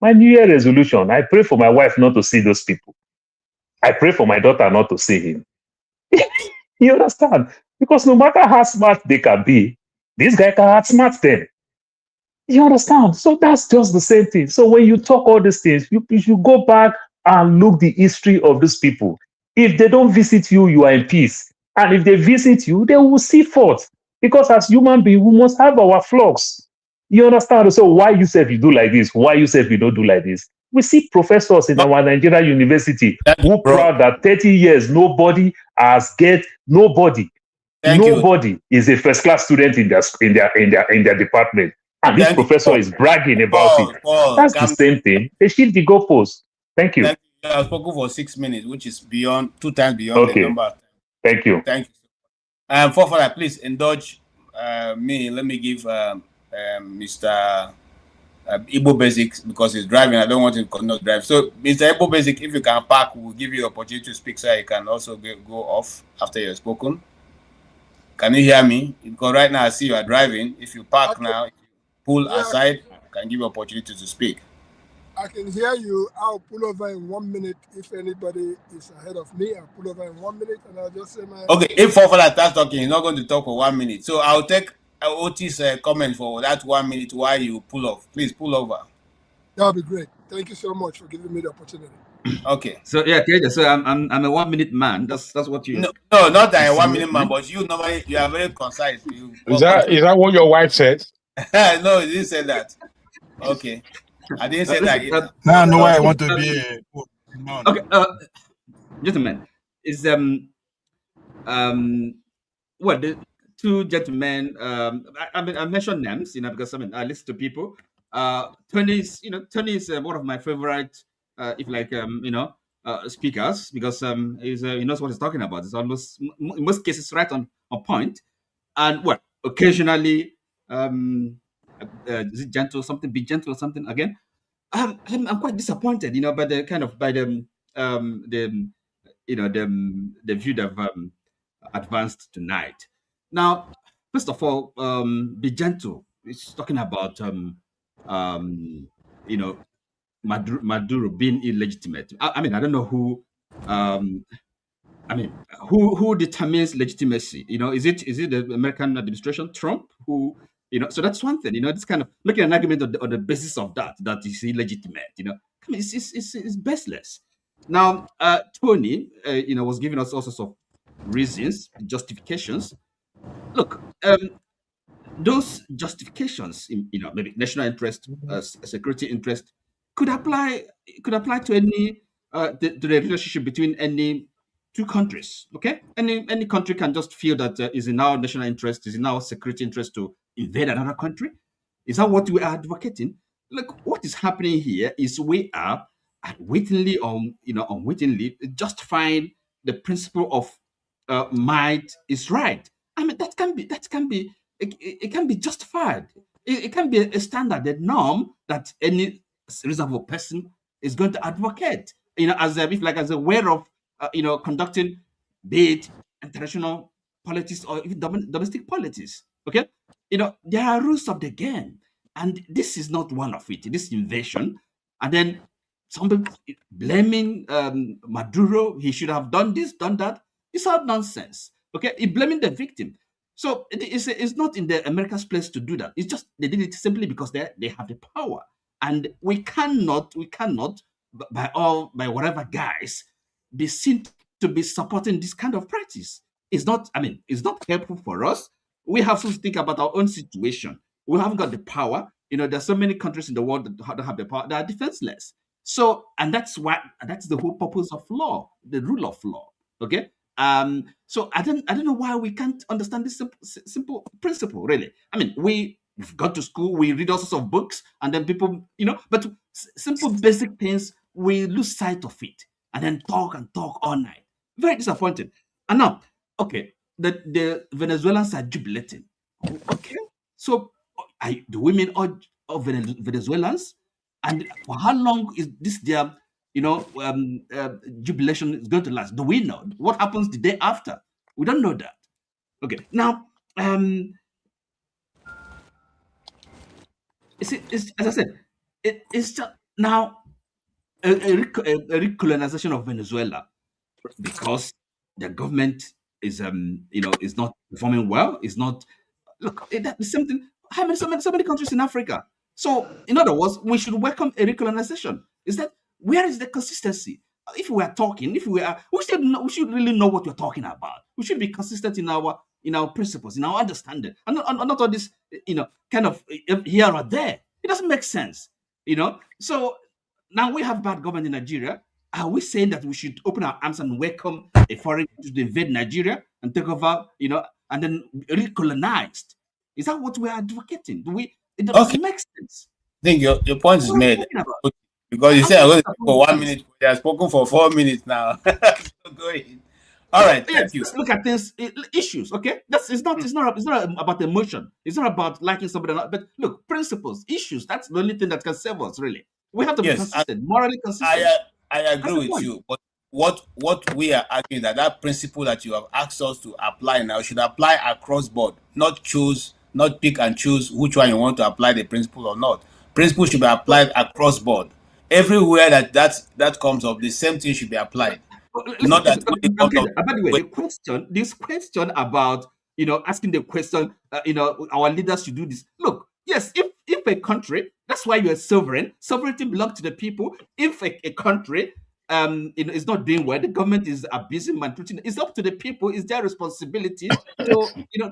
My New Year resolution, I pray for my wife not to see those people. I pray for my daughter not to see him. You understand? Because no matter how smart they can be, this guy can outsmart them. You understand? So that's just the same thing. So when you talk all these things, you should go back and look the history of these people. If they don't visit you, you are in peace. And if they visit you, they will see fault. Because as human beings, we must have our flaws. You understand? So why you say you do like this? Why you say you don't do like this? We see professors in our Nigerian university who proud that 30 years nobody has nobody is a first class student in their department, and this professor is bragging about it. That's the same thing. They shift the goalposts. Thank you. You have spoken for 6 minutes, which is beyond 2 times beyond the number. Thank you. Thank you. For that, please indulge me. Let me give Mr. Igbo Basic, because he's driving. I don't want him to not drive. So, Mr. Igbo Basic, if you can park, we'll give you the opportunity to speak, so you can also go off after you've spoken. Can you hear me? Because right now I see you are driving. If you park now, pull aside, I can give you opportunity to speak. I can hear you. I'll pull over in 1 minute. If anybody is ahead of me, I'll pull over in 1 minute, and I'll just say my... Okay, if Fofana starts talking, he's not going to talk for 1 minute. So I'll take Otis' comment for that 1 minute while you pull off. Please pull over. That'll be great. Thank you so much for giving me the opportunity. Okay. So yeah, so I'm a 1 minute man. That's what you. No, not a 1 minute man, but you normally you are very concise. Is that what your wife said? No, you didn't say that. Okay, I didn't say that either. Now I know why I want to be a man. Okay, gentlemen, is well, the two gentlemen. I mentioned names, because I listen to people. Tony is one of my favorite, speakers, because he knows what he's talking about. It's almost in most cases right on point, and occasionally is it gentle something? Be gentle or something again. I'm quite disappointed, by the the view they've advanced tonight. Now, first of all, be gentle. It's talking about Maduro being illegitimate. I don't know who who determines legitimacy? Is it the American administration, Trump, who So that's one thing. This kind of making an argument on the basis of that is illegitimate. It's baseless. Now, Tony, was giving us all sorts of reasons, justifications. Look, those justifications, maybe national interest, security interest, could apply to any to the relationship between any two countries. Okay, any country can just feel that is in our national interest, is in our security interest to invade another country. Is that what we are advocating? Look, what is happening here is we are unwittingly or unwittingly justifying the principle of might is right. I mean, that can be it can be justified. It can be a standard, a norm that any reasonable person is going to advocate. As a way of conducting, be it international politics or even domestic politics. Okay, there are rules of the game, and this is not one of it. This invasion, and then some people blaming Maduro. He should have done this, done that. It's all nonsense. Okay, he blaming the victim. So it's not in the America's place to do that. It's just they did it simply because they have the power, and we cannot by whatever guise be seen to be supporting this kind of practice. It's not. I mean, it's not helpful for us. We have to think about our own situation. We haven't got the power. There's so many countries in the world that don't have the power. They are defenseless. So, and that's the whole purpose of law, the rule of law. Okay. So I don't know why we can't understand this simple principle, really. I mean, we've gone to school, we read all sorts of books, and then people, but simple basic things, we lose sight of it, and then talk all night. Very disappointing. And now, okay, the Venezuelans are jubilating. Okay, so do we mean all Venezuelans? And for how long is this their jubilation is going to last? Do we know what happens the day after? We don't know that. Okay, now it's as I said, it's just now a recolonization of Venezuela because the government is is not performing well. Is not that's something. How many so many countries in Africa? So, in other words, we should welcome a recolonization. Is that where is the consistency? If we are talking, we should really know what we're talking about. We should be consistent in our principles, in our understanding, and not all this, kind of here or there. It doesn't make sense, So now we have bad government in Nigeria. Are we saying that we should open our arms and welcome a foreign country to invade Nigeria and take over, and then recolonized? Is that what we're advocating? It doesn't make sense. I think your point is made. Because you said I'm going to speak for 1 minute. You have spoken for 4 minutes now. Go ahead. All right, thank you. Let's look at these issues. Okay, it's not about emotion. It's not about liking somebody or not. But look, principles, issues. That's the only thing that can save us. Really, we have to be consistent, morally consistent. I agree with you. But what we are arguing that principle that you have asked us to apply now should apply across board, not pick and choose which one you want to apply the principle or not. Principle should be applied across board. Everywhere that comes up, the same thing should be applied. Not that. By the way, this question about asking the question, our leaders should do this. Look, yes, if a country, that's why you're sovereign. Sovereignty belongs to the people. If a country is not doing well, the government is abusing, maltreating. It's up to the people. It's their responsibility to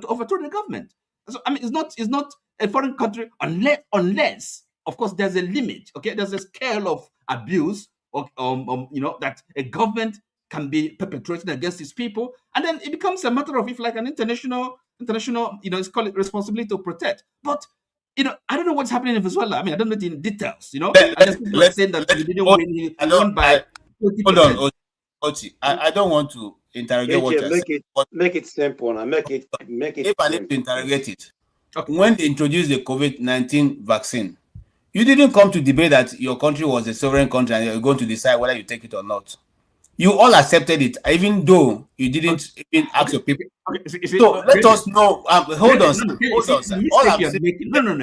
overthrow the government. So I mean, it's not a foreign country unless of course there's a limit. Okay, there's a scale of abuse or that a government can be perpetrating against its people, and then it becomes a matter of an international it's called responsibility to protect. But I don't know what's happening in Venezuela. I mean, I don't know the details. Let's say that he didn't win. He won by 20%. Hold on, Oti. I don't want to interrogate what you're saying. Make it simple now. Make it. If I need to interrogate it, when they introduced the COVID-19 vaccine, you didn't come to debate that your country was a sovereign country and you're going to decide whether you take it or not. You all accepted it, even though you didn't even ask your people. So let us know. Hold on. No.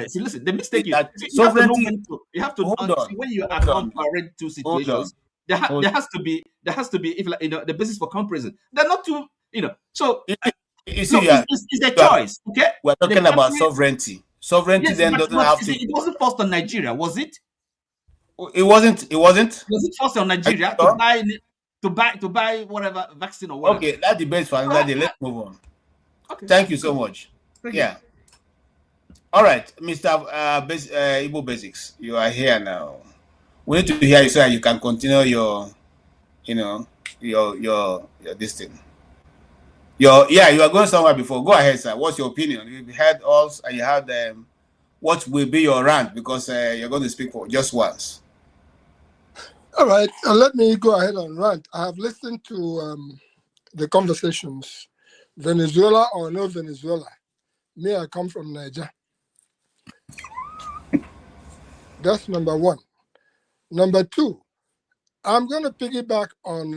See, listen, the mistake is sovereignty. You have to when you are comparing two situations. There has to be the basis for comparison. They're not too So you see, it's a choice. Okay, we're talking about sovereignty. Sovereignty then doesn't have to. It wasn't forced on Nigeria, was it? It wasn't. It wasn't. Was it forced on Nigeria to buy whatever vaccine or whatever? Okay, that debate for another day. Let's move on. Okay. Thank you so much. Thank yeah. All right, Mr. Igbo Basics, you are here now. We need to hear you so that you can continue your, your this thing. You are going somewhere before. Go ahead, sir. What's your opinion? You've heard us and you had what will be your rant, because you're going to speak for just once. All right, let me go ahead and rant. I have listened to the conversations. Venezuela or no Venezuela, me, I come from Niger. That's number one. Number two, I'm going to piggyback on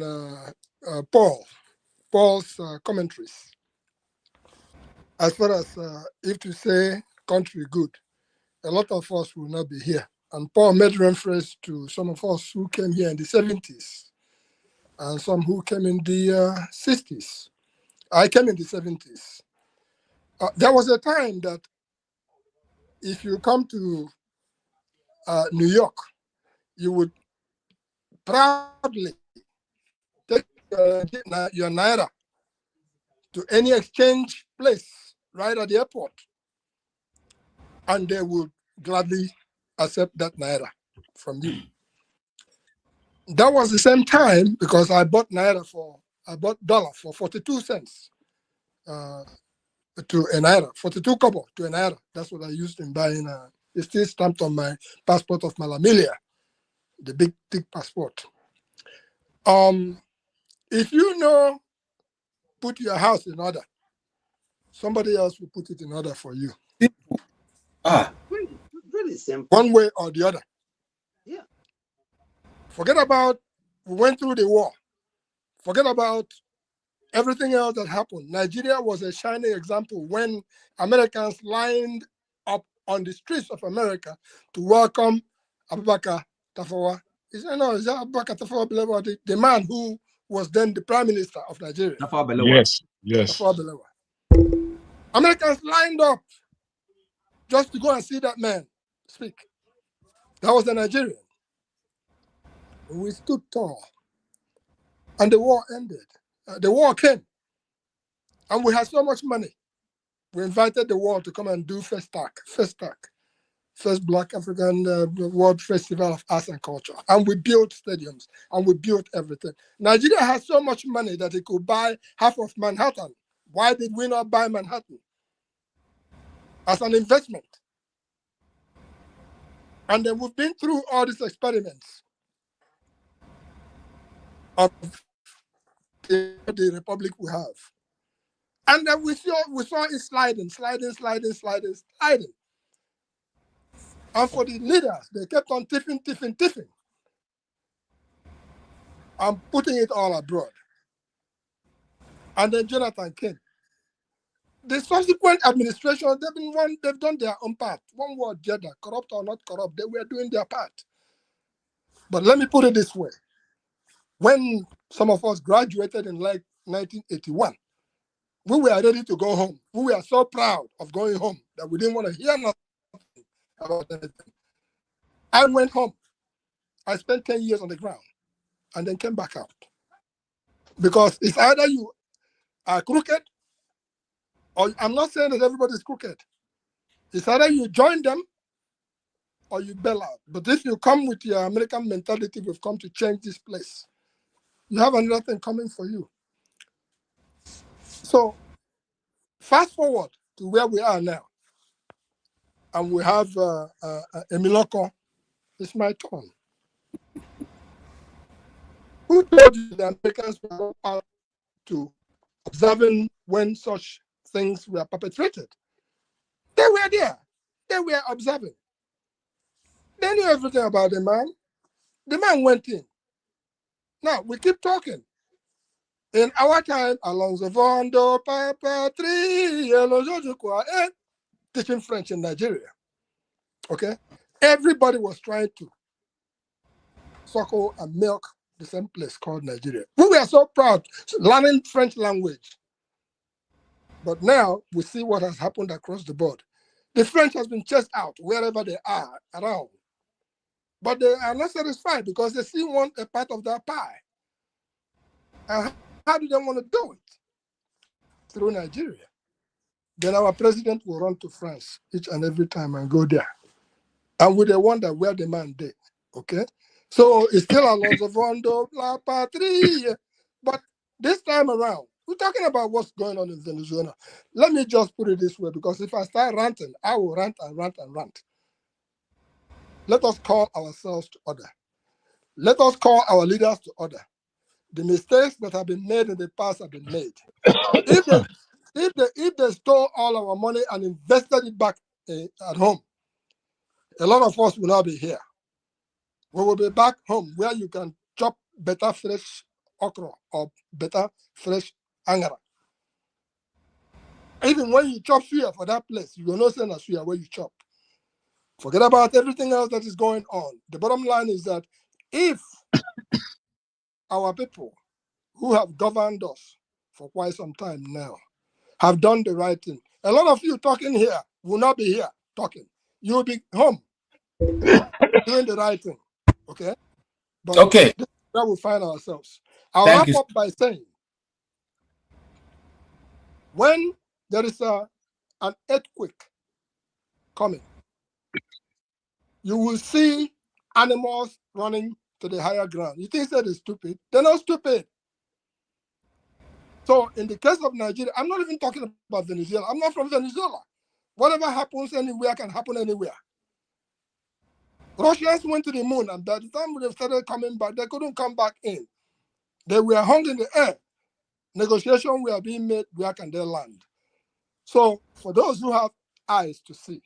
Paul's commentaries. As far as if to say country good, a lot of us will not be here. And Paul made reference to some of us who came here in the 70s and some who came in the 60s. I came in the 70s. There was a time that if you come to New York, you would proudly take your Naira to any exchange place right at the airport, and they would gladly accept that Naira from you. That was the same time, because I bought dollar for 42 cents to a Naira, 42 kobo to a Naira. That's what I used in buying. It's still stamped on my passport of Malamilia, the big, thick passport. If you put your house in order, somebody else will put it in order for you. Really simple. One way or the other. Yeah. Forget about, we went through the war. Forget about everything else that happened. Nigeria was a shining example when Americans lined up on the streets of America to welcome Abubakar Tafawa. Is that Abubakar Tafawa, the man who was then the Prime Minister of Nigeria? Yes, yes. Tafawa Balewa. Americans lined up just to go and see that man speak. That was the Nigerian. We stood tall. And the war ended. The war came. And we had so much money. We invited the world to come and do First Black African World Festival of Arts and Culture. And we built stadiums and we built everything. Nigeria has so much money that it could buy half of Manhattan. Why did we not buy Manhattan? As an investment. And then we've been through all these experiments of the republic we have. And then we saw it sliding. And for the leaders, they kept on tiffing, and putting it all abroad. And then Jonathan came. The subsequent administration, they've done their own part. One word, gender, corrupt or not corrupt, they were doing their part. But let me put it this way. When some of us graduated in like 1981, we were ready to go home. We were so proud of going home that we didn't want to hear nothing about anything. I went home. I spent 10 years on the ground and then came back out. Because it's either you are crooked, or I'm not saying that everybody's crooked. It's either you join them or you bail out. But if you come with your American mentality, we've come to change this place, you have another thing coming for you. So fast forward to where we are now. And we have Emiloko. It's my turn. Who told you the Americans were out to observing when such things were perpetrated? They were there. They were observing. They knew everything about the man. The man went in. Now, we keep talking. In our time, Alonso Vondo, Papa, teaching French in Nigeria. Okay? Everybody was trying to suckle and milk the same place called Nigeria. We were so proud learning French language. But now we see what has happened across the board. The French has been chased out wherever they are around. But they are not satisfied because they still want a part of their pie. And how do they want to do it? Through Nigeria. Then our president will run to France each and every time and go there. And we wonder where the man did. Okay? So it's still Alonso Fondo, La Patria. But this time around, we're talking about what's going on in Venezuela. Let me just put it this way, because if I start ranting, I will rant and rant and rant. Let us call ourselves to order. Let us call our leaders to order. The mistakes that have been made in the past have been made. If they stole all our money and invested it back at home, a lot of us will not be here. We will be back home where you can chop better fresh okra or better fresh angara. Even when you chop suya for that place, you will not send a suya where you chop. Forget about everything else that is going on. The bottom line is that if our people who have governed us for quite some time now have done the right thing, a lot of you talking here will not be here talking. You will be home doing the right thing. Okay? But okay, this is where we find ourselves. I'll thank wrap you. up by saying, when there is an earthquake coming, you will see animals running to the higher ground. You think that is stupid? They're not stupid. So in the case of Nigeria, I'm not even talking about Venezuela. I'm not from Venezuela. Whatever happens anywhere can happen anywhere. Russians went to the moon, and by the time they started coming back, they couldn't come back in. They were hung in the air. Negotiations were being made, where can they land? So for those who have eyes to see,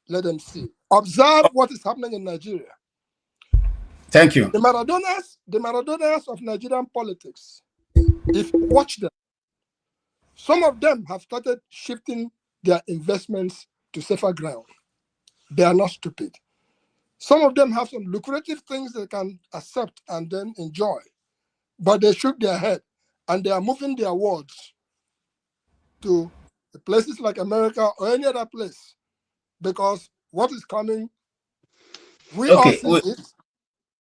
let them see. Observe what is happening in Nigeria. Thank you. The Maradonas of Nigerian politics, if you watch them, some of them have started shifting their investments to safer ground. They are not stupid. Some of them have some lucrative things they can accept and then enjoy, but they shook their head and they are moving their words to places like America or any other place, because what is coming, we all Okay, see it,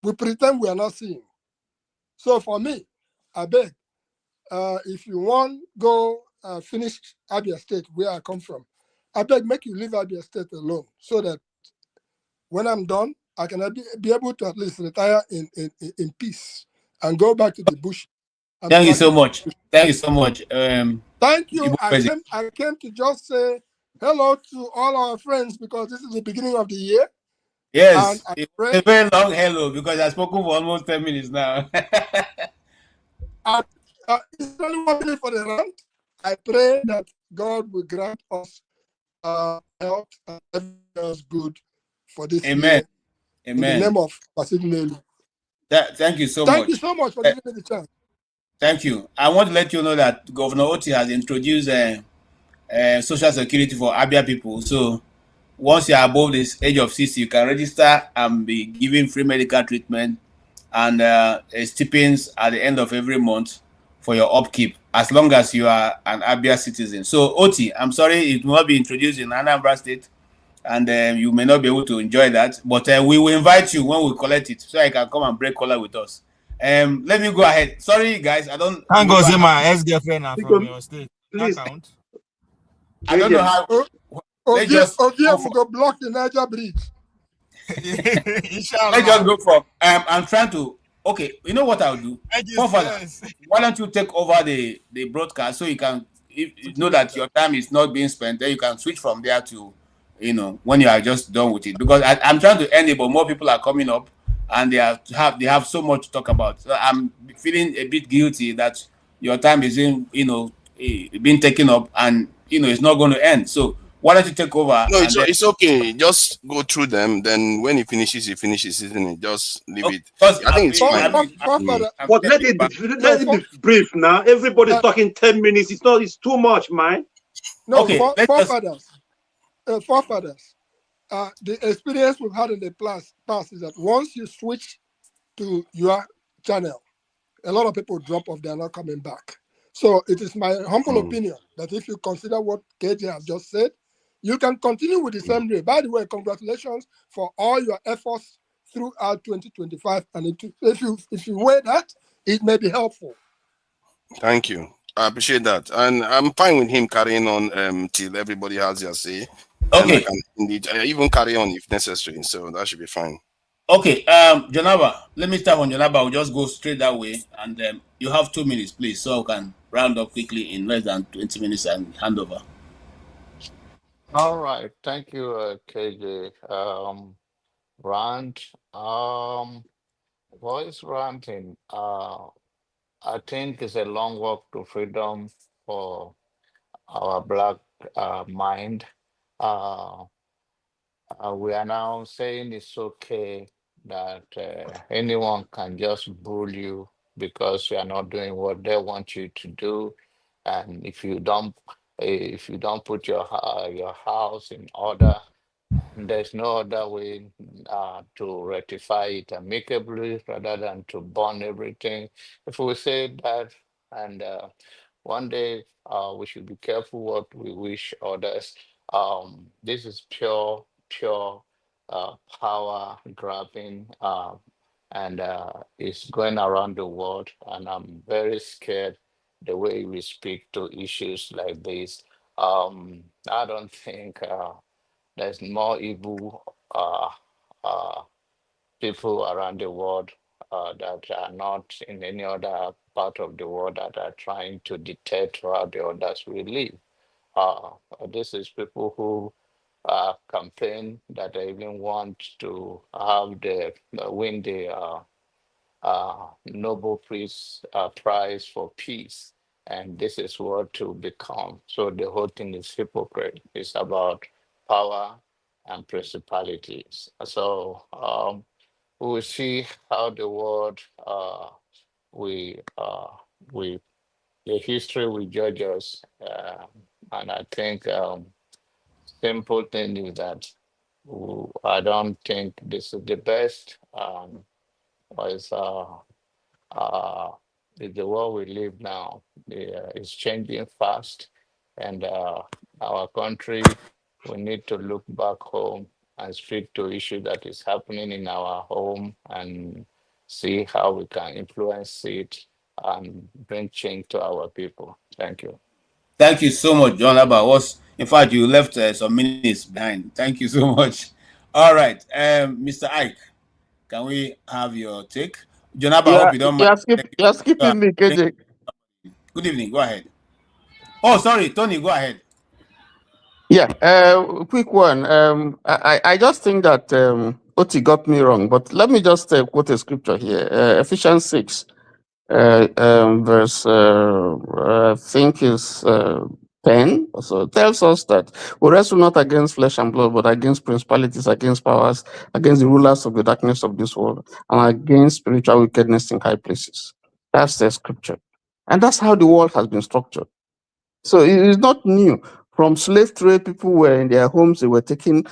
we pretend we are not seeing. So for me, I beg, if you want go finish Abia State, where I come from, I beg make you leave Abia State alone, so that when I'm done, I can be able to at least retire in peace and go back to the bush. thank you so much. Thank you so much. Thank you. President. I came to just say hello to all our friends, because this is the beginning of the year. Yes, And it's a very long hello, because I've spoken for almost 10 minutes now. It's only 1 minute for the rant. I pray that God will grant us health and everything else good for this Amen. year. Amen. In the name of Basidnelu. Thank you so much. Thank you so much for giving me the chance. Thank you. I want to let you know that Governor Oti has introduced Social Security for Abia people. So once you are above this age of 60, you can register and be given free medical treatment and stipends at the end of every month for your upkeep, as long as you are an Abia citizen. So Oti, I'm sorry it will not be introduced in Anambra State, and you may not be able to enjoy that, but we will invite you when we collect it, so I can come and break color with us. Let me go ahead. Sorry guys, I don't. Thank God, say my ex-girlfriend are from your state. Please. Account. I don't know how. Let's just will go block the Niger Bridge. Let's just go from. I'm trying to. Okay, you know what I'll do? Why don't you take over the broadcast, so you can, if you know that your time is not being spent, then you can switch from there to, when you are just done with it. Because I'm trying to end it, but more people are coming up, and they have so much to talk about. So I'm feeling a bit guilty that your time is being taken up, and it's not going to end. So why don't you take over? No, it's okay. Just go through them. Then when he finishes, isn't it? Just leave it. I think it's fine. But let it be brief now. Everybody's talking 10 minutes. It's too much, man. No, okay, forefathers. The experience we've had in the past is that once you switch to your channel, a lot of people drop off. They are not coming back. So it is my humble opinion that if you consider what KJ has just said, you can continue with the same way. By the way, congratulations for all your efforts throughout 2025. And if you weigh that, it may be helpful. Thank you. I appreciate that. And I'm fine with him carrying on till everybody has their say. And I Okay. can indeed even carry on if necessary. So that should be fine. Okay, Janaba, let me start on Janaba. We'll just go straight that way, and you have 2 minutes, please, so we can round up quickly in less than 20 minutes and hand over. All right, thank you, KJ. Rant, voice ranting. I think it's a long walk to freedom for our black mind. We are now saying it's okay that anyone can just bully you because you are not doing what they want you to do, and if you don't put your house in order, there's no other way to rectify it amicably rather than to burn everything. If we say that, and one day we should be careful what we wish others. This is pure power grabbing, and it's going around the world. And I'm very scared the way we speak to issues like this. I don't think there's more evil people around the world that are not in any other part of the world that are trying to dictate how the others will live. This is people who campaign that I even want to have the win the Nobel Peace Prize for Peace, and this is what to become. So the whole thing is hypocrite. It's about power and principalities. So we will see how the world we the history will judge us, and I think simple thing is that I don't think this is the best. Is the world we live now is changing fast, and our country, we need to look back home and speak to issue that is happening in our home and see how we can influence it and bring change to our people. Thank you. Thank you so much, John Abba. In fact, you left some minutes behind. Thank you so much. All right, Mr. Ike, can we have your take? John Abba, I hope you don't mind. You're skipping me, KJ. Good evening. Go ahead. Oh, sorry, Tony. Go ahead. Yeah, quick one. I just think that Oti got me wrong, but let me just quote a scripture here. Ephesians 6, verse, I think is 10. So tells us that we wrestle not against flesh and blood, but against principalities, against powers, against the rulers of the darkness of this world, and against spiritual wickedness in high places. That's the scripture. And that's how the world has been structured. So it is not new. From slave trade, people were in their homes, they were taken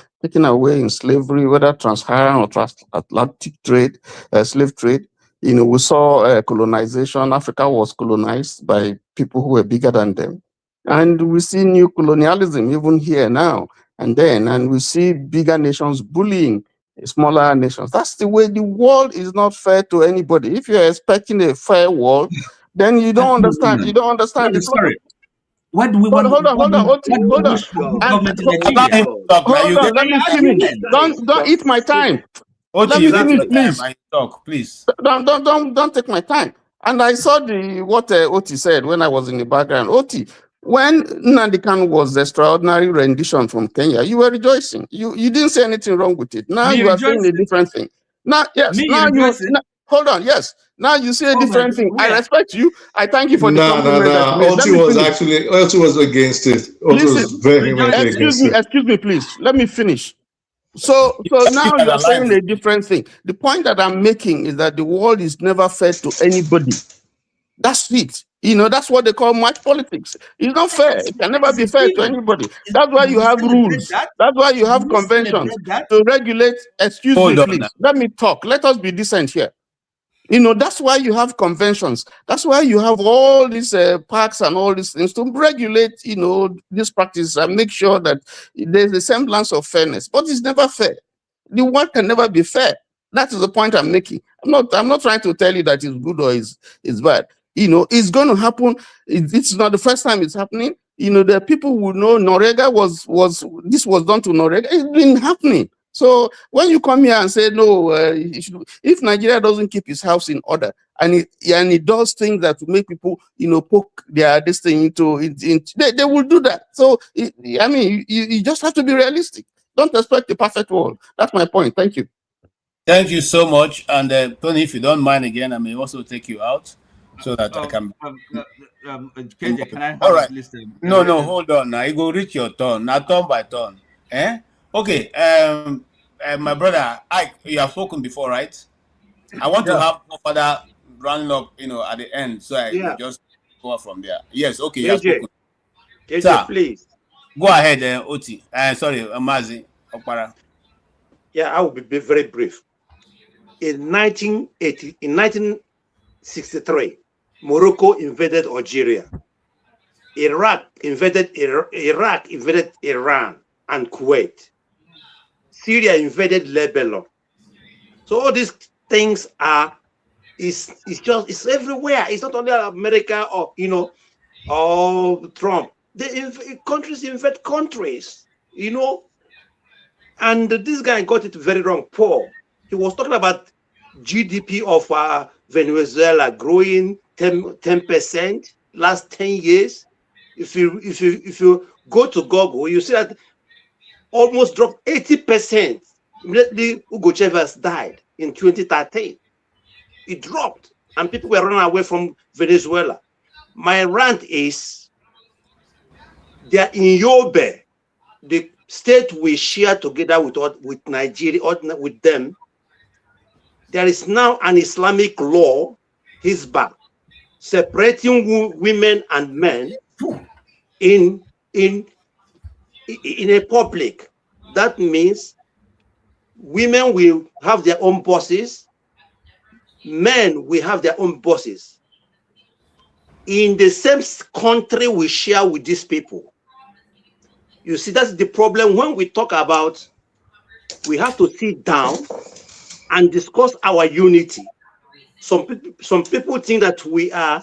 away in slavery, whether trans-Saharan or transatlantic trade, slave trade. You know, we saw colonization. Africa was colonized by people who were bigger than them. And we see new colonialism even here now and then, and we see bigger nations bullying smaller nations. That's the way the world is not fair to anybody. If you're expecting a fair world, then you don't understand. You don't understand. Sorry. What do we want? Hold on, Oti, hold on. Hold on, let me finish. Don't eat my time. Oti, you finish, please. I talk, please. Don't take my time. And I saw what Oti said when I was in the background. Oti, when Nnamdi Kanu was the extraordinary rendition from Kenya, you were rejoicing. You didn't say anything wrong with it. Now you are saying a different thing. Now, yes. Hold on, yes. Now you say a different thing. I respect you. I thank you for the compliment that you made. Oti was against it. Oti was vehemently against it. Excuse me, please. Let me finish. So now you're saying a different thing. The point that I'm making is that the world is never fair to anybody. That's it. You know, that's what they call match politics. It's not fair. It can never be fair to anybody. That's why you have rules. That's why you have conventions to regulate. Excuse me, please. Let me talk. Let us be decent here. You know, that's why you have conventions. That's why you have all these parks and all these things to regulate, you know, this practice and make sure that there's a semblance of fairness. But it's never fair. The world can never be fair. That is the point I'm making. I'm not trying to tell you that it's good or it's bad. You know, it's going to happen. It's not the first time it's happening. You know, the people will know Norega this was done to Norega. It's been happening. So when you come here and say no, if Nigeria doesn't keep his house in order and it does things that will make people, you know, poke this thing into they will do that. So I mean, you just have to be realistic. Don't expect a perfect world. That's my point. Thank you. Thank you so much. And Tony, if you don't mind again, I may also take you out so that I can. KJ, can I have all right. at least No, hold on. Now you go reach your turn. Now turn by turn. Okay. My brother, Ike, you have spoken before, right? I want to have no further rounding up, you know, at the end, so I will just go from there. Yes. Okay. You have spoken. KJ, sir, please. Go ahead, Oti. Sorry, Mazi Okpara. Yeah, I will be very brief. In 1963, Morocco invaded Algeria. Iraq invaded Iran and Kuwait. Syria invaded Lebanon. So all these things it's everywhere. It's not only America or or Trump. Countries invade countries, and this guy got it very wrong. Paul, he was talking about GDP of Venezuela growing 10% last 10 years. If you go to Google, you see that almost dropped 80%. Immediately, Hugo Chavez died in 2013. It dropped, and people were running away from Venezuela. My rant is, they are in Yobe, the state we share together with Nigeria, with them. There is now an Islamic law, Hizbah, separating women and men in a public. That means women will have their own bosses, men will have their own bosses. In the same country we share with these people. You see, that's the problem. When we talk about, we have to sit down and discuss our unity. Some people think that we are,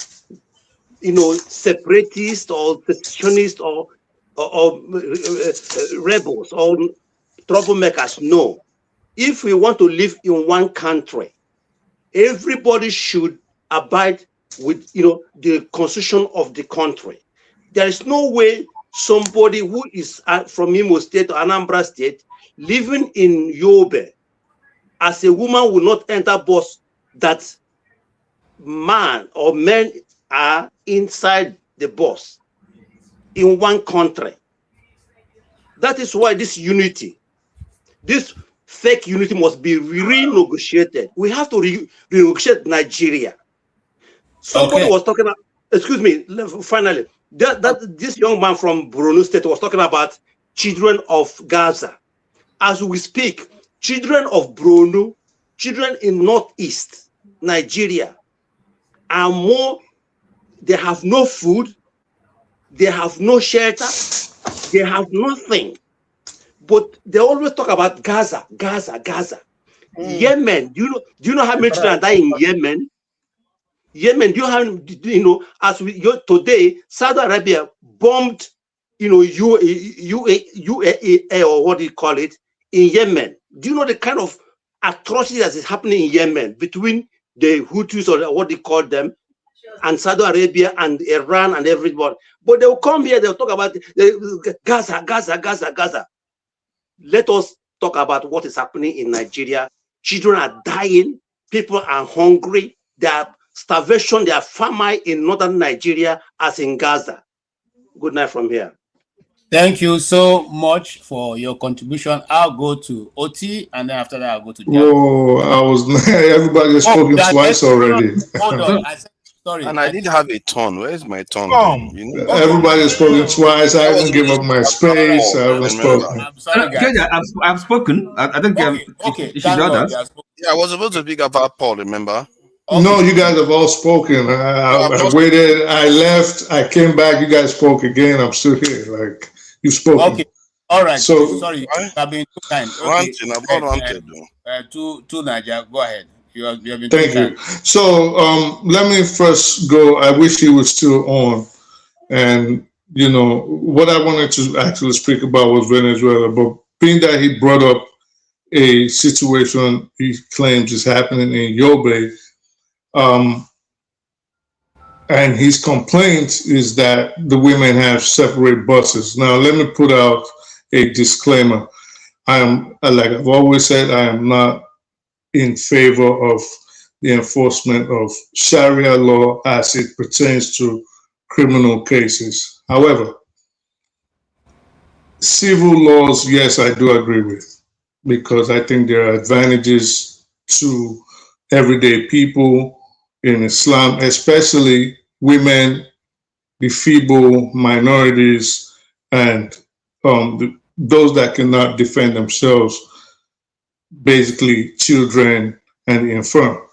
separatists or secessionists or rebels or troublemakers. No. If we want to live in one country, everybody should abide with the constitution of the country. There is no way somebody who is from Imo State or Anambra State living in Yobe as a woman will not enter bus that man or men are inside the bus in one country. That is why this unity, this fake unity must be renegotiated. We have to renegotiate Nigeria. Somebody was talking about, excuse me, finally, this young man from Borno State was talking about children of Gaza. As we speak, children of Borno, children in Northeast Nigeria are more, they have no food, they have no shelter, they have nothing. But they always talk about Gaza. Yemen, do you know how many children are dying in Yemen? Yemen, do you know, today, Saudi Arabia bombed, UAE or what do you call it, in Yemen. Do you know the kind of atrocity that is happening in Yemen between the Houthis or what they call them and Saudi Arabia and Iran and everybody? But they will come here, they'll talk about Gaza. Let us talk about what is happening in Nigeria. Children are dying, people are hungry, there are starvation, there are famine in northern Nigeria as in Gaza. Good night from here. Thank you so much for your contribution. I'll go to Oti, and then after that, I'll go to John. Whoa, everybody has spoken twice already. Hold on. Sorry. And I didn't have a turn. Where's my turn? Everybody has spoken twice. I haven't given up my space. I haven't spoken. I'm sorry, guys. I've spoken. I think okay. Yeah, I was supposed to pick up our Paul, remember? Okay. No, you guys have all spoken. I waited. I left. I came back. You guys spoke again. I'm still here. Like, you've spoken. All right. So Sorry, I've been too kind. Okay. Ranting, I'm not ranted. To Nigeria, go ahead. You have been thank too you. kind. So let me first go. I wish he was still on. And, you know, what I wanted to actually speak about was Venezuela. But being that he brought up a situation he claims is happening in Yobe, and his complaint is that the women have separate buses. Now, let me put out a disclaimer. I am, like I've always said, I am not in favor of the enforcement of Sharia law as it pertains to criminal cases. However, civil laws, yes, I do agree with, because I think there are advantages to everyday people in Islam, especially women, the feeble, minorities, and those that cannot defend themselves, basically children and the infirm.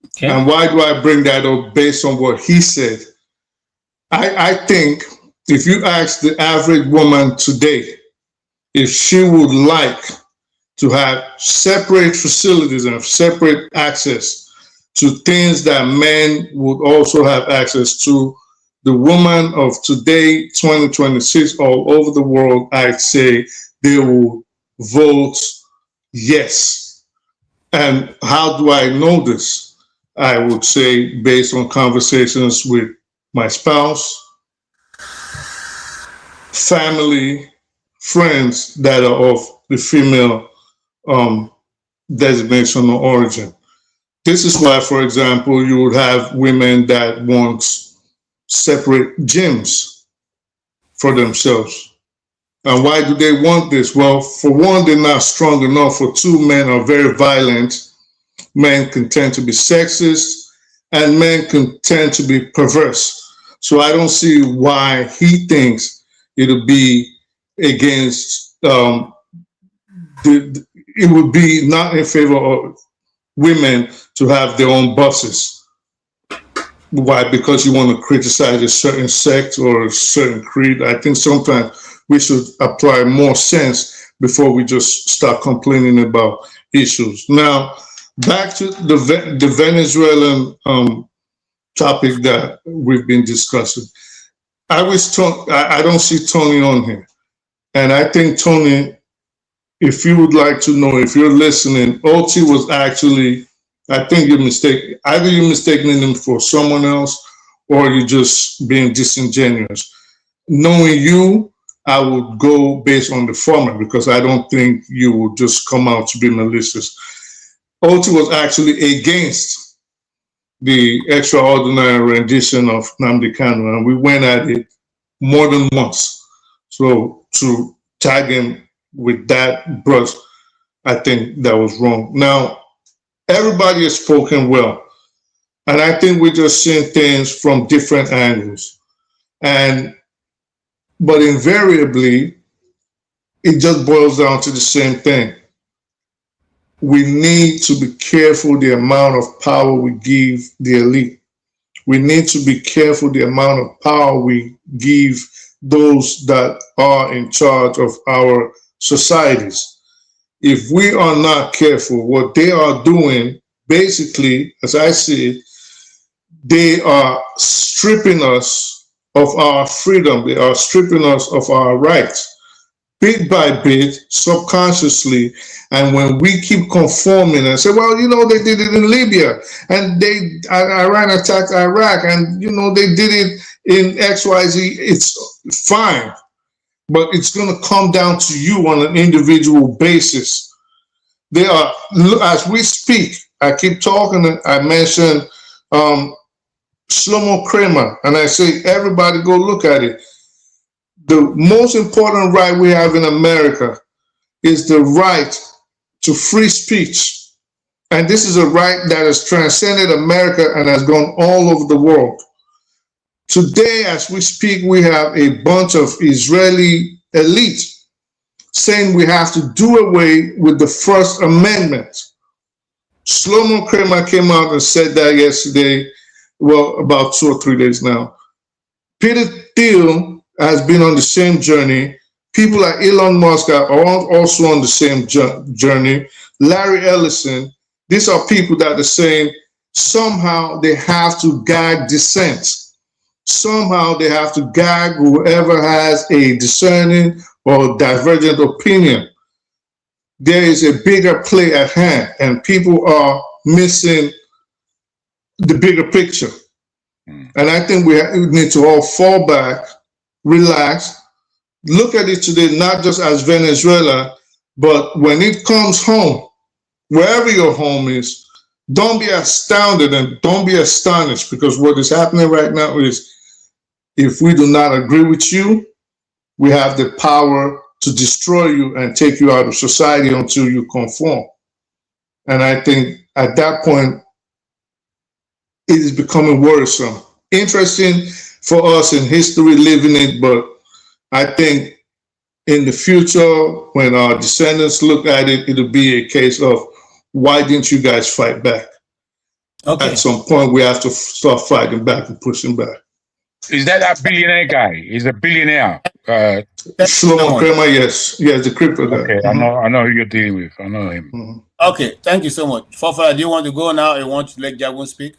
Okay. And why do I bring that up based on what he said? I think if you ask the average woman today if she would like to have separate facilities and separate access to things that men would also have access to, the woman of today, 2026, all over the world, I'd say they will vote yes. And how do I know this? I would say based on conversations with my spouse, family, friends that are of the female designation or origin. This is why, for example, you would have women that want separate gyms for themselves. And why do they want this? Well, for one, they're not strong enough. For two, men are very violent. Men can tend to be sexist, and men can tend to be perverse. So I don't see why he thinks it'll be against, it would be not in favor of women to have their own buses. Why? Because you want to criticize a certain sect or a certain creed. I think sometimes we should apply more sense before we just start complaining about issues. Now, back to the Venezuelan topic that we've been discussing. I don't see Tony on here. And I think, Tony, if you would like to know, if you're listening, OT was actually, I think you're mistaken. Either you're mistaking him for someone else or you're just being disingenuous. Knowing you, I would go based on the format because I don't think you would just come out to be malicious. OT was actually against the extraordinary rendition of Nnamdi Kanu, and we went at it more than once. So to tag him with that brush, I think that was wrong. Now, everybody has spoken well, and I think we're just seeing things from different angles. But invariably, it just boils down to the same thing. We need to be careful the amount of power we give the elite. We need to be careful the amount of power we give those that are in charge of our societies. If we are not careful, what they are doing, basically, as I see it, they are stripping us of our freedom. They are stripping us of our rights, bit by bit, subconsciously. And when we keep conforming and say, well, you know, they did it in Libya, and Iran attacked Iraq, and, you know, they did it in XYZ, it's fine. But it's going to come down to you on an individual basis. They are, as we speak, I keep talking, I mentioned Shlomo Kramer, and I say, everybody go look at it. The most important right we have in America is the right to free speech. And this is a right that has transcended America and has gone all over the world. Today, as we speak, we have a bunch of Israeli elite saying we have to do away with the First Amendment. Shlomo Kramer came out and said that yesterday, well, about 2 or 3 days now. Peter Thiel has been on the same journey. People like Elon Musk are also on the same journey. Larry Ellison, these are people that are saying somehow they have to guide dissent. Somehow they have to guide whoever has a discerning or divergent opinion. There is a bigger play at hand, and people are missing the bigger picture. And I think we need to all fall back, relax, look at it today, not just as Venezuela, but when it comes home, wherever your home is, don't be astounded and don't be astonished, because what is happening right now is if we do not agree with you, we have the power to destroy you and take you out of society until you conform. And I think at that point, it is becoming worrisome. Interesting for us in history living it, but I think in the future, when our descendants look at it, it'll be a case of, why didn't you guys fight back? Okay. At some point, we have to start fighting back and pushing back. Is that billionaire guy? He's a billionaire. Shlomo Kramer, yes, the crypto guy. Okay, I know who you're dealing with. I know him. Okay, thank you so much. Fofara, do you want to go now or you want to let Jagun speak?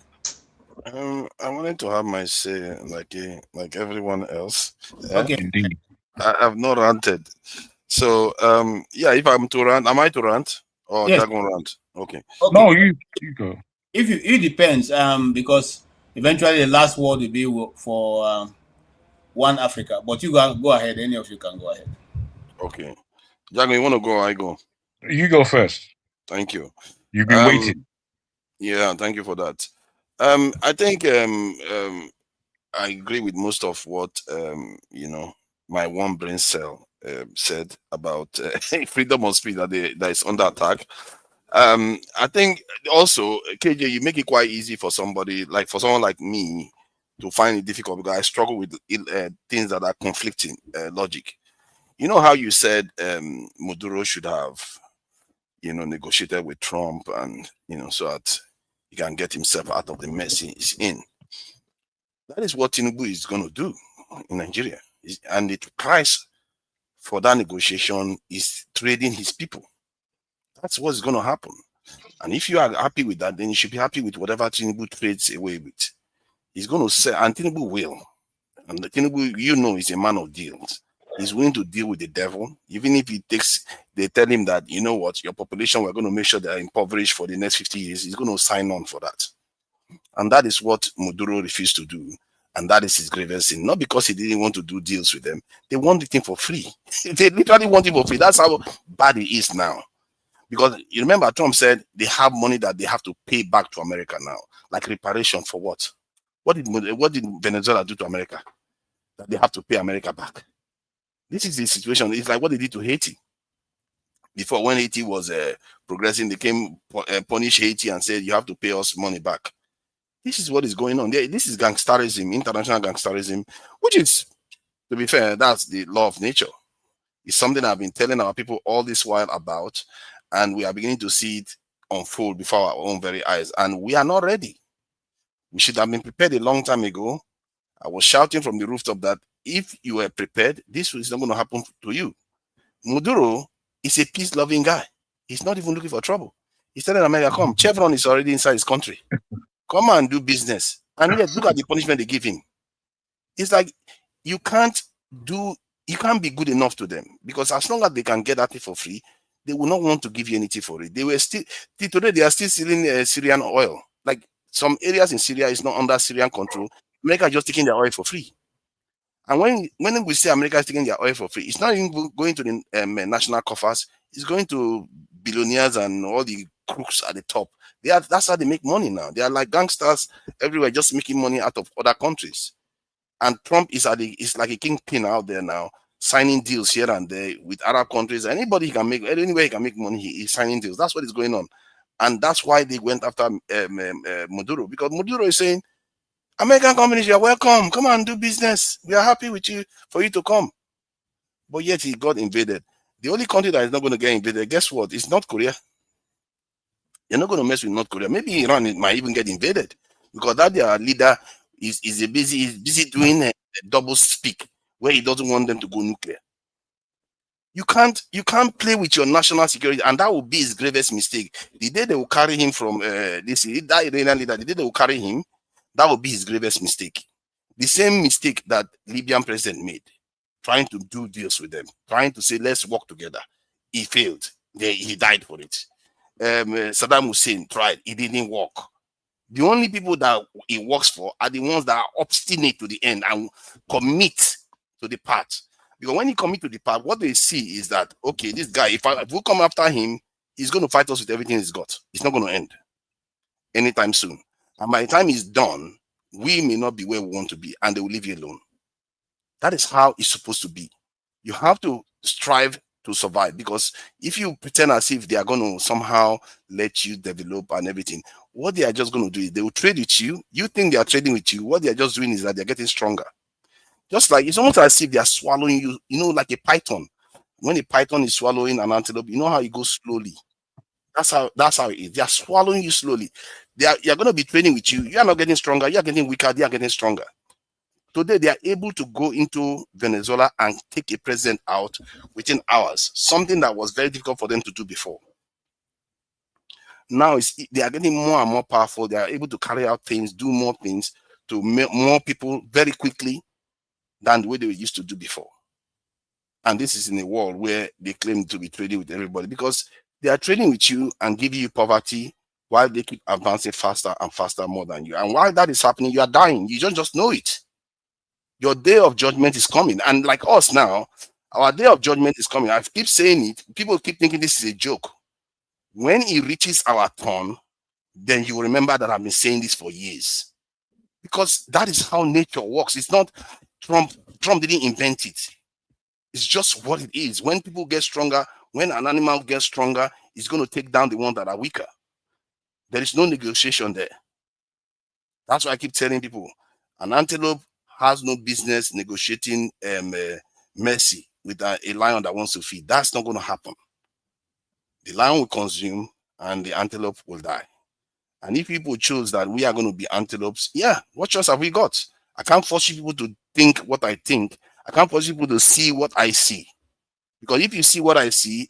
I wanted to have my say like everyone else. Okay. Indeed. I've not ranted. So yeah, if I'm to rant, am I to rant or Yes. Jagun rant? Okay. No, you go. It depends, because eventually the last word will be for one Africa. But you go ahead. Any of you can go ahead. Okay. Jagun, you want to go or I go? You go first. Thank you. You've been waiting. Yeah, thank you for that. I think I agree with most of what my one brain cell said about freedom of speech that is under attack. I think also, KJ, you make it quite easy for someone like me to find it difficult, because I struggle with things that are conflicting logic. You know how you said Maduro should have, negotiated with Trump and, so that he can get himself out of the mess he's in. That is what Tinubu is going to do in Nigeria. And the price for that negotiation is trading his people. That's what's going to happen. And if you are happy with that, then you should be happy with whatever Tinubu trades away with. He's going to say, and Tinubu will. And Tinubu, is a man of deals. He's willing to deal with the devil, even if they tell him that, you know what, your population, we're going to make sure they're impoverished for the next 50 years. He's going to sign on for that. And that is what Maduro refused to do. And that is his grievance sin. Not because he didn't want to do deals with them. They want the thing for free. They literally want it for free. That's how bad it is now. Because you remember Trump said they have money that they have to pay back to America now. Like reparation for what? What did Venezuela do to America? That they have to pay America back. This is the situation. It's like what they did to Haiti. Before, when Haiti was progressing, they came punish Haiti and said, you have to pay us money back. This is what is going on. This is gangsterism, international gangsterism, which is, to be fair, that's the law of nature. It's something I've been telling our people all this while about, and we are beginning to see it unfold before our own very eyes. And we are not ready. We should have been prepared a long time ago. I was shouting from the rooftop that if you were prepared, this is not going to happen to you. Maduro is a peace-loving guy. He's not even looking for trouble. He's telling America, come, Chevron is already inside his country. Come and do business. And yet, look at the punishment they give him. It's like you can't be good enough to them, because as long as they can get that thing for free, they will not want to give you anything for it. Today they are still selling Syrian oil. Like some areas in Syria is not under Syrian control. America is just taking their oil for free. And when we say America is taking their oil for free, it's not even going to the national coffers. It's going to billionaires and all the crooks at the top. That's how they make money now. They are like gangsters everywhere, just making money out of other countries. And Trump is like a kingpin out there now, signing deals here and there with Arab countries. Anywhere he can make money, he's signing deals. That's what is going on. And that's why they went after Maduro, because Maduro is saying, American companies, you're welcome. Come on, do business. We are happy with you for you to come. But yet he got invaded. The only country that is not going to get invaded, guess what? It's North Korea. You're not going to mess with North Korea. Maybe Iran might even get invaded, because that their leader is busy doing a double speak where he doesn't want them to go nuclear. You can't play with your national security, and that will be his gravest mistake. The day they will carry him from that Iranian leader, the day they will carry him, that will be his gravest mistake. The same mistake that Libyan president made, trying to do deals with them, trying to say let's work together. He failed. He died for it. Saddam Hussein tried. It didn't work. The only people that it works for are the ones that are obstinate to the end and commit to the path. Because when you commit to the path, what they see is that, okay, this guy, if we come after him, he's going to fight us with everything he's got. It's not going to end anytime soon. And by the time he's done, we may not be where we want to be, and they will leave you alone. That is how it's supposed to be. You have to strive to survive, because if you pretend as if they are going to somehow let you develop and everything, what they are just going to do is they will trade with you. You think they are trading with you. What they are just doing is that they're getting stronger. Just like it's almost as if they are swallowing you, like a python. When a python is swallowing an antelope, you know how it goes slowly. That's how it is. They are swallowing you slowly. You're going to be training with you. You are not getting stronger. You are getting weaker. They are getting stronger. Today, they are able to go into Venezuela and take a president out within hours, something that was very difficult for them to do before. Now they are getting more and more powerful. They are able to carry out things, do more things to more people very quickly than the way they used to do before. And this is in a world where they claim to be trading with everybody, because they are trading with you and giving you poverty while they keep advancing faster and faster more than you. And while that is happening, you are dying. You don't just know it. Your day of judgment is coming. And like us now, our day of judgment is coming. I keep saying it. People keep thinking this is a joke. When it reaches our turn, then you will remember that I've been saying this for years. Because that is how nature works. It's not Trump didn't invent it. It's just what it is. When people get stronger, when an animal gets stronger, it's going to take down the ones that are weaker. There is no negotiation there. That's why I keep telling people, an antelope has no business negotiating mercy with a lion that wants to feed. That's not going to happen. The lion will consume and the antelope will die. And if people choose that we are going to be antelopes, yeah, what choice have we got? I can't force people to think what I think. I can't force people to see what I see. Because if you see what I see,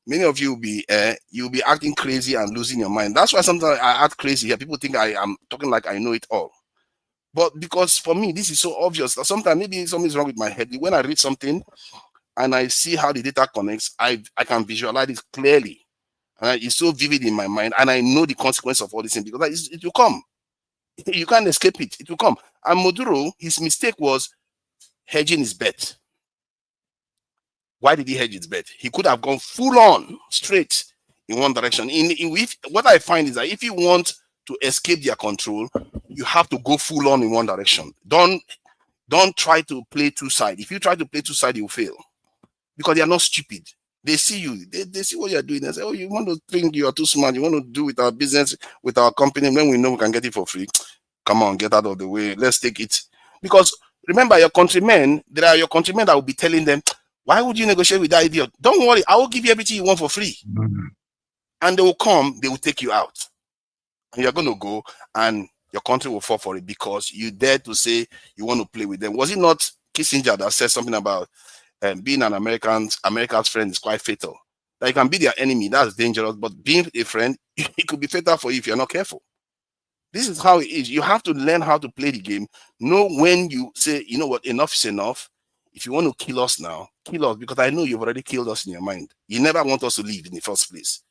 many of you will be you'll be acting crazy and losing your mind. That's why sometimes I act crazy here. People think I am talking like I know it all. But because for me, this is so obvious that sometimes maybe something's wrong with my head. When I read something and I see how the data connects, I can visualize it clearly. And it's so vivid in my mind, and I know the consequence of all this thing, because it will come. You can't escape it. It will come. And Maduro, his mistake was hedging his bet. Why did he hedge his bet? He could have gone full on, straight in one direction. What I find is that if you want to escape their control, you have to go full on in one direction. Don't try to play two sides. If you try to play two sides, you fail, because they are not stupid. They see you. They see what you are doing. They say, "Oh, you want to think you are too smart. You want to do with our business, with our company, when we know we can get it for free. Come on, get out of the way. Let's take it." Because remember, your countrymen, there are your countrymen that will be telling them, "Why would you negotiate with that idiot? Don't worry, I will give you everything you want for free." And they will come, they will take you out. And you're going to go, and your country will fall for it because you dare to say you want to play with them. Was it not Kissinger that said something about being an American's friend is quite fatal? That you can be their enemy, that's dangerous, but being a friend, it could be fatal for you if you're not careful. This is how it is. You have to learn how to play the game. Know when you say, you know what, enough is enough. If you want to kill us now, kill us, because I know you've already killed us in your mind. You never want us to leave in the first place.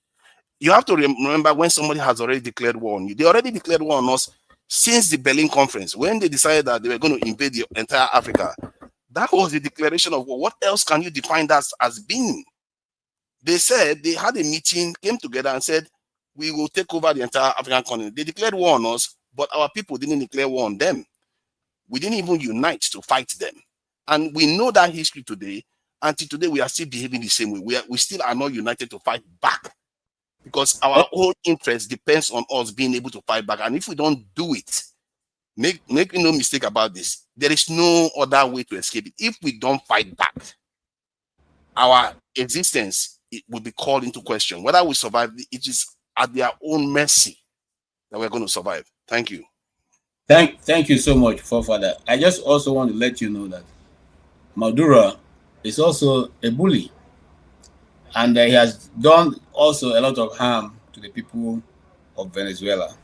You have to remember when somebody has already declared war on you. They already declared war on us since the Berlin Conference, when they decided that they were going to invade the entire Africa. That was the declaration of war. What else can you define that as being? They said they had a meeting, came together and said, we will take over the entire African continent. They declared war on us, but our people didn't declare war on them. We didn't even unite to fight them. And we know that history today. Until today, we are still behaving the same way. We still are not united to fight back, because our whole interest depends on us being able to fight back. And if we don't do it, make no mistake about this, there is no other way to escape it. If we don't fight back, our existence will be called into question. Whether we survive, it is at their own mercy that we're going to survive. Thank you. Thank you so much for that. I just also want to let you know that Maduro is also a bully. and he has done also a lot of harm to the people of Venezuela.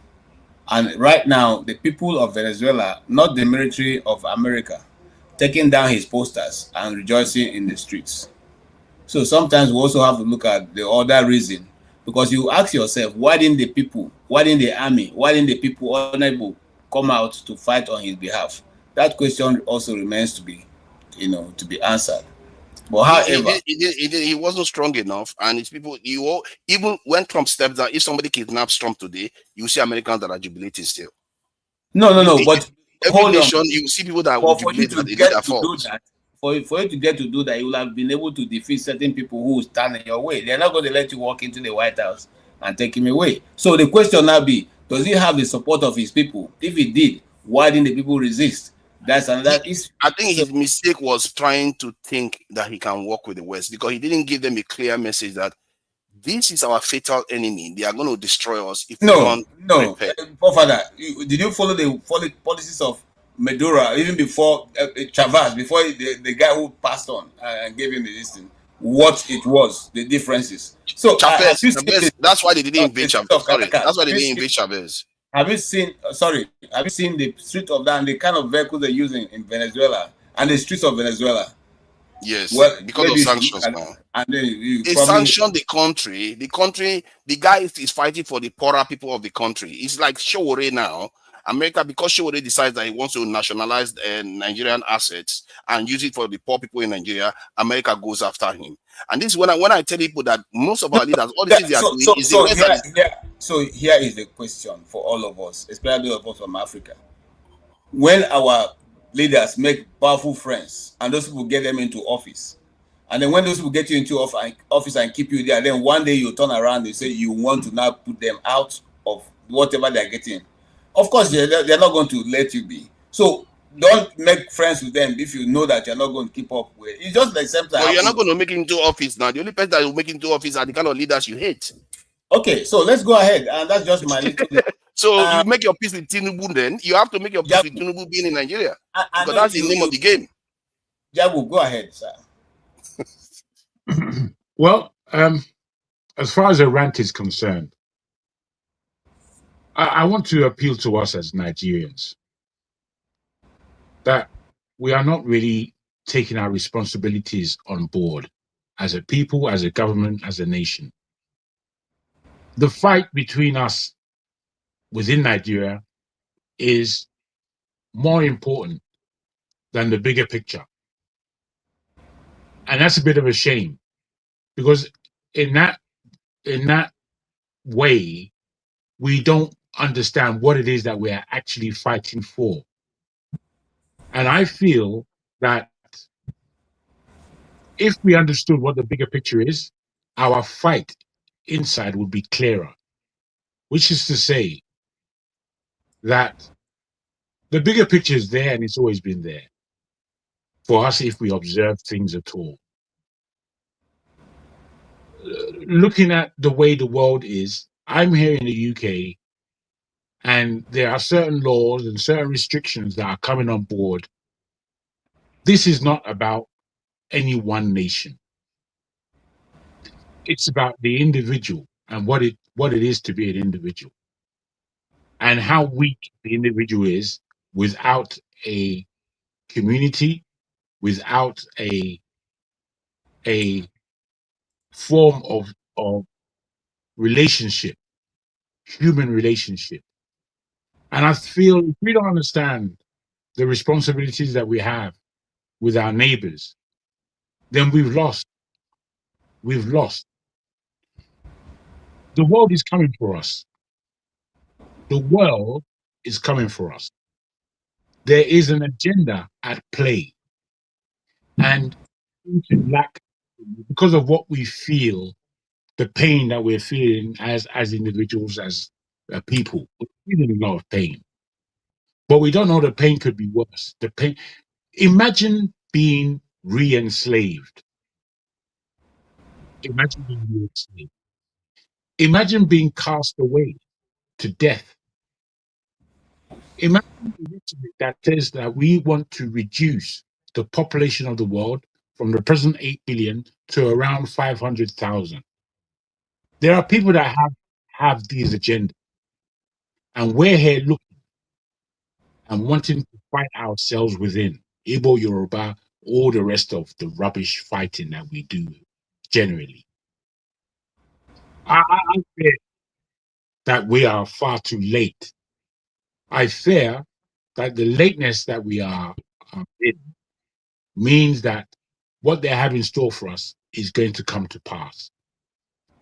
And right now, the people of Venezuela, not the military of America, taking down his posters and rejoicing in the streets. So sometimes we also have to look at the other reason, because you ask yourself, why didn't the army, why didn't the people unable come out to fight on his behalf? That question also remains to be, to be answered. But however, he wasn't strong enough, and his people. Even when Trump steps down, if somebody kidnaps Trump today, you see Americans that are jubilating still. No. But every hold nation, on. you see people that For will you jubilate to that they did their get to do fault. that, for you to get to do that, you will have been able to defeat certain people who stand in your way. They're not going to let you walk into the White House and take him away. So the question now be, does he have the support of his people? If he did, why didn't the people resist? That's another issue. I think his mistake was trying to think that he can work with the West, because he didn't give them a clear message that this is our fatal enemy. They are going to destroy us if we don't prepare. Father, did you follow the policies of Maduro even before Chavez, before the guy who passed on and gave him the listing? What it was, the differences. So Chavez, that's why they didn't invade Chavez. Sorry, that's why they didn't invade Chavez. Have you seen? Have you seen the street of that and the kind of vehicles they're using in Venezuela and the streets of Venezuela? Yes, well, because of sanctions now. And then they sanction the country. The guy is fighting for the poorer people of the country. It's like Showore now. America, because Showore decides that he wants to nationalize Nigerian assets and use it for the poor people in Nigeria, America goes after him. And this is when I tell people that most of our leaders, all the things they are doing is the West. So here is the question for all of us, especially those of us from Africa. When our leaders make powerful friends and those people get them into office, and then when those people get you into office and keep you there, then one day you turn around and say you want to now put them out of whatever they're getting. Of course, they're not going to let you be. So don't make friends with them if you know that you're not going to keep up with. It's just like something. But you're not going to make it into office now. The only person that will make it into office are the kind of leaders you hate. Okay, so let's go ahead, and that's just my little. So you make your peace with Tinubu, then you have to make your peace with Tinubu being in Nigeria, because that's the name of the game. Jabu, go ahead, sir. Well, as far as a rant is concerned, I want to appeal to us as Nigerians that we are not really taking our responsibilities on board as a people, as a government, as a nation. The fight between us within Nigeria is more important than the bigger picture. And that's a bit of a shame, because in that way, we don't understand what it is that we are actually fighting for. And I feel that if we understood what the bigger picture is, our fight inside would be clearer, which is to say that the bigger picture is there and it's always been there for us if we observe things at all. Looking at the way the world is, I'm here in the UK, and there are certain laws and certain restrictions that are coming on board. This is not about any one nation. It's about the individual and what it is to be an individual, and how weak the individual is without a community, without a form of relationship, human relationship. And I feel if we don't understand the responsibilities that we have with our neighbors, then we've lost. We've lost. The world is coming for us. The world is coming for us. There is an agenda at play. And lack, because of what we feel, the pain that we're feeling as individuals, as people, we're feeling a lot of pain. But we don't know the pain could be worse. The pain. Imagine being re-enslaved. Imagine being re-enslaved. Imagine being cast away to death. Imagine the rhetoric that says that we want to reduce the population of the world from the present 8 billion to around 500,000. There are people that have these agendas, and we're here looking and wanting to fight ourselves within Igbo, Yoruba, all the rest of the rubbish fighting that we do generally. I fear that we are far too late. I fear that the lateness that we are in means that what they have in store for us is going to come to pass.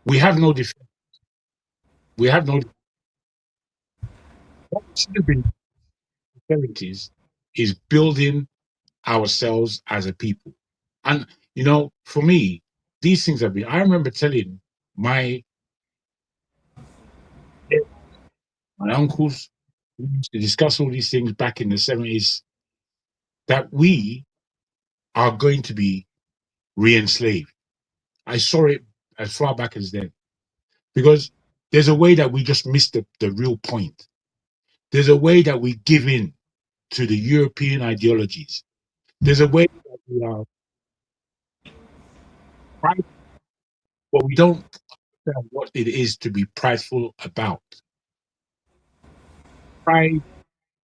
We have no defense. We have no. What should have been priorities is building ourselves as a people. And you know, for me, these things have been. I remember telling my uncles who used to discuss all these things back in the 70s that we are going to be re-enslaved. I saw it as far back as then. Because there's a way that we just miss the real point. There's a way that we give in to the European ideologies. There's a way that we are prideful, but we don't understand what it is to be prideful about. Pride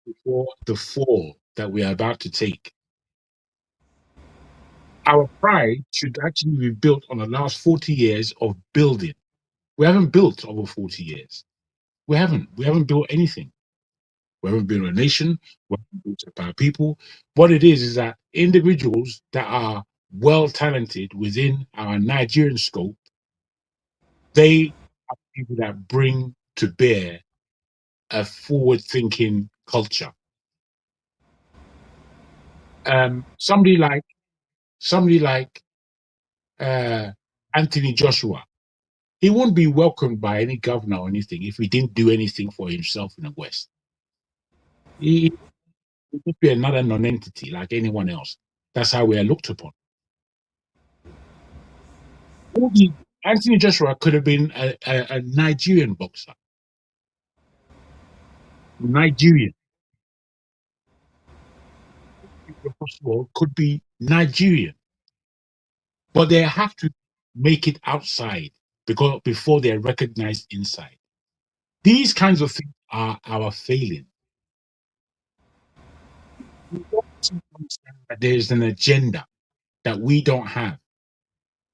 before the fall that we are about to take. Our pride should actually be built on the last 40 years of building. We haven't built over 40 years. We haven't built anything. We haven't built a nation. We haven't built about people. What it is that individuals that are well talented within our Nigerian scope, they are people that bring to bear a forward-thinking culture. Somebody like Anthony Joshua, he won't be welcomed by any governor or anything if he didn't do anything for himself in the West. He would be another non-entity like anyone else. That's how we are looked upon. Anthony Joshua could have been a Nigerian boxer. Nigerian. Could be Nigerian. But they have to make it outside before they're recognized inside. These kinds of things are our failing. We don't understand that there's an agenda that we don't have.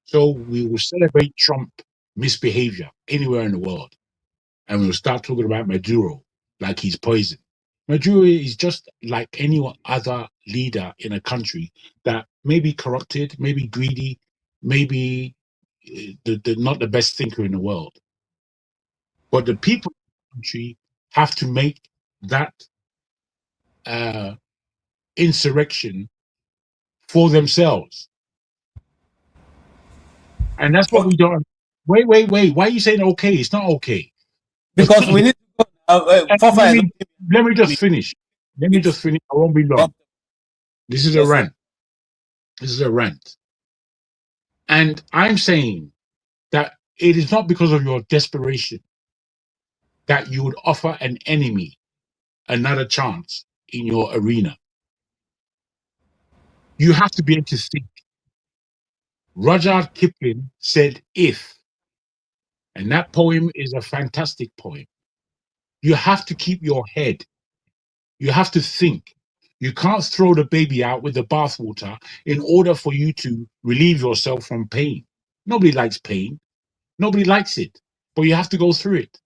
So we will celebrate Trump misbehavior anywhere in the world. And we'll start talking about Maduro like he's poison. Maduro is just like any other leader in a country that may be corrupted, maybe greedy, maybe not the best thinker in the world. But the people of the country have to make that insurrection for themselves. And that's what we don't. Wait. Why are you saying okay? It's not okay. Because we need to go. Let me just finish. I won't be long. This is a rant. And I'm saying that it is not because of your desperation that you would offer an enemy another chance in your arena. You have to be able to think. Rudyard Kipling said if, and that poem is a fantastic poem. You have to keep your head. You have to think. You can't throw the baby out with the bathwater in order for you to relieve yourself from pain. Nobody likes pain. Nobody likes it. But you have to go through it.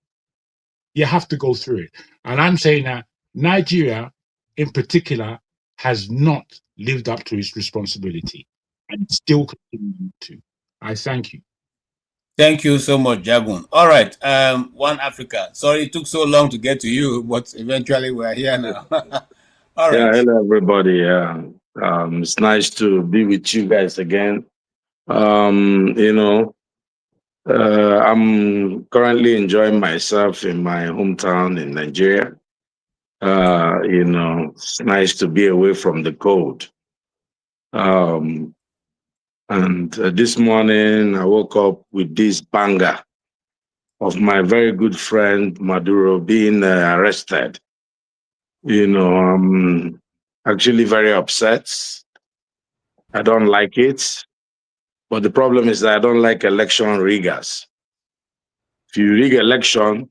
You have to go through it. And I'm saying that Nigeria, in particular, has not lived up to its responsibility and still continuing to. I thank you. Thank you so much, Jagun. All right, One Africa. Sorry it took so long to get to you, but eventually we're here now. All right. Yeah, hello everybody. It's nice to be with you guys again. I'm currently enjoying myself in my hometown in Nigeria. It's nice to be away from the cold. And this morning I woke up with this banger of my very good friend Maduro being arrested. I'm actually very upset. I don't like it. But the problem is that I don't like election riggers. If you rig election,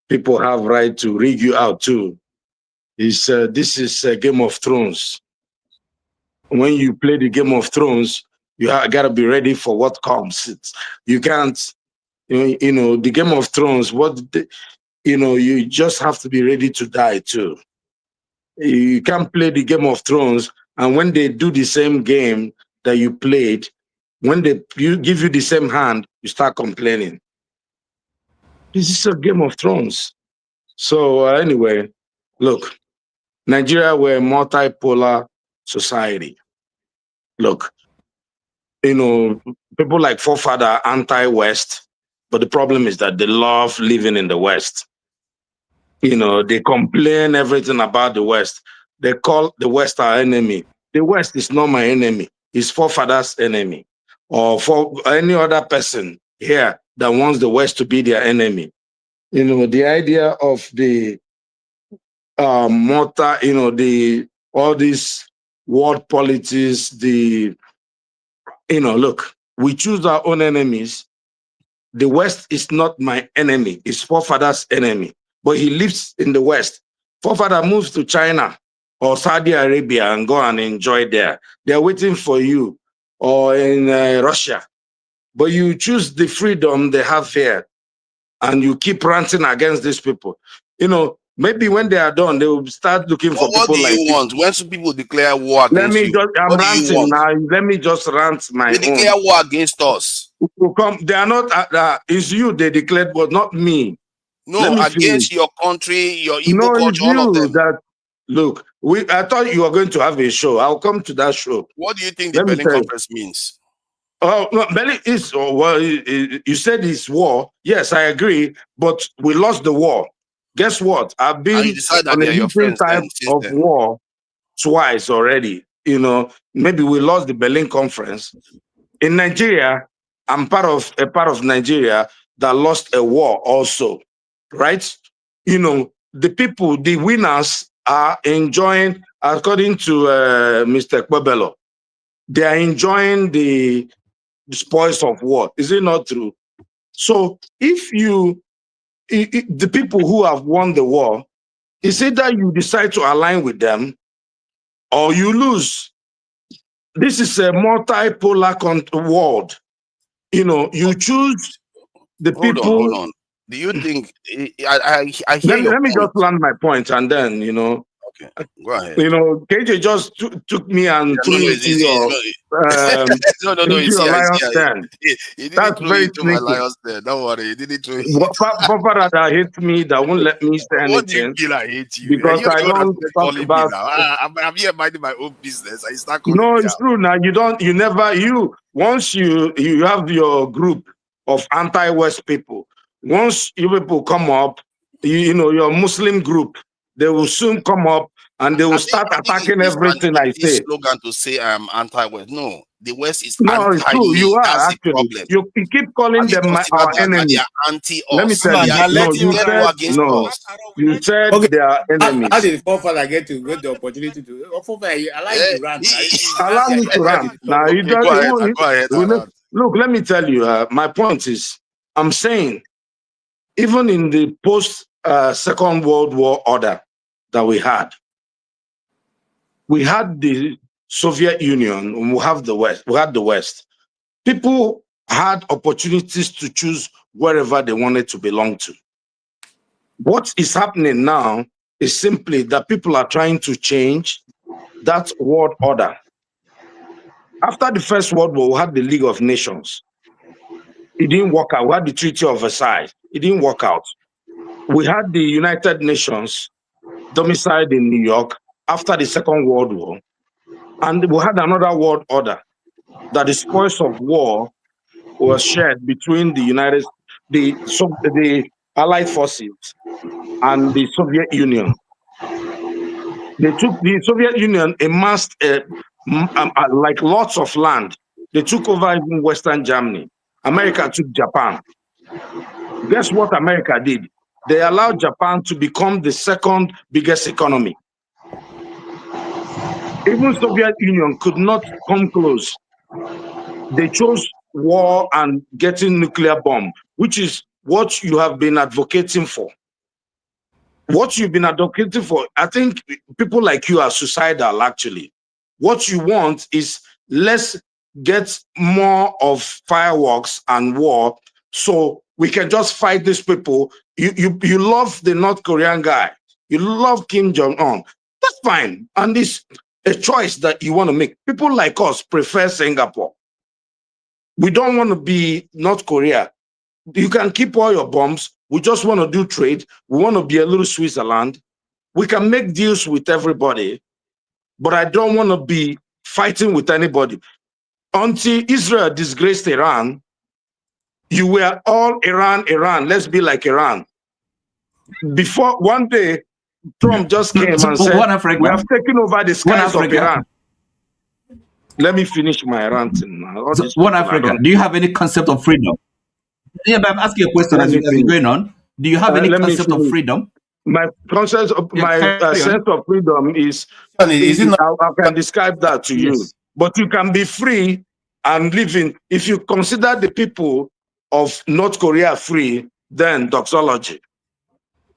people have right to rig you out too. This is Game of Thrones. When you play the Game of Thrones, you gotta be ready for what comes. You can't, you know, the Game of Thrones. You just have to be ready to die too. You can't play the Game of Thrones, and when they do the same game that you played, when you give you the same hand, you start complaining. This is a Game of Thrones. So anyway, look, Nigeria, we're a multipolar society. Look, you know, people like forefather are anti-West, but the problem is that they love living in the West. You know, they complain everything about the West. They call the West our enemy. The West is not my enemy. It's forefathers' enemy, or for any other person here that wants the West to be their enemy. You know, the idea of the all these world politics, look, we choose our own enemies. The West is not my enemy, it's forefather's enemy. But he lives in the West. Forefather moves to China or Saudi Arabia and go and enjoy there. They're waiting for you, or in Russia. But you choose the freedom they have here, and you keep ranting against these people. You know, maybe when they are done, they will start looking for What people do like you want? When some people declare war Let against me you, just, I'm what do you ranting want? now. Let me just rant my They own. declare war against us. They are not, it's you they declared, but not me. No, against your country, your Igbo No, it's culture, all of you them. that, look, I thought you were going to have a show. I'll come to that show. What do you think the Let me Berlin tell you. Conference means? Oh, no, Berlin is, well, you said it's war. Yes, I agree, but we lost the war. Guess what? I've And you been decide that on a they are your different friends type then, since of then. war twice already. You know, maybe we lost the Berlin Conference. In Nigeria, I'm part of Nigeria that lost a war also, right? You know, the people, the winners are enjoying, according to Mr. Kwebelo, they are enjoying the spoils of war. Is it not true? So if the people who have won the war, it's either you decide to align with them or you lose. This is a multipolar world. You know, you choose the people. Hold on. Do you think I hear your Let me point? just land my point, and then Okay, go ahead. KJ just took me and threw No, into your into it's your here, it's lion's here. den. He didn't That's throw very you into my sneaky. lion's den. Don't worry, he didn't throw you. Papa that hates me, that won't let me say What do you anything feel I hate you? because You're I the one don't that's talk calling me about. now. I'm here minding my own business. I start calling No, me it's out. true. Now once you have your group of anti-West people. Once you people come up, you know your Muslim group, they will soon come up and they will start I think attacking it's everything I vanity say. slogan to say I'm anti-West. No, the West is No, it's true. anti-me. You are That's the actually. problem. You keep calling Have you them considered our that they enemies. are Let me anti-us? tell They you. are No, you declared war said against no. us. You said Okay. they are enemies. How did forefather get the opportunity to? Allow him to rant. Allow me to rant. Now you Okay, don't. go ahead, Look, let me tell you. My point is, I'm saying, even in the post Second World War order that we had the Soviet Union, and we have the West. We had the West. People had opportunities to choose wherever they wanted to belong to. What is happening now is simply that people are trying to change that world order. After the First World War, we had the League of Nations. It didn't work out. We had the Treaty of Versailles. It didn't work out. We had the United Nations domiciled in New York after the Second World War. And we had another world order that the spoils of war was shared between the Allied forces and the Soviet Union. The Soviet Union amassed like lots of land. They took over even Western Germany. America took Japan. Guess what America did? They allowed Japan to become the second biggest economy. Even Soviet Union could not come close. They chose war and getting nuclear bomb, which is what you have been advocating for. What you've been advocating for, I think people like you are suicidal, actually. What you want is let's get more of fireworks and war so we can just fight these people. You love the North Korean guy. You love Kim Jong-un. That's fine. And it's a choice that you want to make. People like us prefer Singapore. We don't want to be North Korea. You can keep all your bombs. We just want to do trade. We want to be a little Switzerland. We can make deals with everybody, but I don't want to be fighting with anybody. Until Israel disgraced Iran, you were all Iran, Iran. Let's be like Iran. Before one day, Trump just came and said, we have taken over the skies of Iran. Let me finish my ranting now. One Africa, do you have any concept of freedom? Yeah, but I'm asking a question as you're going on. Do you have any concept of freedom? My concept of sense of freedom is I can describe that to you. But you can be free and living. If you consider the people of North Korea free, then doxology.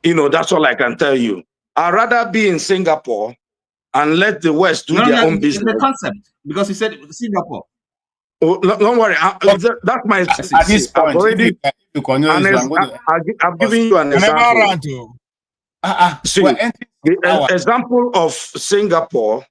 You know, that's all I can tell you. I'd rather be in Singapore and let the West do their own business. The concept, because you said Singapore. Oh, don't worry. That's my. At this point, I've given you an example. See, the example of Singapore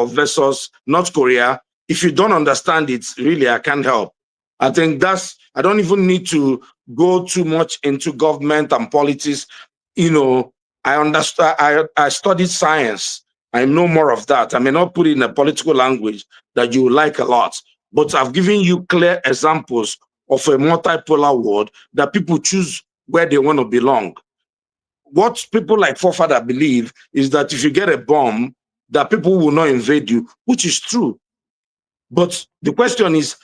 versus North Korea. If you don't understand it, really, I can't help. I think I don't even need to go too much into government and politics. You know, I understand. I studied science. I know more of that. I may not put it in a political language that you like a lot, but I've given you clear examples of a multipolar world that people choose where they want to belong. What people like forefather believe is that if you get a bomb, that people will not invade you, which is true. But the question is,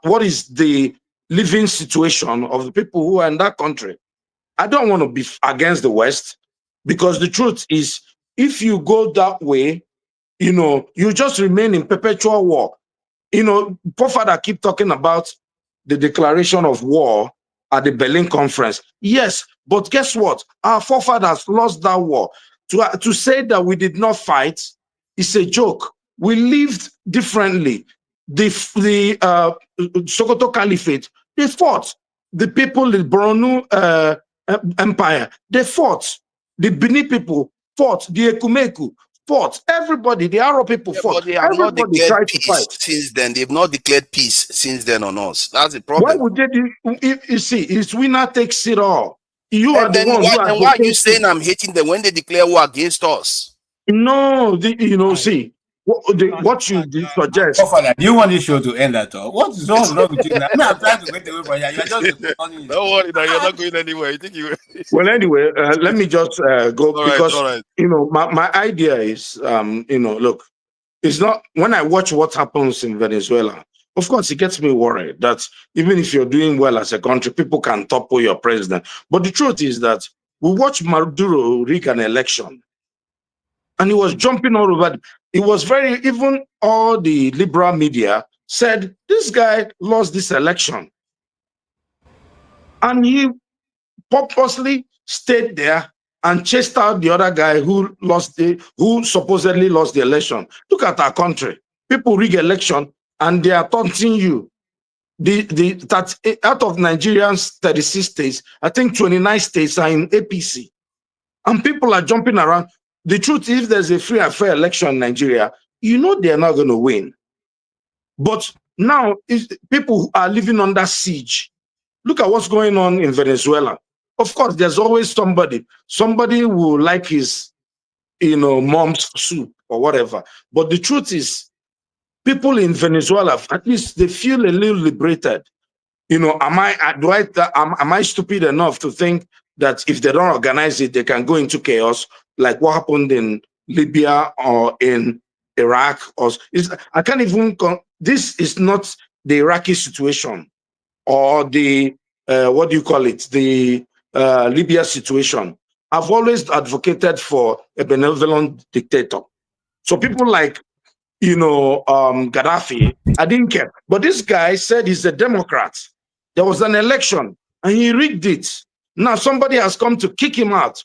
what is the living situation of the people who are in that country? I don't want to be against the West, because the truth is, if you go that way, you know, you just remain in perpetual war. You know, forefather keep talking about the declaration of war at the Berlin conference. Yes, but guess what? Our forefathers lost that war. To say that we did not fight is a joke. We lived differently. The Sokoto Caliphate, they fought. The people in Borno Empire, they fought. The Bini people fought. The Ekumeku fought. Everybody, the Arab people fought. But they have not Everybody declared tried to peace fight. since then. They've not declared peace since then on us. That's the problem. Why would they do? You see, it's winner takes it all. You are And the then one who why are you saying I'm hating them when they declare war against us? No, you know, see, what you suggest. Do you want this show to end at all? What is wrong with you now? I'm trying to get away from you. You're just don't worry, now you're not going anywhere. You think you will? Well, anyway, let me just go all because right. You know my idea is you know, look, it's not when I watch what happens in Venezuela. Of course, it gets me worried that even if you're doing well as a country, people can topple your president. But the truth is that we watched Maduro rig an election, and he was jumping all over. It was even all the liberal media said this guy lost this election, and he purposely stayed there and chased out the other guy who supposedly lost the election. Look at our country. People rig election and they are taunting you. Out of Nigerians 36 states, I think 29 states are in APC. And people are jumping around. The truth is, if there's a free and fair election in Nigeria, you know they're not going to win. But now, people are living under siege. Look at what's going on in Venezuela. Of course, there's always somebody who like his, you know, mom's soup or whatever. But the truth is, people in Venezuela, at least they feel a little liberated. You know, am I stupid enough to think that if they don't organize it, they can go into chaos like what happened in Libya or in Iraq? I can't even. This is not the Iraqi situation or the what do you call it? The Libya situation. I've always advocated for a benevolent dictator. So people like, Gaddafi, I didn't care. But this guy said he's a Democrat. There was an election and he rigged it. Now somebody has come to kick him out.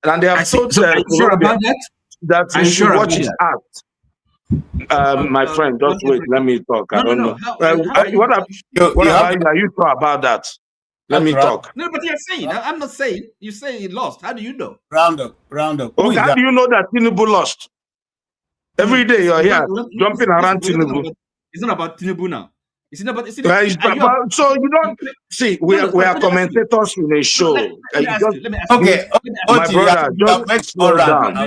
And they have told So are you sure Colombia about that? that Are he you should sure watch about his that? act. My friend, just wait. Let me talk. I don't know. What about you? Are you sure about that? Let me talk. No, but you're saying. I'm not saying. You say he lost. How do you know? Round up. Okay, how do you know that Tinubu lost? Every day you're here jumping around Tinubu. It's not about Tinubu now. It's not about. So you don't see. We are commentators in a show. Let me ask you. Okay, my brother, just slow down. Do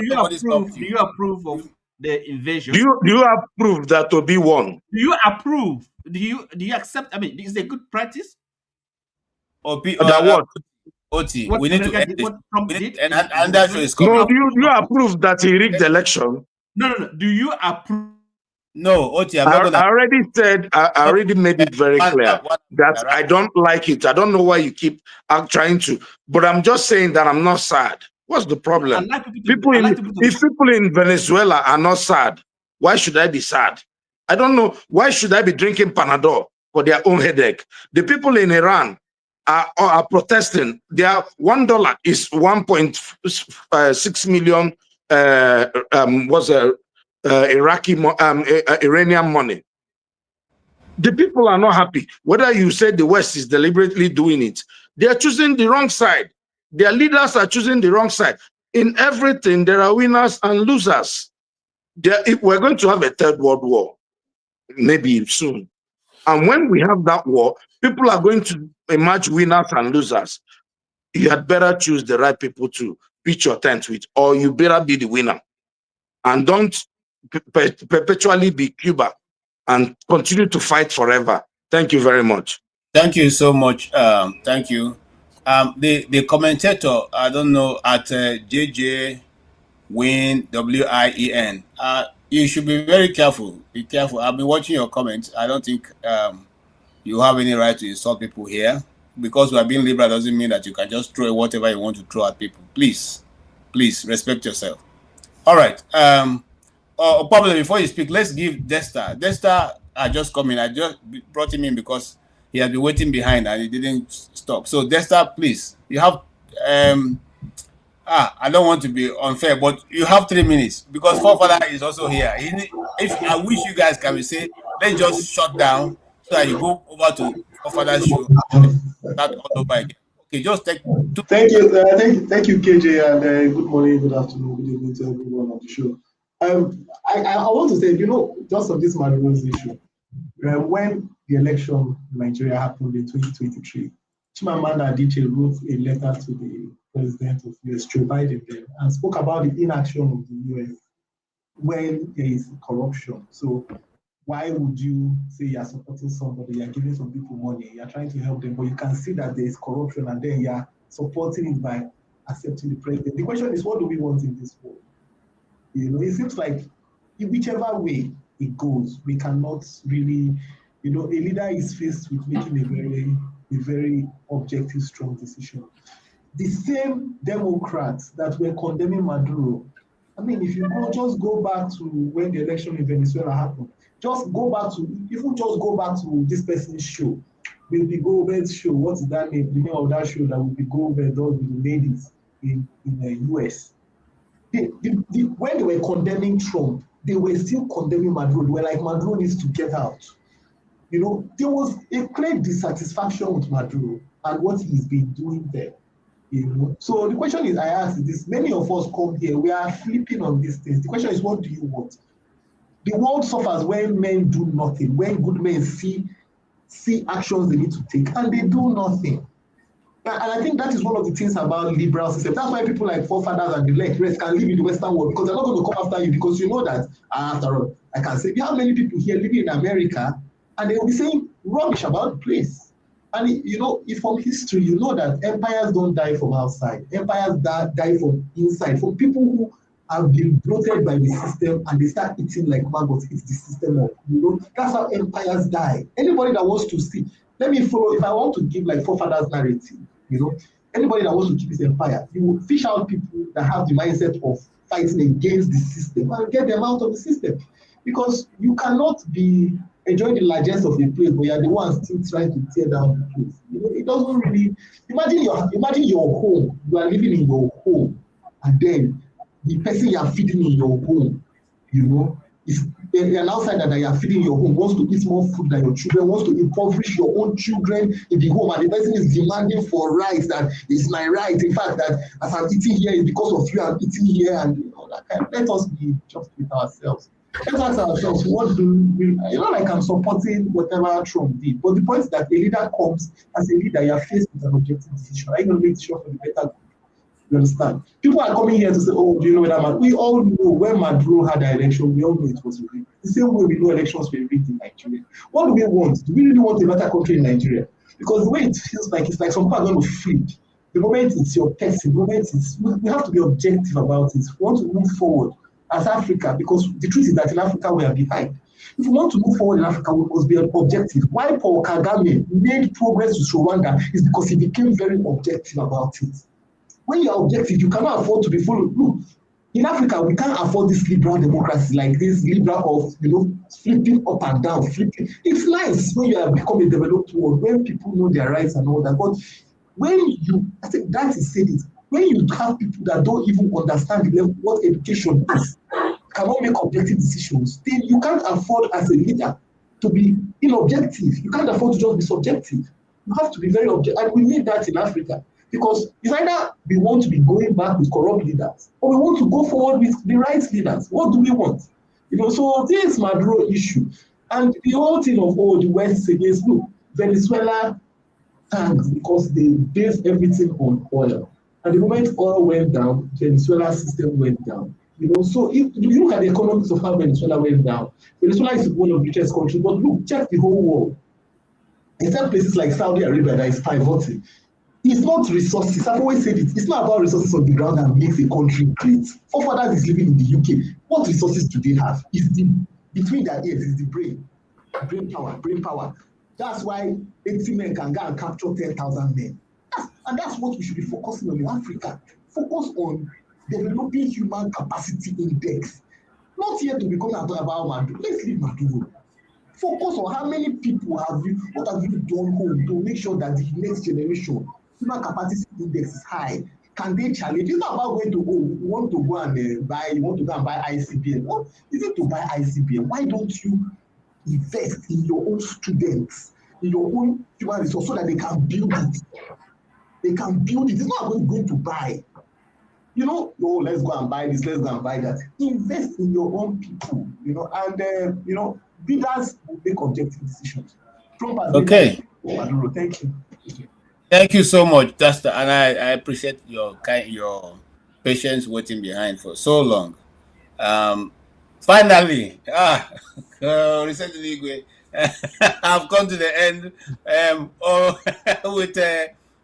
you approve of the invasion? Do you approve that Obi won? Do you approve? Do you accept? I mean, is it a good practice? That what? Oti, we need to end this. And that show is coming. No, do you approve that he rigged the election? No. Do you approve? No, Oti, I already said, I already made it very clear that I don't like it. I don't know why you keep trying to, but I'm just saying that I'm not sad. What's the problem? If people in Venezuela are not sad, why should I be sad? I don't know. Why should I be drinking Panadol for their own headache? The people in Iran are protesting. Their $1 is 1.6 million Iranian money. The people are not happy. Whether you say the West is deliberately doing it, they are choosing the wrong side. Their leaders are choosing the wrong side. In everything, there are winners and losers. We're going to have a third world war, maybe soon. And when we have that war, people are going to emerge winners and losers. You had better choose the right people to pitch your tent with, or you better be the winner. And don't perpetually be Cuba and continue to fight forever. Thank you very much. Thank you so much. Thank you. The commentator, I don't know, at JJ Win WIEN. You should be very careful. Be careful. I've been watching your comments. I don't think you have any right to insult people here. Because we are being liberal doesn't mean that you can just throw whatever you want to throw at people. Please respect yourself. All right. Probably before you speak, let's give Desta. Desta just come in. I just brought him in because he had been waiting behind and he didn't stop. So Desta, please, you have I don't want to be unfair, but you have 3 minutes because Forefather is also here. If I wish you guys can say, let's just shut down so that you go over to Forefather's show and start all over again. Okay, just take 2 Thank you, KJ, and good morning, good afternoon, good evening to everyone on the show. I want to say, just on this Maduro's issue, when the election in Nigeria happened in 2023, Chimamanda Adichie wrote a letter to the president of US, Joe Biden, then, and spoke about the inaction of the US when there is corruption. So why would you say you're supporting somebody, you're giving some people money, you're trying to help them, but you can see that there is corruption and then you're supporting it by accepting the president? The question is, what do we want in this world? It seems like in whichever way it goes, we cannot really, a leader is faced with making a very objective, strong decision. The same Democrats that were condemning Maduro, I mean, if you just go back to when the election in Venezuela happened, just go back to this person's show, Whoopi Goldberg's show. What's that name? The name of that show that Whoopi Goldberg does with the ladies in the US. When they were condemning Trump, they were still condemning Maduro. They were like, Maduro needs to get out. There was a clear dissatisfaction with Maduro and what he's been doing there. So the question is, I ask this, many of us come here, we are flipping on these things. The question is, what do you want? The world suffers when men do nothing, when good men see actions they need to take, and they do nothing. And I think that is one of the things about liberal system. That's why people like Forefathers and the rest can live in the Western world, because they're not going to come after you, because you know that, after all, I can say, we have many people here living in America, and they will be saying rubbish about the place. And if from history, you know that empires don't die from outside. Empires die from inside, from people who have been bloated by the system and they start eating like maggots, eat the system up. That's how empires die. Anybody that wants to see, let me follow, if I want to give like Forefathers narrative, anybody that wants to keep his empire, you will fish out people that have the mindset of fighting against the system and get them out of the system. Because you cannot be enjoying the largesse of a place, but you're the one still trying to tear down the place. You know, it doesn't really imagine your home. You are living in your home, and then the person you are feeding in your home, you know, is an outsider that you are feeding your home wants to eat more food than your children, wants to impoverish your own children in the home, and the person is demanding for rights that is my right. In fact, that as I'm eating here, it's because of you I'm eating here, and you know, that kind. Let us be just with ourselves. Let's ask ourselves, what do we, you know, like I'm supporting whatever Trump did, but the point is that a leader comes as a leader, you are faced with an objective decision. Are you going to make sure for the better good? You understand? People are coming here to say, oh, do you know where that? We all know when Maduro had the election, we all know it was rigged. The same way we know elections were rigged in Nigeria. What do we want? Do we really want a better country in Nigeria? Because the way it feels like, it's like some people are going to flip. The moment it's your person, the moment it's, we have to be objective about it. We want to move forward as Africa, because the truth is that in Africa we are behind. If we want to move forward in Africa, we must be objective. Why Paul Kagame made progress with Rwanda is because he became very objective about it. When you are objective, you cannot afford to be followed. Look, in Africa, we can't afford this liberal democracy, like this liberal of, you know, flipping up and down, flipping. It's nice when you have become a developed world, when people know their rights and all that. But when you, I think that is said it, when you have people that don't even understand the level, what education is, cannot make objective decisions, then you can't afford as a leader to be inobjective. You can't afford to just be subjective. You have to be very objective. And we need that in Africa. Because it's either we want to be going back with corrupt leaders, or we want to go forward with the right leaders. What do we want? You know, so this is Maduro issue. And the whole thing of the West against, look, Venezuela tanked because they based everything on oil. And the moment oil went down, Venezuela's system went down. You know, so if you look at the economics of how Venezuela went down, Venezuela is one of the richest countries, but look, check the whole world. Except places like Saudi Arabia that is pivoting. It's not resources. I've always said it. It's not about resources on the ground that makes a country great. Forefathers is living in the UK. What resources do they have? It's the between their ears is the brain. Brain power. That's why 80 men can go and capture 10,000 men. And that's what we should be focusing on in Africa. Focus on developing human capacity index. Not here to become about Maduro. Let's leave Maduro. Focus on how many people what have you done home to make sure that the next generation human capacity index is high. Can they challenge? It's not about going to you want to go and buy ICBM. What is it to buy ICBM? Why don't you invest in your own students, in your own human resource, so that they can build it? They can build it. It's not going to buy. You know, let's go and buy this, let's go and buy that. Invest in your own people, you know, and you know, leaders will make objective decisions. Okay. Maduro, thank you. Thank you so much, Justa, and I appreciate your patience waiting behind for so long. Finally, recently I've come to the end with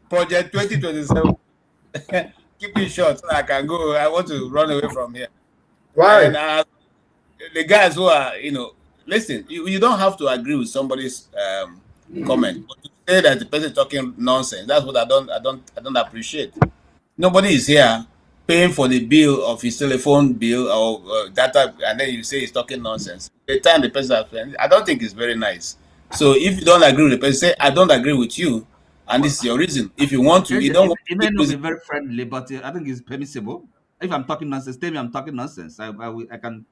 Project 2027. Keep it short so I can go. I want to run away from here. Why? And the guys who are, you know, listen, you don't have to agree with somebody's comment, but to say that the person is talking nonsense, that's what I don't appreciate. Nobody is here paying for the bill of his telephone bill or data, and then you say he's talking nonsense. The time the person has spent, I don't think it's very nice. So if you don't agree with the person, say I don't agree with you, and this is your reason. If you want to, you don't want it may not be very friendly, but I think it's permissible. If I'm talking nonsense, tell me I'm talking nonsense. I can.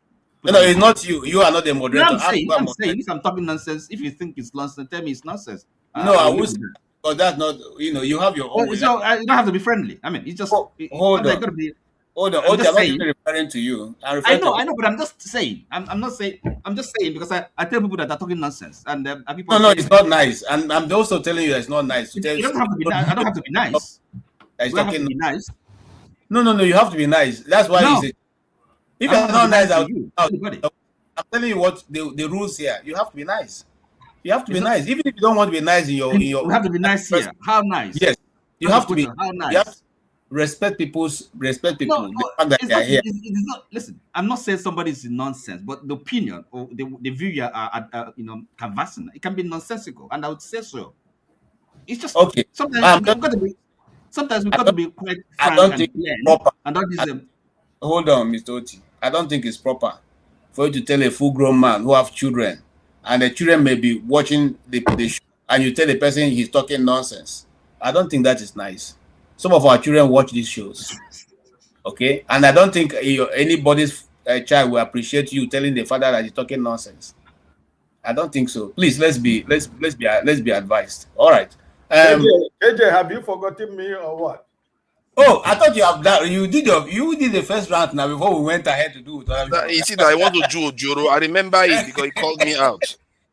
No, it's not you. You are not the moderator. I'm saying if I'm talking nonsense, if you think it's nonsense, tell me it's nonsense. No, I will. But that's not. You know, you have your own way. So you don't have to be friendly. I mean, it's just hold on. Hold on. I'm not even referring to you. I know, but I'm just saying. I'm not saying. I'm just saying because I tell people that are talking nonsense, and people. No, it's not nice, and I'm also telling you that it's not nice. It doesn't have to be nice. I don't have to be nice. Have to be nice. No, you have to be nice. That's why you say. If you're not nice, I'm telling you what the rules here. You have to be nice. You have to be nice, even if you don't want to be nice in your. You have to be nice here. How nice? Yes, you have to be. How nice? You have to respect people. No, the fact that they are here. It's not. Listen, I'm not saying somebody is nonsense, but the opinion or the view you are canvassing, it can be nonsensical, and I would say so. It's just okay. Sometimes you've got to be. Sometimes we've got to be quite frank don't think and plain. proper. And that is Hold on, Mr. Oti. I don't think it's proper for you to tell a full-grown man who have children, and the children may be watching the show, and you tell the person he's talking nonsense. I don't think that is nice. Some of our children watch these shows, okay? And I don't think anybody's child will appreciate you telling the father that he's talking nonsense. I don't think so. Please, let's be advised. All right. AJ, have you forgotten me or what? Oh, I thought you have that. You did the first round now before we went ahead to do it. You see that I want to do Joro. I remember it because he called me out.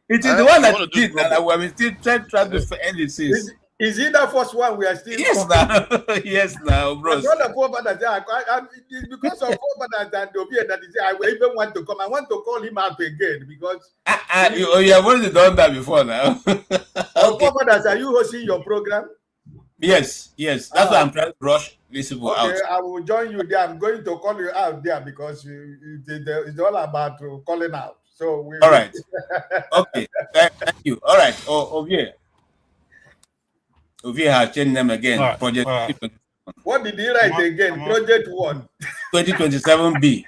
It is the one that you did, and we still trying to end it since. Is it the first one we are still? Yes, now. Yes, now, bro. Because of forefathers and Obie that I even want to come. I want to call him out again because you have already done that before now. Okay. Forefathers, are you hosting your program? Yes. That's why I'm trying to rush these people out. Okay, I will join you there. I'm going to call you out there because it's all about calling out. So all right. Okay. Thank you. All right. Ovie has changed them again. Right. Project. What did he write again? Project 1. 2027B.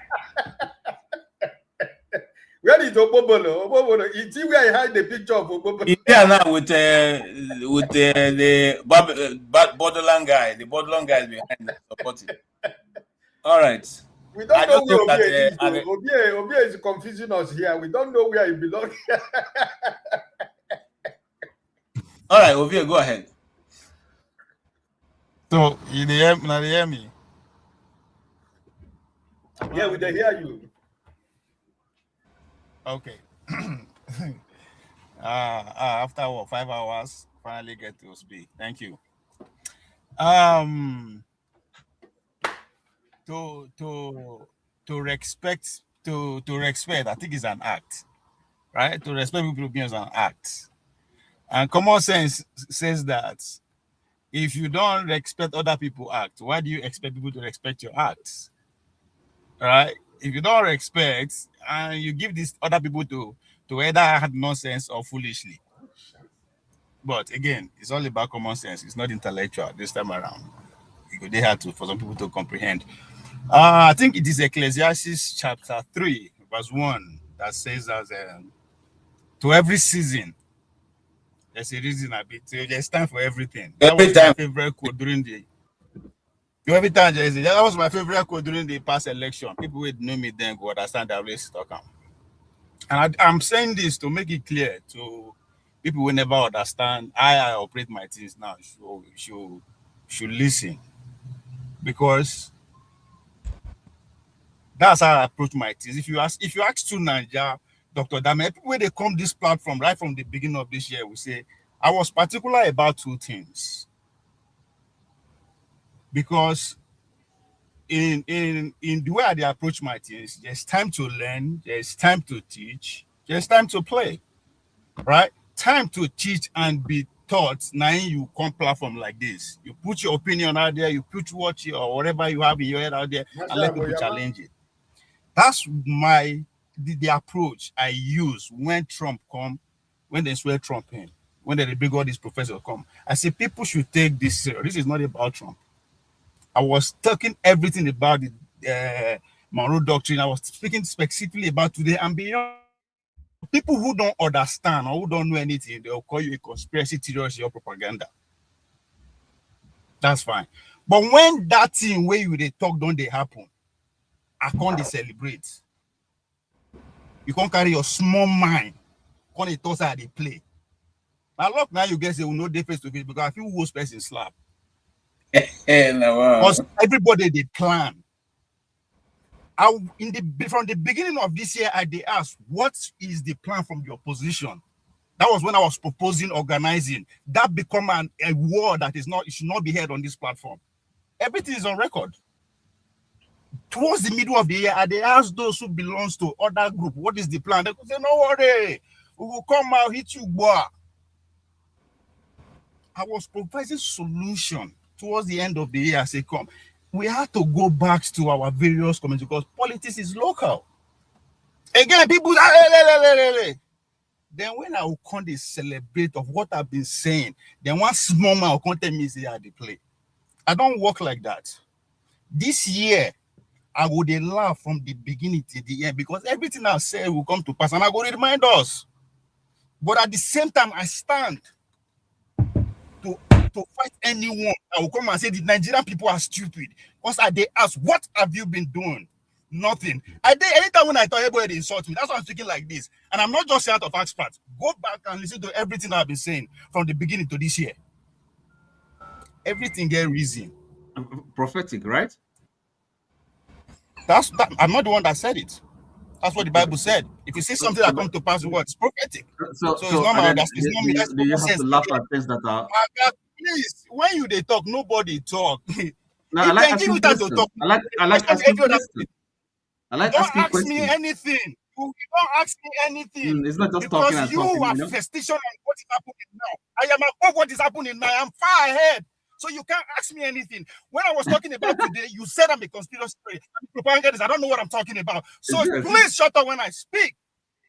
Where is Obobolo? Obobolo, is he where I hide the picture of Obobolo? He's there now with the borderline guy. The borderline guy is behind that supporting. All right. We don't know where Obie is confusing us here. We don't know where he belongs. All right, Ovie, go ahead. So, you hear me? Yeah, we can hear you. Okay. After 5 hours, finally get to speak. Thank you. To respect, I think it's an act, right? To respect people is an act, and common sense says that if you don't respect other people's act, why do you expect people to respect your acts? Right? If you don't respect and you give these other people to either act nonsense or foolishly. But again, it's all about common sense. It's not intellectual this time around. They had to for some people to comprehend. I think it is Ecclesiastes chapter 3, verse 1 that says that to every season there's a reason a bit. There's time for everything. That was my favorite quote during the. Every time that was my favorite quote during the past election. People would know me then go understand that race talk. And I'm saying this to make it clear to people who never understand how I operate my things now. Should listen, because that's how I approach my things. If you ask to Nigeria, Dr. Dame, people when they come this platform right from the beginning of this year, we say I was particular about two things. Because in the way I approach my things, there's time to learn, there's time to teach, there's time to play, right? Time to teach and be taught. Now you come platform like this, you put your opinion out there, you put what you or whatever you have in your head out there, and let people challenge it. That's the approach I use when Trump come, when they swear Trump in, when they bring all these professors come. I say people should take this serious. This is not about Trump. I was talking everything about the Monroe Doctrine. I was speaking specifically about today and beyond. People who don't understand or who don't know anything, they'll call you a conspiracy theorist or propaganda. That's fine. But when that thing where you they talk don't they happen, I can't celebrate. You can't carry your small mind. Can't toss how they play. Now look, now you guys say we know they face to face because I feel worse person slap. Because everybody they plan. From the beginning of this year, they asked, what is the plan from the opposition? That was when I was proposing organizing. That become a word that it should not be heard on this platform. Everything is on record. Towards the middle of the year, they asked those who belongs to other group, what is the plan? They could say, no worry, we will come out, hit you, boy. I was proposing solution towards the end of the year. I say, come. We have to go back to our various communities because politics is local. Again, people then when I will come to celebrate of what I've been saying, then one small man will come tell me say how they play. I don't work like that. This year, I would laugh from the beginning to the end because everything I say will come to pass and I will remind us. But at the same time, I stand to fight anyone that will come and say the Nigerian people are stupid. Because they ask, what have you been doing? Nothing. Anytime when I thought everybody insult me, that's why I'm speaking like this. And I'm not just out of expert. Go back and listen to everything I've been saying from the beginning to this year. Everything get reason. Prophetic, right? I'm not the one that said it. That's what the Bible said. If you see something that comes to pass, it's prophetic. So it's not my understanding. It's not me. Do you have to laugh at things that are? Please, when they talk, nobody talk. No, I like asking questions. I like asking questions. I like asking questions. Don't ask me anything. You don't ask me anything. It's not just because talking and you talking. are fixation on what is happening now. I am above what is happening now. I'm far ahead. So you can't ask me anything. When I was talking about today, you said I'm a conspiracy theory. I'm a propagandist. I don't know what I'm talking about. So please shut up when I speak.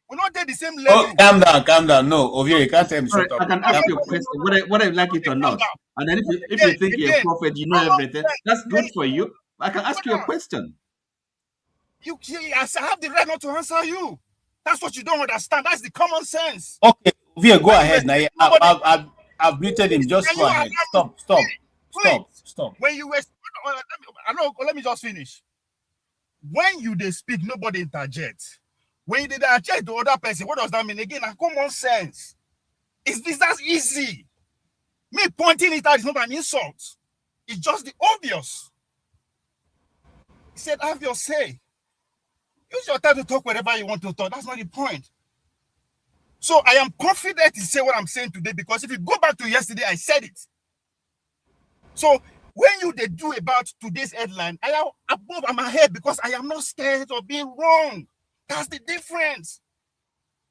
We're not at the same level. Oh, calm down. No, Ovie, you can't tell me shut up. I can ask you a question, whether you like it or not. And then if you think you're a prophet, you know everything, that's good for you. I can ask you a question. I have the right not to answer you. That's what you don't understand. That's the common sense. Okay, Ovie, go ahead. Now, I've muted him. Just go ahead. Stop. When you were, let me just finish. When you speak, nobody interjects. When you interject the other person, what does that mean? Again, common sense. That's easy. Me pointing it out is not an insult. It's just the obvious. He said, have your say. Use your time to talk whatever you want to talk. That's not the point. So I am confident to say what I'm saying today because if you go back to yesterday, I said it. So when they do about today's headline, I am above, I'm ahead because I am not scared of being wrong. That's the difference.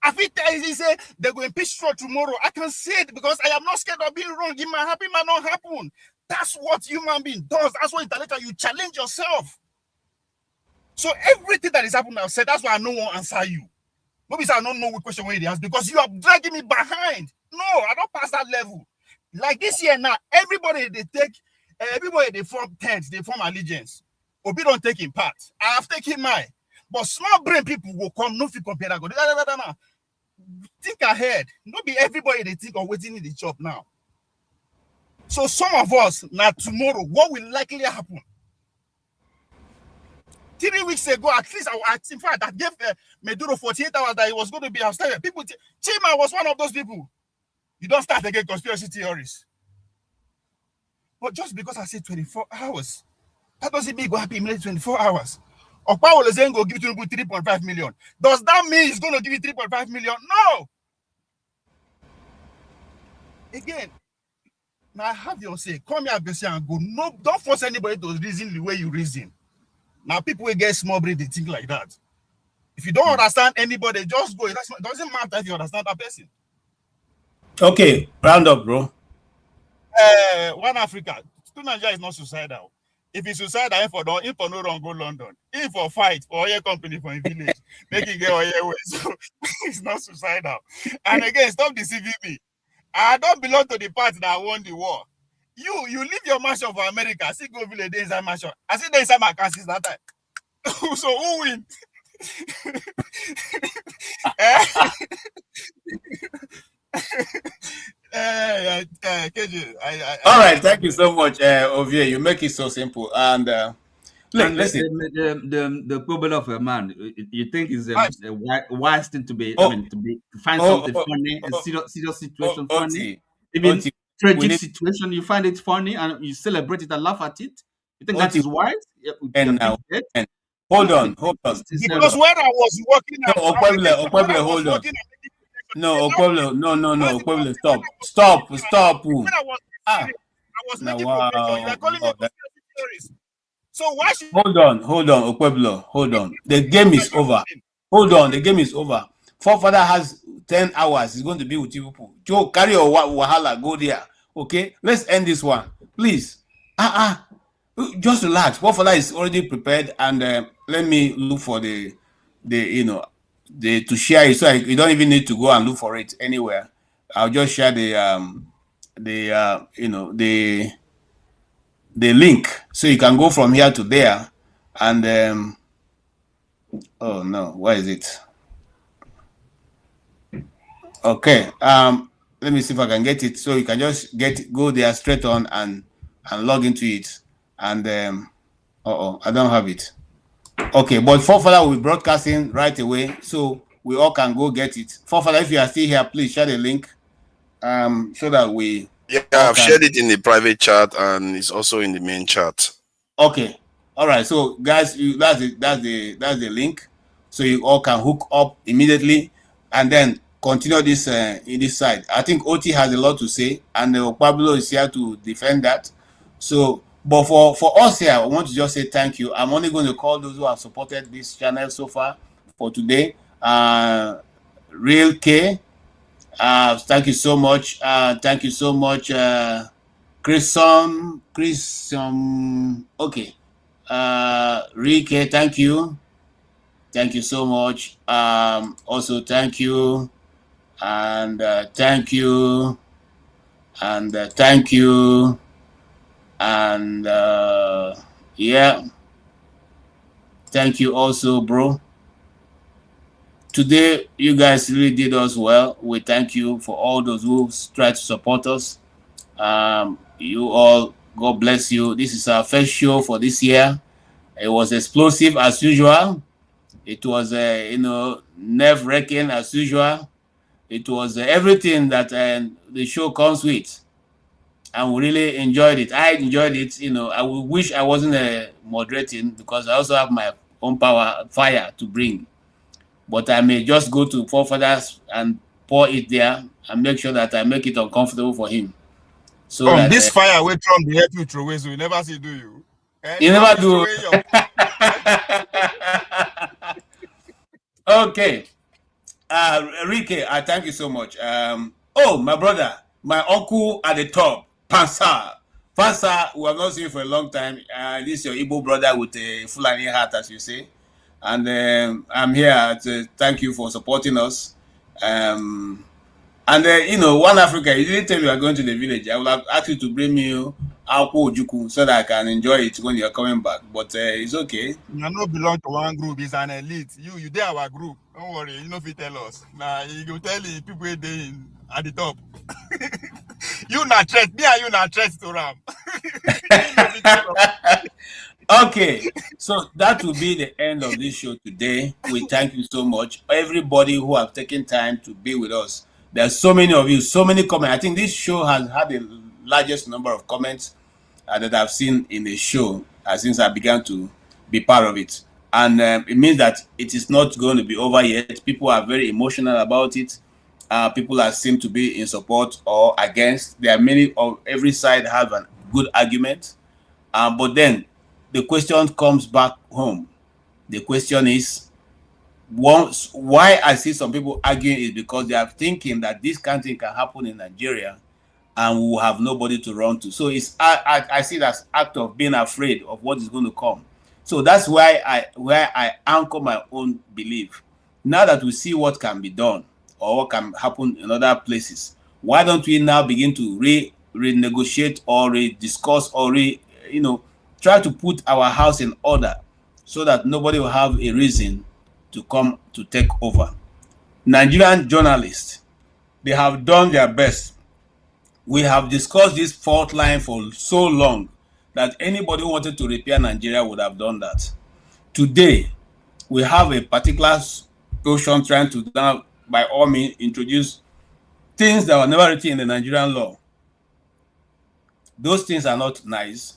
I think they say they're going to impeach Trump tomorrow. I can say it because I am not scared of being wrong. It might happen, it might not happen. That's what human being does. That's what intellectual, you challenge yourself. So everything that is happening now said, that's why I no one answer you. Maybe I don't know what question when they ask because you are dragging me behind. No, I don't pass that level. Like this year now, everybody they form tents, they form allegiance. Obi don't take in part. I have taken mine. But small brain people will come, no fit compare that. Go. Think ahead. Not be everybody they think of waiting in the job now. So some of us, now tomorrow, what will likely happen? 3 weeks ago, at least in fact, I gave Maduro 48 hours that he was going to be outside. People, Chima was one of those people. You don't start again conspiracy theories. But just because I say 24 hours, that doesn't mean go happy immediately 24 hours. Okpa is saying go give Tinubu 3.5 million. Does that mean he's going to give you 3.5 million? No. Again, now I have your say. Come here, Bessie, and go. No, don't force anybody to reason the way you reason. Now people will get small brain, they think like that. If you don't understand anybody, just go. It doesn't matter if you understand that person. Okay, round up, bro. One Africa. Nigeria is not suicidal. If he's suicidal, if for no wrong, go London. If for fight for your company for a village, make it get away. So it's not suicidal. And again, stop deceiving me. I don't belong to the party that won the war. You leave your mansion for America. See go village inside mansion. I see they inside my car since that time. So who win? All right, thank you so much, Ovie. You make it so simple. And listen, the problem of a man, you think is a wise thing to be? I mean, to find something funny, a serious situation funny, even tragic situation. You find it funny and you celebrate it and laugh at it. You think that is wise? And now, hold on. Because when I was working, hold on. No, Pueblo, no, Pueblo, stop. When I was making progression. You are calling me conspiracy theories. So why should hold on, Pueblo, hold on. The game is over. Hold on, the game is over. Forefather has 10 hours. He's going to be with you people. Joe, carry your wahala, go there. Okay, let's end this one, please. Just relax. Forefather is already prepared, and let me look for the to share it, so you don't even need to go and look for it anywhere. I'll just share the the link, so you can go from here to there, and oh no, where is it? Okay, let me see if I can get it. So you can just go there straight on and log into it, and I don't have it. Okay, but Forefather will be broadcasting right away, so we all can go get it. Forefather, if you are still here, please share the link, so that we. Yeah, I've shared it in the private chat, and it's also in the main chat. Okay, all right. So guys, that's the link, so you all can hook up immediately, and then continue this in this side. I think OT has a lot to say, and Pablo is here to defend that. So, but for us here, I want to just say thank you. I'm only going to call those who have supported this channel so far for today. Real K, thank you so much. Thank you so much. Chris, okay. Rike, thank you. Thank you so much. Also, thank you. And thank you. And thank you. And yeah. Thank you also, bro. Today, you guys really did us well. We thank you for all those who tried to support us. You all, God bless you. This is our first show for this year. It was explosive as usual. It was, nerve-wracking as usual. It was everything that the show comes with. And we really enjoyed it. I enjoyed it. I wish I wasn't moderating, because I also have my own fire to bring. But I may just go to Forefathers and pour it there and make sure that I make it uncomfortable for him. So that, this fire will Trump the help you throw away, so you never see do you. You never do. Okay. Rike, I thank you so much. Oh, my brother, my uncle at the top, Pansa. Pansa, we have not seen you for a long time. This is your Igbo brother with a Fulani hat, as you say. And I'm here to thank you for supporting us. One Africa, you didn't tell me you are going to the village. I would have asked you to bring me Alpo Ojuku so that I can enjoy it when you're coming back. But it's okay. You not belong to one group, it's an elite. You there our group. Don't worry, you know if you tell us. Now you go tell the people there at the top. You not threat, me and you not threat to Ram. Okay, so that will be the end of this show today. We thank you so much, everybody who have taken time to be with us. There's so many of you, so many comments. I think this show has had the largest number of comments that I've seen in the show since I began to be part of it. And it means that it is not going to be over yet. People are very emotional about it. People are seem to be in support or against. There are many of every side have a good argument. But then the question comes back home. The question is, why I see some people arguing is because they are thinking that this kind of thing can happen in Nigeria and we will have nobody to run to. So it's I see that as act of being afraid of what is going to come. So that's why I anchor my own belief. Now that we see what can be done or what can happen in other places, why don't we now begin to renegotiate or discuss or try to put our house in order so that nobody will have a reason to come to take over. Nigerian journalists, they have done their best. We have discussed this fault line for so long that anybody who wanted to repair Nigeria would have done that. Today, we have a particular ocean trying to now, by all means, introduce things that were never written in the Nigerian law. Those things are not nice,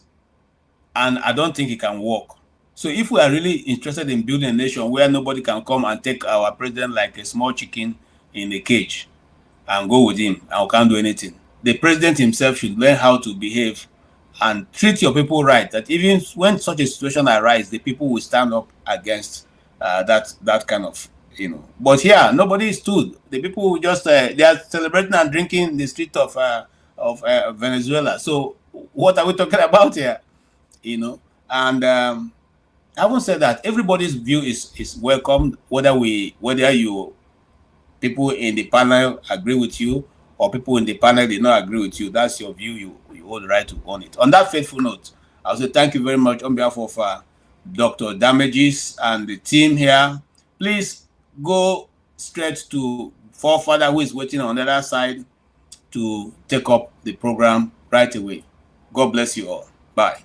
and I don't think it can work. So if we are really interested in building a nation where nobody can come and take our president like a small chicken in a cage and go with him and we can't do anything, the president himself should learn how to behave and treat your people right, that even when such a situation arises, the people will stand up against that kind of, But here, nobody stood. The people will just, they are celebrating and drinking in the street of Venezuela. So what are we talking about here? And I won't say that everybody's view is welcome, whether you people in the panel agree with you or people in the panel did not agree with you. That's your view. You hold the right to own it. On that faithful note, I'll say thank you very much on behalf of Dr. Damages and the team here. Please go straight to Forefather, who is waiting on the other side to take up the program right away. God bless you all. Bye.